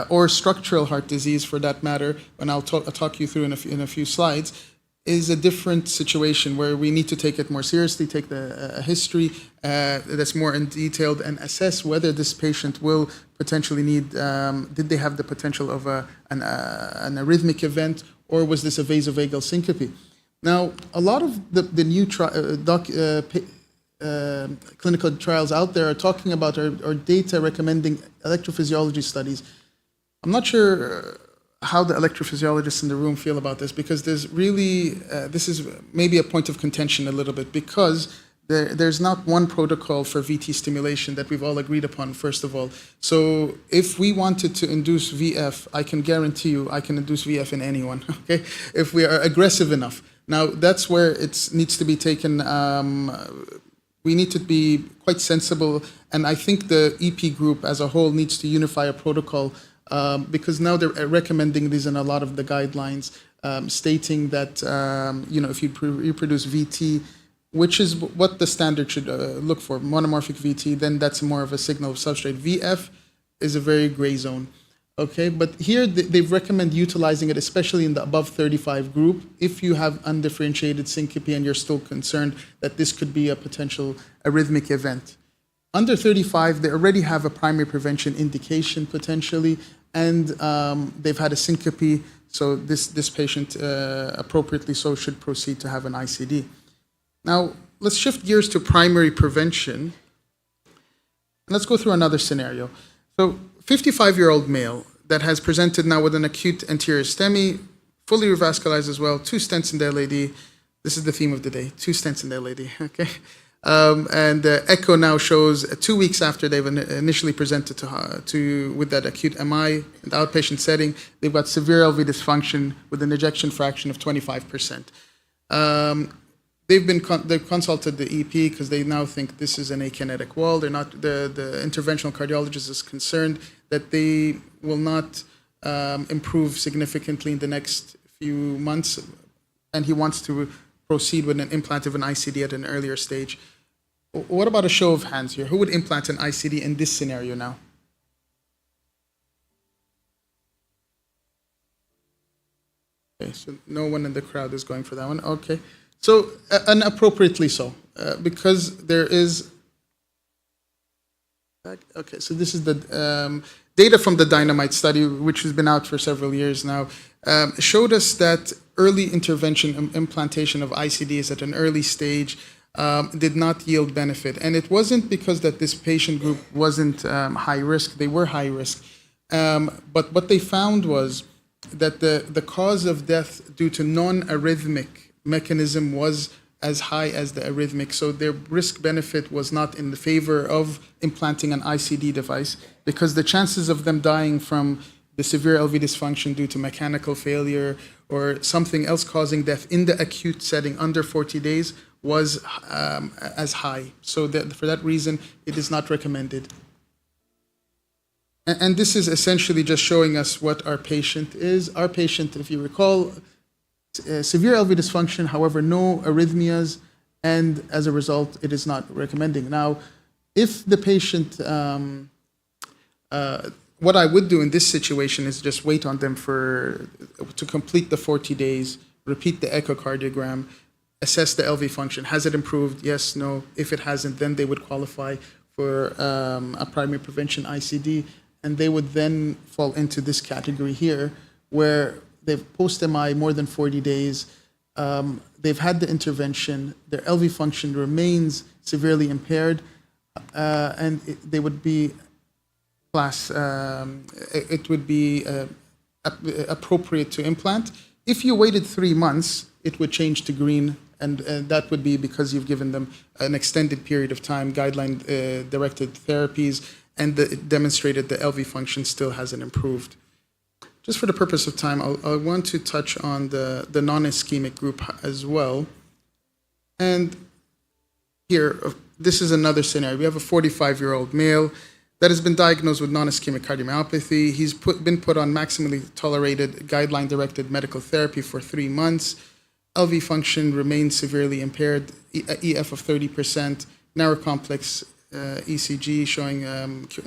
S7: or structural heart disease for that matter, and I'll talk you through in a few slides, is a different situation where we need to take it more seriously, take a history that's more in detailed and assess whether this patient will potentially need, did they have the potential of an arrhythmic event, or was this a vasovagal syncope? Now, a lot of the new clinical trials out there are talking about or data recommending electrophysiology studies. I'm not sure how the electrophysiologists in the room feel about this, because there's really, this is maybe a point of contention a little bit, because there's not one protocol for VT stimulation that we've all agreed upon, first of all. So if we wanted to induce VF, I can guarantee you I can induce VF in anyone, okay, if we are aggressive enough. Now, that's where it needs to be taken, we need to be quite sensible, and I think the EP group as a whole needs to unify a protocol, because now they're recommending these in a lot of the guidelines, stating that, if you reproduce VT, which is what the standard should look for, monomorphic VT, then that's more of a signal of substrate. VF is a very gray zone. Okay, but here they recommend utilizing it, especially in the above 35 group, if you have undifferentiated syncope and you're still concerned that this could be a potential arrhythmic event. Under 35, they already have a primary prevention indication potentially, and they've had a syncope, so this patient appropriately so should proceed to have an ICD. Now, let's shift gears to primary prevention. Let's go through another scenario. So, 55-year-old male that has presented now with an acute anterior STEMI, fully revascularized as well, 2 stents in the LAD. This is the theme of the day, 2 stents in the LAD, okay? And echo now shows 2 weeks after they've initially presented with that acute MI in the outpatient setting, they've got severe LV dysfunction with an ejection fraction of 25%. They've consulted the EP because they now think this is an akinetic wall. They're not, the interventional cardiologist is concerned that they will not improve significantly in the next few months, and he wants to proceed with an implant of an ICD at an earlier stage. What about a show of hands here? Who would implant an ICD in this scenario now? Okay, so no one in the crowd is going for that one. Okay. So, and appropriately so, because there is, okay, so this is the data from the Dynamite study, which has been out for several years now, showed us that early intervention implantation of ICDs at an early stage did not yield benefit. And it wasn't because that this patient group wasn't high risk, they were high risk. But what they found was that the cause of death due to non-arrhythmic mechanism was as high as the arrhythmic, so their risk benefit was not in the favor of implanting an ICD device, because the chances of them dying from the severe LV dysfunction due to mechanical failure or something else causing death in the acute setting under 40 days was as high. So for that reason, it is not recommended. And this is essentially just showing us what our patient is. Our patient, if you recall, severe LV dysfunction, however, no arrhythmias, and as a result, it is not recommending. Now, if the patient, what I would do in this situation is just wait on them to complete the 40 days, repeat the echocardiogram, assess the LV function. Has it improved? Yes, no. If it hasn't, then they would qualify for a primary prevention ICD, and they would then fall into this category here, where they've post-MI more than 40 days, they've had the intervention, their LV function remains severely impaired, and they would be it would be appropriate to implant. If you waited 3 months, it would change to green, and that would be because you've given them an extended period of time, guideline-directed therapies, and it demonstrated the LV function still hasn't improved. Just for the purpose of time, I want to touch on the non-ischemic group as well. And here, this is another scenario. We have a 45-year-old male that has been diagnosed with non-ischemic cardiomyopathy. He's been put on maximally tolerated guideline-directed medical therapy for 3 months. LV function remains severely impaired, EF of 30%, narrow complex ECG showing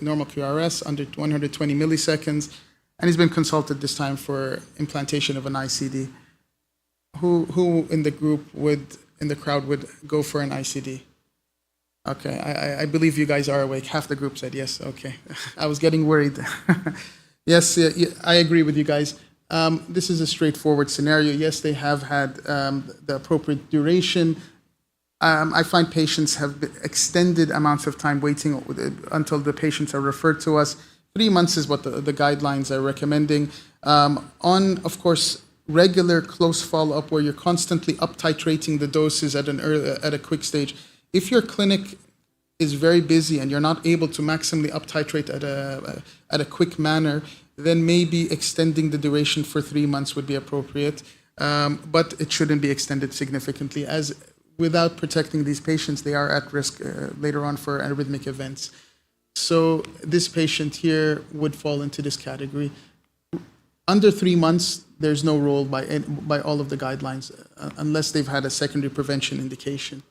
S7: normal QRS under 120 milliseconds. And he's been consulted this time for implantation of an ICD. Who in the group in the crowd would go for an ICD? Okay, I believe you guys are awake. Half the group said yes. Okay, I was getting worried. Yes, I agree with you guys. This is a straightforward scenario. Yes, they have had the appropriate duration. I find patients have extended amounts of time waiting until the patients are referred to us, 3 months is what the guidelines are recommending. On, of course, regular close follow-up where you're constantly up-titrating the doses at a quick stage. If your clinic is very busy and you're not able to maximally up-titrate at a quick manner, then maybe extending the duration for 3 months would be appropriate. But it shouldn't be extended significantly, as without protecting these patients, they are at risk later on for arrhythmic events. So this patient here would fall into this category. Under 3 months, there's no role by all of the guidelines unless they've had a secondary prevention indication.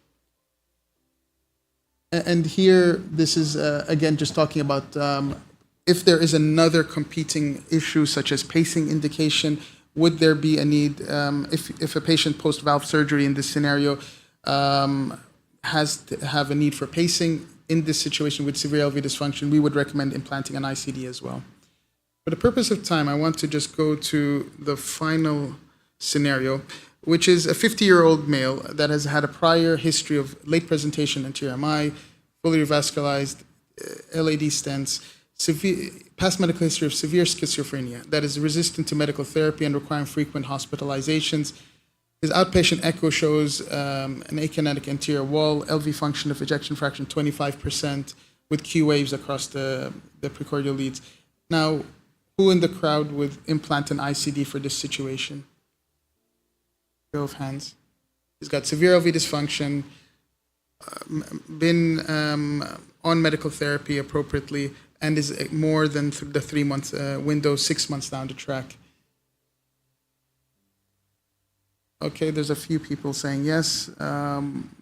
S7: And here, this is, again, just talking about if there is another competing issue, such as pacing indication, would there be a need, if a patient post-valve surgery in this scenario has to have a need for pacing in this situation with severe LV dysfunction, we would recommend implanting an ICD as well. For the purpose of time, I want to just go to the final scenario, which is a 50-year-old male that has had a prior history of late presentation anterior MI, fully revascularized, LAD stents, past medical history of severe schizophrenia that is resistant to medical therapy and requiring frequent hospitalizations. His outpatient echo shows an akinetic anterior wall, LV function of ejection fraction 25% with Q waves across the precordial leads. Now, who in the crowd would implant an ICD for this situation? Show of hands. He's got severe LV dysfunction, been on medical therapy appropriately, and is more than the 3 month window, 6 months down the track. Okay, there's a few people saying yes,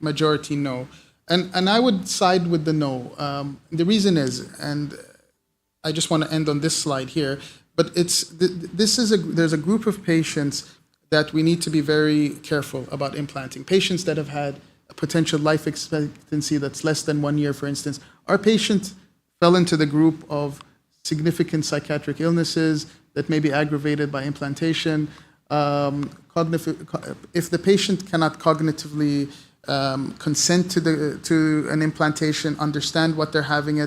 S7: majority no. And I would side with the no. The reason is, and I just want to end on this slide here, but there's a group of patients that we need to be very careful about implanting. Patients that have had a potential life expectancy that's less than 1 year, for instance. Our patient fell into the group of significant psychiatric illnesses that may be aggravated by implantation. If the patient cannot cognitively consent to an implantation, understand what they're having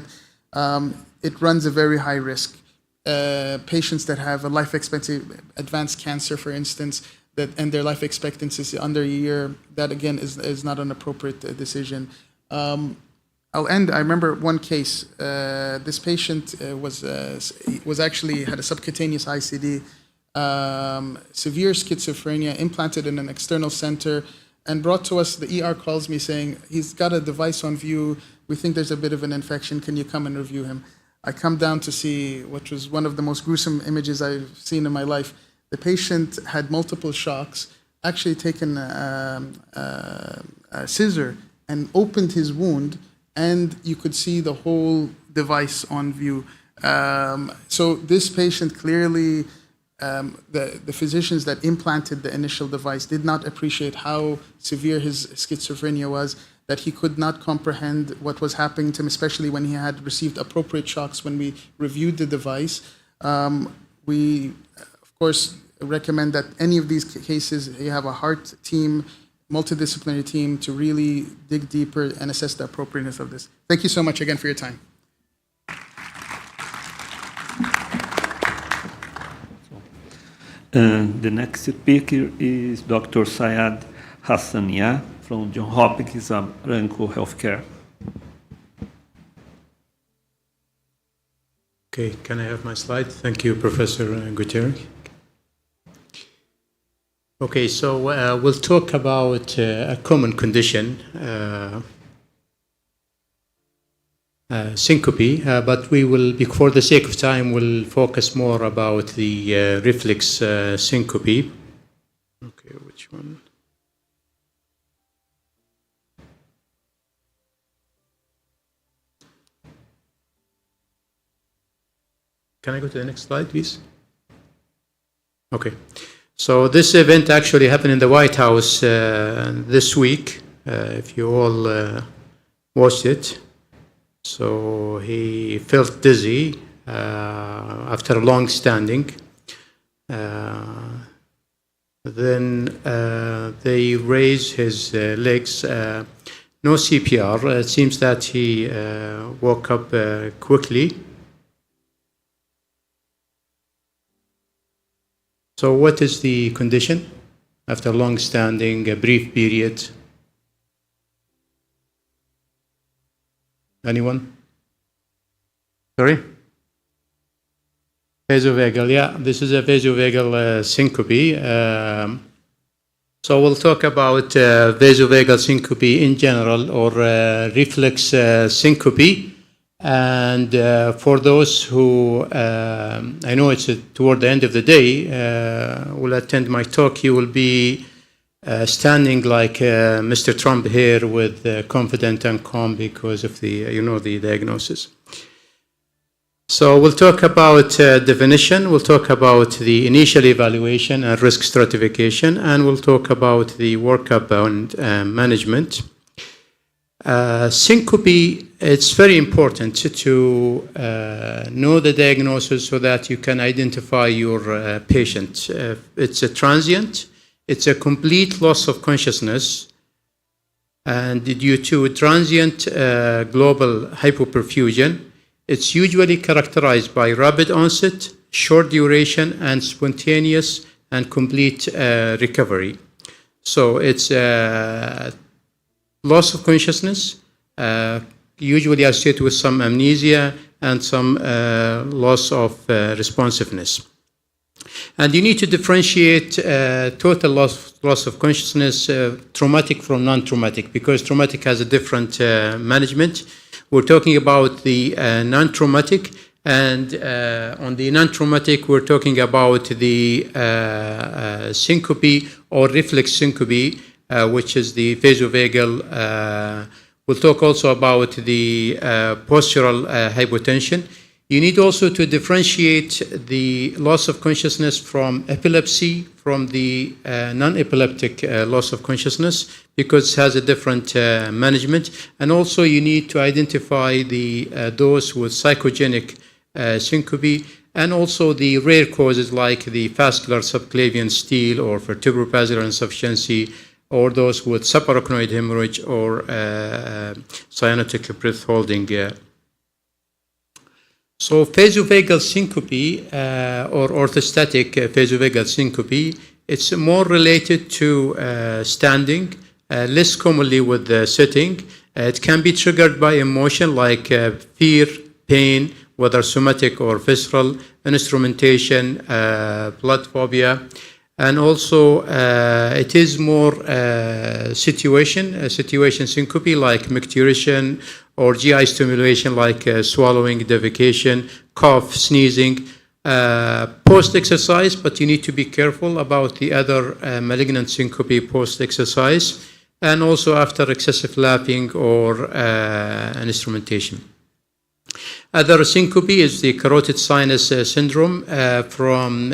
S7: it runs a very high risk. Patients that have a life expectancy, advanced cancer, for instance, and their life expectancy is under a year, that again is not an appropriate decision. I'll end. I remember one case. This patient was actually had a subcutaneous ICD, severe schizophrenia, implanted in an external center, and brought to us. The ER calls me saying he's got a device on view. We think there's a bit of an infection. Can you come and review him? I come down to see, which was one of the most gruesome images I've seen in my life. The patient had multiple shocks, actually taken a scissor and opened his wound, and you could see the whole device on view. So this patient clearly, the physicians that implanted the initial device did not appreciate how severe his schizophrenia was, that he could not comprehend what was happening to him, especially when he had received appropriate shocks when we reviewed the device. We, of course, recommend that any of these cases, you have a heart team, multidisciplinary team to really dig deeper and assess the appropriateness of this. Thank you so much again for your time.
S21: The next speaker is Dr. Syed Hassania from Johns Hopkins Aramco Healthcare.
S8: Okay, can I have my slide? Thank you, Professor Gutierrez. Okay, so we'll talk about a common condition, syncope, but we will, for the sake of time, we'll focus more about the reflex syncope. Okay, which one? Can I go to the next slide, please? Okay. So this event actually happened in the White House this week, if you all watched it. So he felt dizzy after a long standing. Then they raised his legs, no CPR. It seems that he woke up quickly.
S15: So what is the condition after long-standing, a brief period? Anyone? Sorry? Vasovagal, yeah, this is a vasovagal syncope. So we'll talk about vasovagal syncope in general, or reflex syncope. And for those who, I know it's toward the end of the day, will attend my talk, you will be standing like Mr. Trump here with confident and calm because of the, the diagnosis. So we'll talk about definition, we'll talk about the initial evaluation and risk stratification, and we'll talk about the workup and management. Syncope, it's very important to know the diagnosis so that you can identify your patient. It's a transient, it's a complete loss of consciousness, and due to transient global hypoperfusion, it's usually characterized by rapid onset, short duration, and spontaneous and complete recovery. So it's loss of consciousness, usually associated with some amnesia and some loss of responsiveness. And you need to differentiate total loss of consciousness, traumatic from non-traumatic, because traumatic has a different management. We're talking about the non-traumatic, and on the non-traumatic, we're talking about the syncope or reflex syncope, which is the vasovagal. We'll talk also about the postural hypotension. You need also to differentiate the loss of consciousness from epilepsy from the non-epileptic loss of consciousness, because it has a different management. And also you need to identify those with psychogenic syncope, and also the rare causes like the vascular subclavian stele or vertebrobasilar insufficiency, or those with subarachnoid hemorrhage or cyanotic breath holding. So vasovagal syncope or orthostatic vasovagal syncope, it's more related to standing, less commonly with sitting. It can be triggered by emotion like fear, pain, whether somatic or visceral, instrumentation, blood phobia. And also it is more situation syncope like micturition, or GI stimulation like swallowing, defecation, cough, sneezing, post-exercise, but you need to be careful about the other malignant syncope post-exercise, and also after excessive laughing or instrumentation. Other syncope is the carotid sinus syndrome from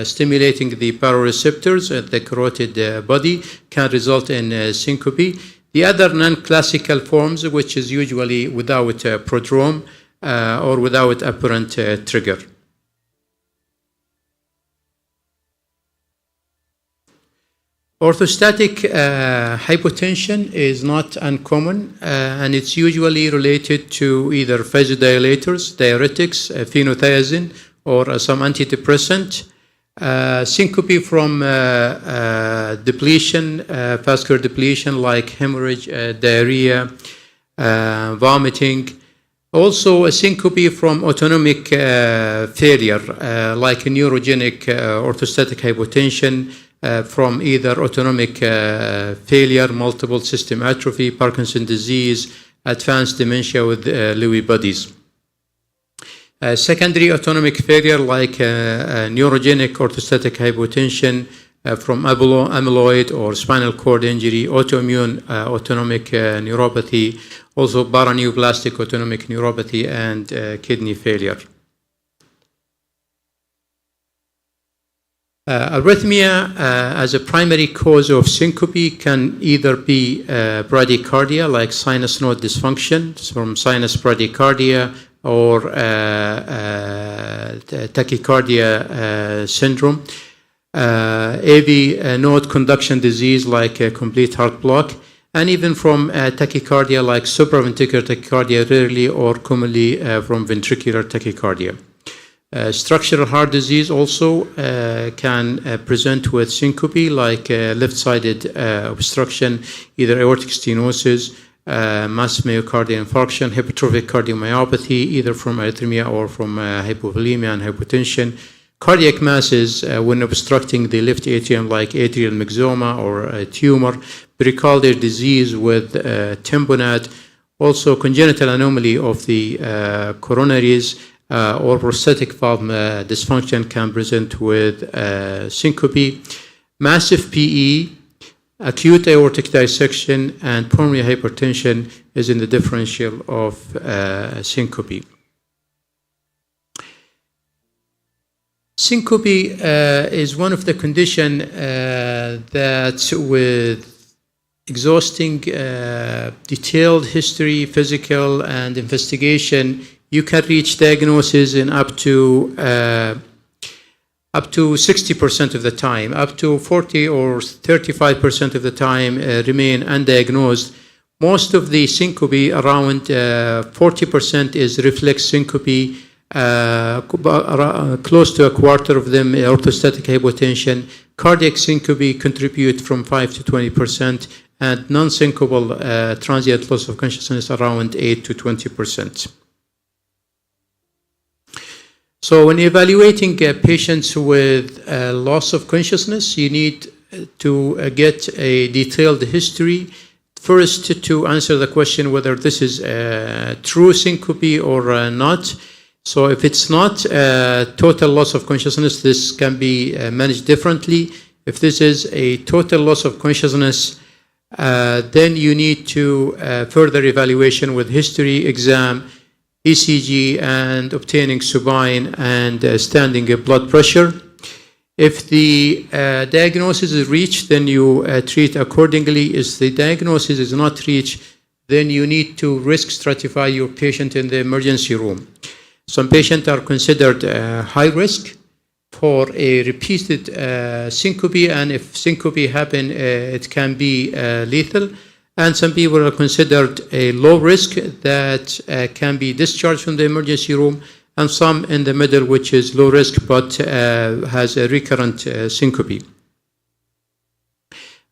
S15: stimulating the baroreceptors at the carotid body, can result in syncope. The other non-classical forms, which is usually without prodrome or without apparent trigger. Orthostatic hypotension is not uncommon, and it's usually related to either vasodilators, diuretics, phenothiazine, or some antidepressant. Syncope from depletion, vascular depletion like hemorrhage, diarrhea, vomiting. Also a syncope from autonomic failure like a neurogenic orthostatic hypotension from either autonomic failure, multiple system atrophy, Parkinson's disease, advanced dementia with Lewy bodies. Secondary autonomic failure like neurogenic orthostatic hypotension from amyloid or spinal cord injury, autoimmune autonomic neuropathy, also paraneoplastic autonomic neuropathy, and kidney failure. Arrhythmia as a primary cause of syncope can either be bradycardia, like sinus node dysfunction from sinus bradycardia, or tachycardia syndrome, AV node conduction disease like a complete heart block, and even from tachycardia like supraventricular tachycardia, rarely or commonly from ventricular tachycardia. Structural heart disease also can present with syncope, like left-sided obstruction, either aortic stenosis, massive myocardial infarction, hypertrophic cardiomyopathy, either from arrhythmia or from hypovolemia and hypotension. Cardiac masses, when obstructing the left atrium, like atrial myxoma or a tumor, pericardial disease with tamponade, also congenital anomaly of the coronaries or prosthetic valve dysfunction can present with syncope. Massive PE, acute aortic dissection, and pulmonary hypertension is in the differential of syncope. Syncope is one of the conditions that with exhausting detailed history, physical, and investigation, you can reach diagnosis in up to 60% of the time. Up to 40 or 35% of the time remain undiagnosed. Most of the syncope, around 40%, is reflex syncope. Close to a quarter of them orthostatic hypotension. Cardiac syncope contribute from 5 to 20%, and non-syncopal transient loss of consciousness around 8 to 20%. So when evaluating patients with loss of consciousness, you need to get a detailed history. First, to answer the question whether this is true syncope or not. So if it's not total loss of consciousness, this can be managed differently. If this is a total loss of consciousness, then you need to further evaluation with history, exam, ECG, and obtaining supine and standing blood pressure. If the diagnosis is reached, then you treat accordingly. If the diagnosis is not reached, then you need to risk stratify your patient in the emergency room. Some patients are considered high risk for a repeated syncope, and if syncope happen, it can be lethal. And some people are considered a low risk that can be discharged from the emergency room, and some in the middle, which is low risk but has a recurrent syncope.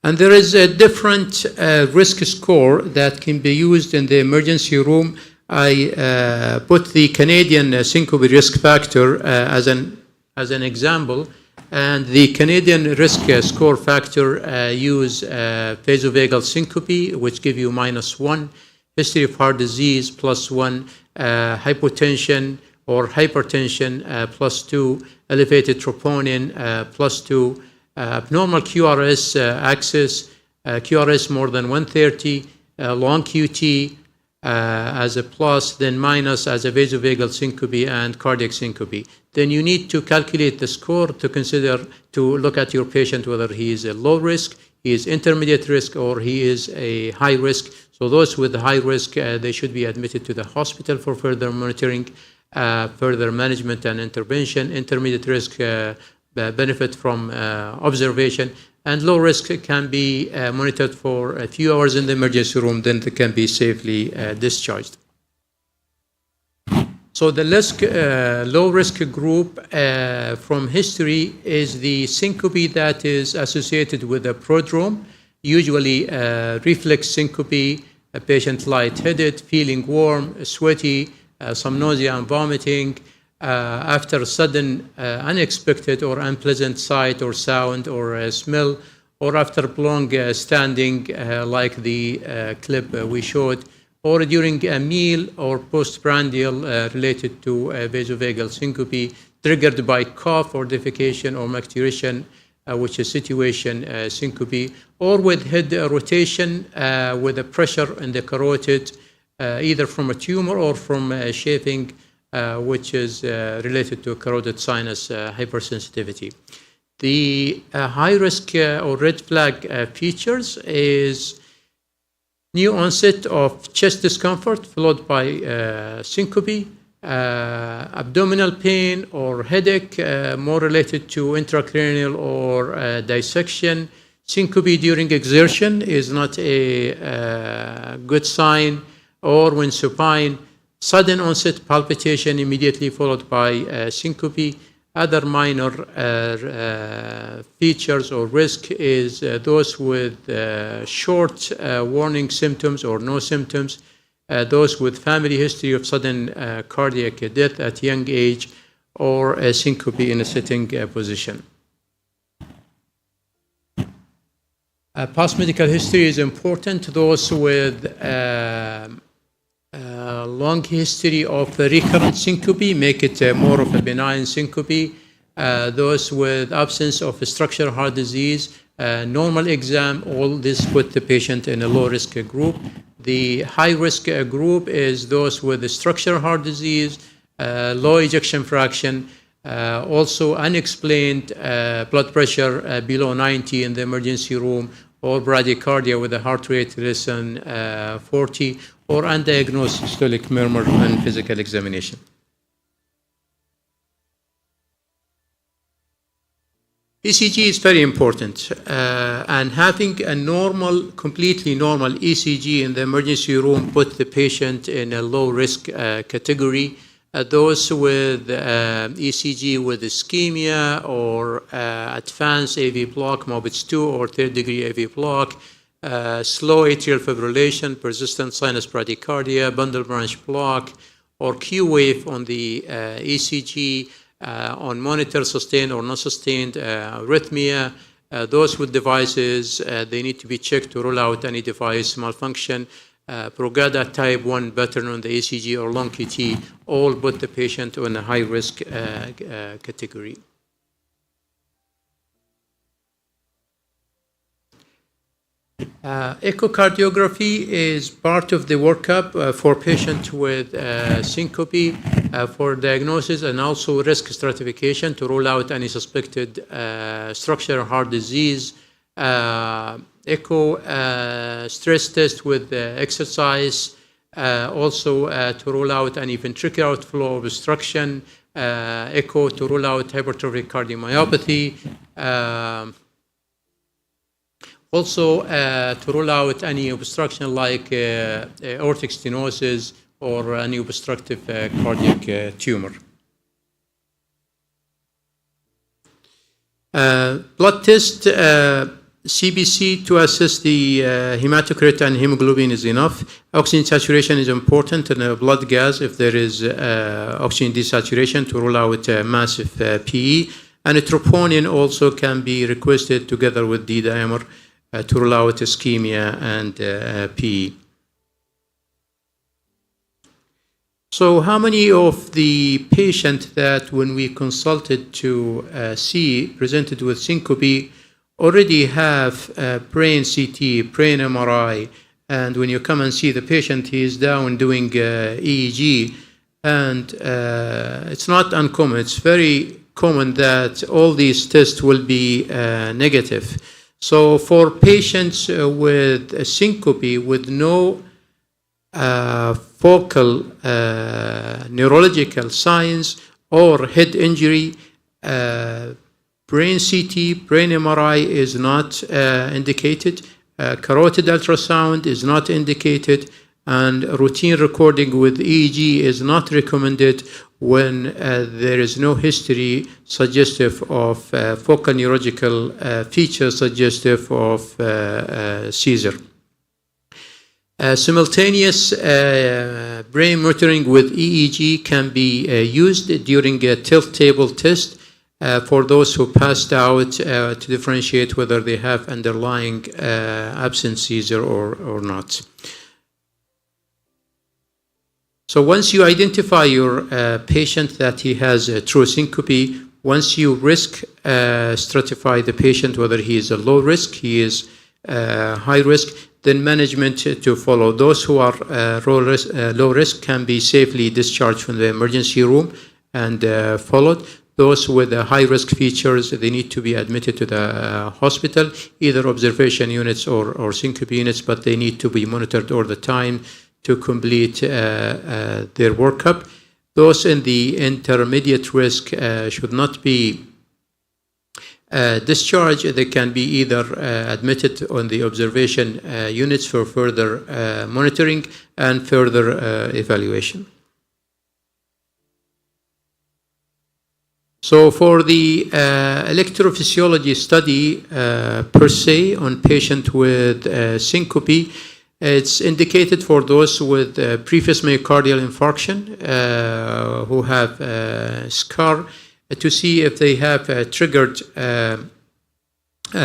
S15: And there is a different risk score that can be used in the emergency room. I put the Canadian syncope risk factor as an example, and the Canadian risk score factor use vasovagal syncope, which give you -1, history of heart disease +1, hypotension or hypertension +2, elevated troponin +2, abnormal QRS axis, QRS more than 130, long QT as a plus, then minus as a vasovagal syncope and cardiac syncope. Then you need to calculate the score to consider, to look at your patient whether he is a low risk, he is intermediate risk, or he is a high risk. So those with high risk, they should be admitted to the hospital for further monitoring, further management and intervention. Intermediate risk benefit from observation, and low risk can be monitored for a few hours in the emergency room, then they can be safely discharged. So the low risk group from history is the syncope that is associated with a prodrome, usually reflex syncope, a patient lightheaded, feeling warm, sweaty, some nausea and vomiting, after sudden unexpected or unpleasant sight or sound or smell, or after prolonged standing like the clip we showed, or during a meal or postprandial related to vasovagal syncope triggered by cough or defecation or micturition, which is situation syncope, or with head rotation with a pressure in the carotid, either from a tumor or from shaping, which is related to carotid sinus hypersensitivity. The high risk or red flag features is new onset of chest discomfort followed by syncope, abdominal pain or headache, more related to intracranial or dissection. Syncope during exertion is not a good sign, or when supine. Sudden onset palpitation immediately followed by syncope. Other minor features or risk is those with short warning symptoms or no symptoms, those with family history of sudden cardiac death at young age, or a syncope in a sitting position. Past medical history is important. Those with long history of recurrent syncope make it more of a benign syncope. Those with absence of structural heart disease, normal exam, all this put the patient in a low-risk group. The high-risk group is those with structural heart disease, low ejection fraction, also unexplained blood pressure below 90 in the emergency room, or bradycardia with a heart rate less than 40, or undiagnosed systolic murmur on physical examination. ECG is very important, and having a normal, completely normal ECG in the emergency room put the patient in a low-risk category. Those with ECG with ischemia or advanced AV block, Mobitz 2 or third-degree AV block, slow atrial fibrillation, persistent sinus bradycardia, bundle branch block, or Q wave on the ECG, on monitor sustained or not sustained arrhythmia. Those with devices, they need to be checked to rule out any device malfunction. Brugada type 1 pattern on the ECG or long QT, all put the patient on a high-risk category. Echocardiography is part of the workup for patients with syncope for diagnosis and also risk stratification to rule out any suspected structural heart disease. Echo stress test with exercise, also to rule out any ventricular outflow obstruction, echo to rule out hypertrophic cardiomyopathy, also to rule out any obstruction like aortic stenosis or any obstructive cardiac tumor. Blood test, CBC to assess the hematocrit and hemoglobin is enough. Oxygen saturation is important and a blood gas if there is oxygen desaturation to rule out massive PE. And a troponin also can be requested together with D-dimer to rule out ischemia and PE. So how many of the patients that when we consulted to see presented with syncope already have brain CT, brain MRI, and when you come and see the patient, he is down doing EEG, and it's not uncommon, it's very common that all these tests will be negative. So for patients with syncope with no focal neurological signs or head injury, brain CT, brain MRI is not indicated, carotid ultrasound is not indicated, and routine recording with EEG is not recommended when there is no history suggestive of focal neurological features suggestive of seizure. Simultaneous brain monitoring with EEG can be used during a tilt table test for those who passed out to differentiate whether they have underlying absent seizure or not. So once you identify your patient that he has a true syncope, once you risk stratify the patient whether he is a low risk, he is high risk, then management to follow. Those who are low risk can be safely discharged from the emergency room and followed. Those with high-risk features, they need to be admitted to the hospital, either observation units or syncope units, but they need to be monitored all the time to complete their workup. Those in the intermediate risk should not be discharged. They can be either admitted on the observation units for further monitoring and further evaluation. So for the electrophysiology study per se on patient with syncope, it's indicated for those with previous myocardial infarction who have scar to see if they have triggered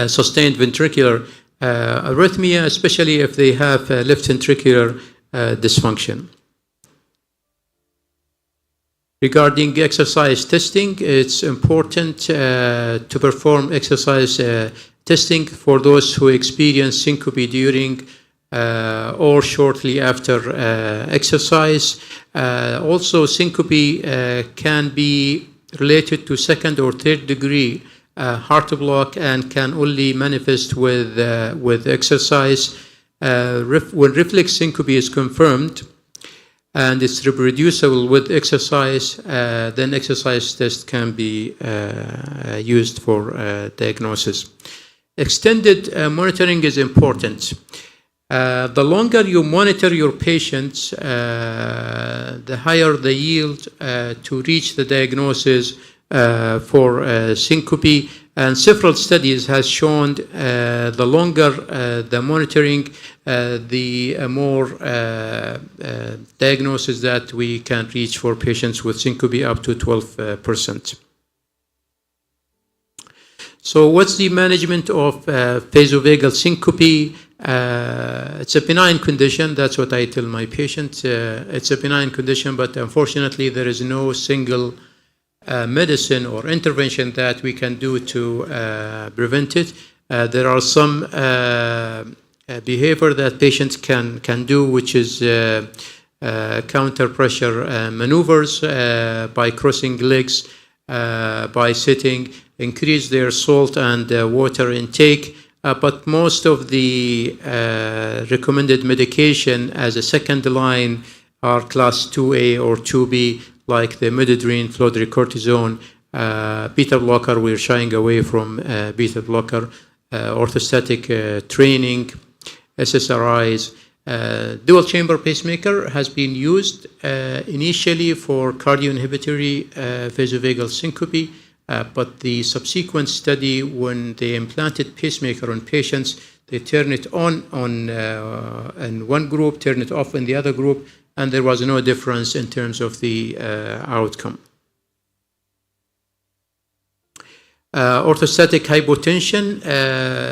S15: sustained ventricular arrhythmia, especially if they have left ventricular dysfunction. Regarding exercise testing, it's important to perform exercise testing for those who experience syncope during or shortly after exercise. Also, syncope can be related to second or third degree heart block and can only manifest with exercise. When reflex syncope is confirmed and it's reproducible with exercise, then exercise test can be used for diagnosis. Extended monitoring is important. The longer you monitor your patients, the higher the yield to reach the diagnosis for syncope. And several studies has shown the longer the monitoring, the more diagnosis that we can reach for patients with syncope, up to 12%. So what's the management of vasovagal syncope? It's a benign condition. That's what I tell my patients. It's a benign condition, but unfortunately there is no single medicine or intervention that we can do to prevent it. There are some behavior that patients can do, which is counter pressure maneuvers by crossing legs, by sitting, increase their salt and water intake. But most of the recommended medication as a second line are class 2A or 2B, like the midodrine, fludrocortisone, beta blocker. We're shying away from beta blocker, orthostatic training, SSRIs. Dual chamber pacemaker has been used initially for cardioinhibitory vasovagal syncope, but the subsequent study, when they implanted pacemaker on patients, they turn it on in one group, turn it off in the other group, and there was no difference in terms of the outcome. Orthostatic hypotension,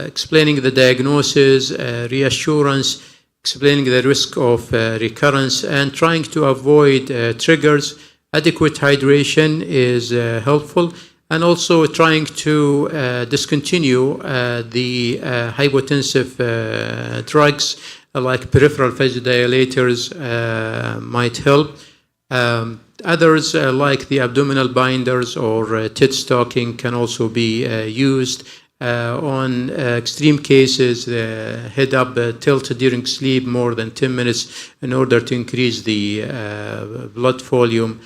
S15: explaining the diagnosis, reassurance, explaining the risk of recurrence, and trying to avoid triggers. Adequate hydration is helpful, and also trying to discontinue the hypotensive drugs like peripheral vasodilators might help. Others like the abdominal binders or tit stocking can also be used. On extreme cases, head up tilt during sleep more than 10 minutes in order to increase the blood volume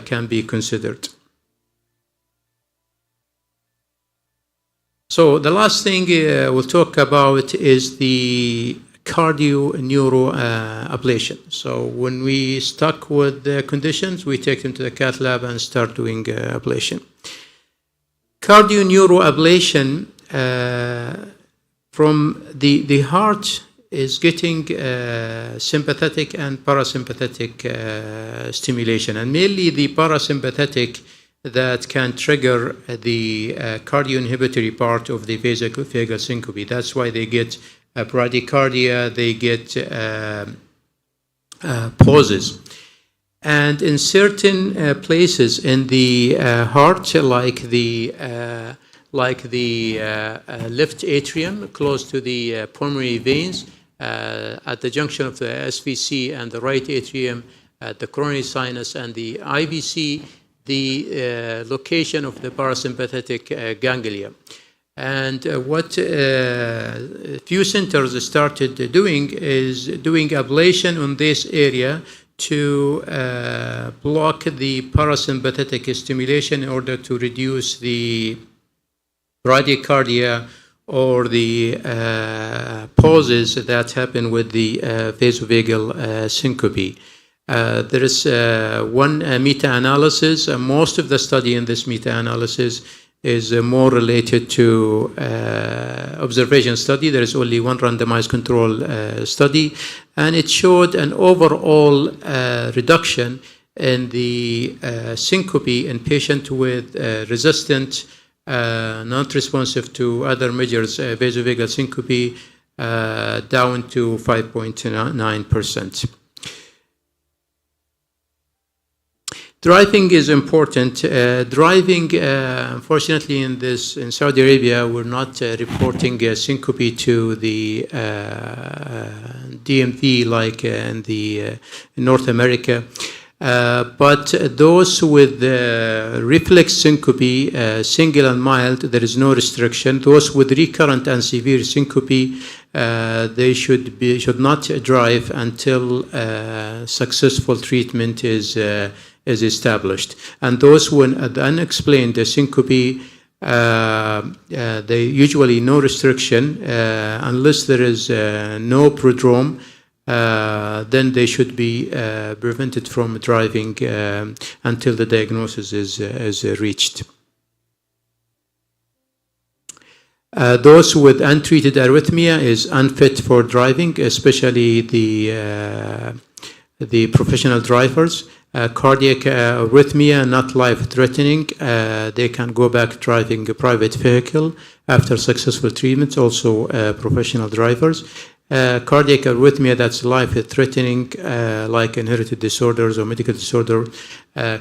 S15: can be considered. So the last thing we'll talk about is the cardio-neuro ablation. So when we stuck with the conditions, we take them to the cath lab and start doing ablation. Cardio-neuro ablation from the heart is getting sympathetic and parasympathetic stimulation, and mainly the parasympathetic that can trigger the cardioinhibitory part of the vasovagal syncope. That's why they get bradycardia, they get pauses. And in certain places in the heart, like the left atrium, close to the pulmonary veins, at the junction of the SVC and the right atrium, at the coronary sinus and the IVC, the location of the parasympathetic ganglia. And what few centers started doing is doing ablation on this area to block the parasympathetic stimulation in order to reduce the bradycardia or the pauses that happen with the vasovagal syncope. There is one meta-analysis. Most of the study in this meta-analysis is more related to observation study. There is only one randomized control study, and it showed an overall reduction in the syncope in patients with resistant, not responsive to other measures, vasovagal syncope, down to 5.9%. Driving is important. Driving, unfortunately, in Saudi Arabia, we're not reporting syncope to the DMV like in North America. But those with reflex syncope, single and mild, there is no restriction. Those with recurrent and severe syncope, they should not drive until successful treatment is established. And those with unexplained syncope, they usually no restriction unless there is no prodrome. Then they should be prevented from driving until the diagnosis is reached. Those with untreated arrhythmia is unfit for driving, especially the professional drivers. Cardiac arrhythmia, not life-threatening. They can go back driving a private vehicle after successful treatment, also professional drivers. Cardiac arrhythmia that's life-threatening, like inherited disorders or medical disorder,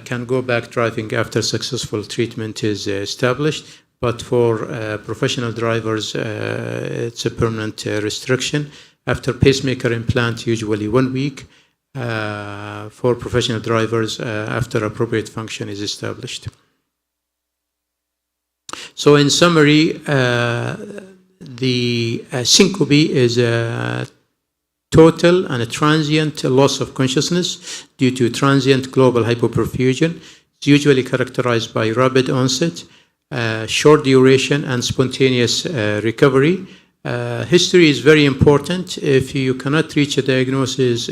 S15: can go back driving after successful treatment is established. But for professional drivers, it's a permanent restriction. After pacemaker implant, usually 1 week. For professional drivers, after appropriate function is established. So in summary, the syncope is a total and a transient loss of consciousness due to transient global hypoperfusion. It's usually characterized by rapid onset, short duration, and spontaneous recovery. History is very important. If you cannot reach a diagnosis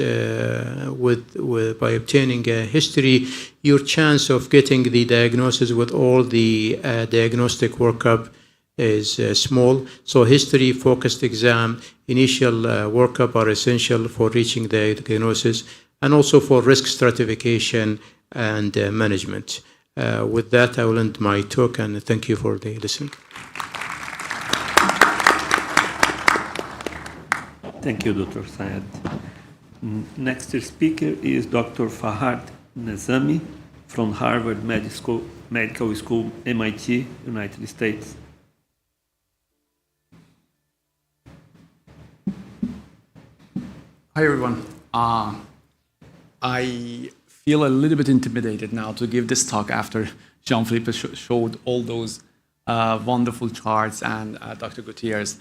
S15: by obtaining a history, your chance of getting the diagnosis with all the diagnostic workup is small. So history-focused exam, initial workup are essential for reaching the diagnosis and also for risk stratification and management. With that, I will end my talk and thank you for the listening.
S21: Thank you, Dr. Fahd. Next speaker is Dr. Fahd Nazami from Harvard Medical School, MIT, United States.
S22: Hi, everyone. I feel a little bit intimidated now to give this talk after Jean-Philippe showed all those wonderful charts and Dr. Gutierrez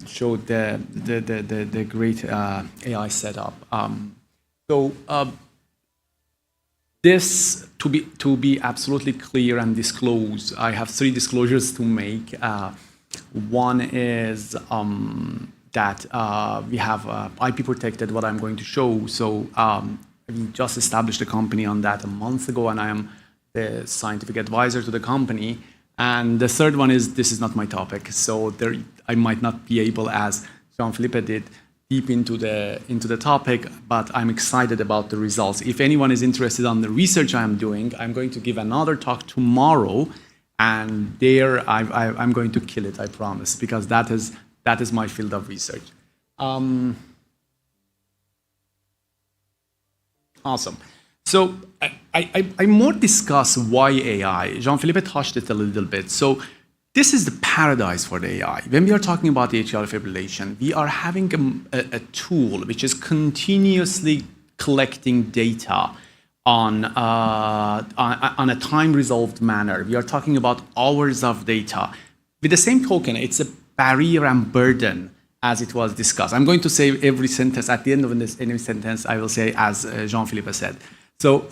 S22: showed the great AI setup. This, to be absolutely clear and disclose, I have 3 disclosures to make. One is that we have IP protected what I'm going to show. So we just established a company on that a month ago, and I am the scientific advisor to the company. And the third one is this is not my topic, so I might not be able, as Jean-Philippe did, deep into the topic, but I'm excited about the results. If anyone is interested on the research I'm doing, I'm going to give another talk tomorrow, and there I'm going to kill it, I promise, because that is my field of research. Awesome. So I more discuss why AI. Jean-Philippe touched it a little bit. So this is the paradise for the AI. When we are talking about atrial fibrillation, we are having a tool which is continuously collecting data on a time-resolved manner. We are talking about hours of data. With the same token, it's a barrier and burden, as it was discussed. I'm going to say every sentence, at the end of any sentence, I will say, as Jean-Philippe said. So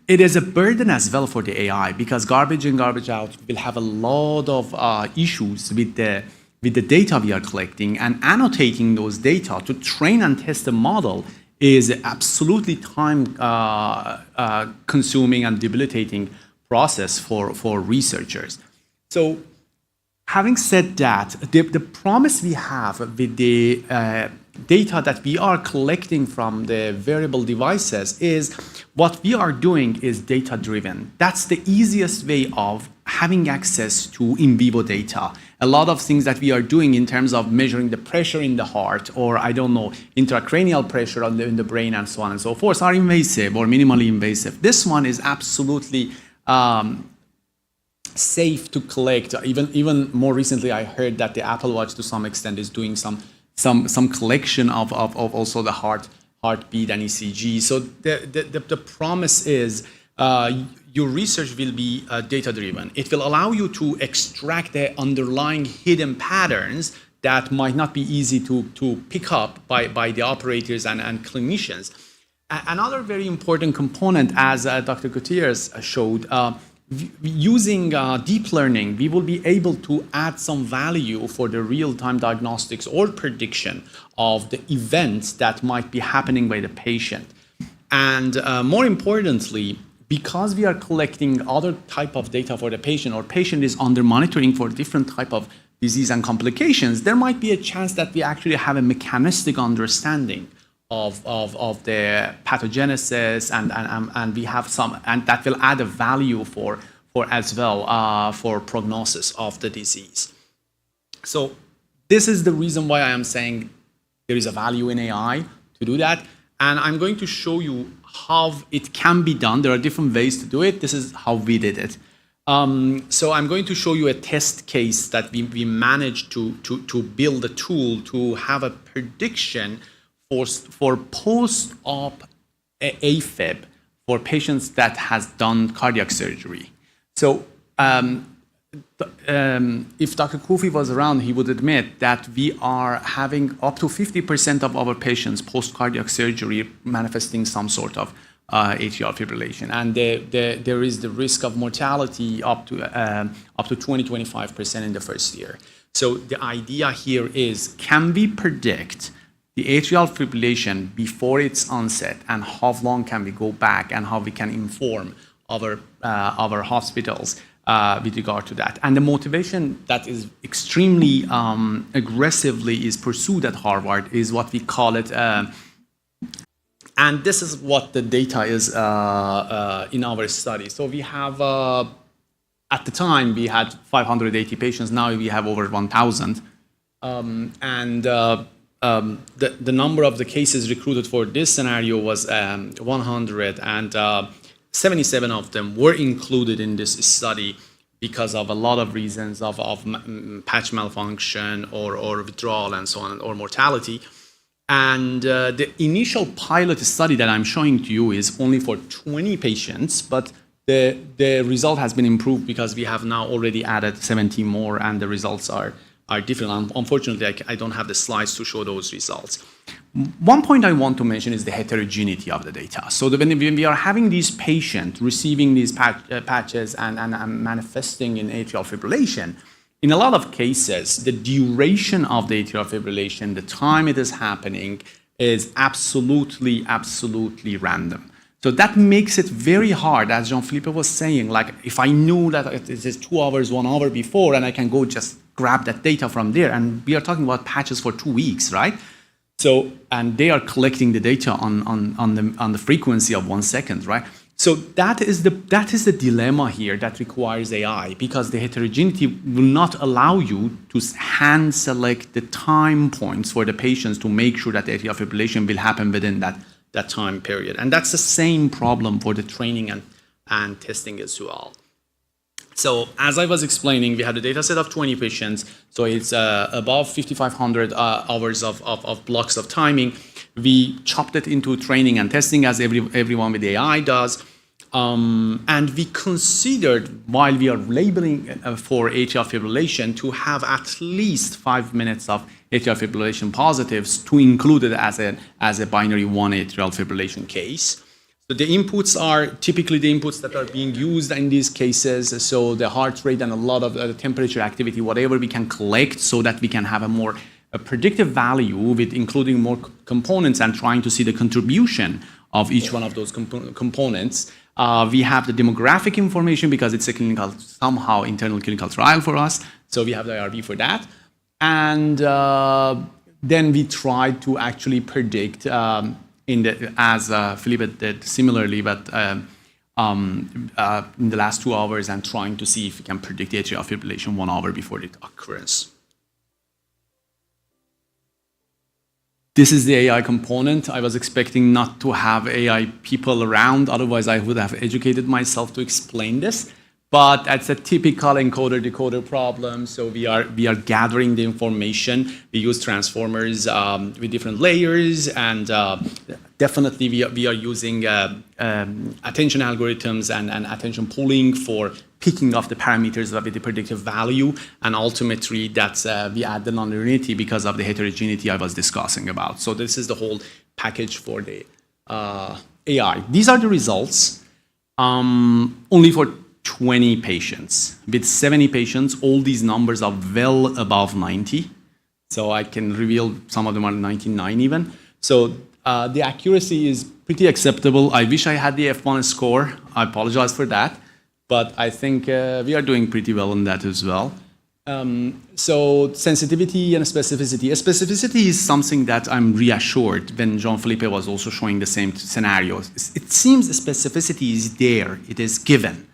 S22: it is a burden as well for the AI, because garbage in, garbage out will have a lot of issues with the data we are collecting, and annotating those data to train and test the model is absolutely time consuming and debilitating process for researchers. So having said that, the promise we have with the data that we are collecting from the wearable devices is what we are doing is data driven. That's the easiest way of having access to in vivo data. A lot of things that we are doing in terms of measuring the pressure in the heart, or I don't know, intracranial pressure in the brain and so on and so forth, are invasive or minimally invasive. This one is absolutely safe to collect. Even more recently, I heard that the Apple Watch to some extent is doing some collection of also the heartbeat and ECG. So the promise is your research will be data-driven. It will allow you to extract the underlying hidden patterns that might not be easy to pick up by the operators and clinicians. Another very important component, as Dr. Gutierrez showed, using deep learning, we will be able to add some value for the real-time diagnostics or prediction of the events that might be happening by the patient. And more importantly, because we are collecting other type of data for the patient, or patient is under monitoring for different type of disease and complications, there might be a chance that we actually have a mechanistic understanding of the pathogenesis, and we have some, and that will add a value for as well for prognosis of the disease. So this is the reason why I am saying there is a value in AI to do that, and I'm going to show you how it can be done. There are different ways to do it. This is how we did it. So I'm going to show you a test case that we managed to build a tool to have a prediction for post-op AFib for patients that has done cardiac surgery. So if Dr. Kufi was around, he would admit that we are having up to 50% of our patients post-cardiac surgery manifesting some sort of atrial fibrillation. And there is the risk of mortality up to 20-25% in the first year. So the idea here is, can we predict the atrial fibrillation before its onset, and how long can we go back, and how we can inform our hospitals with regard to that. And the motivation that is extremely aggressively is pursued at Harvard is what we call it, and this is what the data is in our study. So we have, at the time, we had 580 patients. Now we have over 1,000. The number of the cases recruited for this scenario was 100, and 77 of them were included in this study because of a lot of reasons of patch malfunction or withdrawal and so on, or mortality. And the initial pilot study that I'm showing to you is only for 20 patients, but the result has been improved because we have now already added 70 more, and the results are different. Unfortunately, I don't have the slides to show those results. One point I want to mention is the heterogeneity of the data. So when we are having these patients receiving these patches and manifesting in atrial fibrillation, in a lot of cases, the duration of the atrial fibrillation, the time it is happening, is absolutely random. So that makes it very hard, as Jean-Philippe was saying, like if I knew that it is 2 hours, 1 hour before, and I can go just grab that data from there, and we are talking about patches for 2 weeks, right? So, and they are collecting the data on the frequency of 1 second, right? So that is the dilemma here that requires AI, because the heterogeneity will not allow you to hand select the time points for the patients to make sure that the atrial fibrillation will happen within that time period. And that's the same problem for the training and testing as well. So as I was explaining, we had a data set of 20 patients, so it's above 5,500 hours of blocks of timing. We chopped it into training and testing, as everyone with AI does. And we considered, while we are labeling for atrial fibrillation, to have at least 5 minutes of atrial fibrillation positives to include it as a binary 1 atrial fibrillation case. So the inputs are typically the inputs that are being used in these cases. So the heart rate and a lot of the temperature activity, whatever we can collect, so that we can have a more a predictive value with including more components and trying to see the contribution of each one of those components. We have the demographic information because it's a clinical, somehow internal clinical trial for us. So we have the IRB for that. And then we tried to actually predict, as Philippe did similarly, but in the last 2 hours and trying to see if we can predict atrial fibrillation 1 hour before the occurrence. This is the AI component. I was expecting not to have AI people around, otherwise I would have educated myself to explain this. But that's a typical encoder-decoder problem. So we are gathering the information. We use transformers with different layers, and definitely we are using attention algorithms and attention pooling for picking off the parameters with the predictive value, and ultimately that's we add the nonlinearity because of the heterogeneity I was discussing about. So this is the whole package for the AI. These are the results only for 20 patients. With 70 patients, all these numbers are well above 90. So I can reveal some of them are 99 even. So the accuracy is pretty acceptable. I wish I had the F1 score. I apologize for that. But I think we are doing pretty well on that as well. So sensitivity and specificity. Specificity is something that I'm reassured when Jean-Philippe was also showing the same scenarios. It seems specificity is there. It is given.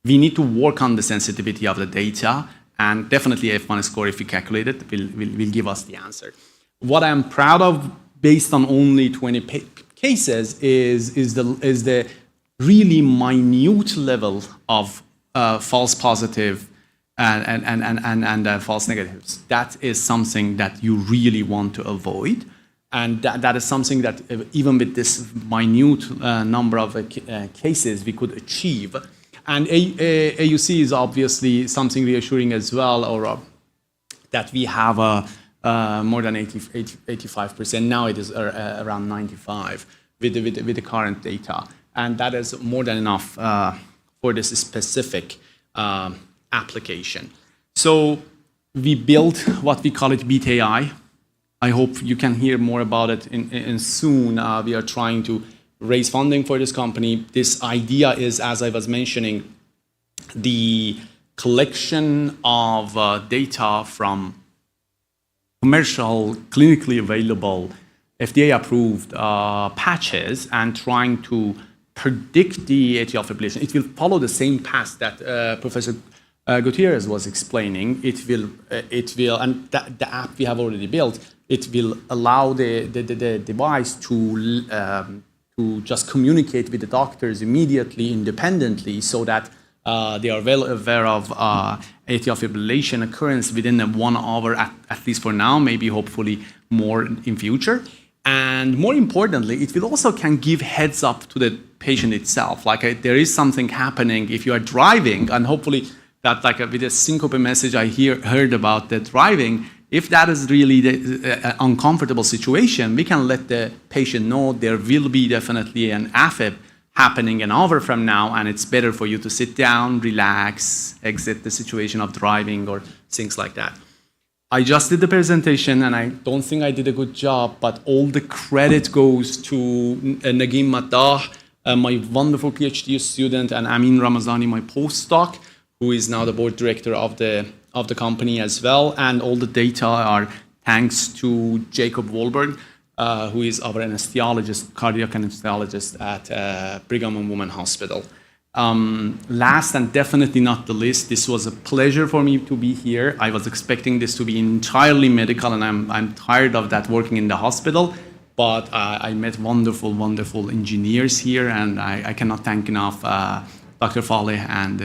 S22: We need to work on the sensitivity of the data, and definitely F1 score, if we calculate it, will give us the answer. What I'm proud of, based on only 20 cases, is the really minute level of false positive and false negatives. That is something that you really want to avoid. And that is something that even with this minute number of cases, we could achieve. And AUC is obviously something reassuring as well, or that we have more than 85%. Now it is around 95 with the current data. And that is more than enough for this specific application. So we built what we call it Beat AI. I hope you can hear more about it in soon. We are trying to raise funding for this company. This idea is, as I was mentioning, the collection of data from commercial, clinically available, FDA-approved patches and trying to predict the atrial fibrillation. It will follow the same path that Professor Gutierrez was explaining. It will, and the app we have already built, it will allow the device to just communicate with the doctors immediately, independently, so that they are well aware of atrial fibrillation occurrence within 1 hour, at least for now, maybe hopefully more in future. And more importantly, it will also can give heads up to the patient itself. Like there is something happening if you are driving, and hopefully that with a syncope message I heard about the driving, if that is really the uncomfortable situation, we can let the patient know there will be definitely an AFib happening an hour from now, and it's better for you to sit down, relax, exit the situation of driving or things like that. I just did the presentation, and I don't think I did a good job, but all the credit goes to Nagim Maddah, my wonderful PhD student, and Amin Ramazani, my postdoc, who is now the board director of the company as well. And all the data are thanks to Jacob Wahlberg, who is our anesthesiologist, cardiac anesthesiologist at Brigham and Women's Hospital. Last and definitely not the least, this was a pleasure for me to be here. I was expecting this to be entirely medical, and I'm tired of that working in the hospital. But I met wonderful, wonderful engineers here, and I cannot thank enough Dr. Fahd and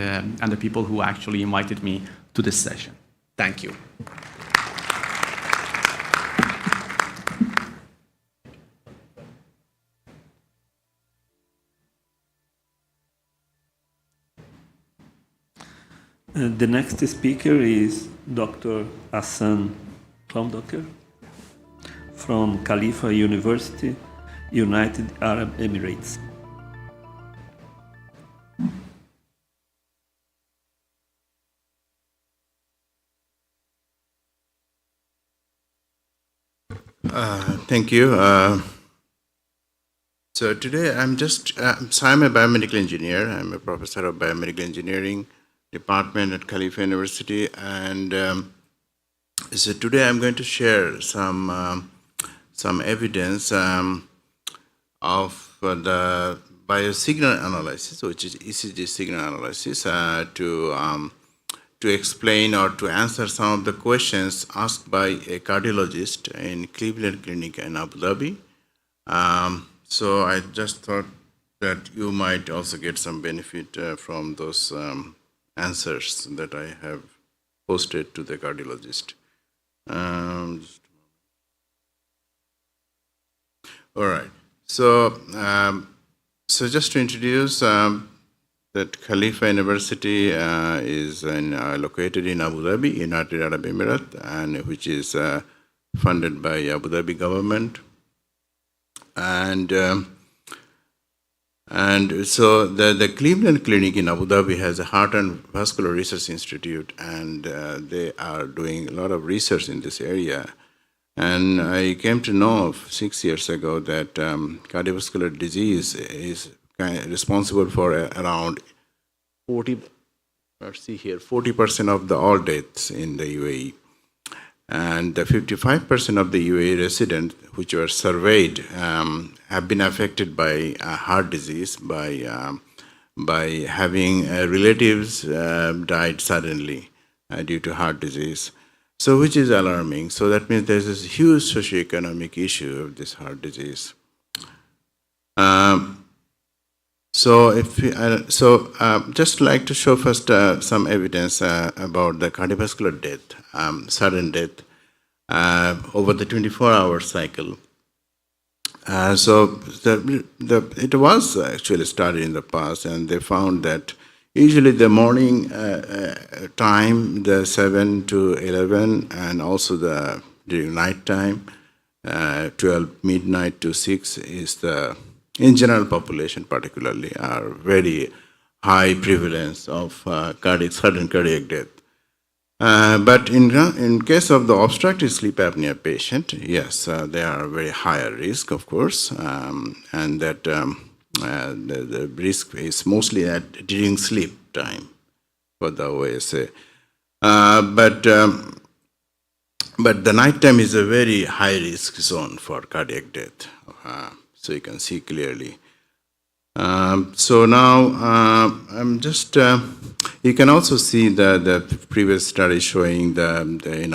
S22: the people who actually invited me to this session. Thank you.
S21: The next speaker is Dr. Hassan Klamdoker from Khalifa University, United Arab Emirates.
S9: Thank you. So today I'm a biomedical engineer. I'm a professor of biomedical engineering department at Khalifa University, and so today I'm going to share some evidence of the biosignal analysis, which is ECG signal analysis, to explain or to answer some of the questions asked by a cardiologist in Cleveland Clinic in Abu Dhabi. So I just thought that you might also get some benefit from those answers that I have posted to the cardiologist. All right. So, so just to introduce that Khalifa University is located in Abu Dhabi, United Arab Emirates, and which is funded by Abu Dhabi government. And so the Cleveland Clinic in Abu Dhabi has a Heart and Vascular Research Institute, and they are doing a lot of research in this area. And I came to know 6 years ago that cardiovascular disease is responsible for around 40% of all deaths in the UAE. And the 55% of the UAE residents which were surveyed have been affected by heart disease by having relatives died suddenly due to heart disease. So which is alarming. So that means there's this huge socioeconomic issue of this heart disease. Just like to show first some evidence about the cardiovascular death, sudden death over the 24-hour cycle. It was actually studied in the past, and they found that usually the morning time, the 7 to 11, and also during night time, 12 midnight to 6 is in general population particularly, are very high prevalence of sudden cardiac death. But in case of the obstructive sleep apnea patient, yes, they are very higher risk, of course, and that the risk is mostly during sleep time for the OSA. But the night time is a very high risk zone for cardiac death. So you can see clearly. So now I'm just, you can also see the previous study showing the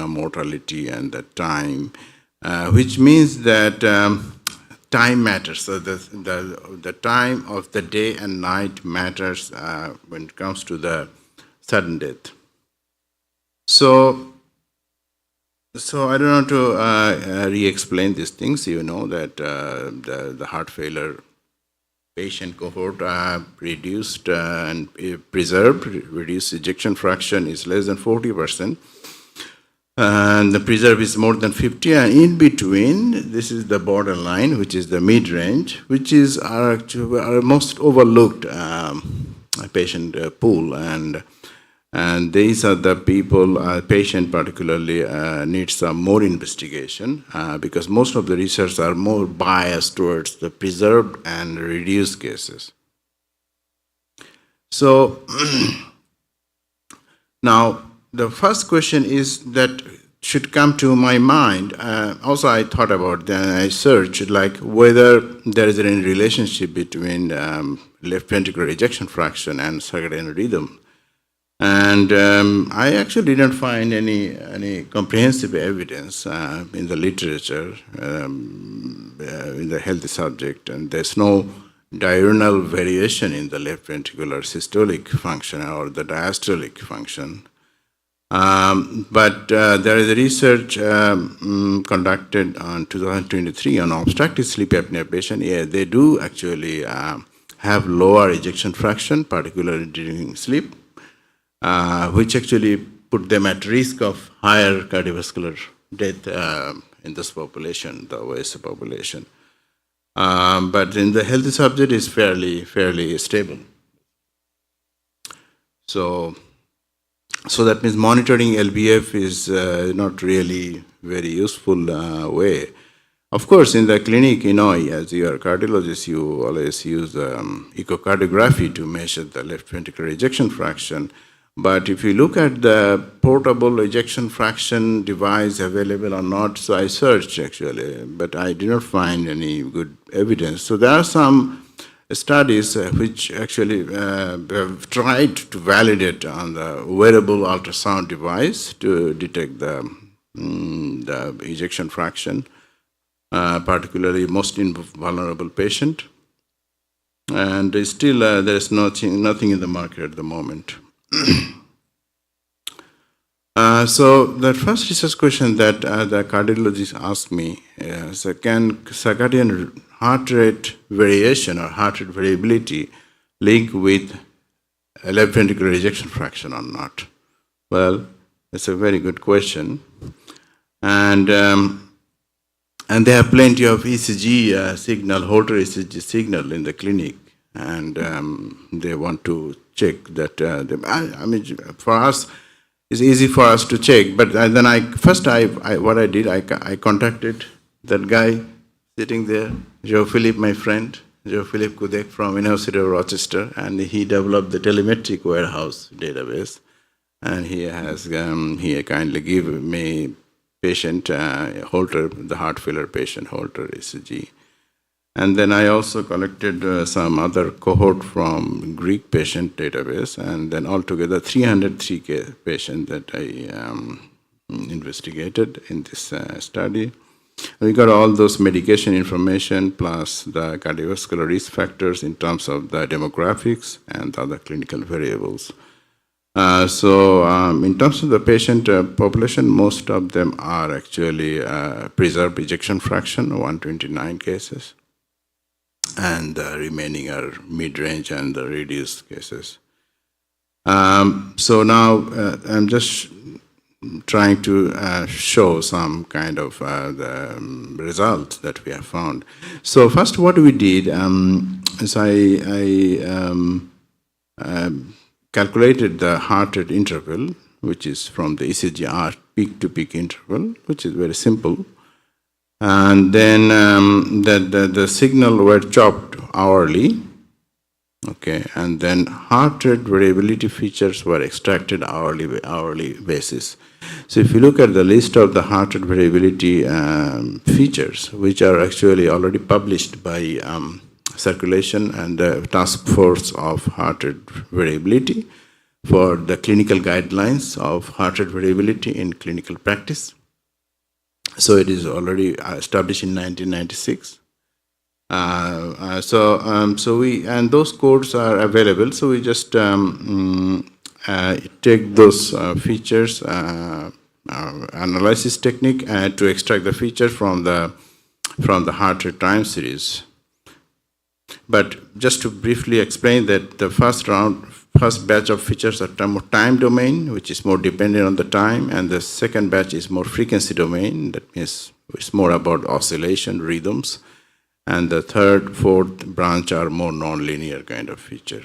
S9: mortality and the time, which means that time matters. So the time of the day and night matters when it comes to the sudden death. So I don't want to re-explain these things. You know that the heart failure patient cohort reduced and preserved, reduced ejection fraction is less than 40%. And the preserve is more than 50, and in between, this is the borderline, which is the mid-range, which is our most overlooked patient pool. And these are the people, patient particularly, needs some more investigation because most of the research are more biased towards the preserved and reduced cases. So now the first question is that should come to my mind. Also, I thought about that. I searched like whether there is any relationship between left ventricular ejection fraction and circadian rhythm. And I actually didn't find any comprehensive evidence in the literature in the healthy subject, and there's no diurnal variation in the left ventricular systolic function or the diastolic function. But there is a research conducted on 2023 on obstructive sleep apnea patient. Yeah, they do actually have lower ejection fraction, particularly during sleep. Which actually put them at risk of higher cardiovascular death in this population, the OSA population. But in the healthy subject, is fairly stable. So that means monitoring LVF is not really very useful way. Of course, in the clinic, as you are a cardiologist, you always use echocardiography to measure the left ventricular ejection fraction. But if you look at the portable ejection fraction device available or not, so I searched actually, but I did not find any good evidence. So there are some studies which actually have tried to validate on the wearable ultrasound device to detect the ejection fraction, particularly most vulnerable patient. And still there is nothing in the market at the moment. So the first research question that the cardiologist asked me is, can circadian heart rate variation or heart rate variability link with left ventricular ejection fraction or not? Well, it's a very good question. And they have plenty of ECG signal, Holter ECG signal in the clinic, and they want to check that. I mean, for us, it's easy for us to check. But then what I did, I contacted that guy sitting there, Jean-Philippe, my friend, Jean-Philippe Coudec from University of Rochester, and he developed the telemetric warehouse database, and he kindly gave me patient Holter, the heart failure patient Holter ECG. And then I also collected some other cohort from Greek patient database, and then altogether 303 patients that I investigated in this study. We got all those medication information plus the cardiovascular risk factors in terms of the demographics and other clinical variables. So in terms of the patient population, most of them are actually preserved ejection fraction, 129 cases. And the remaining are mid-range and the reduced cases. So now I'm just trying to show some kind of the results that we have found. So first what we did is I calculated the heart rate interval, which is from the ECG peak to peak interval, which is very simple. And then the signal were chopped hourly, okay, and then heart rate variability features were extracted hourly basis. So if you look at the list of the heart rate variability features, which are actually already published by Circulation and the Task Force of Heart Rate Variability for the clinical guidelines of heart rate variability in clinical practice. So it is already established in 1996. So we, and those codes are available. So we just take those features, analysis technique, to extract the feature from the heart rate time series. But just to briefly explain that the first batch of features are more time domain, which is more dependent on the time, and the second batch is more frequency domain, that means it's more about oscillation, rhythms, and the third, fourth branch are more non-linear kind of feature.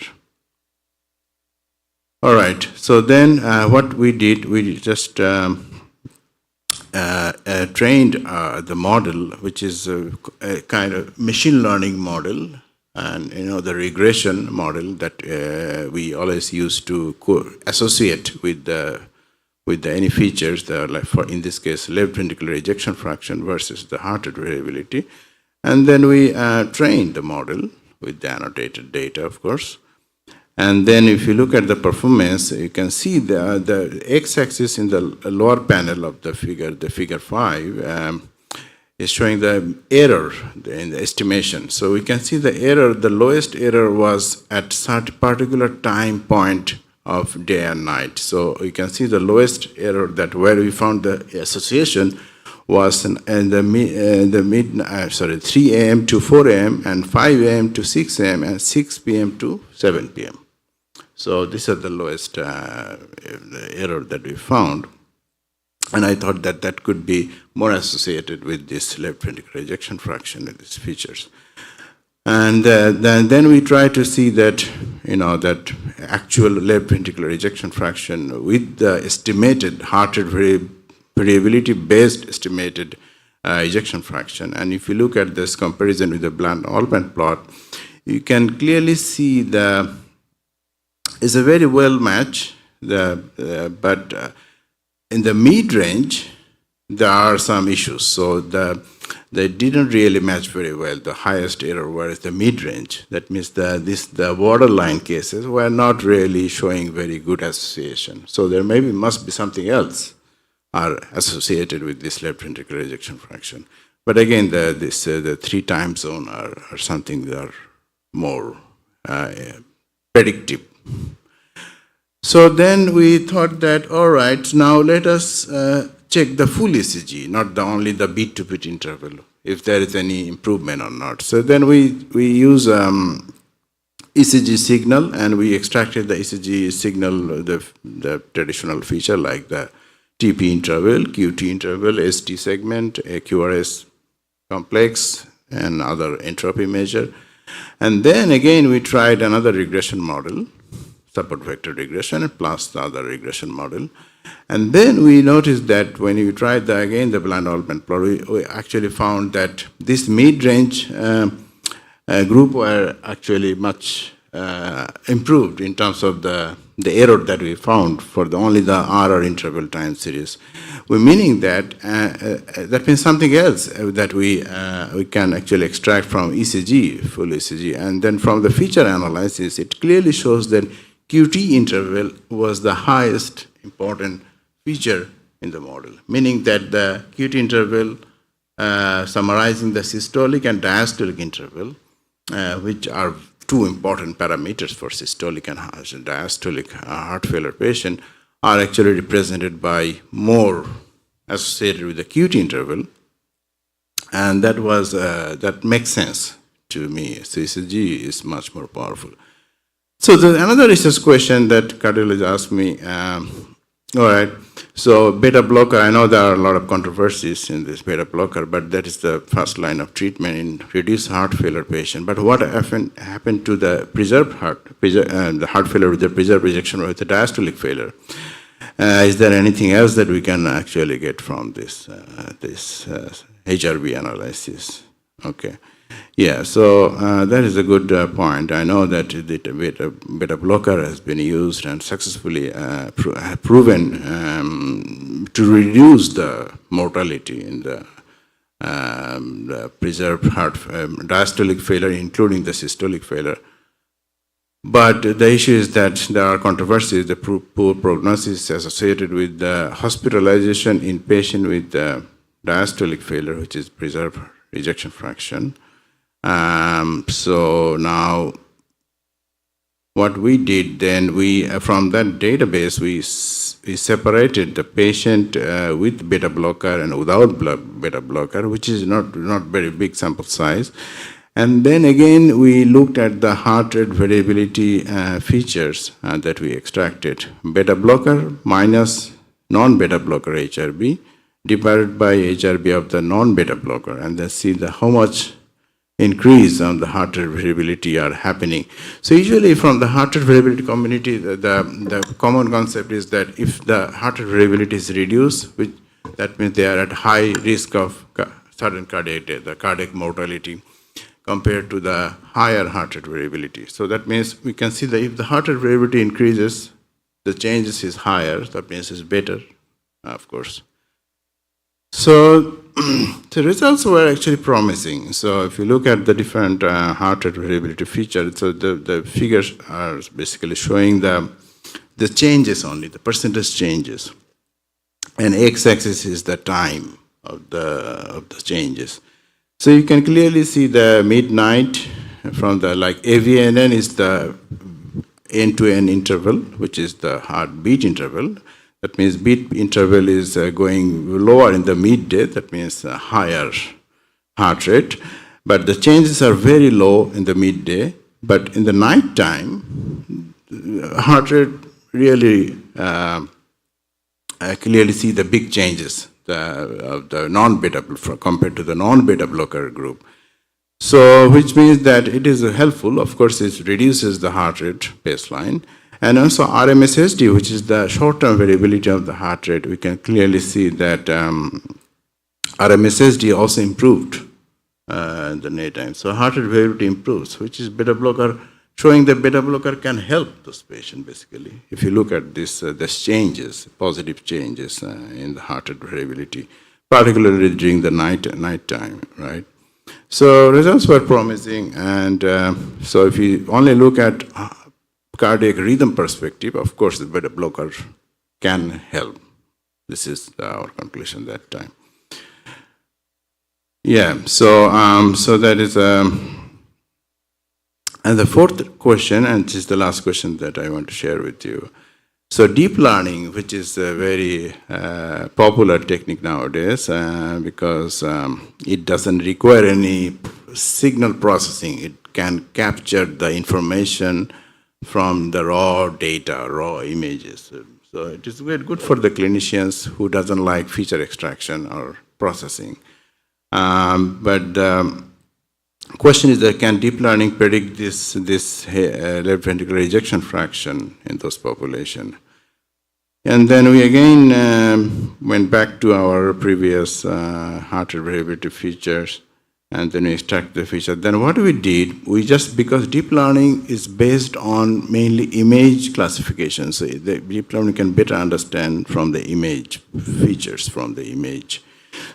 S9: All right, so then what we did, we just trained the model, which is a kind of machine learning model, and the regression model that we always use to associate with any features that are, like, for in this case, left ventricular ejection fraction versus the heart rate variability. And then we trained the model with the annotated data, of course. And then if you look at the performance, you can see the x-axis in the lower panel of the figure 5, is showing the error in the estimation. So we can see the error, the lowest error was at certain particular time point of day and night. So you can see the lowest error that where we found the association was in the 3 a.m. to 4 a.m. and 5 a.m. to 6 a.m. and 6 p.m. to 7 p.m. So these are the lowest error that we found. And I thought that that could be more associated with this left ventricular ejection fraction and these features. And then we try to see that, that actual left ventricular ejection fraction with the estimated heart rate variability based estimated ejection fraction. And if you look at this comparison with the Bland-Altman plot, you can clearly see it's a very well match, but in the mid-range, there are some issues. So they didn't really match very well. The highest error was the mid-range. That means the borderline cases were not really showing very good association. So there must be something else are associated with this left ventricular ejection fraction. But again, the 3 time zone are something that are more predictive. So then we thought that, all right, now let us check the full ECG, not only the beat-to-beat interval, if there is any improvement or not. So then we use ECG signal, and we extracted the ECG signal, the traditional feature like the TP interval, QT interval, ST segment, QRS complex, and other entropy measure. And then again, we tried another regression model, support vector regression, plus the other regression model. And then we noticed that when you tried the Bland-Altman plot, we actually found that this mid-range group were actually much improved in terms of the error that we found for only the RR interval time series. Meaning that that means something else that we can actually extract from ECG, full ECG. And then from the feature analysis, it clearly shows that QT interval was the highest important feature in the model, meaning that the QT interval summarizing the systolic and diastolic interval, which are 2 important parameters for systolic and diastolic heart failure patient, are actually represented by more associated with the QT interval. And that makes sense to me. So ECG is much more powerful. So another research question that cardiologists asked me, all right, so beta blocker, I know there are a lot of controversies in this beta blocker, but that is the first line of treatment in reduced heart failure patient. But what happened to the preserved the heart failure with the preserved ejection or with the diastolic failure? Is there anything else that we can actually get from this HRV analysis? Okay. Yeah, so that is a good point. I know that the beta blocker has been used and successfully proven to reduce the mortality in the preserved heart diastolic failure, including the systolic failure. But the issue is that there are controversies, the poor prognosis associated with the hospitalization in patient with diastolic failure, which is preserved ejection fraction. So now what we did then, from that database, we separated the patient with beta blocker and without beta blocker, which is not very big sample size. And then again, we looked at the heart rate variability features that we extracted. Beta blocker minus non-beta blocker HRB divided by HRB of the non-beta blocker, and then see how much increase on the heart rate variability are happening. So usually from the heart rate variability community, the common concept is that if the heart rate variability is reduced, that means they are at high risk of sudden cardiac death, the cardiac mortality, compared to the higher heart rate variability. So that means we can see that if the heart rate variability increases, the changes is higher, that means it's better, of course. So the results were actually promising. So if you look at the different heart rate variability features, so the figures are basically showing the changes only, the percentage changes. And x-axis is the time of the changes. So you can clearly see the midnight from the AVNN is the end-to-end interval, which is the heartbeat interval. That means beat interval is going lower in the midday, that means a higher heart rate. But the changes are very low in the midday. But in the night time, heart rate really clearly see the big changes of the non-beta compared to the non-beta blocker group. So which means that it is helpful. Of course, it reduces the heart rate baseline. And also RMSSD, which is the short-term variability of the heart rate, we can clearly see that RMSSD also improved in the daytime. So heart rate variability improves, which is beta blocker, showing that beta blocker can help those patients basically. If you look at this, there's changes, positive changes in the heart rate variability, particularly during the nighttime, right? So results were promising, and so if you only look at cardiac rhythm perspective, of course, the beta blocker can help. This is our conclusion that time. Yeah, so that is, and the fourth question, and this is the last question that I want to share with you. So deep learning, which is a very popular technique nowadays, because it doesn't require any signal processing. It can capture the information from the raw data, raw images. So it is very good for the clinicians who doesn't like feature extraction or processing. But the question is that can deep learning predict this left ventricular ejection fraction in those population? And then we again went back to our previous heart rate variability features, and then we extract the feature. Then what we did, we just, because deep learning is based on mainly image classification, so the deep learning can better understand from the image, features from the image.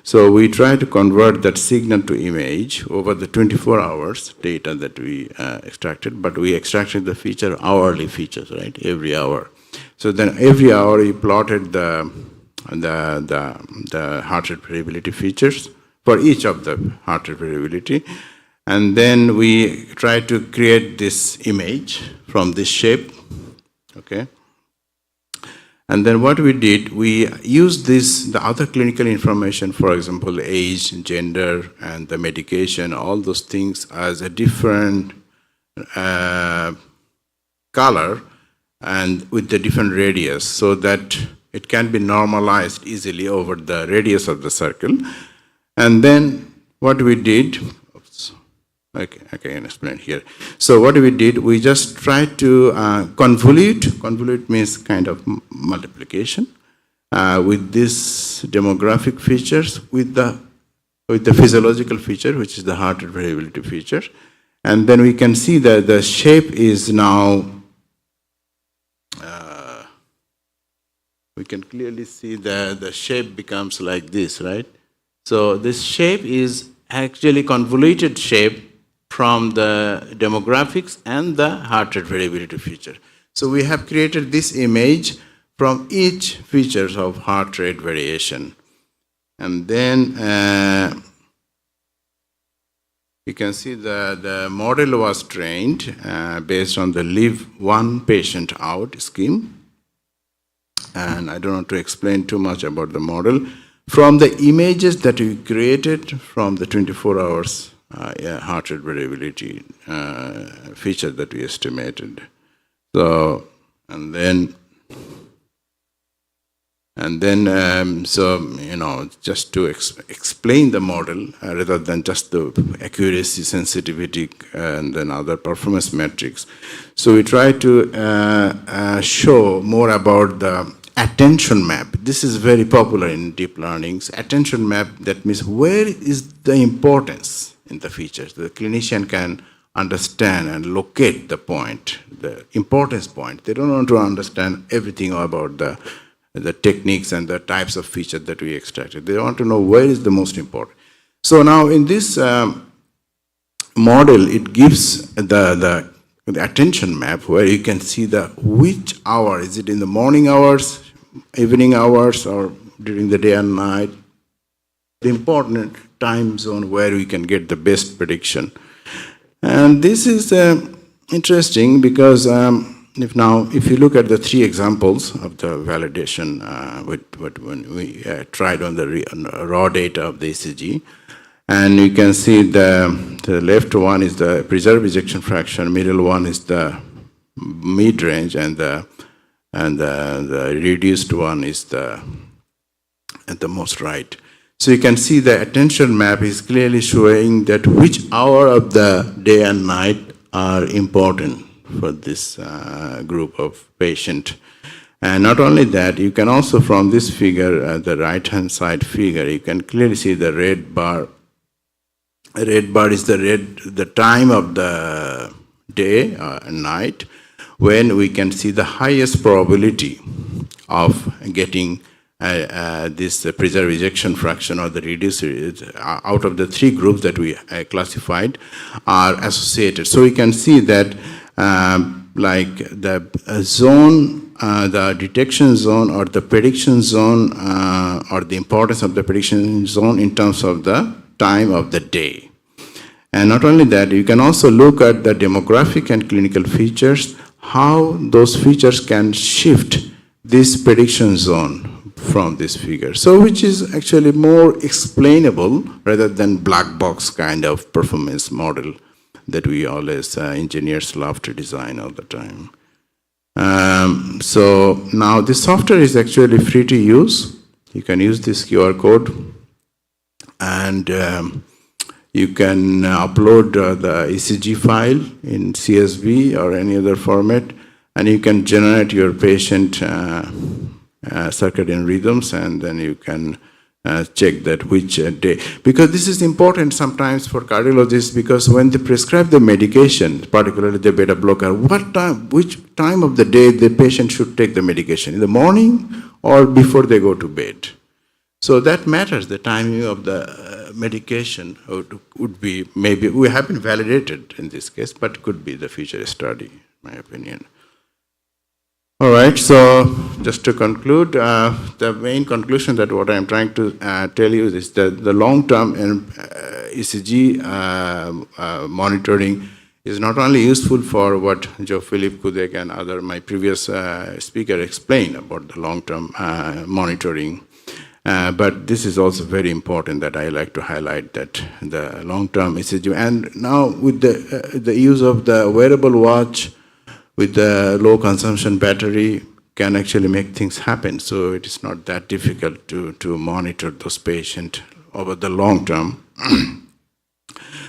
S9: So we try to convert that signal to image over the 24 hours data that we extracted, but we extracted the feature, hourly features, right, every hour. So then every hour we plotted the heart rate variability features for each of the heart rate variability. And then we try to create this image from this shape, okay? And then what we did, we used the other clinical information, for example, age, gender, and the medication, all those things as a different color and with the different radius, so that it can be normalized easily over the radius of the circle. And then what we did, I can explain here. So what we did, we just tried to convolute. Convolute means kind of multiplication with these demographic features with the physiological feature, which is the heart rate variability feature. And then we can see that the shape is now, we can clearly see that the shape becomes like this, right? So this shape is actually convoluted shape from the demographics and the heart rate variability feature. So we have created this image from each features of heart rate variation. And then you can see the model was trained based on the leave one patient out scheme. And I don't want to explain too much about the model. From the images that we created from the 24 hours heart rate variability feature that we estimated. So, and then, so, you know, just to explain the model rather than just the accuracy, sensitivity, and then other performance metrics. So we try to show more about the attention map. This is very popular in deep learnings. Attention map, that means where is the importance in the features. The clinician can understand and locate the point, the importance point. They don't want to understand everything about the techniques and the types of features that we extracted. They want to know where is the most important. So now in this model, it gives the attention map where you can see the which hour, is it in the morning hours, evening hours, or during the day and night, the important time zone where we can get the best prediction. And this is interesting because if you look at the three examples of the validation when we tried on the raw data of the ECG, and you can see the left one is the preserved ejection fraction, middle one is the mid-range, and the reduced one is at the most right. So you can see the attention map is clearly showing that which hour of the day and night are important for this group of patient. And not only that, you can also from this figure, the right-hand side figure, you can clearly see the red bar. Red bar is the time of the day or night when we can see the highest probability of getting this preserved ejection fraction or the reduced out of the three groups that we classified are associated. So we can see that like the zone, the detection zone or the prediction zone or the importance of the prediction zone in terms of the time of the day. And not only that, you can also look at the demographic and clinical features, how those features can shift this prediction zone from this figure. So which is actually more explainable rather than black box kind of performance model that we always engineers love to design all the time. So now this software is actually free to use. You can use this QR code and you can upload the ECG file in CSV or any other format, and you can generate your patient circadian rhythms, and then you can check that which day. Because this is important sometimes for cardiologists, because when they prescribe the medication, particularly the beta blocker, which time of the day the patient should take the medication, in the morning or before they go to bed. So that matters, the timing of the medication would be, maybe, we haven't validated in this case, but could be the future study, in my opinion. All right, so just to conclude, the main conclusion that what I'm trying to tell you is that the long-term ECG monitoring is not only useful for what Joe Philip Kudek and other my previous speaker explained about the long-term monitoring, but this is also very important that I like to highlight, that the long-term ECG. And now with the use of the wearable watch, with the low consumption battery, can actually make things happen. So it is not that difficult to monitor those patients over the long term.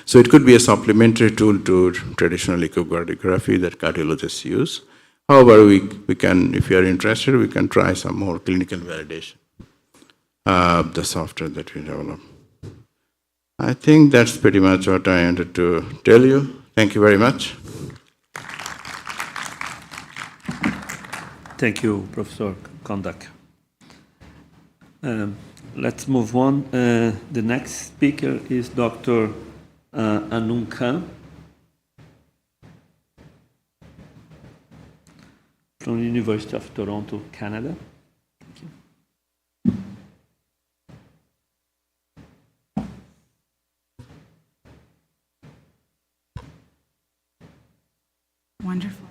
S9: So it could be a supplementary tool to traditional echocardiography that cardiologists use. However, we can, if you are interested, we can try some more clinical validation of the software that we develop. I think that's pretty much what I wanted to tell you. Thank you very much.
S21: Thank you, Professor Kondak. Let's move on. The next speaker is Dr. Anung Khan from the University of Toronto, Canada. Thank you.
S6: Wonderful.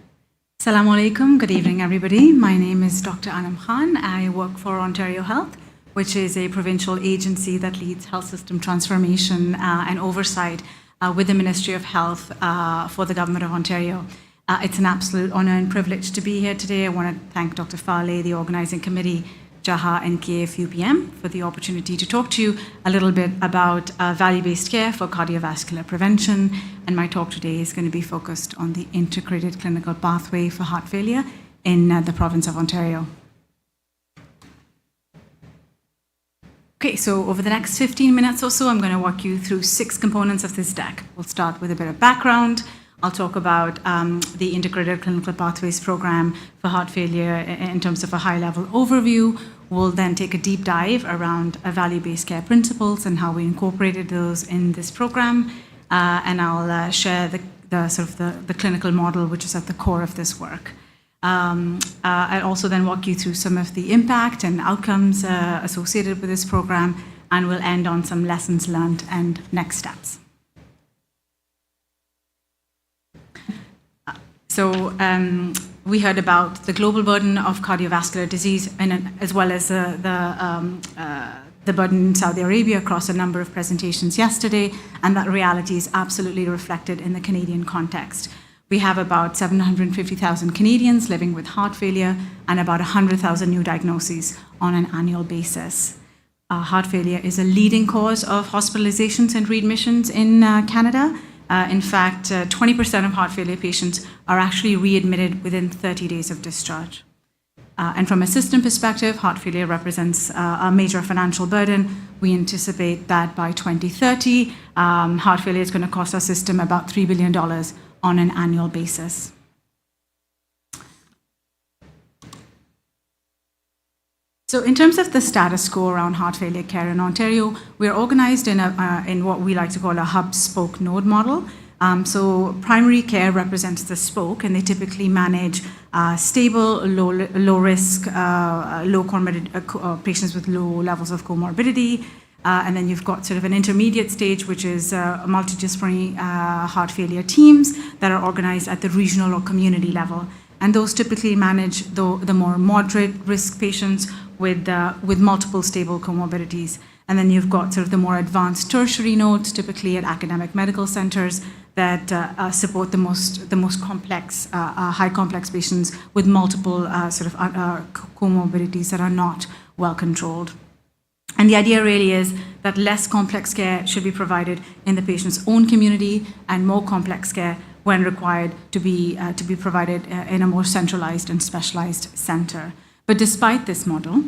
S6: Assalamu alaikum. Good evening, everybody. My name is Dr. Anum Khan. I work for Ontario Health, which is a provincial agency that leads health system transformation and oversight with the Ministry of Health for the Government of Ontario. It's an absolute honor and privilege to be here today. I want to thank Dr. Fahd, the organizing committee, JHAH and KFUPM for the opportunity to talk to you a little bit about value-based care for cardiovascular prevention. And my talk today is going to be focused on the integrated clinical pathway for heart failure in the province of Ontario. Okay, so over the next 15 minutes or so, I'm going to walk you through 6 components of this deck. We'll start with a bit of background. I'll talk about the Integrated Clinical Pathways Program for heart failure in terms of a high-level overview. We'll then take a deep dive around value-based care principles and how we incorporated those in this program. And I'll share the clinical model, which is at the core of this work. I'll also then walk you through some of the impact and outcomes associated with this program, and we'll end on some lessons learned and next steps. So we heard about the global burden of cardiovascular disease, and as well as the burden in Saudi Arabia across a number of presentations yesterday, and that reality is absolutely reflected in the Canadian context. We have about 750,000 Canadians living with heart failure and about 100,000 new diagnoses on an annual basis. Heart failure is a leading cause of hospitalizations and readmissions in Canada. In fact, 20% of heart failure patients are actually readmitted within 30 days of discharge. And from a system perspective, heart failure represents a major financial burden. We anticipate that by 2030, heart failure is going to cost our system about $3 billion on an annual basis. So in terms of the status quo around heart failure care in Ontario, we're organized in what we like to call a hub-spoke node model. So primary care represents the spoke, and they typically manage stable, low risk, patients with low levels of comorbidity. And then you've got sort of an intermediate stage, which is multidisciplinary heart failure teams that are organized at the regional or community level. And those typically manage the more moderate risk patients with multiple stable comorbidities. And then you've got sort of the more advanced tertiary nodes, typically at academic medical centers, that support the most complex, high complex patients with multiple comorbidities that are not well controlled. And the idea really is that less complex care should be provided in the patient's own community, and more complex care, when required, to be provided in a more centralized and specialized center. But despite this model,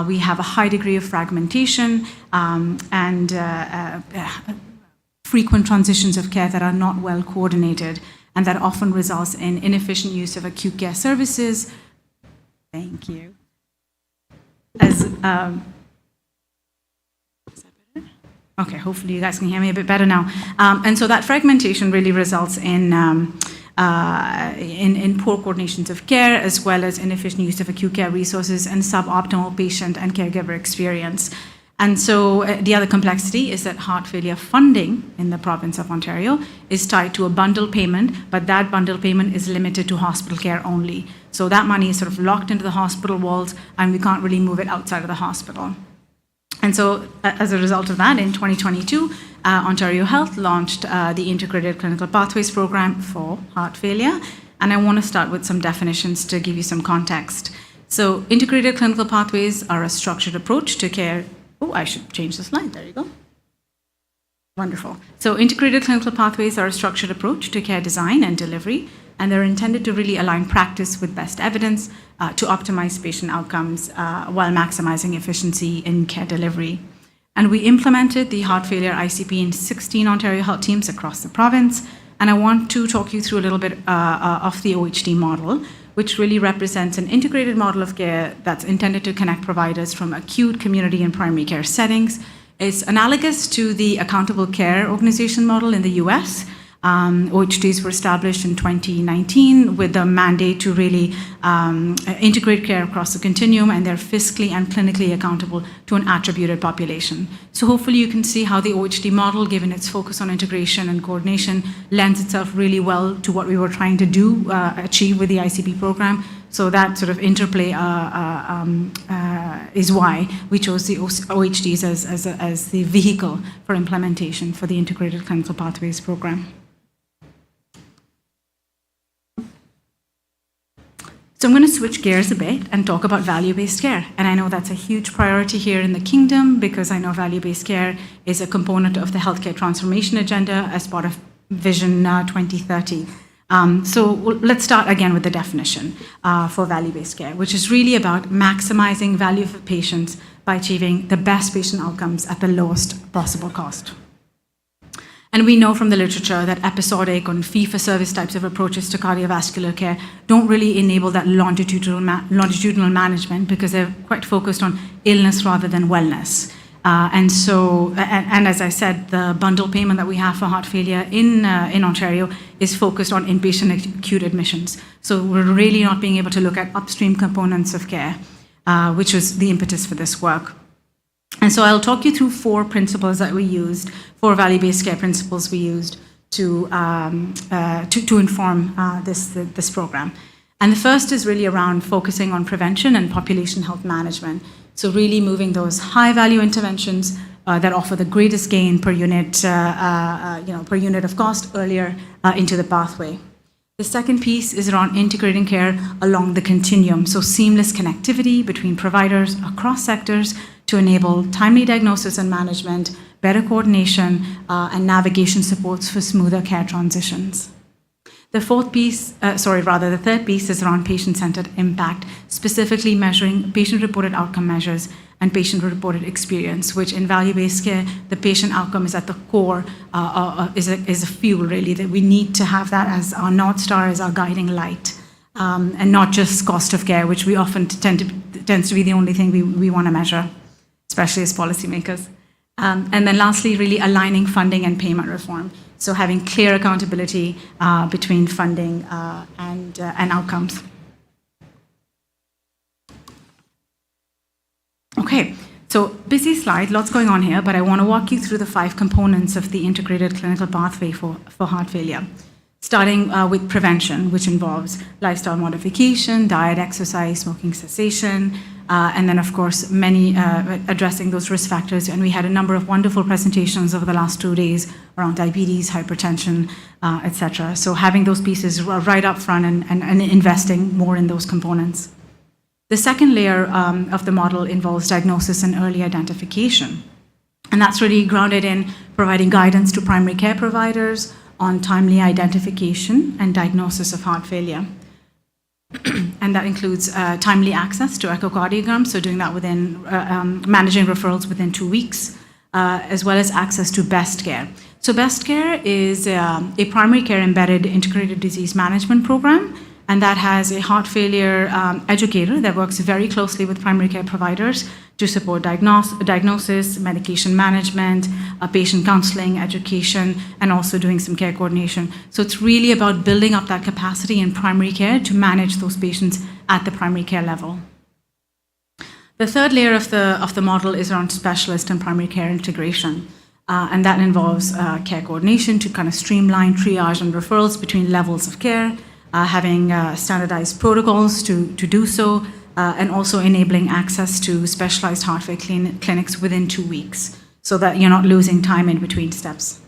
S6: we have a high degree of fragmentation and frequent transitions of care that are not well coordinated, and that often results in inefficient use of acute care services. Thank you. Okay, hopefully you guys can hear me a bit better now. And so that fragmentation really results in poor coordinations of care, as well as inefficient use of acute care resources and suboptimal patient and caregiver experience. And so the other complexity is that heart failure funding in the province of Ontario is tied to a bundle payment, but that bundle payment is limited to hospital care only. So that money is sort of locked into the hospital walls, and we can't really move it outside of the hospital. And so as a result of that, in 2022, Ontario Health launched the Integrated Clinical Pathways Program for heart failure. And I want to start with some definitions to give you some context. So integrated clinical pathways are a structured approach to care. Oh, I should change the slide. There you go. Wonderful. So integrated clinical pathways are a structured approach to care design and delivery, and they're intended to really align practice with best evidence to optimize patient outcomes while maximizing efficiency in care delivery. And we implemented the heart failure ICP in 16 Ontario health teams across the province. And I want to talk you through a little bit of the OHD model, which really represents an integrated model of care that's intended to connect providers from acute, community, and primary care settings. It's analogous to the accountable care organization model in the US. OHDs were established in 2019 with the mandate to really integrate care across the continuum, and they're fiscally and clinically accountable to an attributed population. So hopefully you can see how the OHD model, given its focus on integration and coordination, lends itself really well to what we were trying to do, achieve with the ICP program. So that sort of interplay is why we chose the OHDs as the vehicle for implementation for the Integrated Clinical Pathways Program. So I'm going to switch gears a bit and talk about value-based care. And I know that's a huge priority here in the Kingdom, because I know value-based care is a component of the healthcare transformation agenda as part of Vision 2030. So let's start again with the definition for value-based care, which is really about maximizing value for patients by achieving the best patient outcomes at the lowest possible cost. And we know from the literature that episodic and fee-for-service types of approaches to cardiovascular care don't really enable that longitudinal management, because they're quite focused on illness rather than wellness. And as I said, the bundle payment that we have for heart failure in Ontario is focused on inpatient acute admissions. So we're really not being able to look at upstream components of care, which was the impetus for this work. And so I'll talk you through 4 principles that we used, 4 value-based care principles we used to inform this program. And the first is really around focusing on prevention and population health management. So really moving those high-value interventions that offer the greatest gain per unit, per unit of cost earlier into the pathway. The second piece is around integrating care along the continuum, so seamless connectivity between providers across sectors to enable timely diagnosis and management, better coordination, and navigation supports for smoother care transitions. The third piece is around patient-centered impact, specifically measuring patient-reported outcome measures and patient-reported experience, which in value-based care, the patient outcome is at the core, is a fuel really, that we need to have that as our North Star, as our guiding light, and not just cost of care, which we often tends to be the only thing we want to measure, especially as policymakers. And then lastly, really aligning funding and payment reform. So having clear accountability between funding and outcomes. Okay, so busy slide, lots going on here, but I want to walk you through the 5 components of the integrated clinical pathway for heart failure. Starting with prevention, which involves lifestyle modification, diet, exercise, smoking cessation, and then of course many addressing those risk factors. And we had a number of wonderful presentations over the last 2 days around diabetes, hypertension, etc. So having those pieces right up front and investing more in those components. The second layer of the model involves diagnosis and early identification. And that's really grounded in providing guidance to primary care providers on timely identification and diagnosis of heart failure. And that includes timely access to echocardiograms, so doing that within, managing referrals within 2 weeks, as well as access to best care. So best care is a primary care embedded integrated disease management program, and that has a heart failure educator that works very closely with primary care providers to support diagnosis, medication management, patient counseling, education, and also doing some care coordination. So it's really about building up that capacity in primary care to manage those patients at the primary care level. The third layer of the model is around specialist and primary care integration. And that involves care coordination to kind of streamline triage and referrals between levels of care, having standardized protocols to do so, and also enabling access to specialized heart failure clinics within 2 weeks, so that you're not losing time in between steps.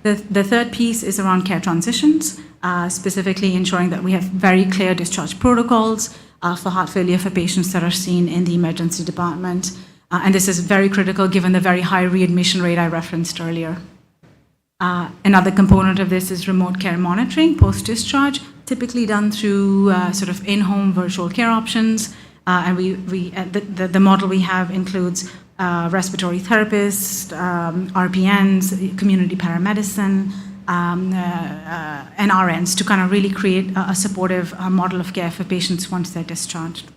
S6: The third piece is around care transitions, specifically ensuring that we have very clear discharge protocols for heart failure for patients that are seen in the emergency department. And this is very critical given the very high readmission rate I referenced earlier. Another component of this is remote care monitoring post-discharge, typically done through sort of in-home virtual care options. And the model we have includes respiratory therapists, RPNs, community paramedicine, and RNs to kind of really create a supportive model of care for patients once they're discharged.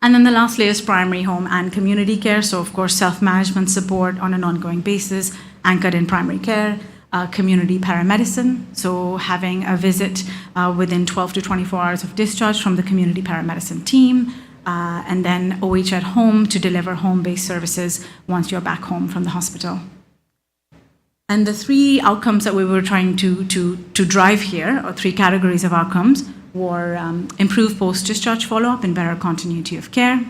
S6: And then the last layer is primary home and community care. So of course, self-management support on an ongoing basis, anchored in primary care, community paramedicine. So having a visit within 12 to 24 hours of discharge from the community paramedicine team, and then OH at home to deliver home-based services once you're back home from the hospital. And the 3 outcomes that we were trying to drive here, or 3 categories of outcomes, were improved post-discharge follow-up and better continuity of care,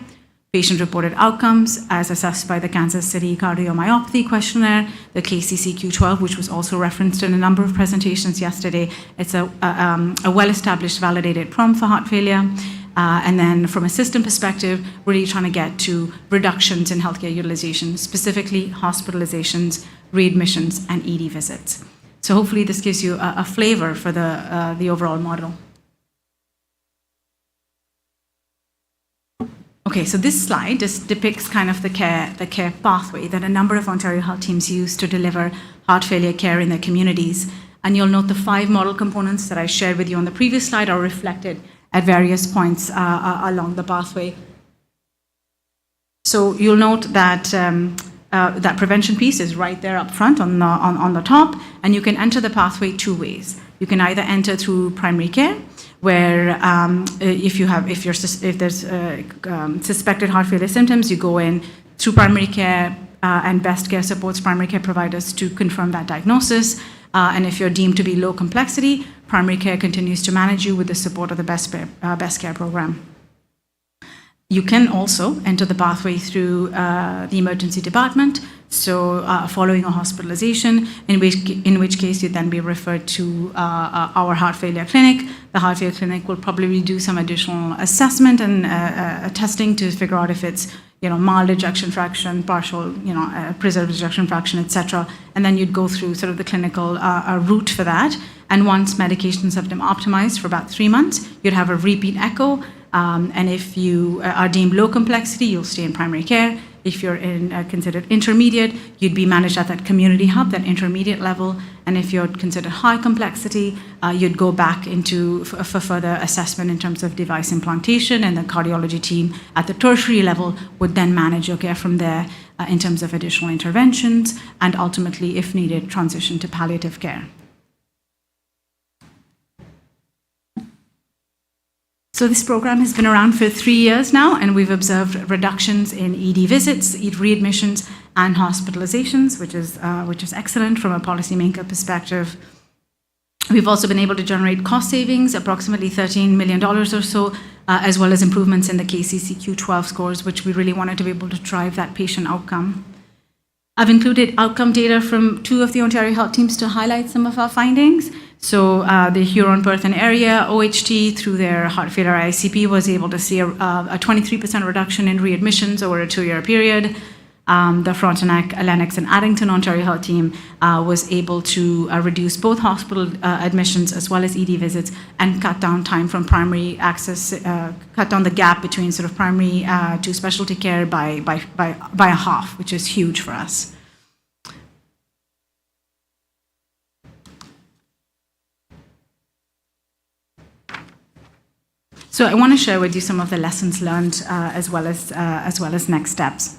S6: patient-reported outcomes as assessed by the Kansas City Cardiomyopathy Questionnaire, the KCCQ-12, which was also referenced in a number of presentations yesterday. It's a well-established, validated prompt for heart failure. And then from a system perspective, really trying to get to reductions in healthcare utilization, specifically hospitalizations, readmissions, and ED visits. So hopefully this gives you a flavor for the overall model. Okay, so this slide just depicts kind of the care pathway that a number of Ontario health teams use to deliver heart failure care in their communities. And you'll note the 5 model components that I shared with you on the previous slide are reflected at various points along the pathway. So you'll note that that prevention piece is right there up front on the top, and you can enter the pathway 2 ways. You can either enter through primary care, where if there's suspected heart failure symptoms, you go in through primary care, and best care supports primary care providers to confirm that diagnosis. And if you're deemed to be low complexity, primary care continues to manage you with the support of the best care program. You can also enter the pathway through the emergency department, so following a hospitalization, in which case you'd then be referred to our heart failure clinic. The heart failure clinic will probably do some additional assessment and testing to figure out if it's mild ejection fraction, partial, preserved ejection fraction, etc. And then you'd go through sort of the clinical route for that. And once medications have been optimized for about 3 months, you'd have a repeat echo. And if you are deemed low complexity, you'll stay in primary care. If you're considered intermediate, you'd be managed at that community hub, that intermediate level. And if you're considered high complexity, you'd go back into for further assessment in terms of device implantation, and the cardiology team at the tertiary level would then manage your care from there in terms of additional interventions, and ultimately, if needed, transition to palliative care. So this program has been around for 3 years now, and we've observed reductions in ED visits, readmissions, and hospitalizations, which is excellent from a policymaker perspective. We've also been able to generate cost savings, approximately $13 million or so, as well as improvements in the KCCQ-12 scores, which we really wanted to be able to drive that patient outcome. I've included outcome data from 2 of the Ontario Health teams to highlight some of our findings. So the Huron-Perth area, OHT, through their heart failure ICP, was able to see a 23% reduction in readmissions over a 2-year period. The Frontenac, Lennox, and Addington Ontario Health team was able to reduce both hospital admissions as well as ED visits, and cut down time from primary access, cut down the gap between sort of primary to specialty care by a half, which is huge for us. So I want to share with you some of the lessons learned as well as next steps.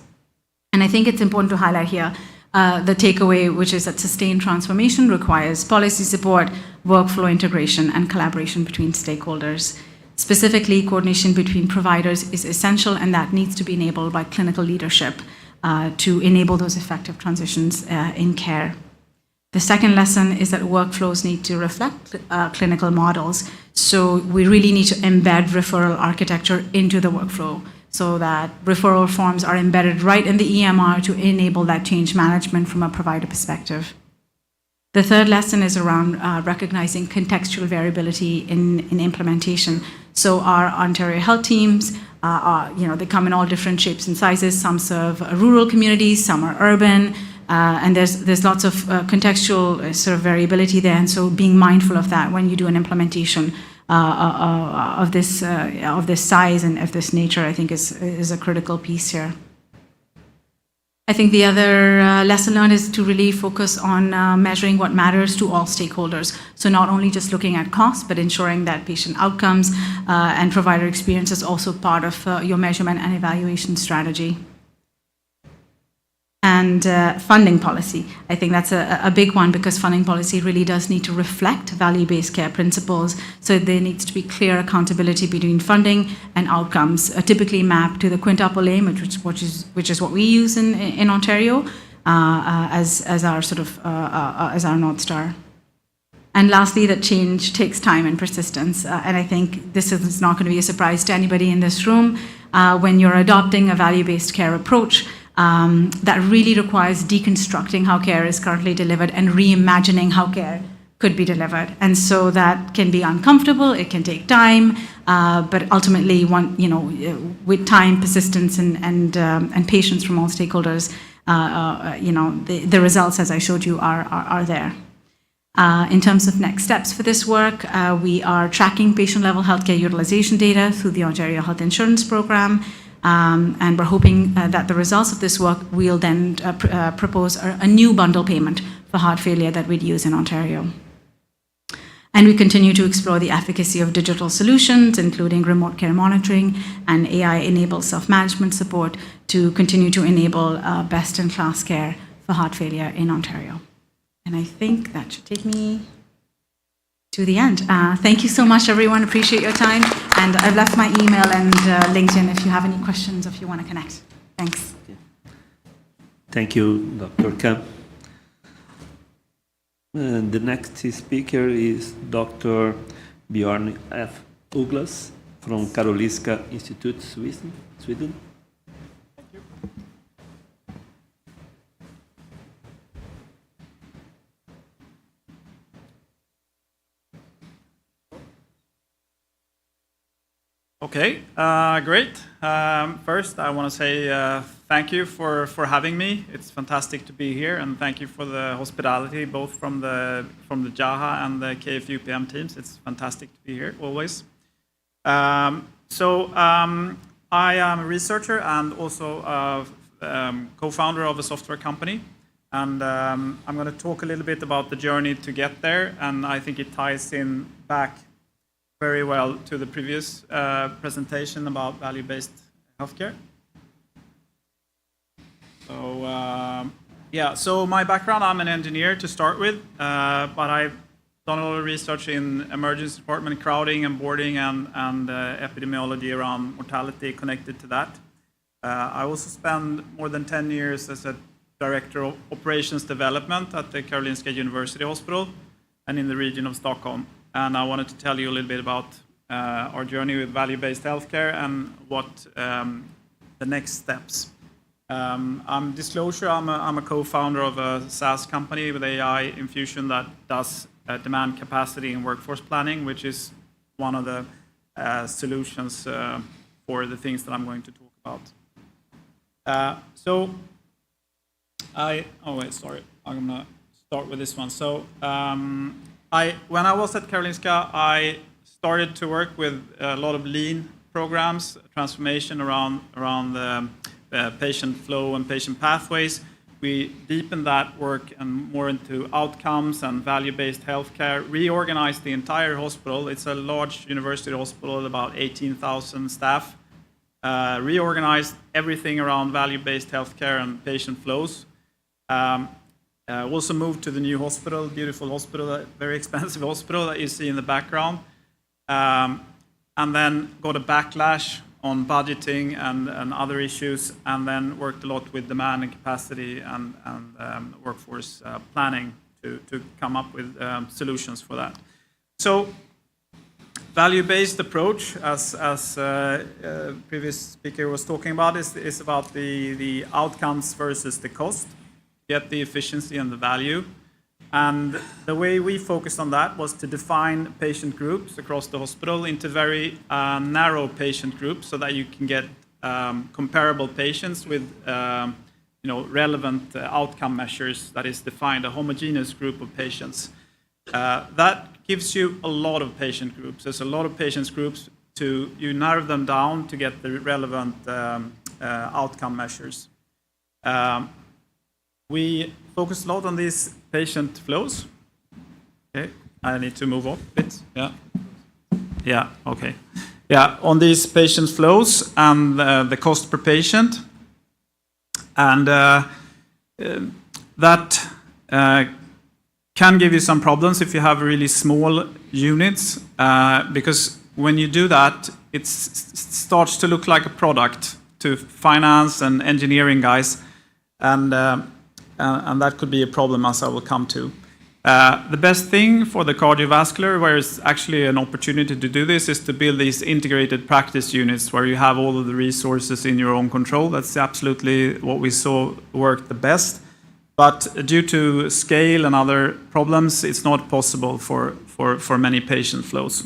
S6: And I think it's important to highlight here the takeaway, which is that sustained transformation requires policy support, workflow integration, and collaboration between stakeholders. Specifically, coordination between providers is essential, and that needs to be enabled by clinical leadership to enable those effective transitions in care. The second lesson is that workflows need to reflect clinical models. So we really need to embed referral architecture into the workflow, so that referral forms are embedded right in the EMR to enable that change management from a provider perspective. The third lesson is around recognizing contextual variability in implementation. So our Ontario Health teams, they come in all different shapes and sizes. Some serve rural communities, some are urban, and there's lots of contextual sort of variability there. And so being mindful of that when you do an implementation of this size and of this nature, I think is a critical piece here. I think the other lesson learned is to really focus on measuring what matters to all stakeholders. So not only just looking at costs, but ensuring that patient outcomes and provider experience is also part of your measurement and evaluation strategy. And funding policy. I think that's a big one, because funding policy really does need to reflect value-based care principles. So there needs to be clear accountability between funding and outcomes, typically mapped to the quintuple aim, which is what we use in Ontario as our sort of as our North Star. And lastly, that change takes time and persistence. And I think this is not going to be a surprise to anybody in this room. When you're adopting a value-based care approach, that really requires deconstructing how care is currently delivered and reimagining how care could be delivered. And so that can be uncomfortable, it can take time, but ultimately, with time, persistence, and patience from all stakeholders, the results, as I showed you, are there. In terms of next steps for this work, we are tracking patient-level healthcare utilization data through the Ontario Health Insurance Program. And we're hoping that the results of this work will then propose a new bundle payment for heart failure that we'd use in Ontario. And we continue to explore the efficacy of digital solutions, including remote care monitoring and AI-enabled self-management support, to continue to enable best-in-class care for heart failure in Ontario. And I think that should take me to the end. Thank you so much, everyone. Appreciate your time. And I've left my email and LinkedIn if you have any questions, if you want to connect. Thanks.
S21: Thank you, Dr. Kemp. The next speaker is Dr. Björn F. Uglas from Karolinska Institute, Sweden.
S5: Okay, great. First, I want to say thank you for having me. It's fantastic to be here, and thank you for the hospitality, both from the JHAH and the KFUPM teams. It's fantastic to be here always. I am a researcher and also a co-founder of a software company. And I'm going to talk a little bit about the journey to get there, and I think it ties in back very well to the previous presentation about value-based healthcare. So my background, I'm an engineer to start with, but I've done a lot of research in emergency department crowding and boarding and epidemiology around mortality connected to that. I also spent more than 10 years as a Director of Operations Development at the Karolinska University Hospital and in the region of Stockholm. And I wanted to tell you a little bit about our journey with value-based healthcare and what the next steps. Disclosure, I'm a co-founder of a SaaS company with AI infusion that does demand capacity and workforce planning, which is one of the solutions for the things that I'm going to talk about. I'm going to start with this one. When I was at Karolinska, I started to work with a lot of lean programs, transformation around the patient flow and patient pathways. We deepened that work and more into outcomes and value-based healthcare, reorganized the entire hospital. It's a large university hospital, about 18,000 staff. Reorganized everything around value-based healthcare and patient flows. Also moved to the new hospital, beautiful hospital, very expensive hospital that you see in the background. And then got a backlash on budgeting and other issues, and then worked a lot with demand and capacity and workforce planning to come up with solutions for that. So value-based approach, as previous speaker was talking about, is about the outcomes versus the cost, get the efficiency and the value. And the way we focused on that was to define patient groups across the hospital into very narrow patient groups so that you can get comparable patients with relevant outcome measures that is defined, a homogeneous group of patients. That gives you a lot of patient groups. There's a lot of patients groups you narrow them down to get the relevant outcome measures. We focus a lot on these patient flows. Okay, I need to move up a bit. Yeah, okay. Yeah, on these patient flows and the cost per patient. And that can give you some problems if you have really small units, because when you do that, it starts to look like a product to finance and engineering guys, and that could be a problem, as I will come to. The best thing for the cardiovascular, where it's actually an opportunity to do this, is to build these integrated practice units where you have all of the resources in your own control. That's absolutely what we saw worked the best. But due to scale and other problems, it's not possible for many patient flows.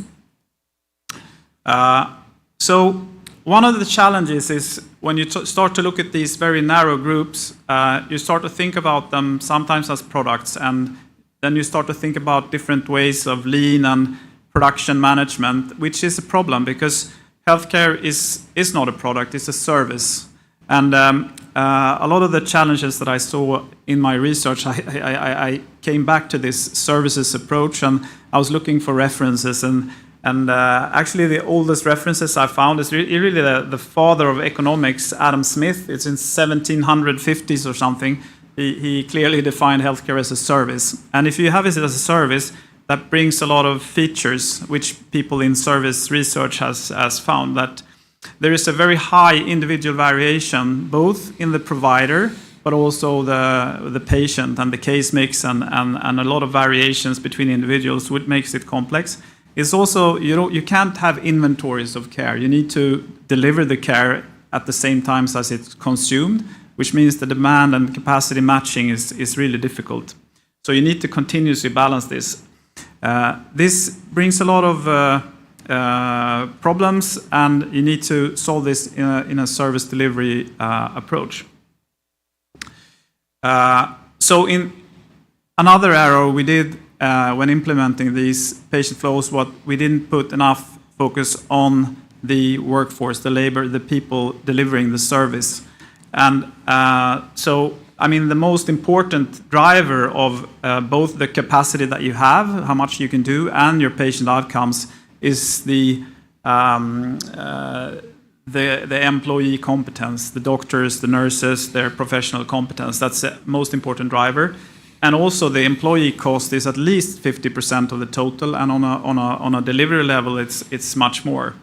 S5: So one of the challenges is when you start to look at these very narrow groups, you start to think about them sometimes as products, and then you start to think about different ways of lean and production management, which is a problem because healthcare is not a product, it's a service. And a lot of the challenges that I saw in my research, I came back to this services approach, and I was looking for references. And actually, the oldest references I found is really the father of economics, Adam Smith. It's in 1750s or something. He clearly defined healthcare as a service. And if you have it as a service, that brings a lot of features, which people in service research has found, that there is a very high individual variation, both in the provider, but also the patient and the case mix, and a lot of variations between individuals, which makes it complex. It's also, you can't have inventories of care. You need to deliver the care at the same time as it's consumed, which means the demand and capacity matching is really difficult. So you need to continuously balance this. This brings a lot of problems, and you need to solve this in a service delivery approach. So in another error we did when implementing these patient flows, what we didn't put enough focus on the workforce, the labor, the people delivering the service. And so, I mean, the most important driver of both the capacity that you have, how much you can do, and your patient outcomes is the employee competence, the doctors, the nurses, their professional competence. That's the most important driver. And also the employee cost is at least 50% of the total, and on a delivery level, it's much more.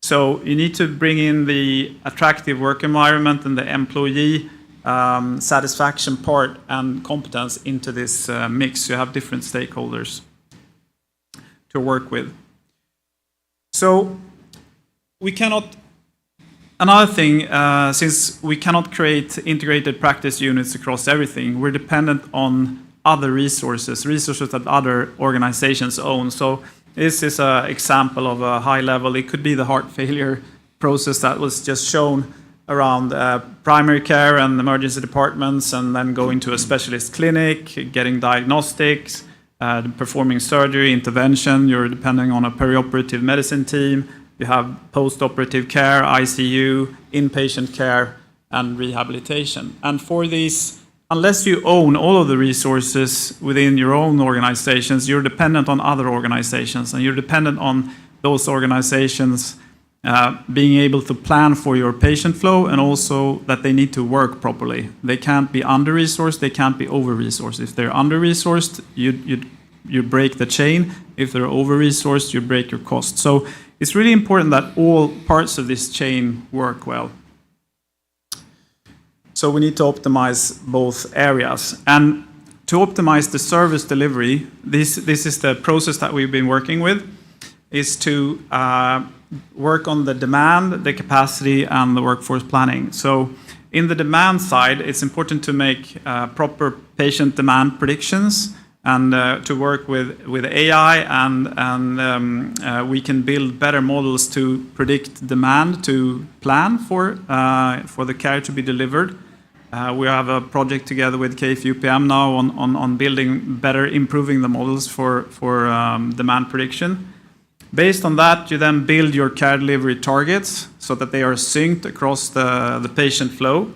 S5: So you need to bring in the attractive work environment and the employee satisfaction part and competence into this mix. You have different stakeholders to work with. So we cannot, another thing, since we cannot create integrated practice units across everything, we're dependent on other resources that other organizations own. So this is an example of a high level. It could be the heart failure process that was just shown around primary care and emergency departments, and then going to a specialist clinic, getting diagnostics, performing surgery, intervention. You're depending on a perioperative medicine team. You have post-operative care, ICU, inpatient care, and rehabilitation. And for these, unless you own all of the resources within your own organizations, you're dependent on other organizations, and you're dependent on those organizations being able to plan for your patient flow, and also that they need to work properly. They can't be under-resourced, they can't be over-resourced. If they're under-resourced, you break the chain. If they're over-resourced, you break your cost. So it's really important that all parts of this chain work well. So we need to optimize both areas. And to optimize the service delivery, this is the process that we've been working with, is to work on the demand, the capacity, and the workforce planning. So in the demand side, it's important to make proper patient demand predictions, and to work with AI, and we can build better models to predict demand, to plan for the care to be delivered. We have a project together with KFUPM now on building better, improving the models for demand prediction. Based on that, you then build your care delivery targets so that they are synced across the patient flow.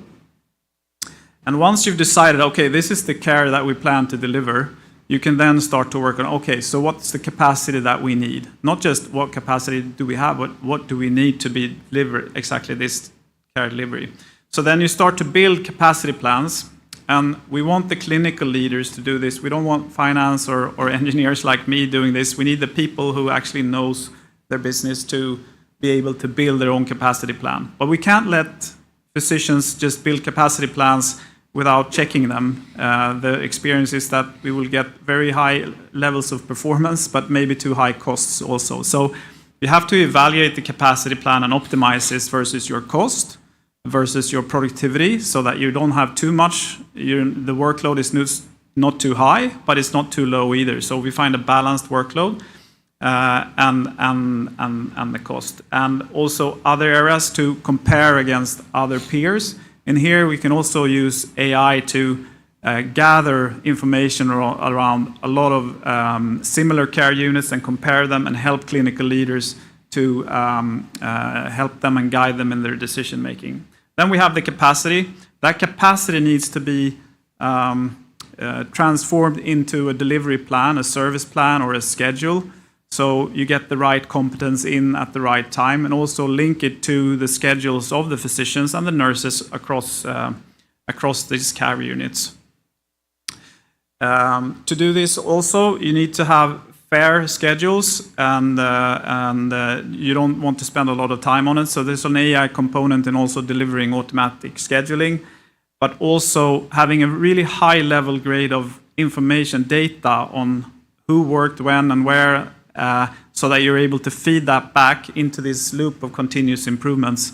S5: And once you've decided, okay, this is the care that we plan to deliver, you can then start to work on, okay, so what's the capacity that we need? Not just what capacity do we have, but what do we need to be delivered exactly this care delivery. So then you start to build capacity plans, and we want the clinical leaders to do this. We don't want finance or engineers like me doing this. We need the people who actually knows their business to be able to build their own capacity plan. But we can't let physicians just build capacity plans without checking them. The experience is that we will get very high levels of performance, but maybe too high costs also. So you have to evaluate the capacity plan and optimize this versus your cost, versus your productivity, so that you don't have too much. The workload is not too high, but it's not too low either. So we find a balanced workload and the cost. And also other areas to compare against other peers. And here we can also use AI to gather information around a lot of similar care units and compare them and help clinical leaders to help them and guide them in their decision making. Then we have the capacity. That capacity needs to be transformed into a delivery plan, a service plan, or a schedule. So you get the right competence in at the right time, and also link it to the schedules of the physicians and the nurses across these care units. To do this also, you need to have fair schedules, and you don't want to spend a lot of time on it. So there's an AI component in also delivering automatic scheduling, but also having a really high level grade of information, data on who worked when and where, so that you're able to feed that back into this loop of continuous improvements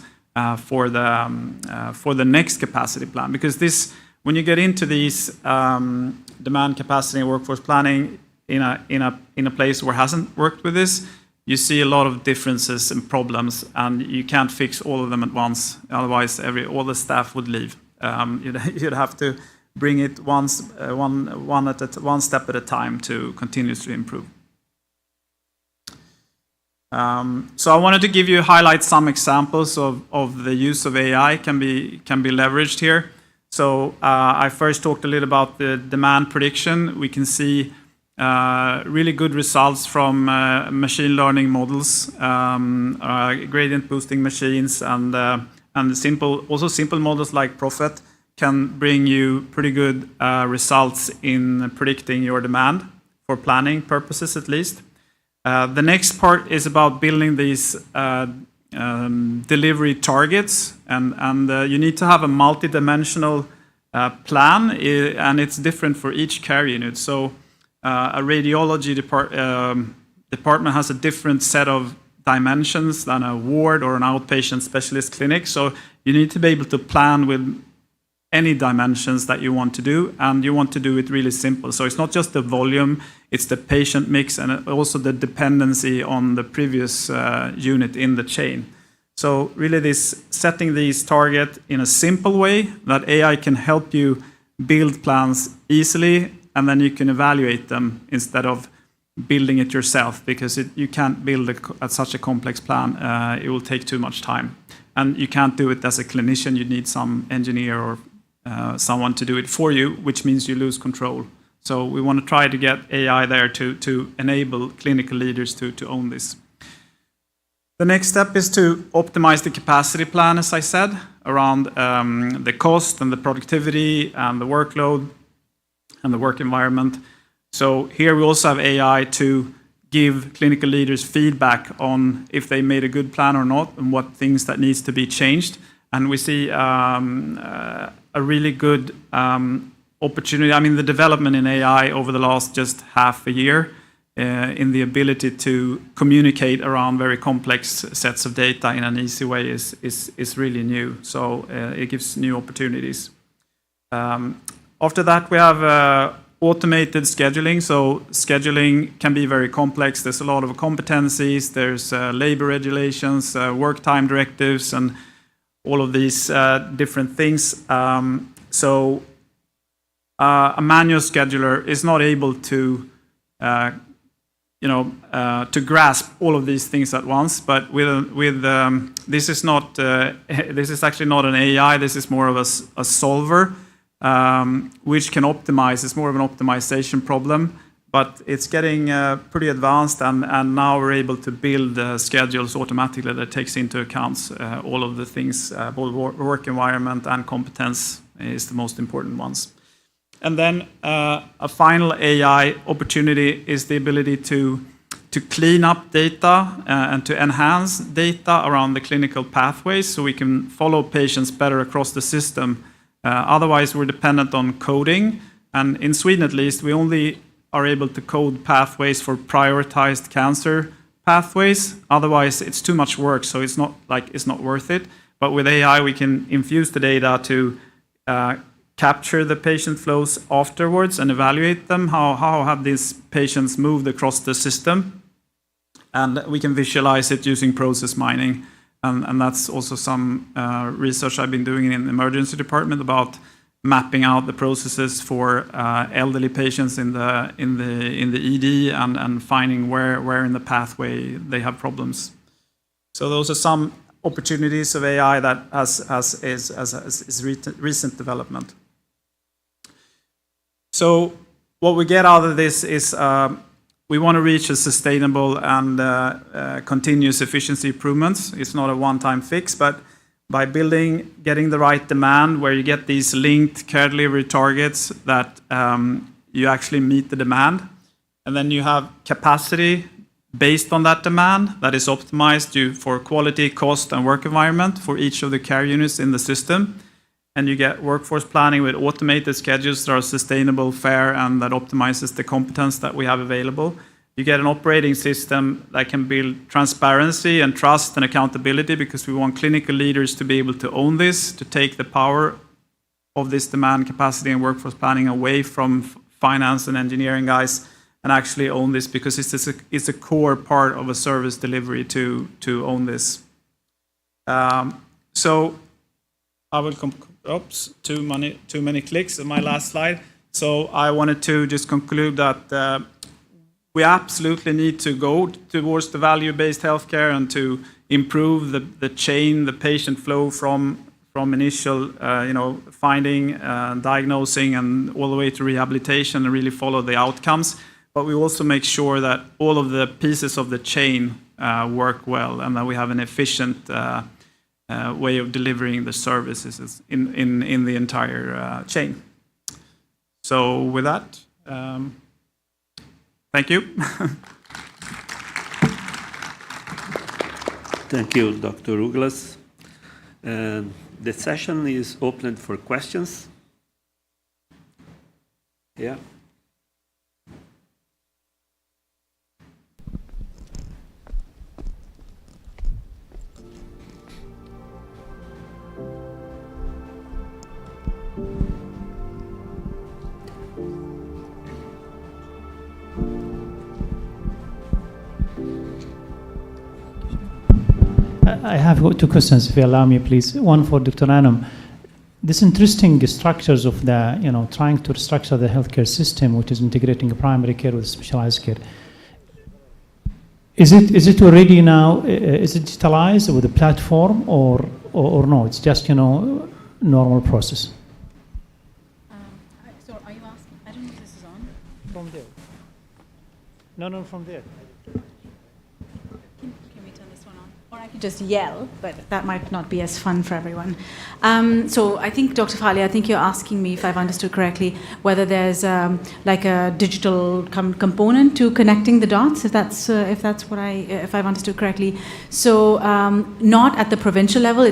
S5: for the next capacity plan. Because this, when you get into these demand, capacity, and workforce planning in a place where it hasn't worked with this, you see a lot of differences and problems, and you can't fix all of them at once. Otherwise, all the staff would leave. You'd have to bring it one step at a time to continuously improve. So I wanted to highlight some examples of the use of AI can be leveraged here. So I first talked a little about the demand prediction. We can see really good results from machine learning models, gradient boosting machines, and simple models like Prophet can bring you pretty good results in predicting your demand for planning purposes, at least. The next part is about building these delivery targets, and you need to have a multi-dimensional plan, and it's different for each care unit. So a radiology department has a different set of dimensions than a ward or an outpatient specialist clinic. So you need to be able to plan with any dimensions that you want to do, and you want to do it really simple. So it's not just the volume, it's the patient mix and also the dependency on the previous unit in the chain. So really setting these targets in a simple way that AI can help you build plans easily, and then you can evaluate them instead of building it yourself, because you can't build such a complex plan. It will take too much time. And you can't do it as a clinician. You need some engineer or someone to do it for you, which means you lose control. So we want to try to get AI there to enable clinical leaders to own this. The next step is to optimize the capacity plan, as I said, around the cost and the productivity and the workload and the work environment. So here we also have AI to give clinical leaders feedback on if they made a good plan or not and what things that needs to be changed. And we see a really good opportunity. I mean, the development in AI over the last just half a year in the ability to communicate around very complex sets of data in an easy way is really new. So it gives new opportunities. After that, we have automated scheduling. So scheduling can be very complex. There's a lot of competencies. There's labor regulations, work time directives, and all of these different things. So a manual scheduler is not able to, to grasp all of these things at once. But with this is not. This is actually not an AI. This is more of a solver, which can optimize. It's more of an optimization problem. But it's getting pretty advanced, and now we're able to build schedules automatically that takes into account all of the things, both work environment and competence is the most important ones. And then a final AI opportunity is the ability to clean up data and to enhance data around the clinical pathways so we can follow patients better across the system. Otherwise, we're dependent on coding. And in Sweden, at least, we only are able to code pathways for prioritized cancer pathways. Otherwise, it's too much work, so it's not worth it. But with AI, we can infuse the data to capture the patient flows afterwards and evaluate them. How have these patients moved across the system? And we can visualize it using process mining. And that's also some research I've been doing in the emergency department about mapping out the processes for elderly patients in the ED and finding where in the pathway they have problems. So those are some opportunities of AI that is recent development. So what we get out of this is we want to reach a sustainable and continuous efficiency improvements. It's not a one-time fix, but by getting the right demand where you get these linked care delivery targets that you actually meet the demand. And then you have capacity based on that demand that is optimized for quality, cost, and work environment for each of the care units in the system. And you get workforce planning with automated schedules that are sustainable, fair, and that optimizes the competence that we have available. You get an operating system that can build transparency and trust and accountability, because we want clinical leaders to be able to own this, to take the power of this demand, capacity, and workforce planning away from finance and engineering guys, and actually own this, because it's a core part of a service delivery to own this. So I will oops, too many clicks on my last slide. So I wanted to just conclude that we absolutely need to go towards the value-based healthcare and to improve the chain, the patient flow from initial finding, diagnosing, and all the way to rehabilitation, and really follow the outcomes. But we also make sure that all of the pieces of the chain work well, and that we have an efficient way of delivering the services in the entire chain. So with that, thank you.
S21: Thank you, Dr. Uglas. The session is open for questions. Yeah.
S2: I have two questions, if you allow me, please. One for Dr. Anam. This interesting structures of the, trying to structure the healthcare system, which is integrating primary care with specialized care. Is it already now? Is it digitalized with a platform, or no? It's just normal process.
S6: So are you asking? I don't know if this is on.
S2: From there. No, from there.
S6: I could just yell, but that might not be as fun for everyone. So I think, Dr. Fahd, I think you're asking me, if I've understood correctly, whether there's like a digital component to connecting the dots, if that's if I've understood correctly. So not at the provincial level.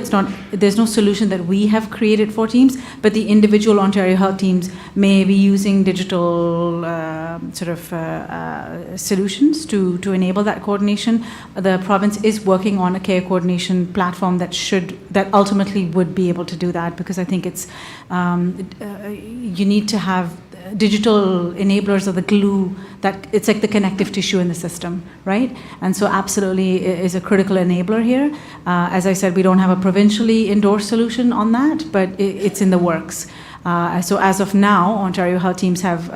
S6: There's no solution that we have created for teams, but the individual Ontario Health teams may be using digital solutions to enable that coordination. The province is working on a care coordination platform that ultimately would be able to do that, because I think it's you need to have digital enablers of the glue, that it's like the connective tissue in the system, right? And so absolutely is a critical enabler here. As I said, we don't have a provincially endorsed solution on that, but it's in the works. So as of now, Ontario Health teams have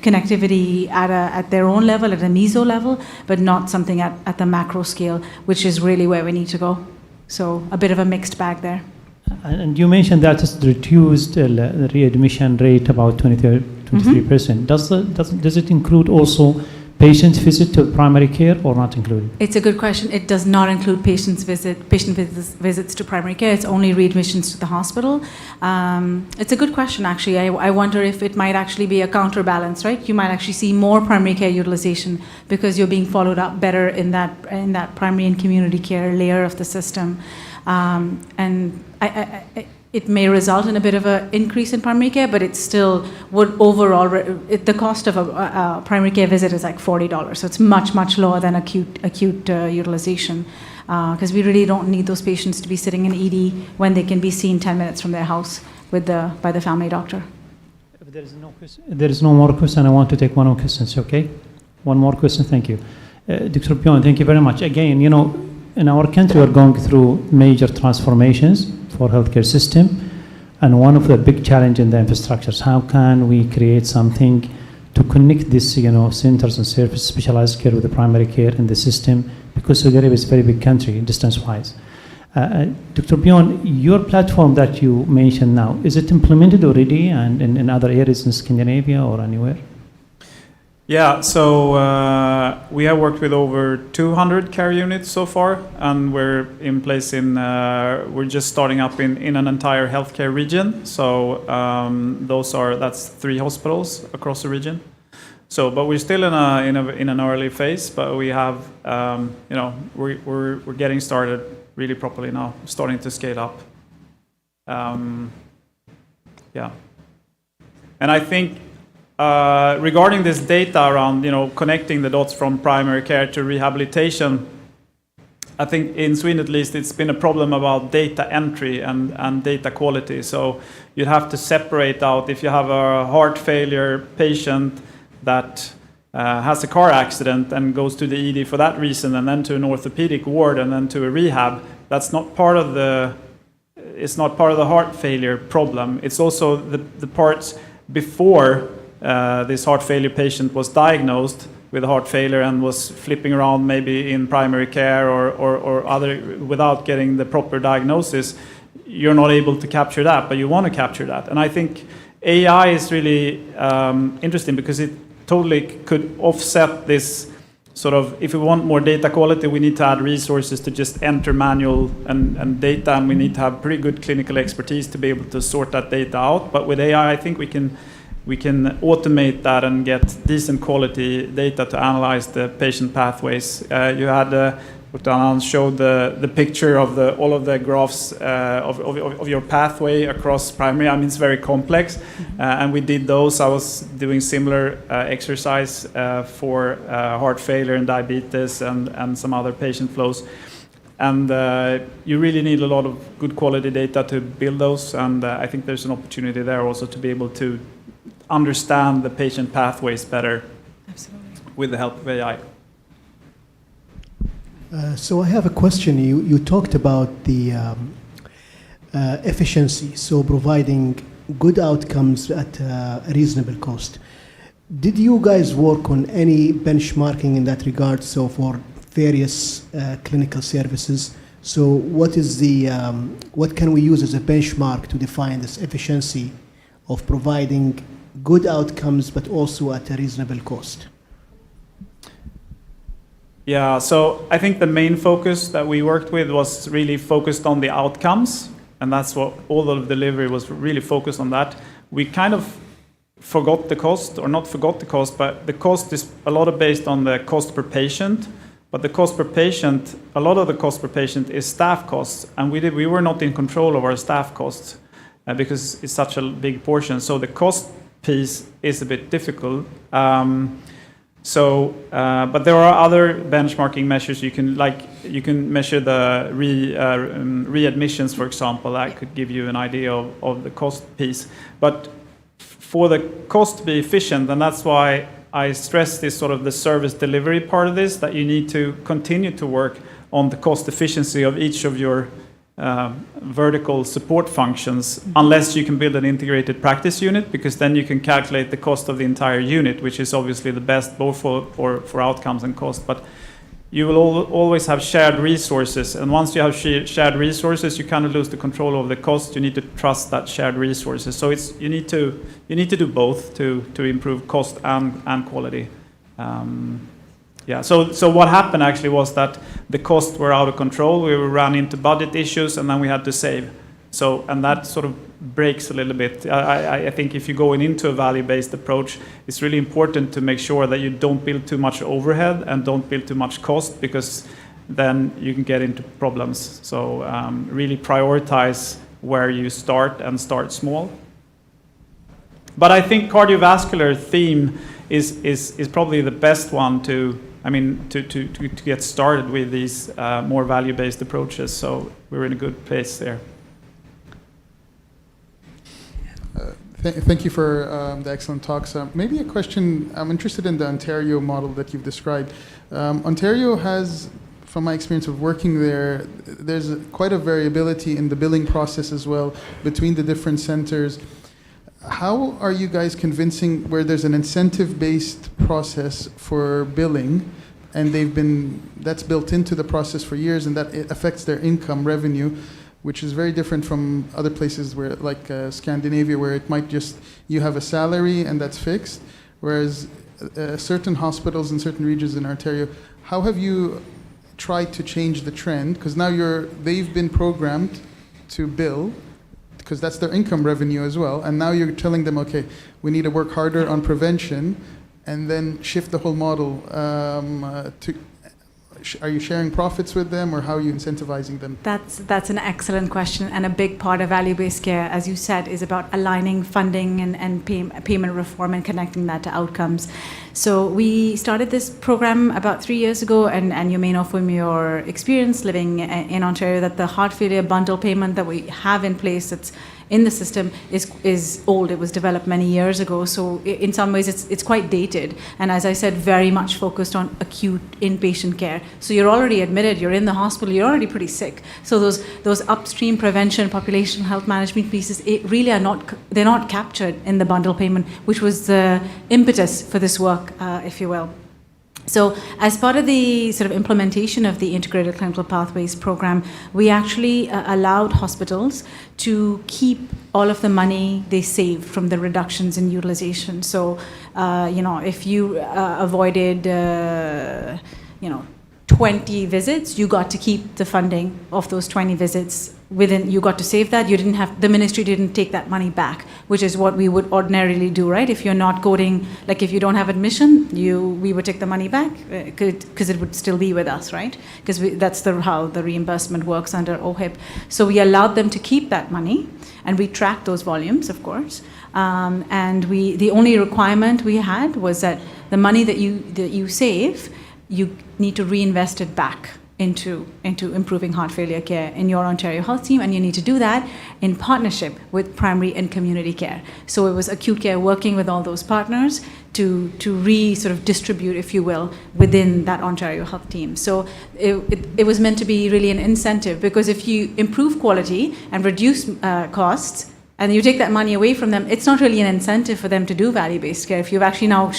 S6: connectivity at their own level, at a meso level, but not something at the macro scale, which is really where we need to go. So a bit of a mixed bag there.
S2: And you mentioned that it's reduced the readmission rate about 23%. Does it include also patient visit to primary care, or not included?
S6: It's a good question. It does not include patient visits to primary care. It's only readmissions to the hospital. It's a good question, actually. I wonder if it might actually be a counterbalance, right? You might actually see more primary care utilization because you're being followed up better in that primary and community care layer of the system. And it may result in a bit of an increase in primary care, but it still would overall, the cost of a primary care visit is like $40. So it's much, much lower than acute utilization, because we really don't need those patients to be sitting in ED when they can be seen 10 minutes from their house by the family doctor.
S2: If there is no more question, I want to take one more question, okay? One more question, thank you. Dr. Bjorn, thank you very much. Again, in our country, we're going through major transformations for healthcare system, and one of the big challenge in the infrastructures, how can we create something to connect this, centers and service specialized care with the primary care in the system, because Saudi Arabia is a very big country distance-wise. Dr. Bjorn, your platform that you mentioned now, is it implemented already and in other areas in Scandinavia or anywhere?
S5: Yeah, so we have worked with over 200 care units so far, and we're in place we're just starting up in an entire healthcare region. So that's 3 hospitals across the region. So, but we're still in an early phase, but we have, we're getting started really properly now, starting to scale up. Yeah, and I think. Regarding this data around, connecting the dots from primary care to rehabilitation, I think in Sweden at least it's been a problem about data entry and data quality. So you have to separate out if you have a heart failure patient that has a car accident and goes to the ED for that reason, and then to an orthopedic ward, and then to a rehab, that's not part of the. It's not part of the heart failure problem. It's also the parts before this heart failure patient was diagnosed with heart failure and was flipping around maybe in primary care or other without getting the proper diagnosis. You're not able to capture that, but you want to capture that. And I think AI is really interesting because it totally could offset this sort of, if we want more data quality, we need to add resources to just enter manual and data, and we need to have pretty good clinical expertise to be able to sort that data out. But with AI, I think we can automate that and get decent quality data to analyze the patient pathways. You had Dr. Anand showed the picture of all of the graphs of your pathway across primary. I mean, it's very complex, and we did those. I was doing similar exercise for heart failure and diabetes and some other patient flows. And you really need a lot of good quality data to build those, and I think there's an opportunity there also to be able to understand the patient pathways better.
S6: Absolutely.
S5: With the help of AI.
S3: So I have a question. You talked about the efficiency, so providing good outcomes at a reasonable cost. Did you guys work on any benchmarking in that regard? So for various clinical services, so what is the what can we use as a benchmark to define this efficiency of providing good outcomes, but also at a reasonable cost?
S5: Yeah, so I think the main focus that we worked with was really focused on the outcomes, and that's what all of the delivery was really focused on that. We kind of forgot the cost, or not forgot the cost, but the cost is a lot of based on the cost per patient. But the cost per patient, a lot of the cost per patient is staff costs, and we were not in control of our staff costs because it's such a big portion. So the cost piece is a bit difficult. But there are other benchmarking measures you can measure the readmissions, for example. That could give you an idea of the cost piece. But for the cost to be efficient, and that's why I stress this sort of the service delivery part of this, that you need to continue to work on the cost efficiency of each of your vertical support functions, unless you can build an integrated practice unit, because then you can calculate the cost of the entire unit, which is obviously the best both for outcomes and cost. But you will always have shared resources, and once you have shared resources, you kind of lose the control over the cost. You need to trust that shared resources. So you need to do both to improve cost and quality. Yeah. So what happened actually was that the costs were out of control. We ran into budget issues, and then we had to save. And that sort of breaks a little bit. I think if you're going into a value-based approach, it's really important to make sure that you don't build too much overhead and don't build too much cost, because then you can get into problems. So really prioritize where you start and start small. But I think cardiovascular theme is probably the best one to get started with these more value-based approaches. So we're in a good place there.
S7: Thank you for the excellent talks. Maybe a question, I'm interested in the Ontario model that you've described. Ontario has, from my experience of working there, there's quite a variability in the billing process as well between the different centers. How are you guys convincing where there's an incentive-based process for billing, and that's built into the process for years, and that it affects their income revenue, which is very different from other places where, like Scandinavia, where it might just, you have a salary and that's fixed, whereas certain hospitals in certain regions in Ontario, how have you tried to change the trend? Because now they've been programmed to bill, because that's their income revenue as well, and now you're telling them, okay, we need to work harder on prevention, and then shift the whole model are you sharing profits with them, or how are you incentivizing them?
S6: That's an excellent question, and a big part of value-based care, as you said, is about aligning funding and payment reform and connecting that to outcomes. So we started this program about 3 years ago, and you may know from your experience living in Ontario that the heart failure bundle payment that we have in place, in the system is old. It was developed many years ago, so in some ways it's quite dated. And as I said, very much focused on acute inpatient care. So you're already admitted, you're in the hospital, you're already pretty sick. So those upstream prevention, population health management pieces, really they're not captured in the bundle payment, which was the impetus for this work, if you will. So as part of the sort of implementation of the Integrated Clinical Pathways program, we actually allowed hospitals to keep all of the money they saved from the reductions in utilization. So, if you avoided, 20 visits, you got to keep the funding of those 20 visits you got to save that. The ministry didn't take that money back, which is what we would ordinarily do, right? If you're not coding, like if you don't have admission, we would take the money back because it would still be with us, right? Because that's how the reimbursement works under OHIP. So we allowed them to keep that money, and we tracked those volumes, of course. And the only requirement we had was that the money that you save, you need to reinvest it back into improving heart failure care in your Ontario Health team, and you need to do that in partnership with primary and community care. So it was acute care working with all those partners to sort of distribute, if you will, within that Ontario Health team. So it was meant to be really an incentive, because if you improve quality and reduce costs, and you take that money away from them, it's not really an incentive for them to do value-based care if you've actually now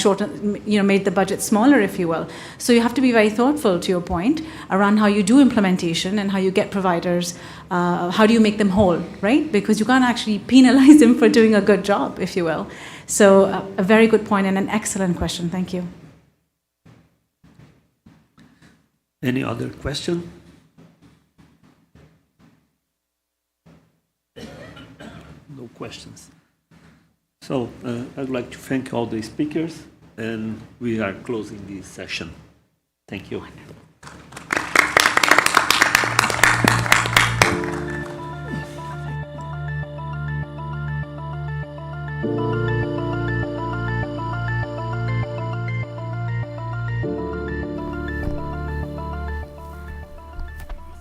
S6: made the budget smaller, if you will. So you have to be very thoughtful, to your point, around how you do implementation and how you get providers, how do you make them whole, right? Because you can't actually penalize them for doing a good job, if you will. So a very good point and an excellent question. Thank you.
S21: Any other question? No questions. So I'd like to thank all the speakers, and we are closing this session. Thank you.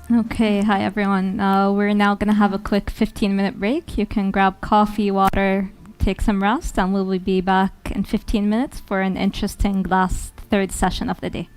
S1: Okay, hi everyone. We're now going to have a quick 15-minute break. You can grab coffee, water, take some rest, and we'll be back in 15 minutes for an interesting last third session of the day.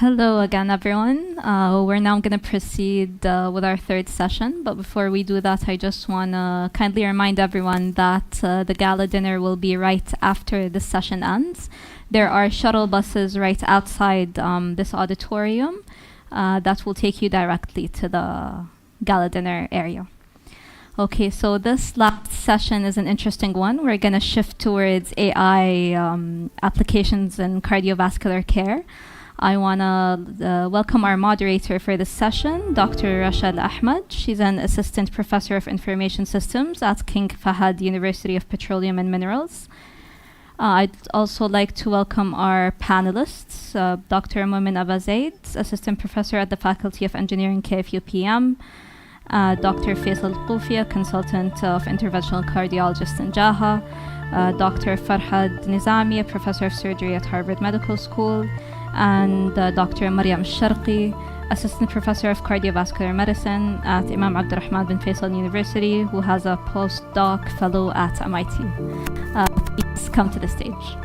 S1: Hello again, everyone. We're now going to proceed with our third session. But before we do that, I just want to kindly remind everyone that the gala dinner will be right after this session ends. There are shuttle buses right outside this auditorium that will take you directly to the gala dinner area. Okay, so this last session is an interesting one. We're going to shift towards AI applications in cardiovascular care. I want to welcome our moderator for this session, Dr. Rashad Ahmed. She's an assistant professor of information systems at King Fahd University of Petroleum and Minerals. I'd also like to welcome our panelists, Dr. Mumin Abazaid, Assistant Professor at the Faculty of Engineering, KFUPM, Dr. Faisal Qufia, Consultant of Interventional Cardiologist in JHAH, Dr. Fahd Nizami, a Professor of Surgery at Harvard Medical School, and Dr. Maryam Sharqi, Assistant Professor of Cardiovascular Medicine at Imam Abdurrahman bin Faisal University, who has a postdoc fellow at MIT. Please come to the stage.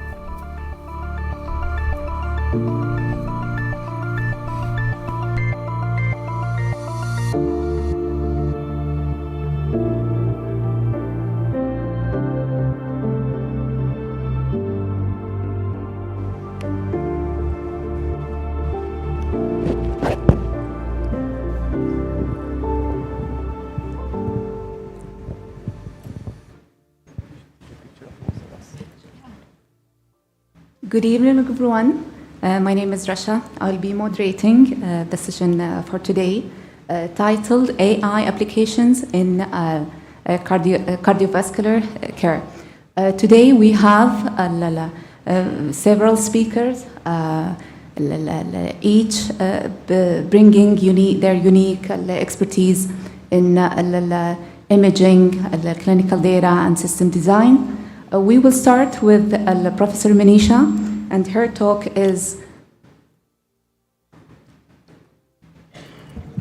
S10: Good evening, everyone. My name is Rasha. I'll be moderating the session for today, titled AI Applications in Cardiovascular Care. Today we have several speakers, each bringing their unique expertise in imaging, clinical data, and system design. We will start with Professor Manisha, and her talk is...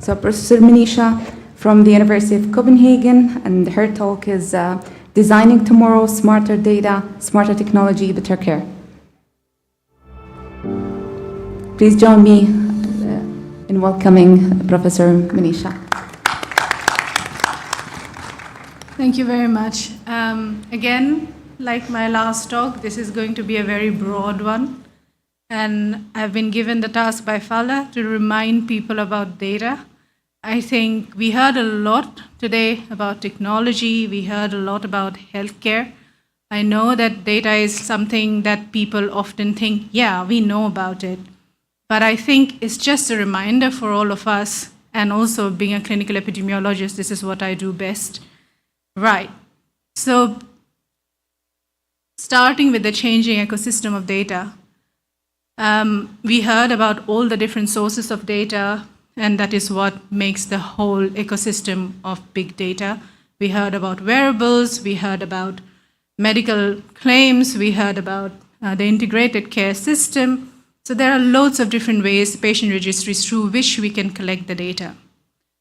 S10: So Professor Manisha from the University of Copenhagen, and her talk is Designing Tomorrow, Smarter Data, Smarter Technology, Better Care. Please join me in welcoming Professor Manisha.
S6: Thank you very much. Again, like my last talk, this is going to be a very broad one. And I've been given the task by Fahd to remind people about data. I think we heard a lot today about technology. We heard a lot about healthcare. I know that data is something that people often think, yeah, we know about it. But I think it's just a reminder for all of us, and also being a clinical epidemiologist, this is what I do best. Right. So, starting with the changing ecosystem of data, we heard about all the different sources of data, and that is what makes the whole ecosystem of big data. We heard about wearables, we heard about medical claims, we heard about the integrated care system. So there are loads of different ways, patient registries through which we can collect the data.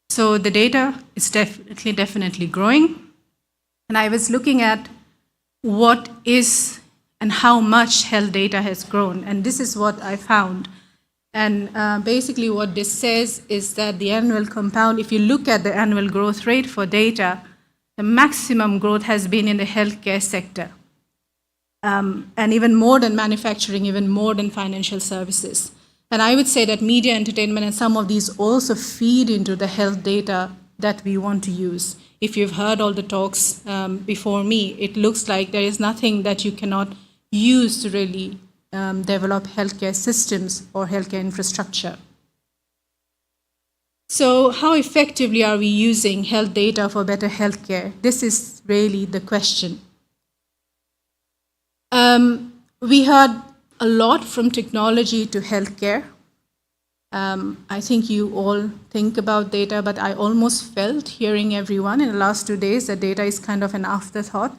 S6: So the data is definitely growing. And I was looking at what is and how much health data has grown. And this is what I found. And basically what this says is that the annual compound, if you look at the annual growth rate for data, the maximum growth has been in the healthcare sector. And even more than manufacturing, even more than financial services. And I would say that media, entertainment, and some of these also feed into the health data that we want to use. If you've heard all the talks before me, it looks like there is nothing that you cannot use to really develop healthcare systems or healthcare infrastructure. So how effectively are we using health data for better healthcare? This is really the question. We heard a lot from technology to healthcare. I think you all think about data, but I almost felt hearing everyone in the last 2 days that data is kind of an afterthought.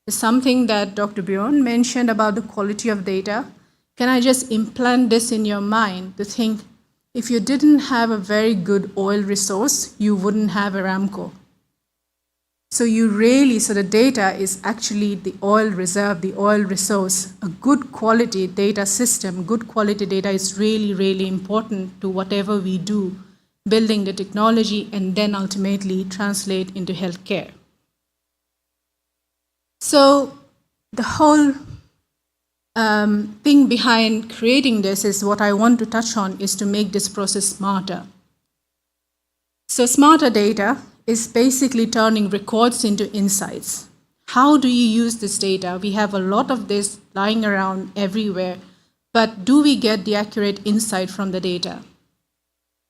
S6: It's something that Dr. Bjorn mentioned about the quality of data. Can I just implant this in your mind to think, if you didn't have a very good oil resource, you wouldn't have Aramco. So the data is actually the oil reserve, the oil resource. A good quality data system, good quality data is really, really important to whatever we do, building the technology and then ultimately translate into healthcare. So the whole thing behind creating this is what I want to touch on is to make this process smarter. So smarter data is basically turning records into insights. How do you use this data? We have a lot of this lying around everywhere, but do we get the accurate insight from the data?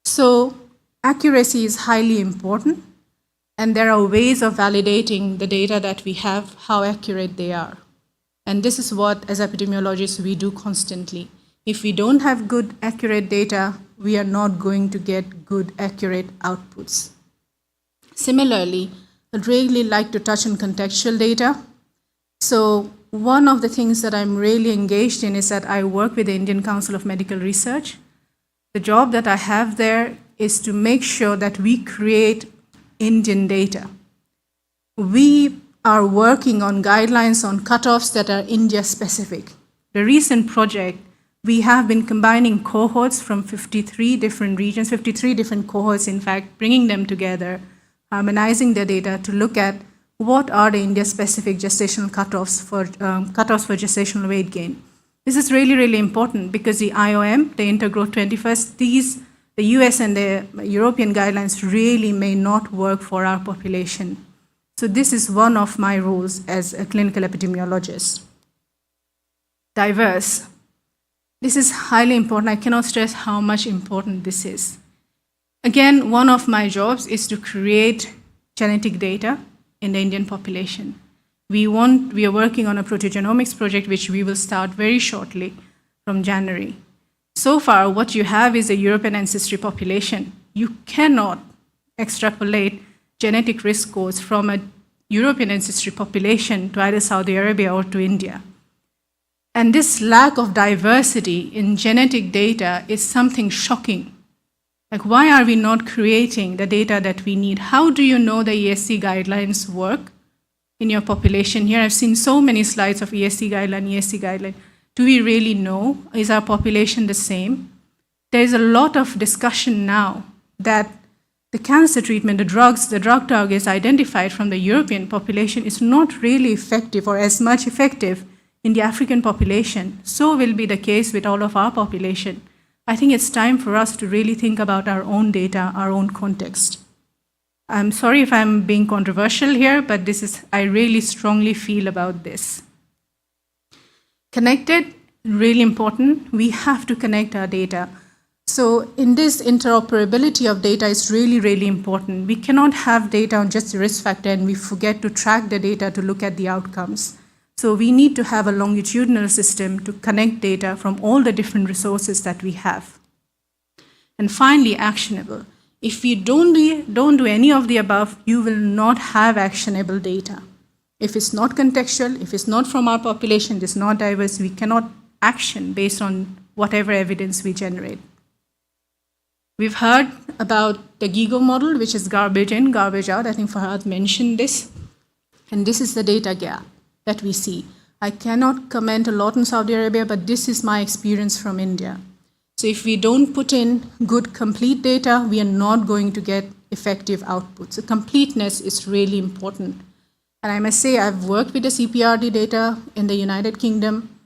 S6: So accuracy is highly important, and there are ways of validating the data that we have, how accurate they are.
S4: And this is what, as epidemiologists, we do constantly. If we don't have good, accurate data, we are not going to get good, accurate outputs. Similarly, I'd really like to touch on contextual data. So one of the things that I'm really engaged in is that I work with the Indian Council of Medical Research. The job that I have there is to make sure that we create Indian data. We are working on guidelines on cutoffs that are India-specific. The recent project, we have been combining cohorts from 53 different regions, 53 different cohorts, in fact, bringing them together, harmonizing the data to look at what are the India-specific gestational cutoffs for gestational weight gain. This is really, really important because the IOM, the Intergrowth 21st, the US and the European guidelines really may not work for our population. So this is one of my roles as a clinical epidemiologist. Diverse. This is highly important. I cannot stress how much important this is. Again, one of my jobs is to create genetic data in the Indian population. We are working on a proteogenomics project, which we will start very shortly from January. So far, what you have is a European ancestry population. You cannot extrapolate genetic risk scores from a European ancestry population to either Saudi Arabia or to India. And this lack of diversity in genetic data is something shocking. Like, why are we not creating the data that we need? How do you know the ESC guidelines work in your population here? I've seen so many slides of ESC guideline. Do we really know? Is our population the same? There's a lot of discussion now that the cancer treatment, the drug targets identified from the European population is not really effective or as much effective in the African population. So will be the case with all of our population. I think it's time for us to really think about our own data, our own context. I'm sorry if I'm being controversial here, but I really strongly feel about this. Connected, really important. We have to connect our data. So in this, interoperability of data is really, really important. We cannot have data on just the risk factor and we forget to track the data to look at the outcomes. So we need to have a longitudinal system to connect data from all the different resources that we have. And finally, actionable. If you don't do any of the above, you will not have actionable data. If it's not contextual, if it's not from our population, it's not diverse, we cannot action based on whatever evidence we generate. We've heard about the GIGO model, which is garbage in, garbage out. I think Fahd mentioned this. And this is the data gap that we see. I cannot comment a lot on Saudi Arabia, but this is my experience from India. So if we don't put in good, complete data, we are not going to get effective outputs. So completeness is really important. And I must say, I've worked with the CPRD data in the United Kingdom.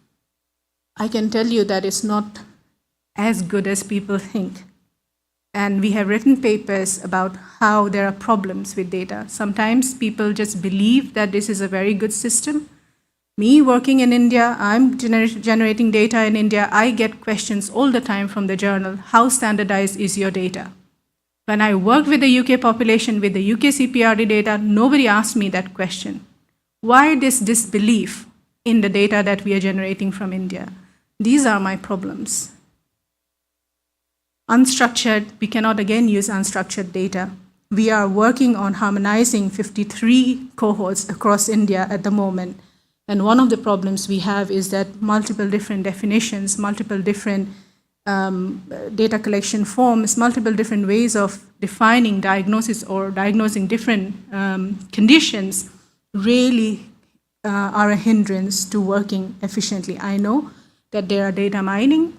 S4: I can tell you that it's not as good as people think. And we have written papers about how there are problems with data. Sometimes people just believe that this is a very good system. Me working in India, I'm generating data in India, I get questions all the time from the journal, how standardized is your data? When I work with the UK population, with the UK CPRD data, nobody asked me that question. Why this disbelief in the data that we are generating from India? These are my problems. Unstructured, we cannot again use unstructured data. We are working on harmonizing 53 cohorts across India at the moment. And one of the problems we have is that multiple different definitions, multiple different data collection forms, multiple different ways of defining diagnosis or diagnosing different conditions really are a hindrance to working efficiently. I know that there are data mining,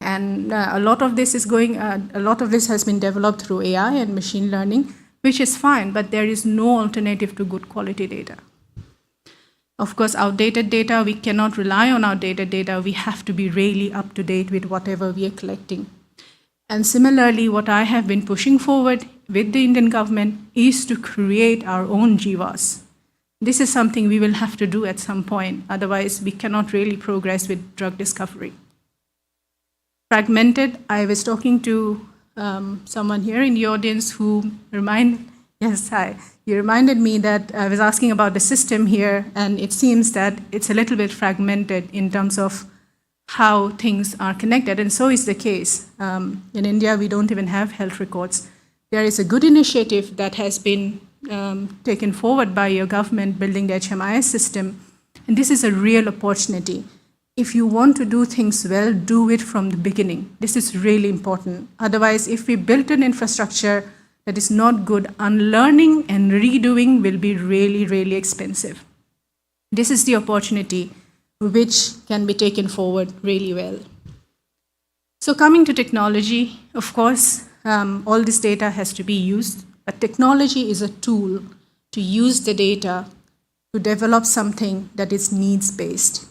S4: and a lot of this has been developed through AI and machine learning, which is fine, but there is no alternative to good quality data. Of course, outdated data, we cannot rely on outdated data. We have to be really up to date with whatever we are collecting. And similarly, what I have been pushing forward with the Indian government is to create our own JHAHs. This is something we will have to do at some point. Otherwise, we cannot really progress with drug discovery. Fragmented, I was talking to someone here in the audience who reminded Yes, hi. You reminded me that I was asking about the system here, and it seems that it's a little bit fragmented in terms of how things are connected, and so is the case. In India, we don't even have health records. There is a good initiative that has been taken forward by your government, building the HMIS system, and this is a real opportunity. If you want to do things well, do it from the beginning. This is really important. Otherwise, if we build an infrastructure that is not good, unlearning and redoing will be really, really expensive. This is the opportunity which can be taken forward really well. So coming to technology, of course, all this data has to be used, but technology is a tool to use the data to develop something that is needs-based.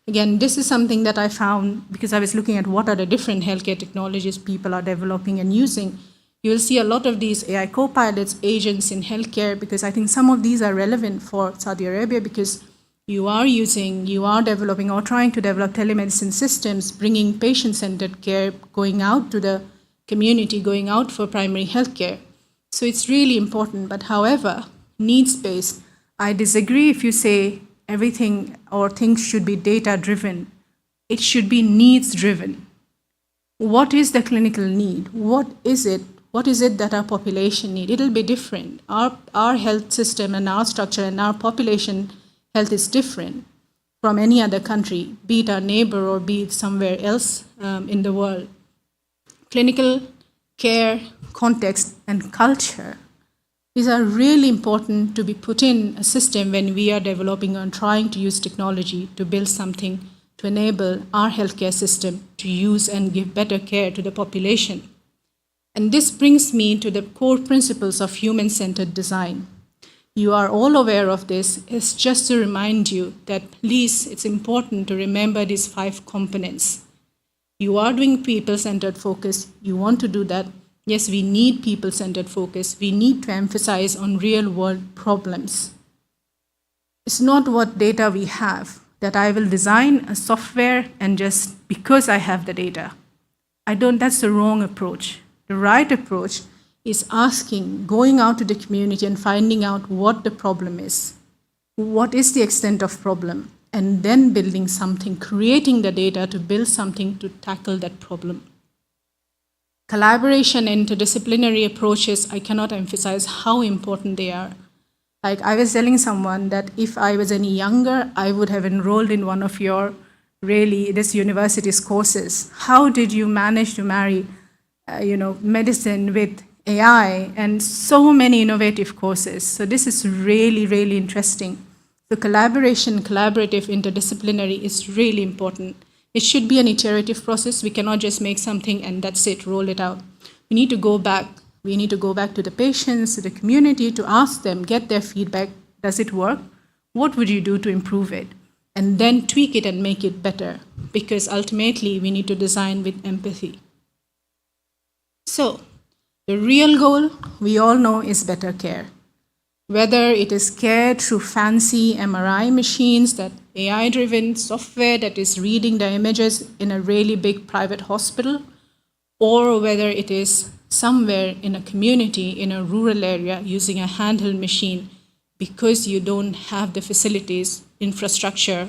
S4: Again, this is something that I found because I was looking at what are the different healthcare technologies people are developing and using. You will see a lot of these AI co-pilots, agents in healthcare, because I think some of these are relevant for Saudi Arabia because you are developing or trying to develop telemedicine systems, bringing patient-centered care, going out to the community, going out for primary healthcare. So it's really important, but however, needs-based, I disagree if you say everything or things should be data-driven. It should be needs-driven. What is the clinical need? What is it? What is it that our population need? It'll be different. Our health system and our structure and our population health is different from any other country, be it our neighbor or be it somewhere else in the world. Clinical care, context, and culture. These are really important to be put in a system when we are developing and trying to use technology to build something to enable our healthcare system to use and give better care to the population. And this brings me to the core principles of human-centered design. You are all aware of this. It's just to remind you that, please, it's important to remember these 5 components. You are doing people-centered focus. You want to do that. Yes, we need people-centered focus. We need to emphasize on real-world problems. It's not what data we have, that I will design a software and just because I have the data. That's the wrong approach. The right approach is asking, going out to the community and finding out what the problem is. What is the extent of problem? And then building something, creating the data to build something to tackle that problem. Collaboration and interdisciplinary approaches, I cannot emphasize how important they are. Like I was telling someone that if I was any younger, I would have enrolled in one of your this university's courses. How did you manage to marry medicine with AI and so many innovative courses? So this is really, really interesting. The collaboration, collaborative, interdisciplinary is really important. It should be an iterative process. We cannot just make something and that's it, roll it out. We need to go back. We need to go back to the patients, to the community, to ask them, get their feedback. Does it work? What would you do to improve it? And then tweak it and make it better, because ultimately we need to design with empathy. So, the real goal, we all know, is better care. Whether it is care through fancy MRI machines, that AI-driven software that is reading the images in a really big private hospital, or whether it is somewhere in a community, in a rural area, using a handheld machine because you don't have the facilities, infrastructure,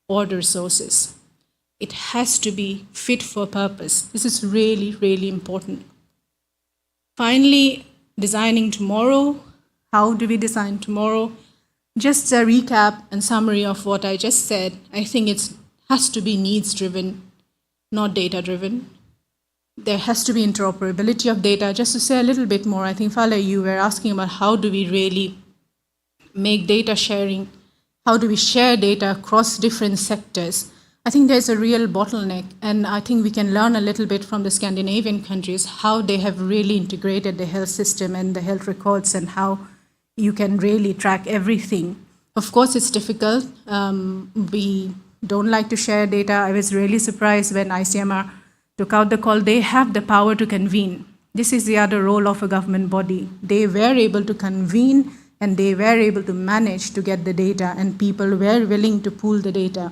S4: or the resources. It has to be fit for purpose. This is really, really important. Finally, designing tomorrow. How do we design tomorrow? Just a recap and summary of what I just said. I think it has to be needs-driven, not data-driven. There has to be interoperability of data. Just to say a little bit more, I think, Fahd, you were asking about how do we really make data sharing, how do we share data across different sectors. I think there's a real bottleneck, and I think we can learn a little bit from the Scandinavian countries, how they have really integrated the health system and the health records and how you can really track everything. Of course, it's difficult. We don't like to share data. I was really surprised when ICMR took out the call. They have the power to convene. This is the other role of a government body. They were able to convene and they were able to manage to get the data, and people were willing to pool the data.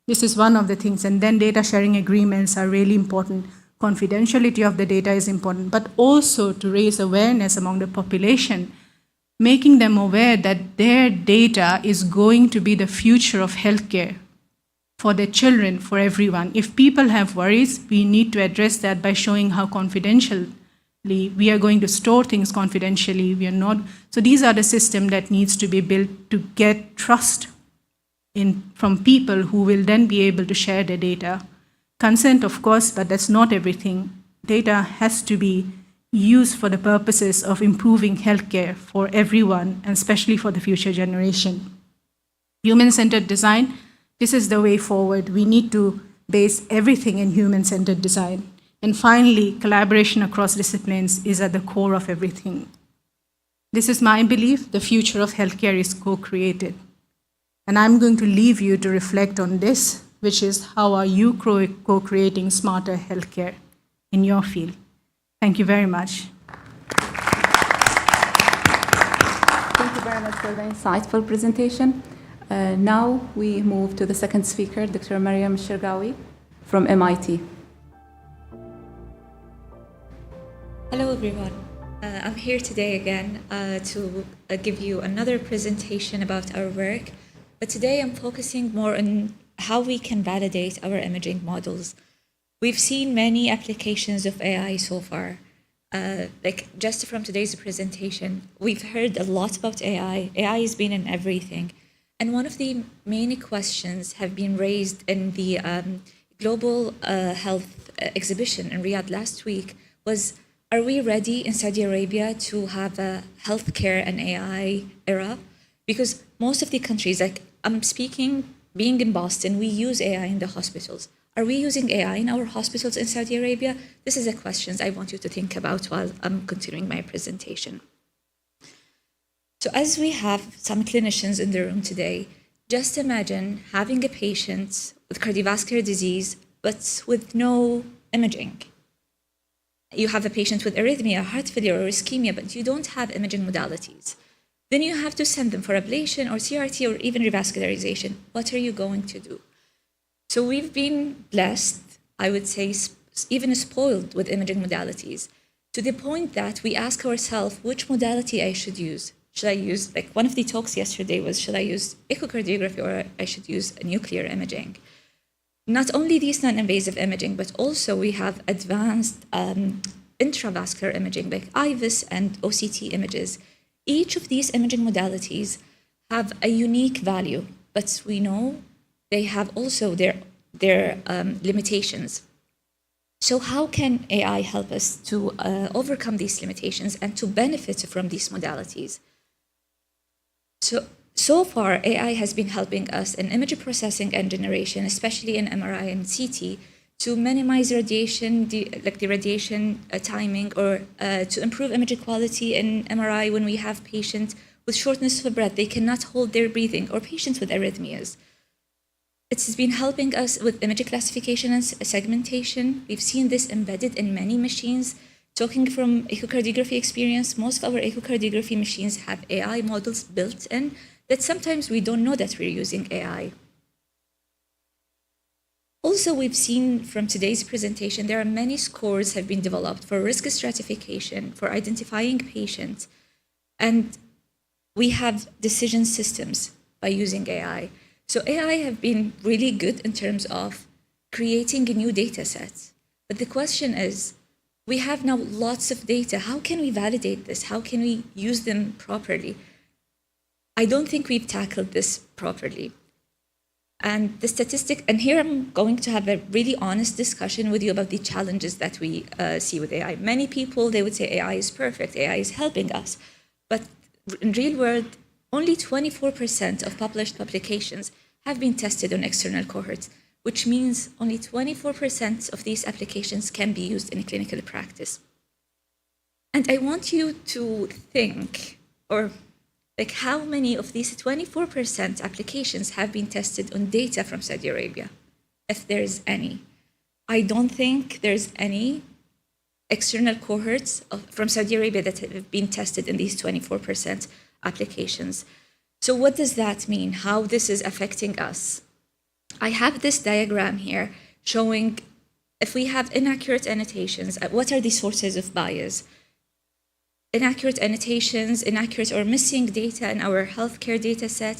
S4: This is one of the things. And then data sharing agreements are really important. Confidentiality of the data is important, but also to raise awareness among the population making them aware that their data is going to be the future of healthcare for their children, for everyone. If people have worries, we need to address that by showing how confidentially we are going to store things confidentially. We are not. So these are the systems that needs to be built to get trust from people who will then be able to share their data. Consent, of course, but that's not everything. Data has to be used for the purposes of improving healthcare for everyone, and especially for the future generation. Human-centered design, this is the way forward. We need to base everything in human-centered design. And finally, collaboration across disciplines is at the core of everything. This is my belief. The future of healthcare is co-created. And I'm going to leave you to reflect on this, which is how are you co-creating smarter healthcare in your field? Thank you very much.
S10: Thank you very much for the insightful presentation. Now we move to the second speaker, Dr. Mariam Shirgawi from MIT.
S11: Hello, everyone. I'm here today again to give you another presentation about our work. But today I'm focusing more on how we can validate our imaging models. We've seen many applications of AI so far. Like just from today's presentation, we've heard a lot about AI. AI has been in everything. And one of the main questions have been raised in the Global Health Exhibition in Riyadh last week was, are we ready in Saudi Arabia to have a healthcare and AI era? Because most of the countries, like I'm speaking, being in Boston, we use AI in the hospitals. Are we using AI in our hospitals in Saudi Arabia? This is a question I want you to think about while I'm continuing my presentation. So as we have some clinicians in the room today, just imagine having a patient with cardiovascular disease, but with no imaging. You have a patient with arrhythmia, heart failure, or ischemia, but you don't have imaging modalities. Then you have to send them for ablation or CRT or even revascularization. What are you going to do? So we've been blessed, I would say, even spoiled with imaging modalities, to the point that we ask ourselves which modality I should use. Should I use, like one of the talks yesterday was, should I use echocardiography or I should use nuclear imaging? Not only these non-invasive imaging, but also we have advanced intravascular imaging like IVUS and OCT images. Each of these imaging modalities have a unique value, but we know they have also their limitations. So how can AI help us to overcome these limitations and to benefit from these modalities? So far, AI has been helping us in image processing and generation, especially in MRI and CT, to minimize radiation, the radiation timing, or to improve image quality in MRI when we have patients with shortness of breath, they cannot hold their breathing, or patients with arrhythmias. It's been helping us with image classification and segmentation. We've seen this embedded in many machines. Talking from echocardiography experience, most of our echocardiography machines have AI models built in that sometimes we don't know that we're using AI. Also, we've seen from today's presentation, there are many scores have been developed for risk stratification, for identifying patients, and we have decision systems by using AI. So AI have been really good in terms of creating new data sets. But the question is, we have now lots of data. How can we validate this? How can we use them properly? I don't think we've tackled this properly. And the statistic, and here I'm going to have a really honest discussion with you about the challenges that we see with AI. Many people, they would say AI is perfect, AI is helping us. But in real world, only 24% of published publications have been tested on external cohorts, which means only 24% of these applications can be used in clinical practice. And I want you to think, or like how many of these 24% applications have been tested on data from Saudi Arabia, if there's any. I don't think there's any external cohorts from Saudi Arabia that have been tested in these 24% applications. So what does that mean? How this is affecting us? I have this diagram here showing if we have inaccurate annotations, what are the sources of bias? inaccurate annotations, inaccurate or missing data in our healthcare data set.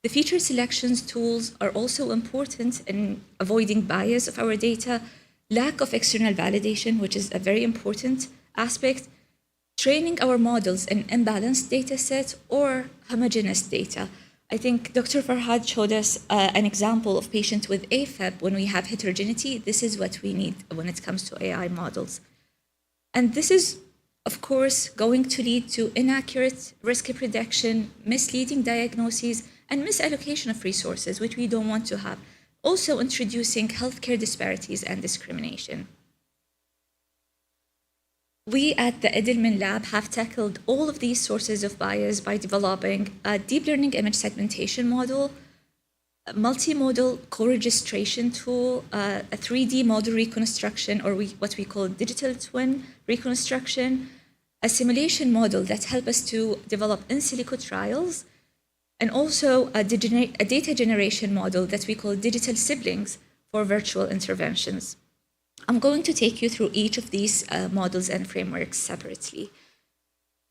S11: The feature selections tools are also important in avoiding bias of our data, lack of external validation, which is a very important aspect, training our models in imbalanced data sets or homogeneous data. I think Dr. Fahd showed us an example of patient with AFib. When we have heterogeneity, this is what we need when it comes to AI models. And this is, of course, going to lead to inaccurate risk prediction, misleading diagnoses, and misallocation of resources, which we don't want to have. Also introducing healthcare disparities and discrimination. We at the Edelman Lab have tackled all of these sources of bias by developing a deep learning image segmentation model, a multimodal co-registration tool, a 3D model reconstruction, or what we call digital twin reconstruction, a simulation model that help us to develop in silico trials, and also a data generation model that we call digital siblings for virtual interventions. I'm going to take you through each of these models and frameworks separately.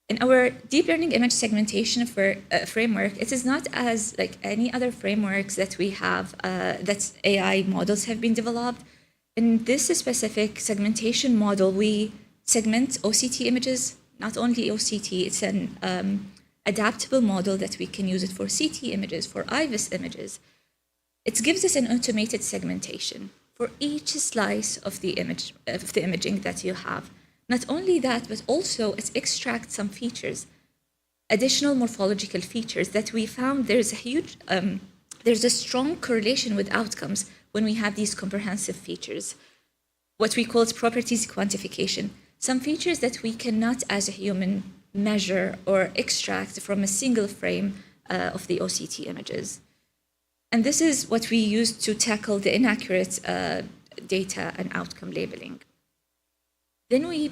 S11: In our deep learning image segmentation framework, it is not as like any other frameworks that we have, that AI models have been developed. In this specific segmentation model, we segment OCT images, not only OCT, it's an adaptable model that we can use it for CT images, for IVUS images. It gives us an automated segmentation for each slice of the image, of the imaging that you have. Not only that, but also it extracts some features, additional morphological features that we found there's a strong correlation with outcomes when we have these comprehensive features. What we call properties quantification. Some features that we cannot as a human measure or extract from a single frame of the OCT images. And this is what we use to tackle the inaccurate data and outcome labeling. Then we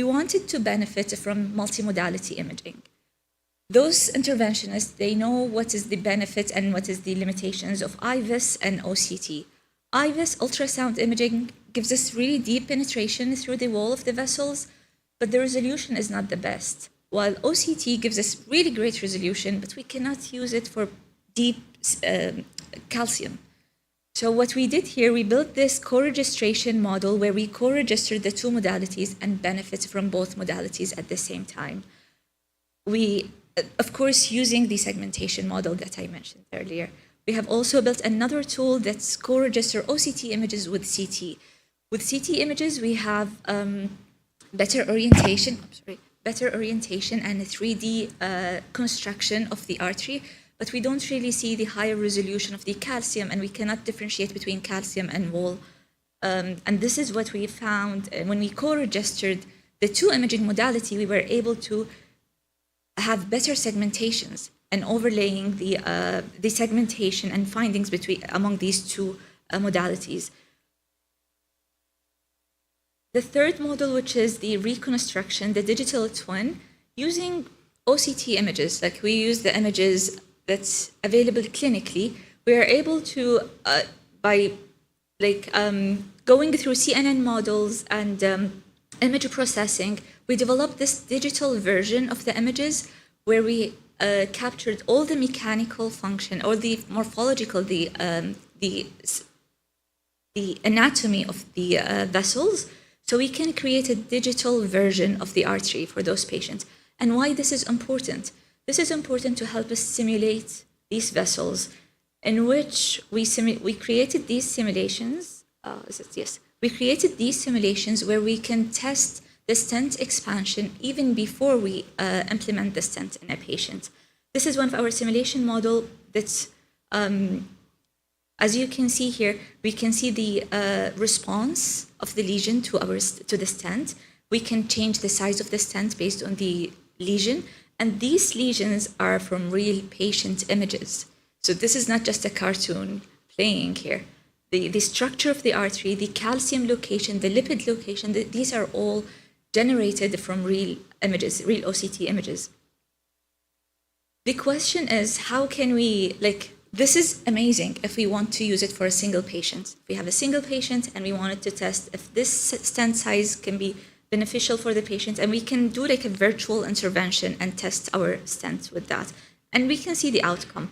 S11: wanted to benefit from multimodality imaging. Those interventionists, they know what is the benefit and what is the limitations of IVUS and OCT. IVUS, ultrasound imaging, gives us really deep penetration through the wall of the vessels, but the resolution is not the best. While OCT gives us really great resolution, but we cannot use it for deep calcium. So what we did here, we built this co-registration model where we co-registered the two modalities and benefit from both modalities at the same time. We, of course, using the segmentation model that I mentioned earlier. We have also built another tool that's co-register OCT images with CT. With CT images, we have better orientation and a 3D construction of the artery, but we don't really see the higher resolution of the calcium, and we cannot differentiate between calcium and wall. And this is what we found when we co-registered the two imaging modality. We were able to have better segmentations and overlaying the segmentation and findings among these two modalities. The third model, which is the reconstruction, the digital twin, using OCT images, like we use the images that's available clinically, we are able to, by going through CNN models and image processing, we developed this digital version of the images where we captured all the mechanical function or the morphological, the anatomy of the vessels, so we can create a digital version of the artery for those patients. And why this is important? This is important to help us simulate these vessels, in which we created these simulations. We created these simulations where we can test the stent expansion even before we implement the stent in a patient. This is one of our simulation model that's, as you can see here, we can see the response of the lesion to the stent. We can change the size of the stent based on the lesion, and these lesions are from real patient images. So this is not just a cartoon playing here. The structure of the artery, the calcium location, the lipid location, these are all generated from real images, real OCT images. The question is, how can we, this is amazing if we want to use it for a single patient. If we have a single patient and we wanted to test if this stent size can be beneficial for the patient, and we can do like a virtual intervention and test our stent with that. And we can see the outcome,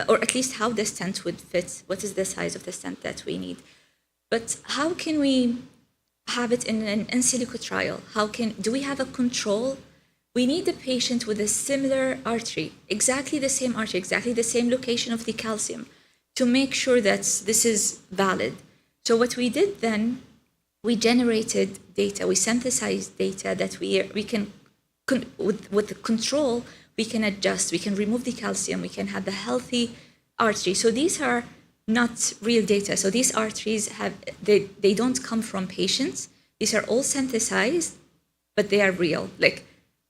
S11: or at least how the stent would fit, what is the size of the stent that we need. But how can we have it in an in silico trial? Do we have a control? We need a patient with a similar artery, exactly the same artery, exactly the same location of the calcium, to make sure that this is valid. So what we did then, we generated data, we synthesized data that we can, with the control, we can adjust, we can remove the calcium, we can have the healthy artery. So these are not real data. So these arteries they don't come from patients. These are all synthesized, but they are real, like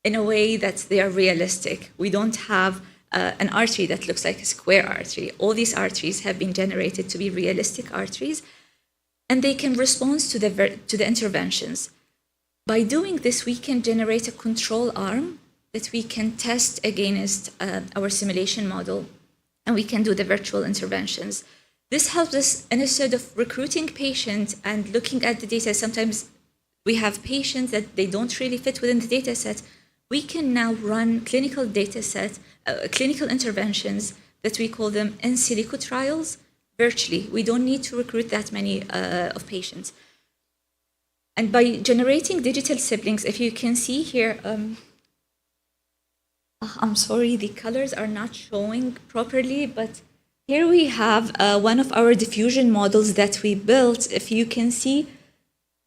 S11: in a way that they are realistic. We don't have an artery that looks like a square artery. All these arteries have been generated to be realistic arteries, and they can respond to the interventions. By doing this, we can generate a control arm that we can test against our simulation model, and we can do the virtual interventions. This helps us, instead of recruiting patients and looking at the data, sometimes we have patients that they don't really fit within the data set. We can now run clinical data set, clinical interventions that we call them in silico trials virtually. We don't need to recruit that many of patients. And by generating digital siblings, if you can see here, I'm sorry, the colors are not showing properly, but here we have one of our diffusion models that we built. If you can see,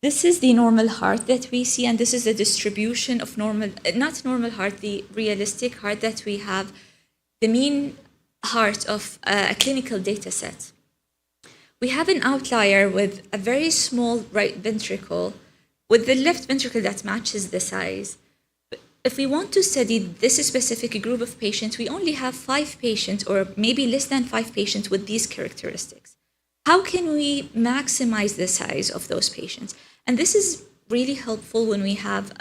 S11: this is the normal heart that we see, and this is the distribution of not normal heart, the realistic heart that we have, the mean heart of a clinical data set. We have an outlier with a very small right ventricle, with the left ventricle that matches the size. If we want to study this specific group of patients, we only have 5 patients, or maybe less than 5 patients with these characteristics. How can we maximize the size of those patients? And this is really helpful when we have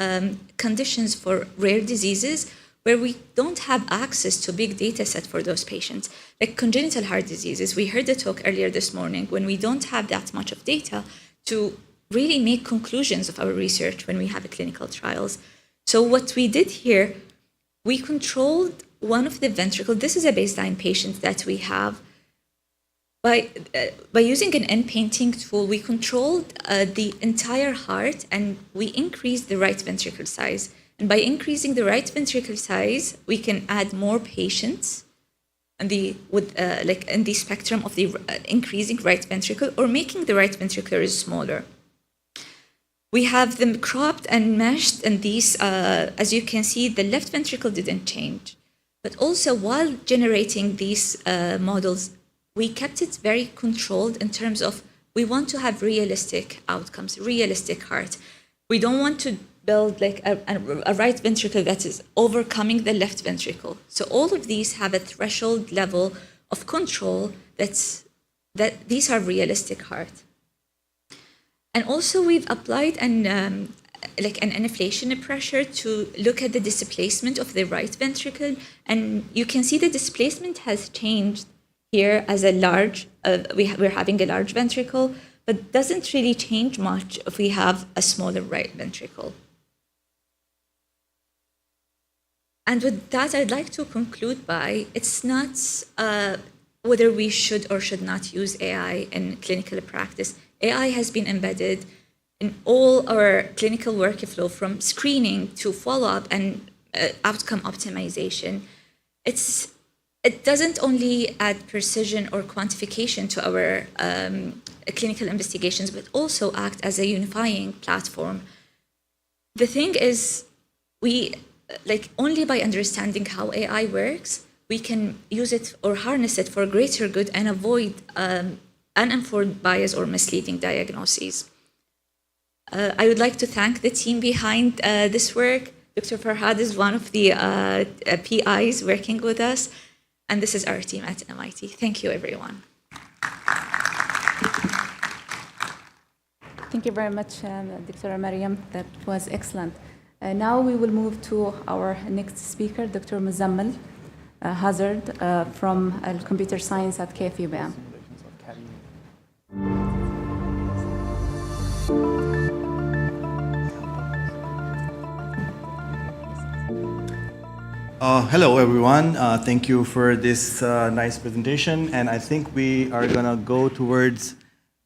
S11: conditions for rare diseases where we don't have access to big data set for those patients, like congenital heart diseases. We heard the talk earlier this morning, when we don't have that much of data to really make conclusions of our research when we have clinical trials. So what we did here, we controlled one of the ventricles. This is a baseline patient that we have. By using an in-painting tool, we controlled the entire heart, and we increased the right ventricle size. And by increasing the right ventricle size, we can add more patients in the spectrum of the increasing right ventricle, or making the right ventricle smaller. We have them cropped and meshed, and these, as you can see, the left ventricle didn't change. But also, while generating these models, we kept it very controlled in terms of, we want to have realistic outcomes, realistic heart. We don't want to build like a right ventricle that is overcoming the left ventricle. So all of these have a threshold level of control that these are realistic heart. And also we've applied an inflation pressure to look at the displacement of the right ventricle. And you can see the displacement has changed here as a large, we're having a large ventricle, but doesn't really change much if we have a smaller right ventricle. And with that, I'd like to conclude by, it's not whether we should or should not use AI in clinical practice. AI has been embedded in all our clinical workflow, from screening to follow-up and outcome optimization. It doesn't only add precision or quantification to our clinical investigations, but also act as a unifying platform. The thing is, only by understanding how AI works, we can use it or harness it for greater good and avoid uninformed bias or misleading diagnoses. I would like to thank the team behind this work. Dr. Fahd is one of the PIs working with us, and this is our team at MIT. Thank you, everyone.
S10: Thank you very much, Dr. Mariam. That was excellent. Now we will move to our next speaker, Dr. Muzammal Hazard from Computer Science at KFUPM.
S12: Hello, everyone. Thank you for this nice presentation. And I think we are going to go towards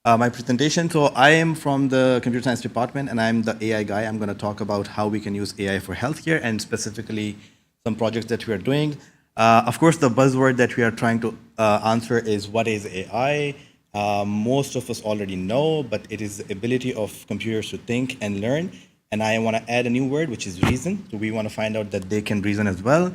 S12: my presentation. So I am from the computer science department, and I'm the AI guy. I'm going to talk about how we can use AI for healthcare and specifically some projects that we are doing. Of course, the buzzword that we are trying to answer is what is AI? Most of us already know, but it is the ability of computers to think and learn. And I want to add a new word, which is reason. So we want to find out that they can reason as well.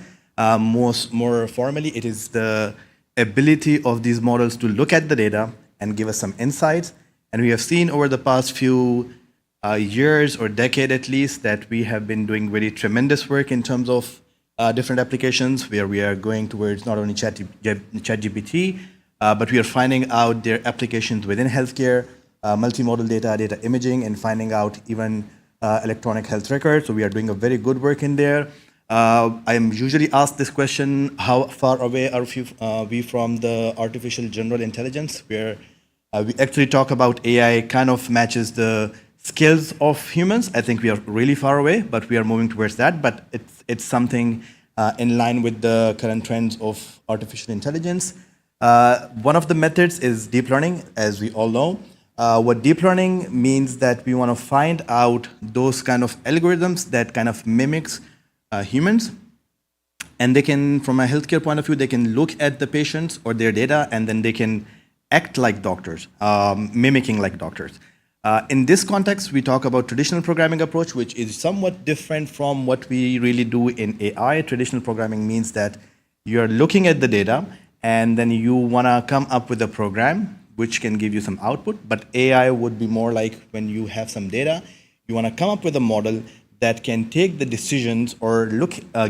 S12: More formally, it is the ability of these models to look at the data and give us some insights. And we have seen over the past few years or decade at least that we have been doing very tremendous work in terms of different applications where we are going towards not only ChatGPT, but we are finding out their applications within healthcare, multimodal data imaging, and finding out even electronic health records. So we are doing a very good work in there. I am usually asked this question, how far away are we from the artificial general intelligence, where we actually talk about AI kind of matches the skills of humans. I think we are really far away, but we are moving towards that. But it's something in line with the current trends of artificial intelligence. One of the methods is deep learning, as we all know. What deep learning means that we want to find out those kind of algorithms that kind of mimics humans. And they can, from a healthcare point of view, they can look at the patients or their data, and then they can act like doctors, mimicking like doctors. In this context, we talk about traditional programming approach, which is somewhat different from what we really do in AI. Traditional programming means that you're looking at the data, and then you want to come up with a program which can give you some output. But AI would be more like when you have some data, you want to come up with a model that can take the decisions or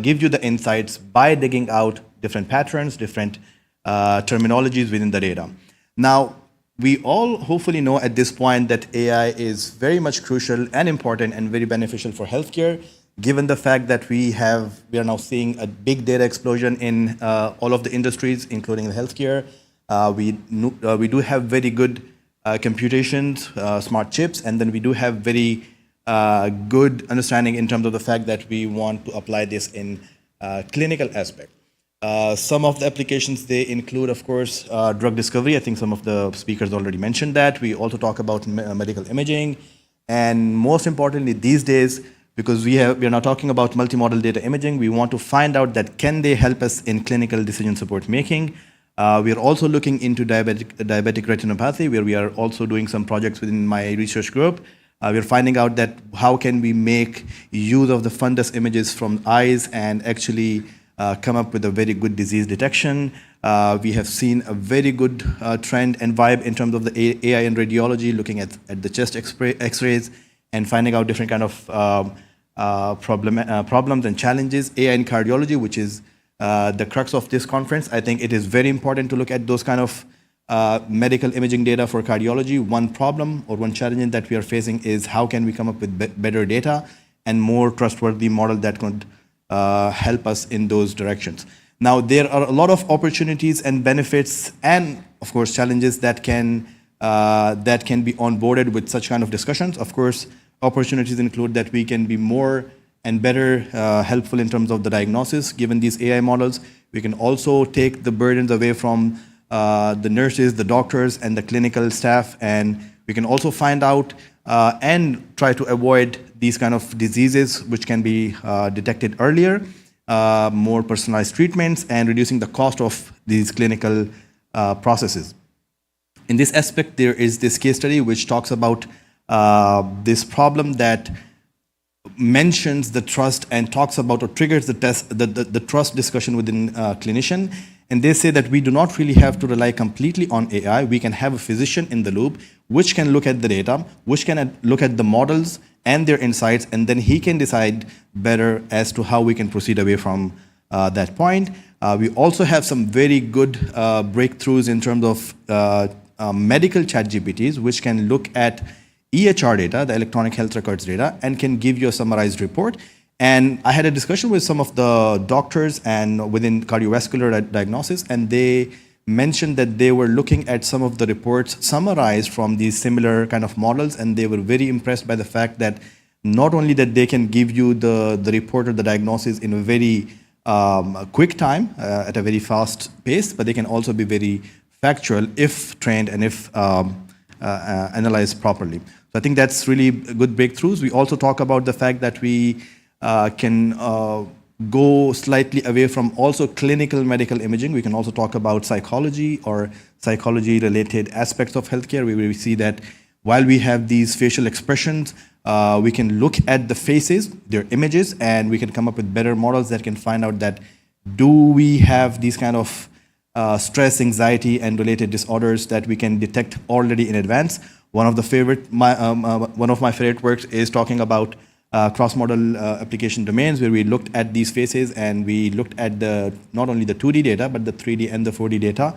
S12: give you the insights by digging out different patterns, different terminologies within the data. Now, we all hopefully know at this point that AI is very much crucial and important and very beneficial for healthcare, given the fact that we are now seeing a big data explosion in all of the industries, including healthcare. We do have very good computations, smart chips, and then we do have very good understanding in terms of the fact that we want to apply this in clinical aspect. Some of the applications, they include, of course, drug discovery. I think some of the speakers already mentioned that. We also talk about medical imaging. And most importantly, these days, because we are now talking about multimodal data imaging, we want to find out that can they help us in clinical decision support making. We are also looking into diabetic retinopathy, where we are also doing some projects within my research group. We're finding out that how can we make use of the fundus images from eyes and actually come up with a very good disease detection. We have seen a very good trend and vibe in terms of the AI in radiology, looking at the chest x-rays and finding out different kind of problems and challenges. AI in cardiology, which is the crux of this conference. I think it is very important to look at those kind of medical imaging data for cardiology. One problem or one challenge that we are facing is how can we come up with better data and more trustworthy model that could help us in those directions. Now, there are a lot of opportunities and benefits and, of course, challenges that can be onboarded with such kind of discussions. Of course, opportunities include that we can be more and better helpful in terms of the diagnosis, given these AI models. We can also take the burdens away from the nurses, the doctors, and the clinical staff, and we can also find out and try to avoid these kind of diseases which can be detected earlier, more personalized treatments, and reducing the cost of these clinical processes. In this aspect, there is this case study which talks about this problem that mentions the trust and talks about or triggers the trust discussion within clinician. And they say that we do not really have to rely completely on AI. We can have a physician in the loop which can look at the data, which can look at the models and their insights, and then he can decide better as to how we can proceed away from that point. We also have some very good breakthroughs in terms of medical ChatGPTs, which can look at EHR data, the electronic health records data, and can give you a summarized report. And I had a discussion with some of the doctors and within cardiovascular diagnosis, and they mentioned that they were looking at some of the reports summarized from these similar kind of models, and they were very impressed by the fact that not only that they can give you the report or the diagnosis in a very quick time at a very fast pace, but they can also be very factual if trained and if analyzed properly. So I think that's really good breakthroughs. We also talk about the fact that we can go slightly away from also clinical medical imaging. We can also talk about psychology or psychology-related aspects of healthcare, where we see that while we have these facial expressions, we can look at the faces, their images, and we can come up with better models that can find out that do we have these kind of stress, anxiety, and related disorders that we can detect already in advance. One of my favorite works is talking about cross-model application domains, where we looked at these faces and we looked at not only the 2D data, but the 3D and the 4D data,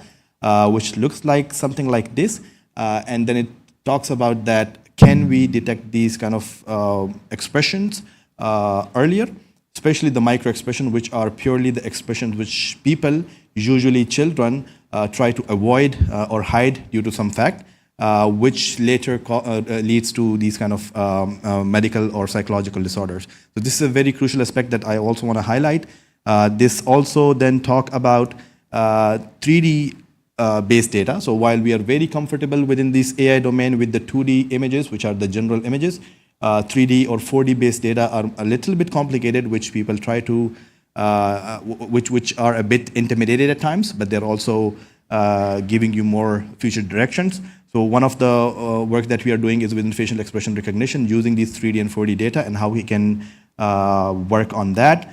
S12: which looks like something like this. And then it talks about that, can we detect these kind of expressions earlier, especially the micro expression, which are purely the expressions which people, usually children, try to avoid or hide due to some fact, which later leads to these kind of medical or psychological disorders. So this is a very crucial aspect that I also want to highlight. This also then talk about 3D based data. So while we are very comfortable within this AI domain with the 2D images, which are the general images, 3D or 4D based data are a little bit complicated, which people try to, which are a bit intimidated at times, but they're also giving you more future directions. So one of the work that we are doing is within facial expression recognition, using these 3D and 4D data and how we can work on that.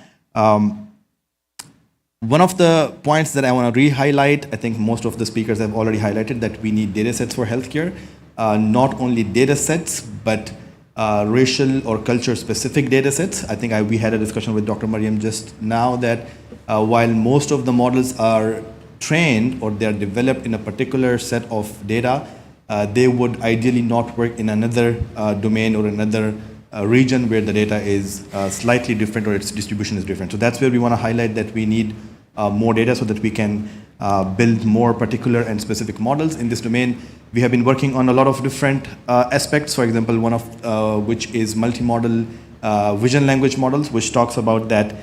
S12: One of the points that I want to re-highlight, I think most of the speakers have already highlighted, that we need data sets for healthcare. Not only data sets, but racial or culture-specific data sets. I think we had a discussion with Dr. Mariam just now that while most of the models are trained or they are developed in a particular set of data, they would ideally not work in another domain or another region where the data is slightly different or its distribution is different. So that's where we want to highlight that we need more data so that we can build more particular and specific models in this domain. We have been working on a lot of different aspects. For example, one of which is multimodal vision language models, which talks about that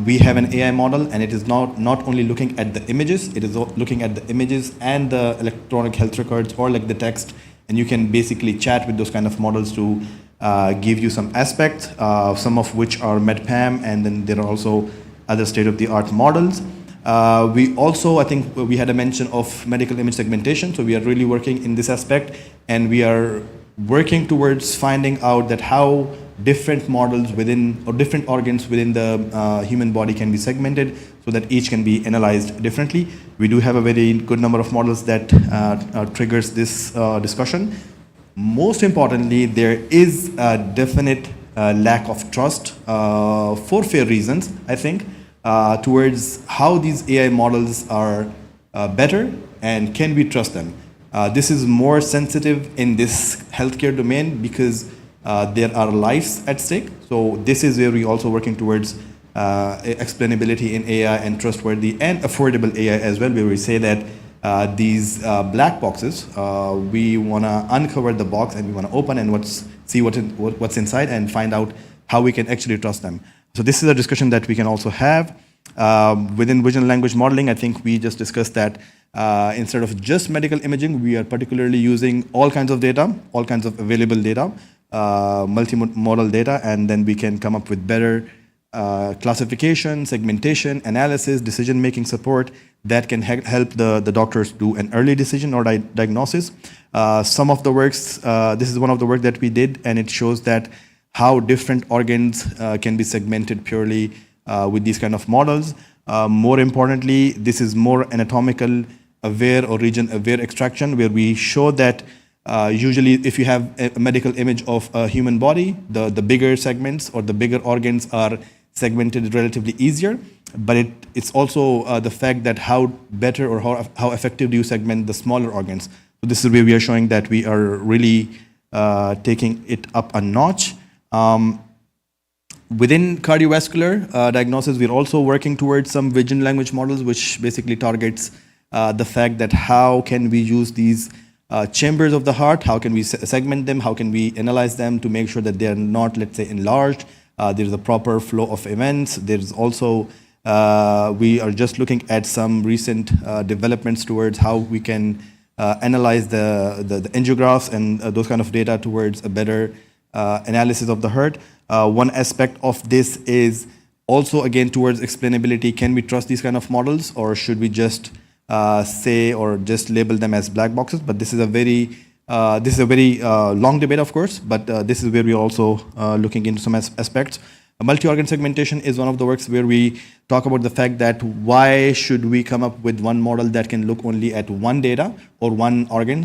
S12: we have an AI model and it is not only looking at the images, it is looking at the images and the electronic health records or like the text, and you can basically chat with those kind of models to give you some aspects, some of which are MedPAM, and then there are also other state-of-the-art models. We also, I think we had a mention of medical image segmentation, so we are really working in this aspect, and we are working towards finding out that how different models within, or different organs within the human body can be segmented so that each can be analyzed differently. We do have a very good number of models that triggers this discussion. Most importantly, there is a definite lack of trust for fair reasons, I think, towards how these AI models are better and can we trust them. This is more sensitive in this healthcare domain because there are lives at stake. So this is where we're also working towards explainability in AI and trustworthy and affordable AI as well, where we say that these black boxes, we want to uncover the box and we want to open and see what's inside and find out how we can actually trust them. So this is a discussion that we can also have. Within vision language modeling, I think we just discussed that instead of just medical imaging, we are particularly using all kinds of data, all kinds of available data, multimodal data, and then we can come up with better classification, segmentation, analysis, decision-making support that can help the doctors do an early decision or diagnosis. Some of the works, this is one of the work that we did, and it shows that how different organs can be segmented purely with these kind of models. More importantly, this is more anatomical aware or region aware extraction, where we show that usually if you have a medical image of a human body, the bigger segments or the bigger organs are segmented relatively easier, but it's also the fact that how better or how effective do you segment the smaller organs. So this is where we are showing that we are really taking it up a notch. Within cardiovascular diagnosis, we're also working towards some vision language models, which basically targets the fact that how can we use these chambers of the heart, how can we segment them, how can we analyze them to make sure that they are not, let's say, enlarged. There's a proper flow of events. There's also We are just looking at some recent developments towards how we can analyze the angiographs and those kind of data towards a better analysis of the heart. One aspect of this is also, again, towards explainability. Can we trust these kind of models, or should we just say or just label them as black boxes? But this is a very long debate, of course, but this is where we are also looking into some aspects. Multi-organ segmentation is one of the works where we talk about the fact that why should we come up with one model that can look only at one data or one organ?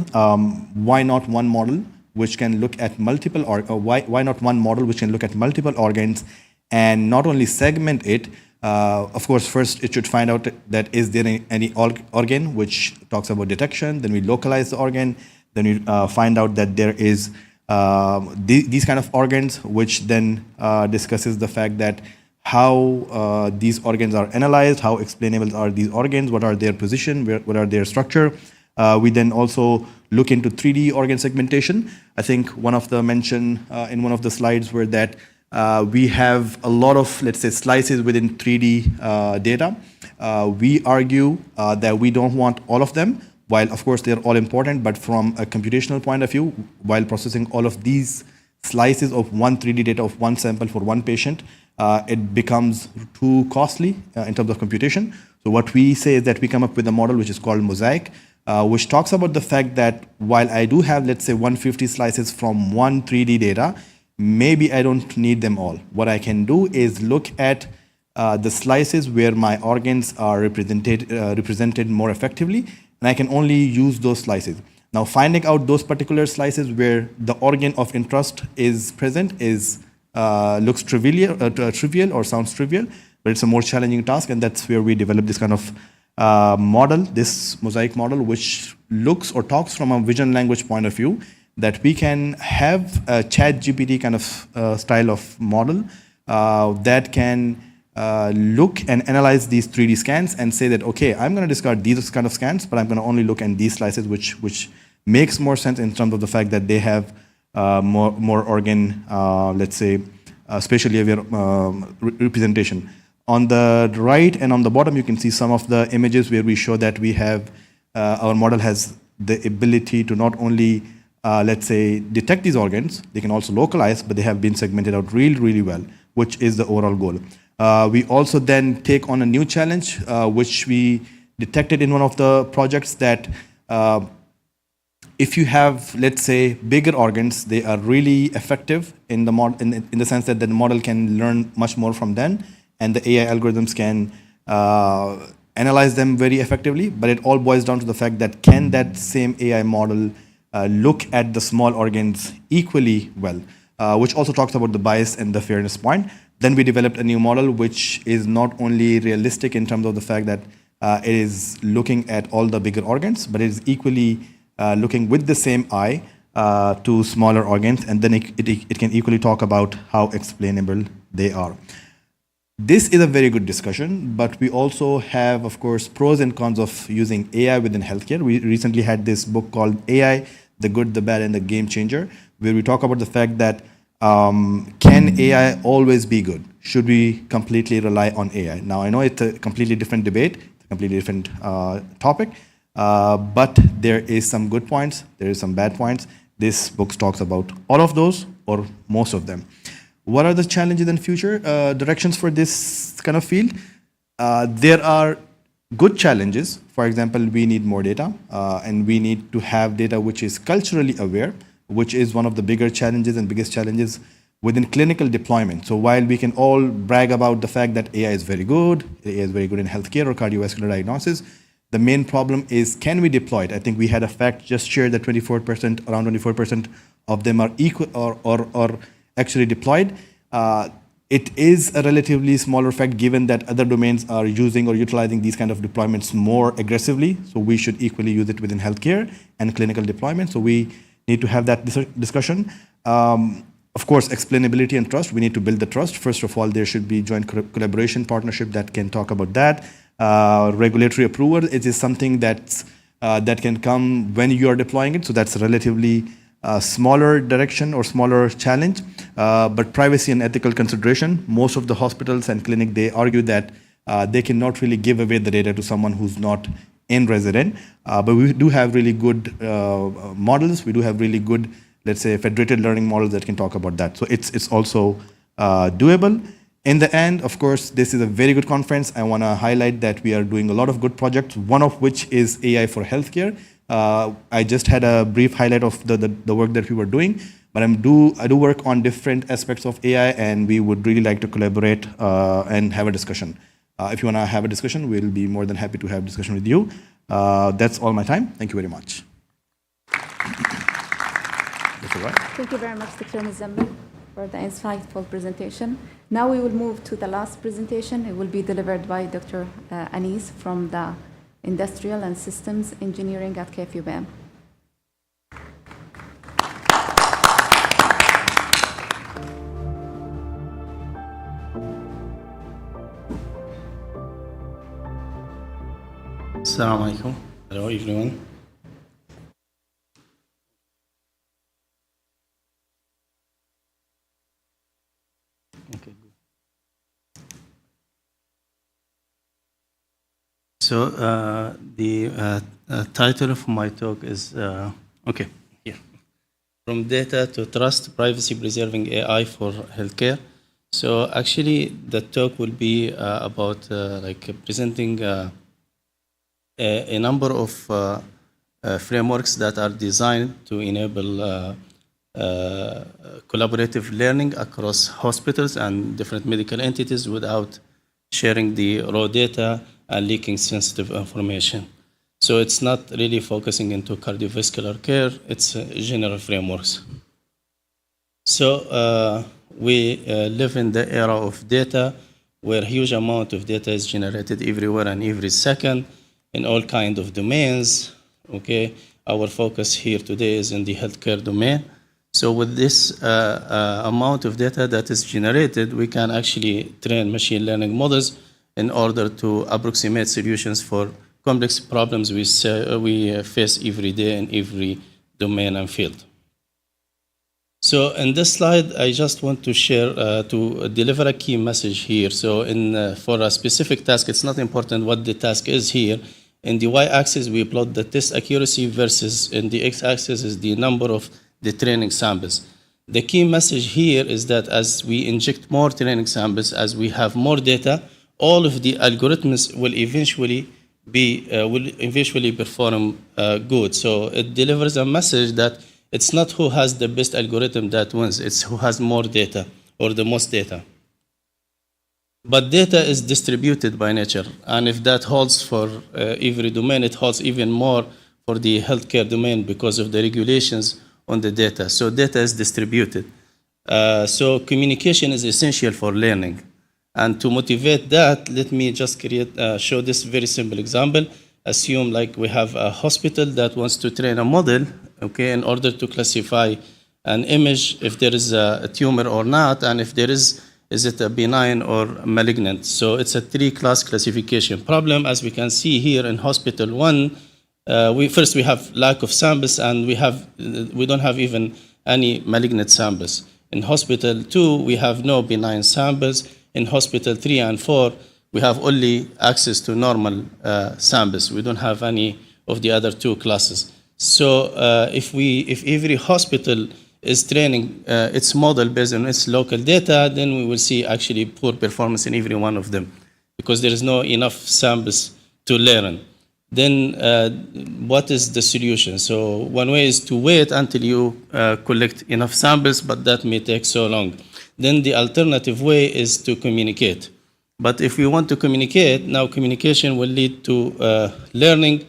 S12: Why not one model which can look at multiple, or why not one model which can look at multiple organs and not only segment it? Of course, first it should find out that is there any organ which talks about detection, then we localize the organ, then we find out that there is these kind of organs, which then discusses the fact that how these organs are analyzed, how explainable are these organs, what are their position, what are their structure. We then also look into 3D organ segmentation. I think one of the mention in one of the slides were that we have a lot of, let's say, slices within 3D data. We argue that we don't want all of them, while of course they're all important, but from a computational point of view, while processing all of these slices of one 3D data of one sample for one patient, it becomes too costly in terms of computation. So what we say is that we come up with a model which is called Mosaic, which talks about the fact that while I do have, let's say, 150 slices from one 3D data, maybe I don't need them all. What I can do is look at the slices where my organs are represented more effectively, and I can only use those slices. Now, finding out those particular slices where the organ of interest is present looks trivial or sounds trivial, but it's a more challenging task, and that's where we develop this kind of model, this Mosaic model, which looks or talks from a vision language point of view, that we can have a ChatGPT kind of style of model that can look and analyze these 3D scans and say that, okay, I'm going to discard these kind of scans, but I'm going to only look at these slices, which makes more sense in terms of the fact that they have more organ, let's say, spatial behavior representation. On the right and on the bottom, you can see some of the images where we show that we have, our model has the ability to not only, let's say, detect these organs, they can also localize, but they have been segmented out really, really well, which is the overall goal. We also then take on a new challenge, which we detected in one of the projects, that if you have, let's say, bigger organs, they are really effective in the sense that the model can learn much more from them, and the AI algorithms can analyze them very effectively. But it all boils down to the fact that can that same AI model look at the small organs equally well, which also talks about the bias and the fairness point. Then we developed a new model which is not only realistic in terms of the fact that it is looking at all the bigger organs, but it is equally looking with the same eye to smaller organs, and then it can equally talk about how explainable they are. This is a very good discussion, but we also have, of course, pros and cons of using AI within healthcare. We recently had this book called AI, The Good, the Bad, and the Game Changer, where we talk about the fact that can AI always be good? Should we completely rely on AI? Now, I know it's a completely different debate, a completely different topic, but there is some good points, there is some bad points. This book talks about all of those, or most of them. What are the challenges and future directions for this kind of field? There are good challenges. For example, we need more data, and we need to have data which is culturally aware, which is one of the bigger challenges and biggest challenges within clinical deployment. So while we can all brag about the fact that AI is very good, AI is very good in healthcare or cardiovascular diagnosis, the main problem is, can we deploy it? I think we had a fact just shared that around 24% of them are equal or actually deployed. It is a relatively smaller fact given that other domains are using or utilizing these kind of deployments more aggressively. So we should equally use it within healthcare and clinical deployment. So we need to have that discussion. Of course, explainability and trust. We need to build the trust. First of all, there should be joint collaboration partnership that can talk about that. Regulatory approval, it is something that can come when you are deploying it. So that's a relatively smaller direction or smaller challenge. But privacy and ethical consideration, most of the hospitals and clinic, they argue that they cannot really give away the data to someone who's not in resident. But we do have really good models. We do have really good, let's say, federated learning models that can talk about that. So it's also doable. In the end, of course, this is a very good conference. I want to highlight that we are doing a lot of good projects, one of which is AI for healthcare. I just had a brief highlight of the work that we were doing, but I do work on different aspects of AI, and we would really like to collaborate and have a discussion. If you want to have a discussion, we'll be more than happy to have a discussion with you. That's all my time. Thank you very much.
S10: Thank you very much, Dr. Muzammil, for the insightful presentation. Now we will move to the last presentation. It will be delivered by Dr. Anis from the Industrial and Systems Engineering at KFUPM.
S13: Assalamu alaikum. Hello, everyone. Okay, good. So the title of my talk is okay here. From data to trust, privacy preserving AI for healthcare. So actually, the talk will be about presenting a number of frameworks that are designed to enable collaborative learning across hospitals and different medical entities without sharing the raw data and leaking sensitive information. So it's not really focusing into cardiovascular care, it's general frameworks. So we live in the era of data where huge amount of data is generated everywhere and every second in all kinds of domains. Okay, our focus here today is in the healthcare domain. So with this amount of data that is generated, we can actually train machine learning models in order to approximate solutions for complex problems we face every day in every domain and field. So in this slide, I just want to share, to deliver a key message here. So for a specific task, it's not important what the task is here. In the y-axis, we plot the test accuracy versus in the x-axis is the number of the training samples. The key message here is that as we inject more training samples, as we have more data, all of the algorithms will eventually perform good. So it delivers a message that it's not who has the best algorithm that wins, it's who has more data or the most data. But data is distributed by nature, and if that holds for every domain, it holds even more for the healthcare domain because of the regulations on the data. So data is distributed. So communication is essential for learning. And to motivate that, let me just show this very simple example. Assume like we have a hospital that wants to train a model, okay, in order to classify an image, if there is a tumor or not, and if there is it a benign or malignant. So it's a 3-class classification problem. As we can see here in hospital 1, we have lack of samples, and we don't have even any malignant samples. In hospital 2, we have no benign samples. In hospital 3 and 4, we have only access to normal samples. We don't have any of the other 2 classes. So if every hospital is training its model based on its local data, then we will see actually poor performance in every one of them because there is no enough samples to learn. Then what is the solution? So one way is to wait until you collect enough samples, but that may take so long. Then the alternative way is to communicate. But if we want to communicate, now communication will lead to learning.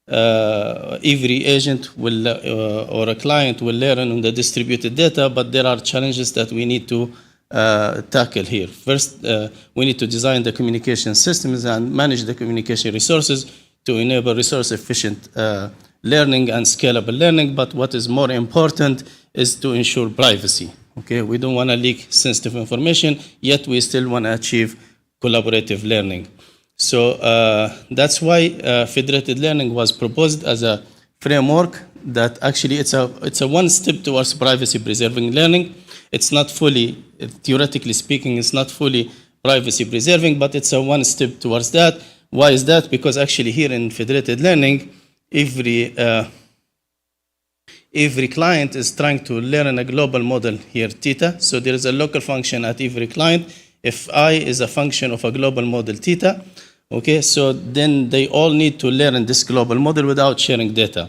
S13: Every agent will or a client will learn on the distributed data, but there are challenges that we need to tackle here. First, we need to design the communication systems and manage the communication resources to enable resource-efficient learning and scalable learning. But what is more important is to ensure privacy. Okay, we don't want to leak sensitive information, yet we still want to achieve collaborative learning. So that's why federated learning was proposed as a framework that actually it's a one step towards privacy preserving learning. It's not fully, theoretically speaking, it's not fully privacy preserving, but it's a one step towards that. Why is that? Because actually here in federated learning, every client is trying to learn a global model here, theta. So there is a local function at every client. If I is a function of a global model, theta, okay, so then they all need to learn this global model without sharing data.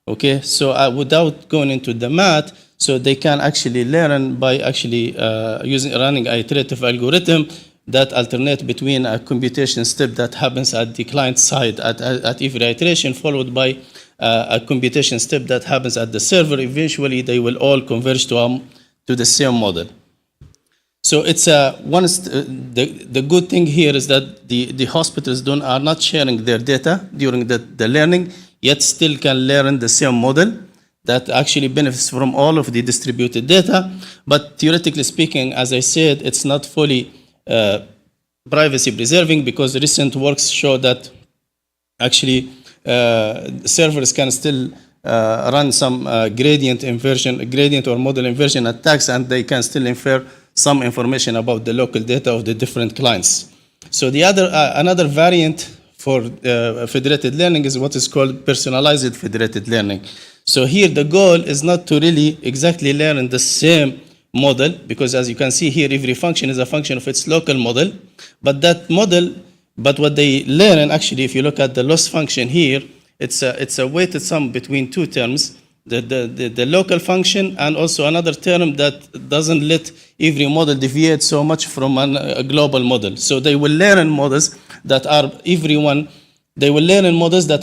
S13: Okay, so without going into the math, so they can actually learn by actually running an iterative algorithm that alternate between a computation step that happens at the client side at every iteration, followed by a computation step that happens at the server. Eventually, they will all converge to the same model. So it's the good thing here is that the hospitals are not sharing their data during the learning, yet still can learn the same model that actually benefits from all of the distributed data. But theoretically speaking, as I said, it's not fully privacy preserving, because recent works show that actually servers can still run some gradient or model inversion attacks, and they can still infer some information about the local data of the different clients. So the another variant for federated learning is what is called personalized federated learning. So here the goal is not to really exactly learn the same model, because as you can see here, every function is a function of its local model. But what they learn, actually, if you look at the loss function here, it's a weighted sum between two terms, the local function and also another term that doesn't let every model deviate so much from a global model. So they will learn models that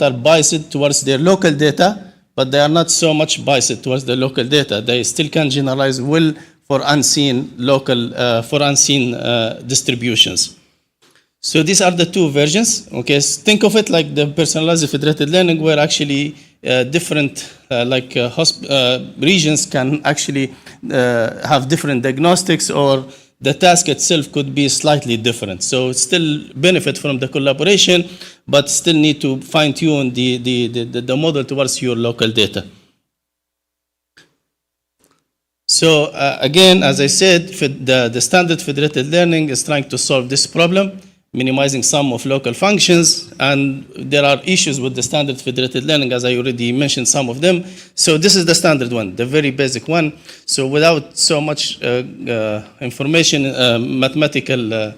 S13: are biased towards their local data, but they are not so much biased towards the local data. They still can generalize well for unseen distributions. So these are the two versions. Okay, so think of it like the personalized federated learning, where actually different regions can actually have different diagnostics, or the task itself could be slightly different. So still benefit from the collaboration, but still need to fine tune the model towards your local data. So again, as I said, the standard federated learning is trying to solve this problem, minimizing sum of local functions, and there are issues with the standard federated learning, as I already mentioned some of them. So this is the standard one, the very basic one. So without so much information, mathematical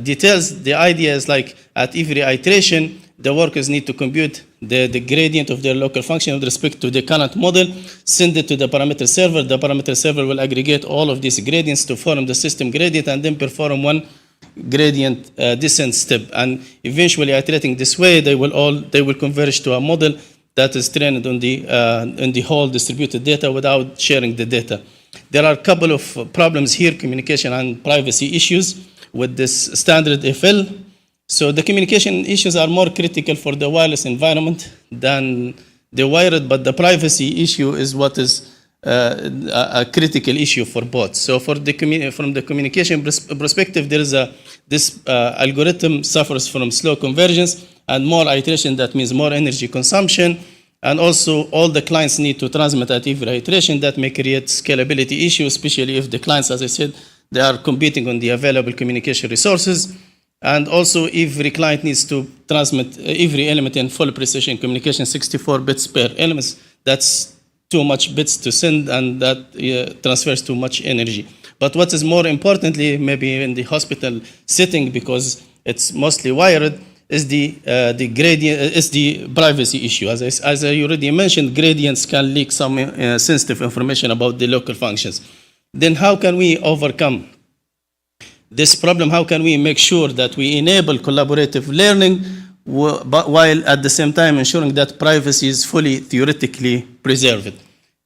S13: details, the idea is like at every iteration, the workers need to compute the gradient of their local function with respect to the current model, send it to the parameter server. The parameter server will aggregate all of these gradients to form the system gradient, and then perform one gradient descent step. And eventually, iterating this way, they will converge to a model that is trained on the whole distributed data without sharing the data. There are a couple of problems here, communication and privacy issues with this standard FL. So the communication issues are more critical for the wireless environment than the wired, but the privacy issue is what is a critical issue for both. So from the communication perspective, there is this algorithm suffers from slow convergence and more iteration. That means more energy consumption, and also all the clients need to transmit at every iteration. That may create scalability issues, especially if the clients, as I said, they are competing on the available communication resources. And also every client needs to transmit every element in full precision communication, 64 bits per element. That's too much bits to send, and that transfers too much energy. But what is more importantly, maybe in the hospital setting, because it's mostly wired, is the gradient, is the privacy issue. As I already mentioned, gradients can leak some sensitive information about the local functions. Then how can we overcome this problem? How can we make sure that we enable collaborative learning but while at the same time ensuring that privacy is fully theoretically preserved?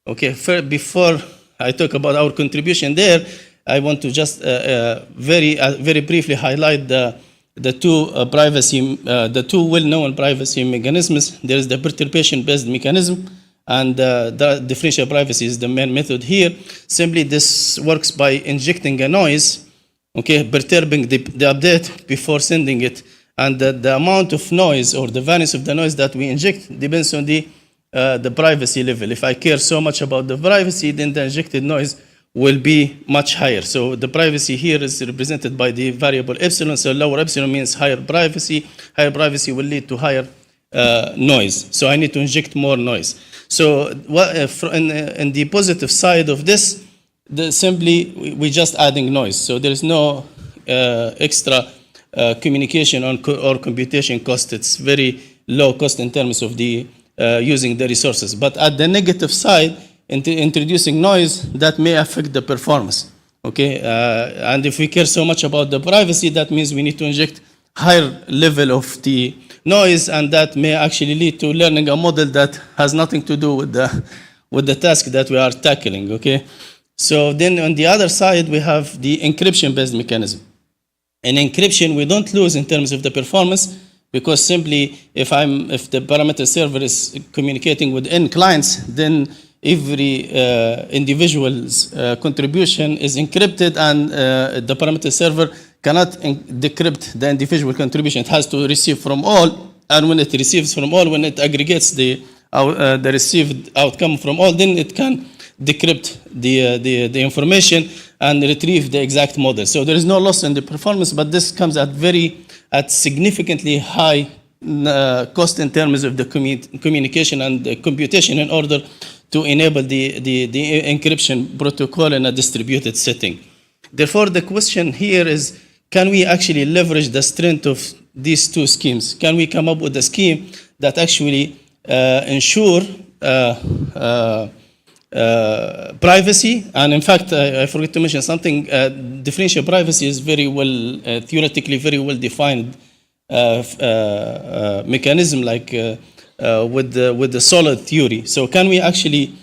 S13: Okay, before I talk about our contribution there, I want to just very briefly highlight the two well-known privacy mechanisms. There is the perturbation-based mechanism, and the differential privacy is the main method here. Simply, this works by injecting a noise, okay, perturbing the update before sending it, and the amount of noise or the values of the noise that we inject depends on the privacy level. If I care so much about the privacy, then the injected noise will be much higher. So the privacy here is represented by the variable epsilon. So lower epsilon means higher privacy. Higher privacy will lead to higher noise. So I need to inject more noise. So in the positive side of this, simply we're just adding noise. So there is no extra communication or computation cost. It's very low cost in terms of the using the resources. But at the negative side, introducing noise, that may affect the performance. Okay, and if we care so much about the privacy, that means we need to inject higher level of the noise, and that may actually lead to learning a model that has nothing to do with the task that we are tackling. Okay, so then on the other side we have the encryption-based mechanism. In encryption, we don't lose in terms of the performance, because simply if the parameter server is communicating with end clients, then every individual's contribution is encrypted, and the parameter server cannot decrypt the individual contribution. It has to receive from all, and when it receives from all, when it aggregates the received outcome from all, then it can decrypt the information and retrieve the exact model. So there is no loss in the performance, but this comes at significantly high cost in terms of the communication and the computation in order to enable the encryption protocol in a distributed setting. Therefore, the question here is, can we actually leverage the strength of these two schemes? Can we come up with a scheme that actually ensure privacy? And in fact, I forgot to mention something. Differential privacy is very well, theoretically very well defined mechanism, like with the solid theory. So can we actually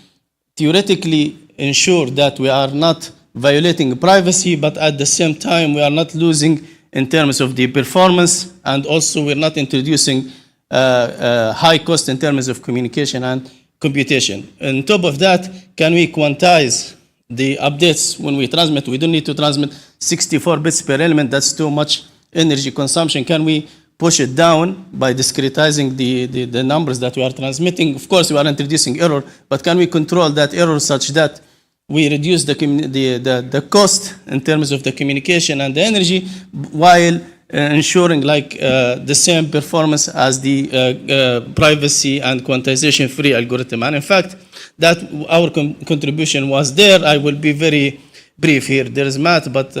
S13: theoretically ensure that we are not violating privacy, but at the same time we are not losing in terms of the performance, and also we're not introducing high cost in terms of communication and computation. On top of that, can we quantize the updates when we transmit? We don't need to transmit 64 bits per element. That's too much energy consumption. Can we push it down by discretizing the numbers that we are transmitting? Of course, we are introducing error, but can we control that error such that we reduce the cost in terms of the communication and the energy, while ensuring the same performance as the privacy and quantization-free algorithm? And in fact, that our contribution was there. I will be very brief here. There is math, but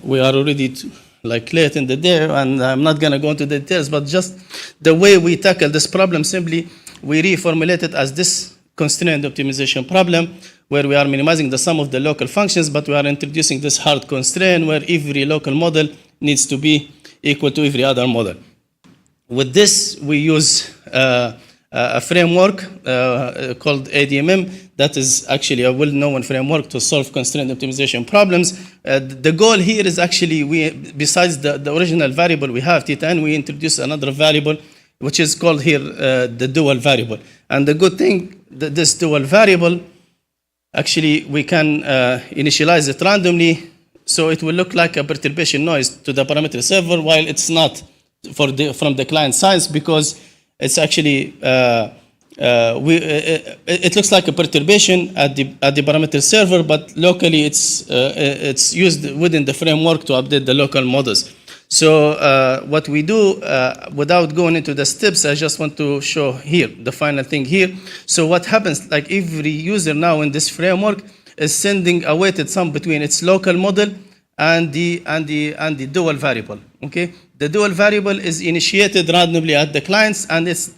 S13: we are already late in the day, and I'm not going to go into the details, but just the way we tackle this problem, simply we reformulate it as this constraint optimization problem, where we are minimizing the sum of the local functions, but we are introducing this hard constraint where every local model needs to be equal to every other model. With this, we use a framework called ADMM that is actually a well-known framework to solve constraint optimization problems. The goal here is actually, besides the original variable we have, theta n, we introduce another variable, which is called here the dual variable. And the good thing, this dual variable, actually we can initialize it randomly, so it will look like a perturbation noise to the parameter server, while it's not from the client side, because it's actually it looks like a perturbation at the parameter server, but locally it's used within the framework to update the local models. So what we do, without going into the steps, I just want to show here the final thing here. So what happens, like every user now in this framework is sending a weighted sum between its local model and the dual variable. Okay, the dual variable is initiated randomly at the clients, and it's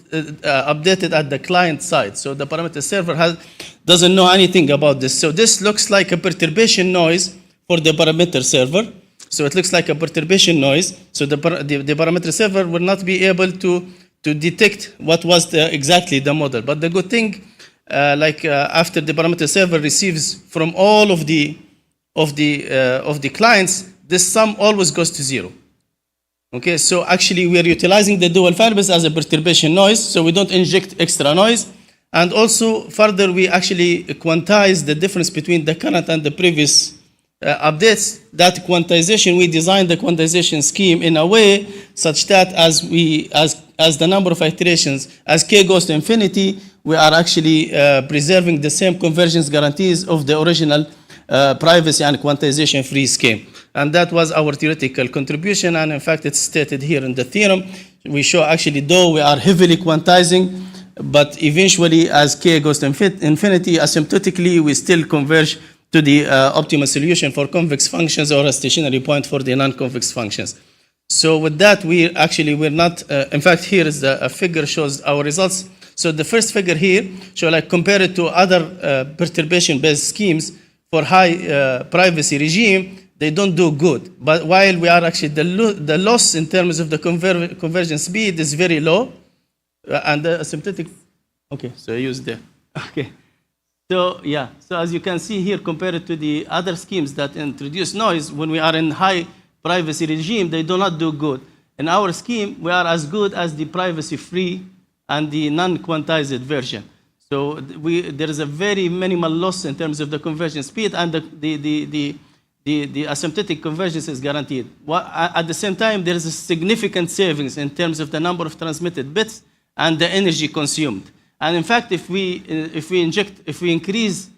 S13: updated at the client side. So the parameter server doesn't know anything about this. So this looks like a perturbation noise for the parameter server. So it looks like a perturbation noise. So the parameter server will not be able to detect what was exactly the model. But the good thing, after the parameter server receives from all of the clients, this sum always goes to zero. Okay, so actually we are utilizing the dual variables as a perturbation noise, so we don't inject extra noise. And also further, we actually quantize the difference between the current and the previous updates. That quantization, we designed the quantization scheme in a way such that as the number of iterations, as k goes to infinity, we are actually preserving the same convergence guarantees of the original privacy and quantization-free scheme. And that was our theoretical contribution, and in fact, it's stated here in the theorem. We show actually, though we are heavily quantizing, but eventually, as k goes to infinity, asymptotically, we still converge to the optimal solution for convex functions or a stationary point for the non-convex functions. So with that, we're not, in fact, here is a figure shows our results. So the first figure here, show like compare it to other perturbation-based schemes for high privacy regime, they don't do good. But while we are actually, the loss in terms of the conversion speed is very low, and the asymptotic, okay, so I use there, okay. So yeah, so as you can see here, compared to the other schemes that introduce noise, when we are in high privacy regime, they do not do good. In our scheme, we are as good as the privacy-free and the non-quantized version. So there is a very minimal loss in terms of the conversion speed, and the asymptotic convergence is guaranteed. At the same time, there is a significant savings in terms of the number of transmitted bits and the energy consumed. And in fact, if we increase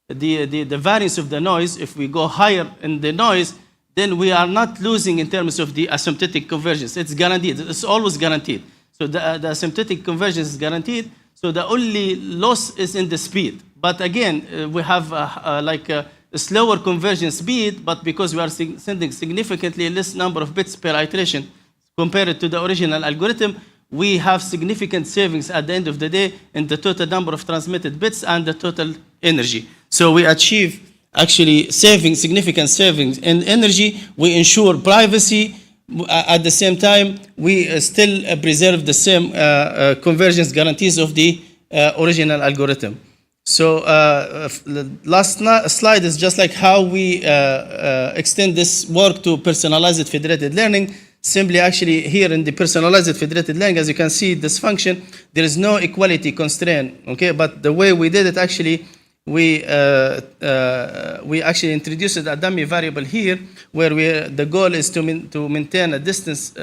S13: the variance of the noise, if we go higher in the noise, then we are not losing in terms of the asymptotic convergence. It's guaranteed. It's always guaranteed. So the asymptotic convergence is guaranteed. So the only loss is in the speed. But again, we have a slower conversion speed, but because we are sending significantly less number of bits per iteration compared to the original algorithm, we have significant savings at the end of the day in the total number of transmitted bits and the total energy. So we achieve actually significant savings in energy. We ensure privacy. At the same time, we still preserve the same convergence guarantees of the original algorithm. So the last slide is just like how we extend this work to personalized federated learning. Simply actually here in the personalized federated learning, as you can see this function, there is no equality constraint, okay? But the way we did it actually, we actually introduced a dummy variable here where the goal is to maintain a distance,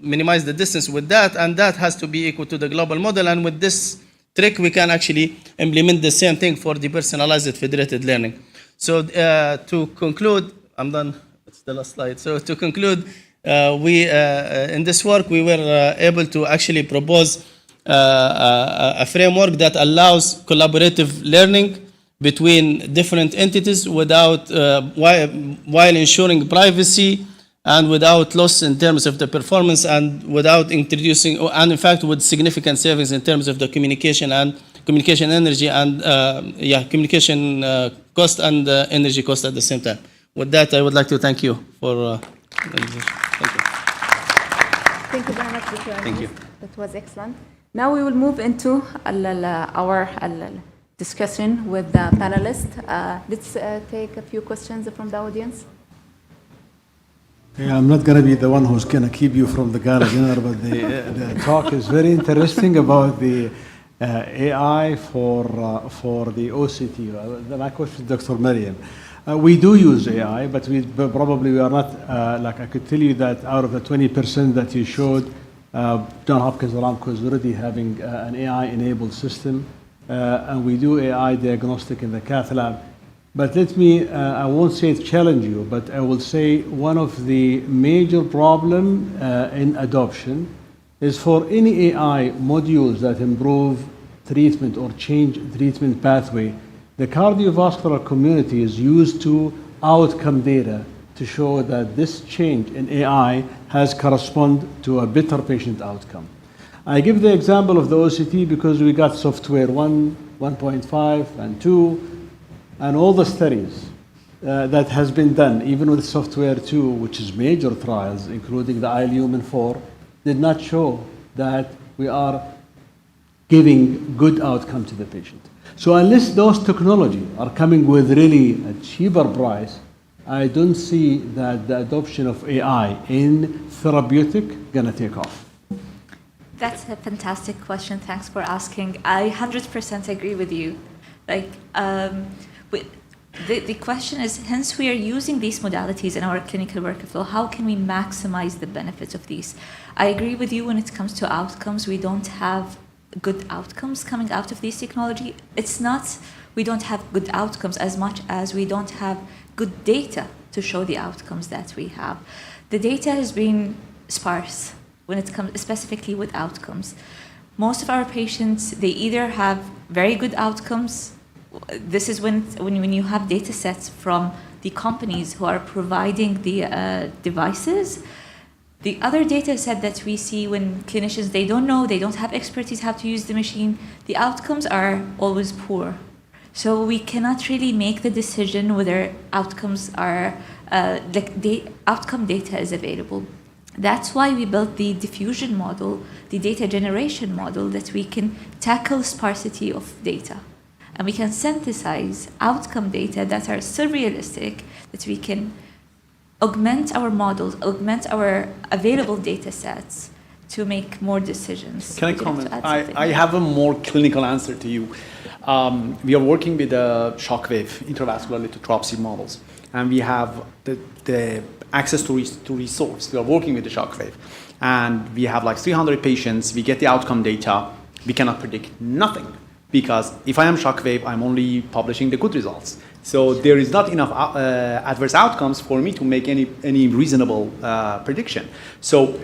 S13: minimize the distance with that, and that has to be equal to the global model. And with this trick, we can actually implement the same thing for the personalized federated learning. So to conclude, I'm done, it's the last slide. So to conclude, in this work, we were able to actually propose a framework that allows collaborative learning between different entities without, while ensuring privacy and without loss in terms of the performance and without introducing, and in fact with significant savings in terms of the communication and communication energy and communication cost and energy cost at the same time. With that, I would like to thank you for thank you.
S10: Thank you very much, Dr.
S13: Thank you.
S10: That was excellent. Now we will move into our discussion with the panelists. Let's take a few questions from the audience.
S14: Yeah, I'm not going to be the one who's going to keep you from the gala dinner, but the talk is very interesting about the AI for the OCT. My question is Dr. Mariam. We do use AI, but probably we are not, like I could tell you that out of the 20% that you showed, Johns Hopkins Aramco is already having an AI-enabled system, and we do AI diagnostic in the cath lab. But let me, I won't say it challenge you, but I will say one of the major problem in adoption is for any AI modules that improve treatment or change treatment pathway. The cardiovascular community is used to outcome data to show that this change in AI has correspond to a better patient outcome. I give the example of the OCT because we got software 1, 1.5, and 2, and all the studies that has been done, even with software 2, which is major trials, including the iLumen 4, did not show that we are giving good outcome to the patient. So unless those technology are coming with really a cheaper price, I don't see that the adoption of AI in therapeutic gonna take off.
S11: That's a fantastic question. Thanks for asking. I 100% agree with you. Like, the question is, hence we are using these modalities in our clinical workflow, how can we maximize the benefits of these? I agree with you when it comes to outcomes. We don't have good outcomes coming out of this technology. It's not we don't have good outcomes as much as we don't have good data to show the outcomes that we have. The data has been sparse when it comes specifically with outcomes. Most of our patients, they either have very good outcomes. This is when you have data sets from the companies who are providing the devices. The other data set that we see when clinicians, they don't know, they don't have expertise how to use the machine, the outcomes are always poor. So we cannot really make the decision whether outcomes are, the outcome data is available. That's why we built the diffusion model, the data generation model, that we can tackle sparsity of data. And we can synthesize outcome data that are so realistic that we can augment our models, augment our available data sets to make more decisions.
S22: Can I comment? I have a more clinical answer to you. We are working with the shockwave intravascular lithotripsy models, and we have the access to resource. We are working with the shockwave, and we have like 300 patients. We get the outcome data. We cannot predict nothing, because if I am shockwave, I'm only publishing the good results. So there is not enough adverse outcomes for me to make any reasonable prediction. So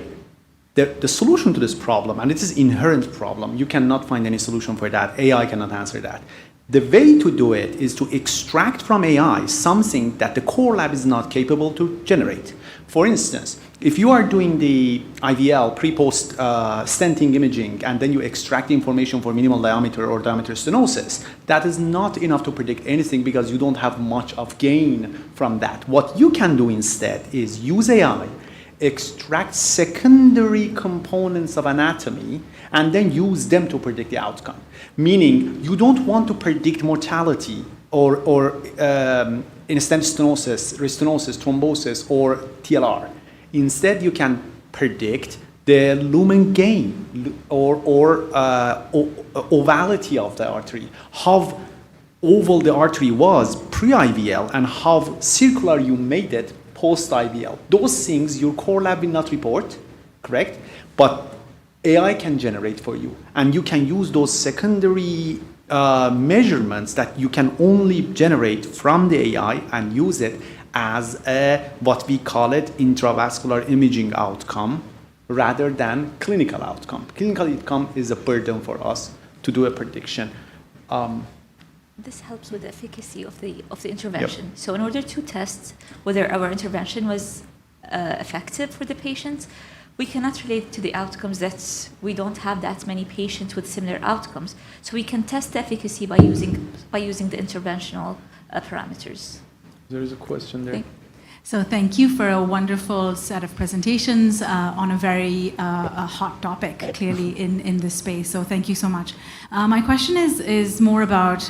S22: the solution to this problem, and it is an inherent problem, you cannot find any solution for that. AI cannot answer that. The way to do it is to extract from AI something that the core lab is not capable to generate. For instance, if you are doing the IVL, pre-post stenting imaging, and then you extract the information for minimal diameter or diameter stenosis, that is not enough to predict anything because you don't have much of gain from that. What you can do instead is use AI, extract secondary components of anatomy, and then use them to predict the outcome. Meaning, you don't want to predict mortality or in-stent stenosis, restenosis, thrombosis, or TLR. Instead, you can predict the lumen gain or ovality of the artery, how oval the artery was pre-IVL and how circular you made it post-IVL. Those things your core lab will not report, correct? But AI can generate for you. And you can use those secondary measurements that you can only generate from the AI and use it as what we call it intravascular imaging outcome rather than clinical outcome. Clinical outcome is a burden for us to do a prediction.
S11: This helps with the efficacy of the intervention. Yep. So in order to test whether our intervention was effective for the patient, we cannot relate to the outcomes that we don't have that many patients with similar outcomes. So we can test the efficacy by using the interventional parameters.
S22: There is a question there.
S6: So thank you for a wonderful set of presentations on a very hot topic, clearly in this space. So thank you so much. My question is more about,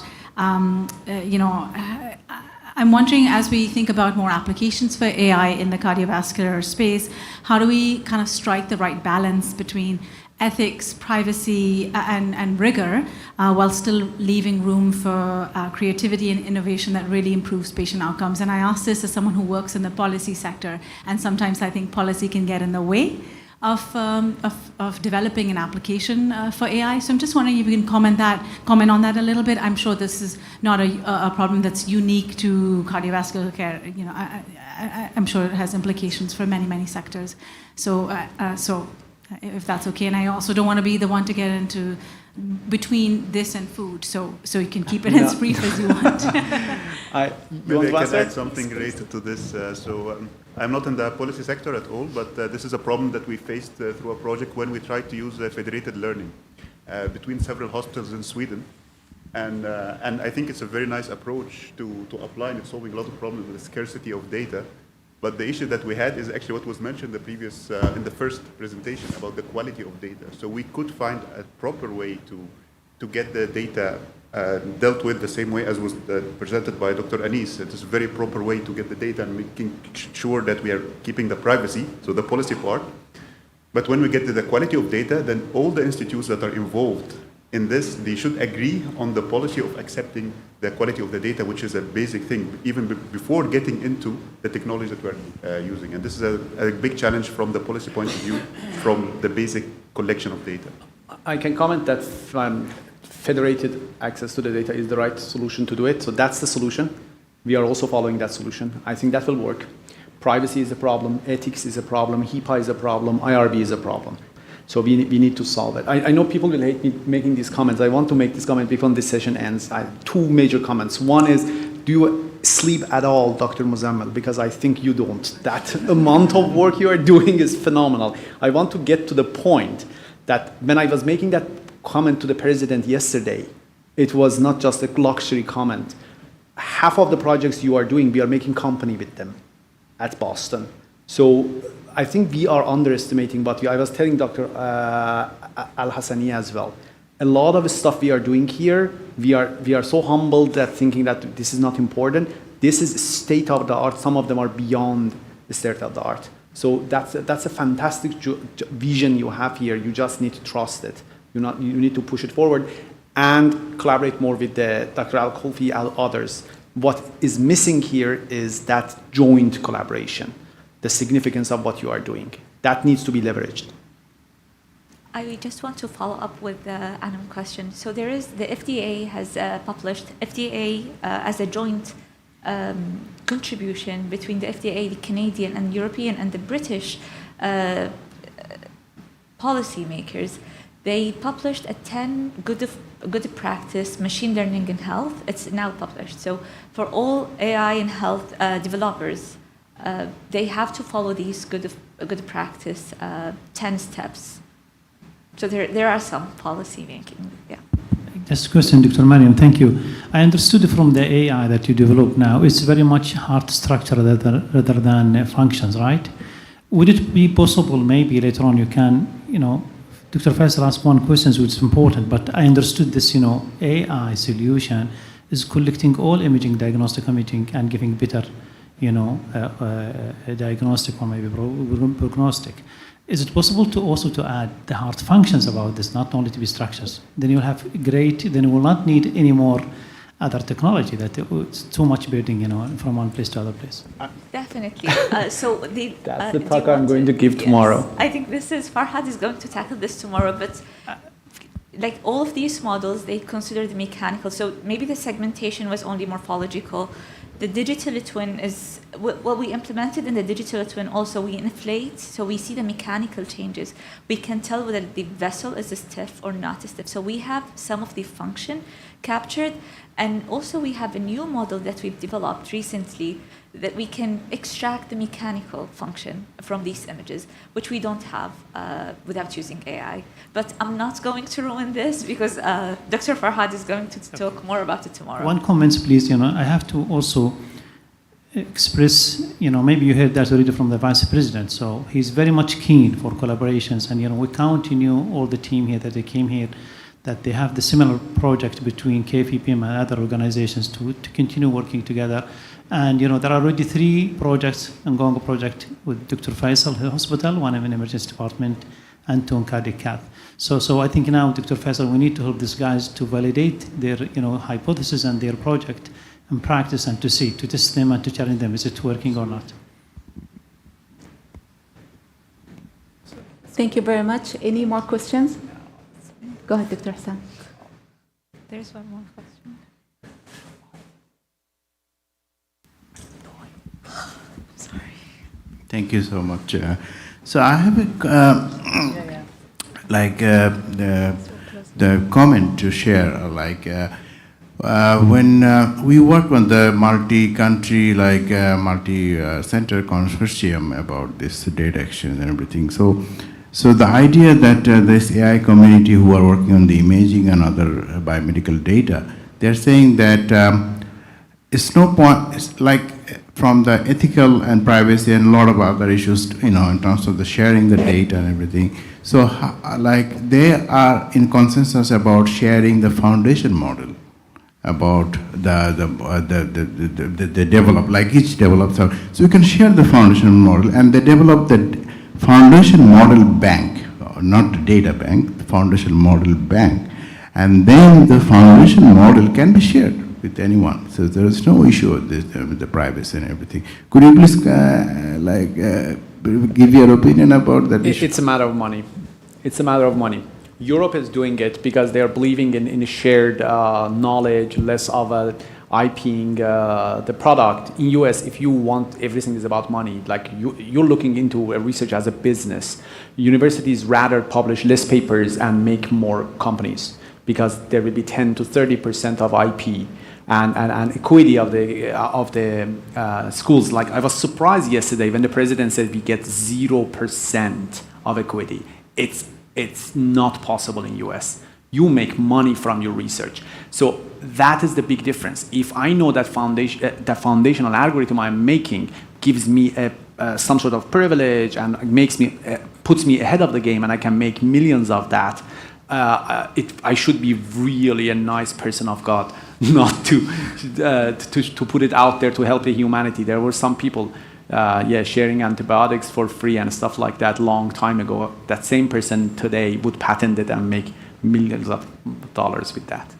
S6: I'm wondering, as we think about more applications for AI in the cardiovascular space, how do we kind of strike the right balance between ethics, privacy, and rigor, while still leaving room for creativity and innovation that really improves patient outcomes? And I ask this as someone who works in the policy sector, and sometimes I think policy can get in the way of developing an application for AI. So I'm just wondering if you can comment on that a little bit. I'm sure this is not a problem that's unique to cardiovascular care. I'm sure it has implications for many, many sectors. So if that's okay. And I also don't want to be the one to get into between this and food, so you can keep it as brief as you want.
S16: Maybe I can add something related to this. I'm not in the policy sector at all, but this is a problem that we faced through a project when we tried to use federated learning between several hospitals in Sweden. And I think it's a very nice approach to apply, and it's solving a lot of problems with the scarcity of data. But the issue that we had is actually what was mentioned in the first presentation about the quality of data. So we could find a proper way to get the data dealt with the same way as was presented by Dr. Anis. It is a very proper way to get the data and making sure that we are keeping the privacy, so the policy part. But when we get to the quality of data, then all the institutes that are involved in this, they should agree on the policy of accepting the quality of the data, which is a basic thing, even before getting into the technology that we're using. And this is a big challenge from the policy point of view, from the basic collection of data.
S22: I can comment that federated access to the data is the right solution to do it. So that's the solution. We are also following that solution. I think that will work. Privacy is a problem. Ethics is a problem. HIPAA is a problem. IRB is a problem. So we need to solve it. I know people will hate me making these comments. I want to make this comment before this session ends. I have two major comments. One is, do you sleep at all, Dr. Muzammil? Because I think you don't. That amount of work you are doing is phenomenal. I want to get to the point that when I was making that comment to the president yesterday, it was not just a luxury comment. Half of the projects you are doing, we are making company with them at Boston. So I think we are underestimating what I was telling Dr. Al-Hassani as well. A lot of stuff we are doing here, we are so humbled that thinking that this is not important. This is state of the art. Some of them are beyond the state of the art. So that's a fantastic vision you have here. You just need to trust it. You need to push it forward and collaborate more with Dr. Al-Khalfi and others. What is missing here is that joint collaboration, the significance of what you are doing. That needs to be leveraged.
S11: I just want to follow up with the Anam question. So the FDA has published, FDA as a joint contribution between the FDA, the Canadian and European and the British policymakers. They published a 10 good practice machine learning in health. It's now published. So for all AI and health developers, they have to follow these good practice 10 steps. So there are some policy making. Yeah.
S2: Just a question, Dr. Mariam, thank you. I understood from the AI that you develop now, it's very much heart structure rather than functions, right? Would it be possible, maybe later on you can, Dr. Faisal asked one question which is important, but I understood this, AI solution is collecting all imaging, diagnostic imaging, and giving better, diagnostic or maybe prognostic. Is it possible to also to add the heart functions about this, not only to be structures? Then you'll have then you will not need any more other technology that it's too much building, from one place to other place.
S11: Definitely. That's
S22: the talk I'm going to give tomorrow.
S11: I think Fahd is going to tackle this tomorrow, but like all of these models, they consider the mechanical. So maybe the segmentation was only morphological. The digital twin is what we implemented in the digital twin. Also, we inflate, so we see the mechanical changes. We can tell whether the vessel is stiff or not stiff. So we have some of the function captured, and also we have a new model that we've developed recently that we can extract the mechanical function from these images, which we don't have without using AI. But I'm not going to ruin this because Dr. Fahd is going to talk more about it tomorrow.
S2: One comment, please. I have to also express, maybe you heard that already from the Vice President. So he's very much keen for collaborations, and we continue all the team here that they came here, that they have the similar project between KFUPM and other organizations to continue working together. And there are already 3 projects, ongoing project with Dr. Faisal Hospital, one in emergency department, and 2 in cardiac cath. So I think now, Dr. Faisal, we need to help these guys to validate their hypothesis and their project and practice and to test them and to challenge them, is it working or not?
S10: Thank you very much. Any more questions? Go ahead, Dr. Hassan.
S11: There's one more question. Sorry.
S9: Thank you so much. So I have the comment to share. When we work on the multi-country, multi-center consortium about this data exchange and everything. So the idea that this AI community who are working on the imaging and other biomedical data, they're saying that it's no point, it's like from the ethical and privacy and a lot of other issues, in terms of the sharing the data and everything. So they are in consensus about sharing the foundation model, about the develop, each develops. So you can share the foundation model, and they develop the foundation model bank, not the data bank, the foundation model bank. And then the foundation model can be shared with anyone. So there is no issue with the privacy and everything. Could you please give your opinion about that issue?
S22: It's a matter of money. It's a matter of money. Europe is doing it because they are believing in a shared knowledge, less of a IPing the product. In US, if you want, everything is about money. Like you're looking into research as a business. Universities rather publish less papers and make more companies because there will be 10 to 30% of IP and equity of the schools. Like I was surprised yesterday when the president said we get 0% of equity. It's not possible in US. You make money from your research. So that is the big difference. If I know that that foundational algorithm I'm making gives me some sort of privilege and puts me ahead of the game, and I can make millions of that, I should be really a nice person of God, not to put it out there to help the humanity. There were some people, sharing antibiotics for free and stuff like that long time ago. That same person today would patent it and make millions of dollars with that.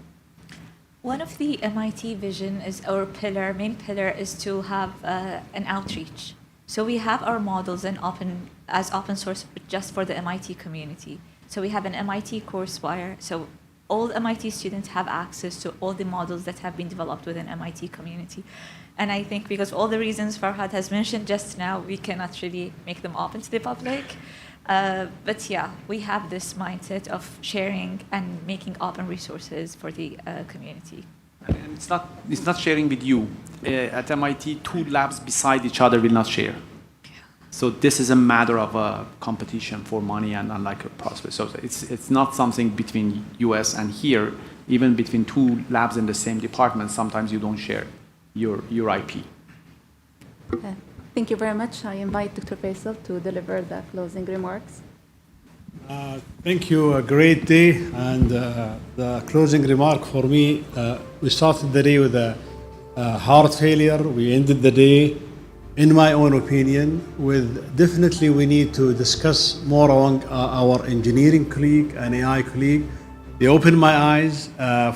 S11: One of the MIT vision is our main pillar is to have an outreach. So we have our models as open source, but just for the MIT community. So we have an MIT coursewire. So all MIT students have access to all the models that have been developed within MIT community. And I think because of all the reasons Fahd has mentioned just now, we cannot really make them open to the public. But yeah, we have this mindset of sharing and making open resources for the community.
S22: And it's not sharing with you. At MIT, two labs beside each other will not share. So this is a matter of a competition for money and like a prospect. So it's not something between US and here. Even between two labs in the same department, sometimes you don't share your IP.
S10: Okay. Thank you very much. I invite Dr. Faisal to deliver the closing remarks.
S14: Thank you. A great day. And the closing remark for me, we started the day with a heart failure. We ended the day, in my own opinion, with definitely we need to discuss more among our engineering colleague and AI colleague. They opened my eyes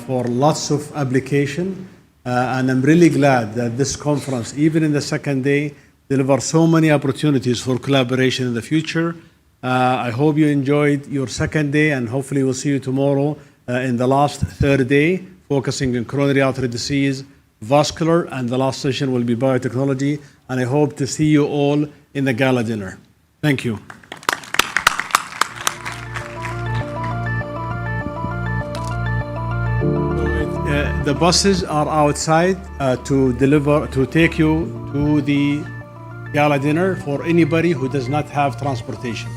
S14: for lots of application. And I'm really glad that this conference, even in the second day, delivers so many opportunities for collaboration in the future. I hope you enjoyed your second day, and hopefully we'll see you tomorrow in the last third day, focusing on coronary artery disease, vascular, and the last session will be biotechnology. And I hope to see you all in the gala dinner. Thank you. The buses are outside to take you to the gala dinner for anybody who does not have transportation.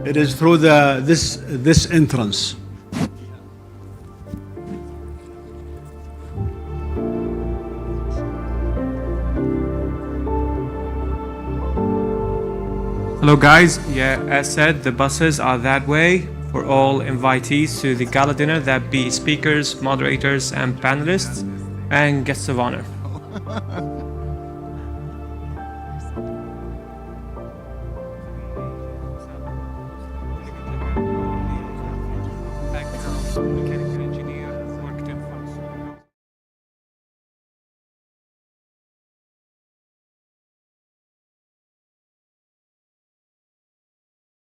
S14: It is through this entrance.
S17: Hello guys, as said, the buses are that way for all invitees to the gala dinner, that be speakers, moderators and panelists and guests of honor. Thank you.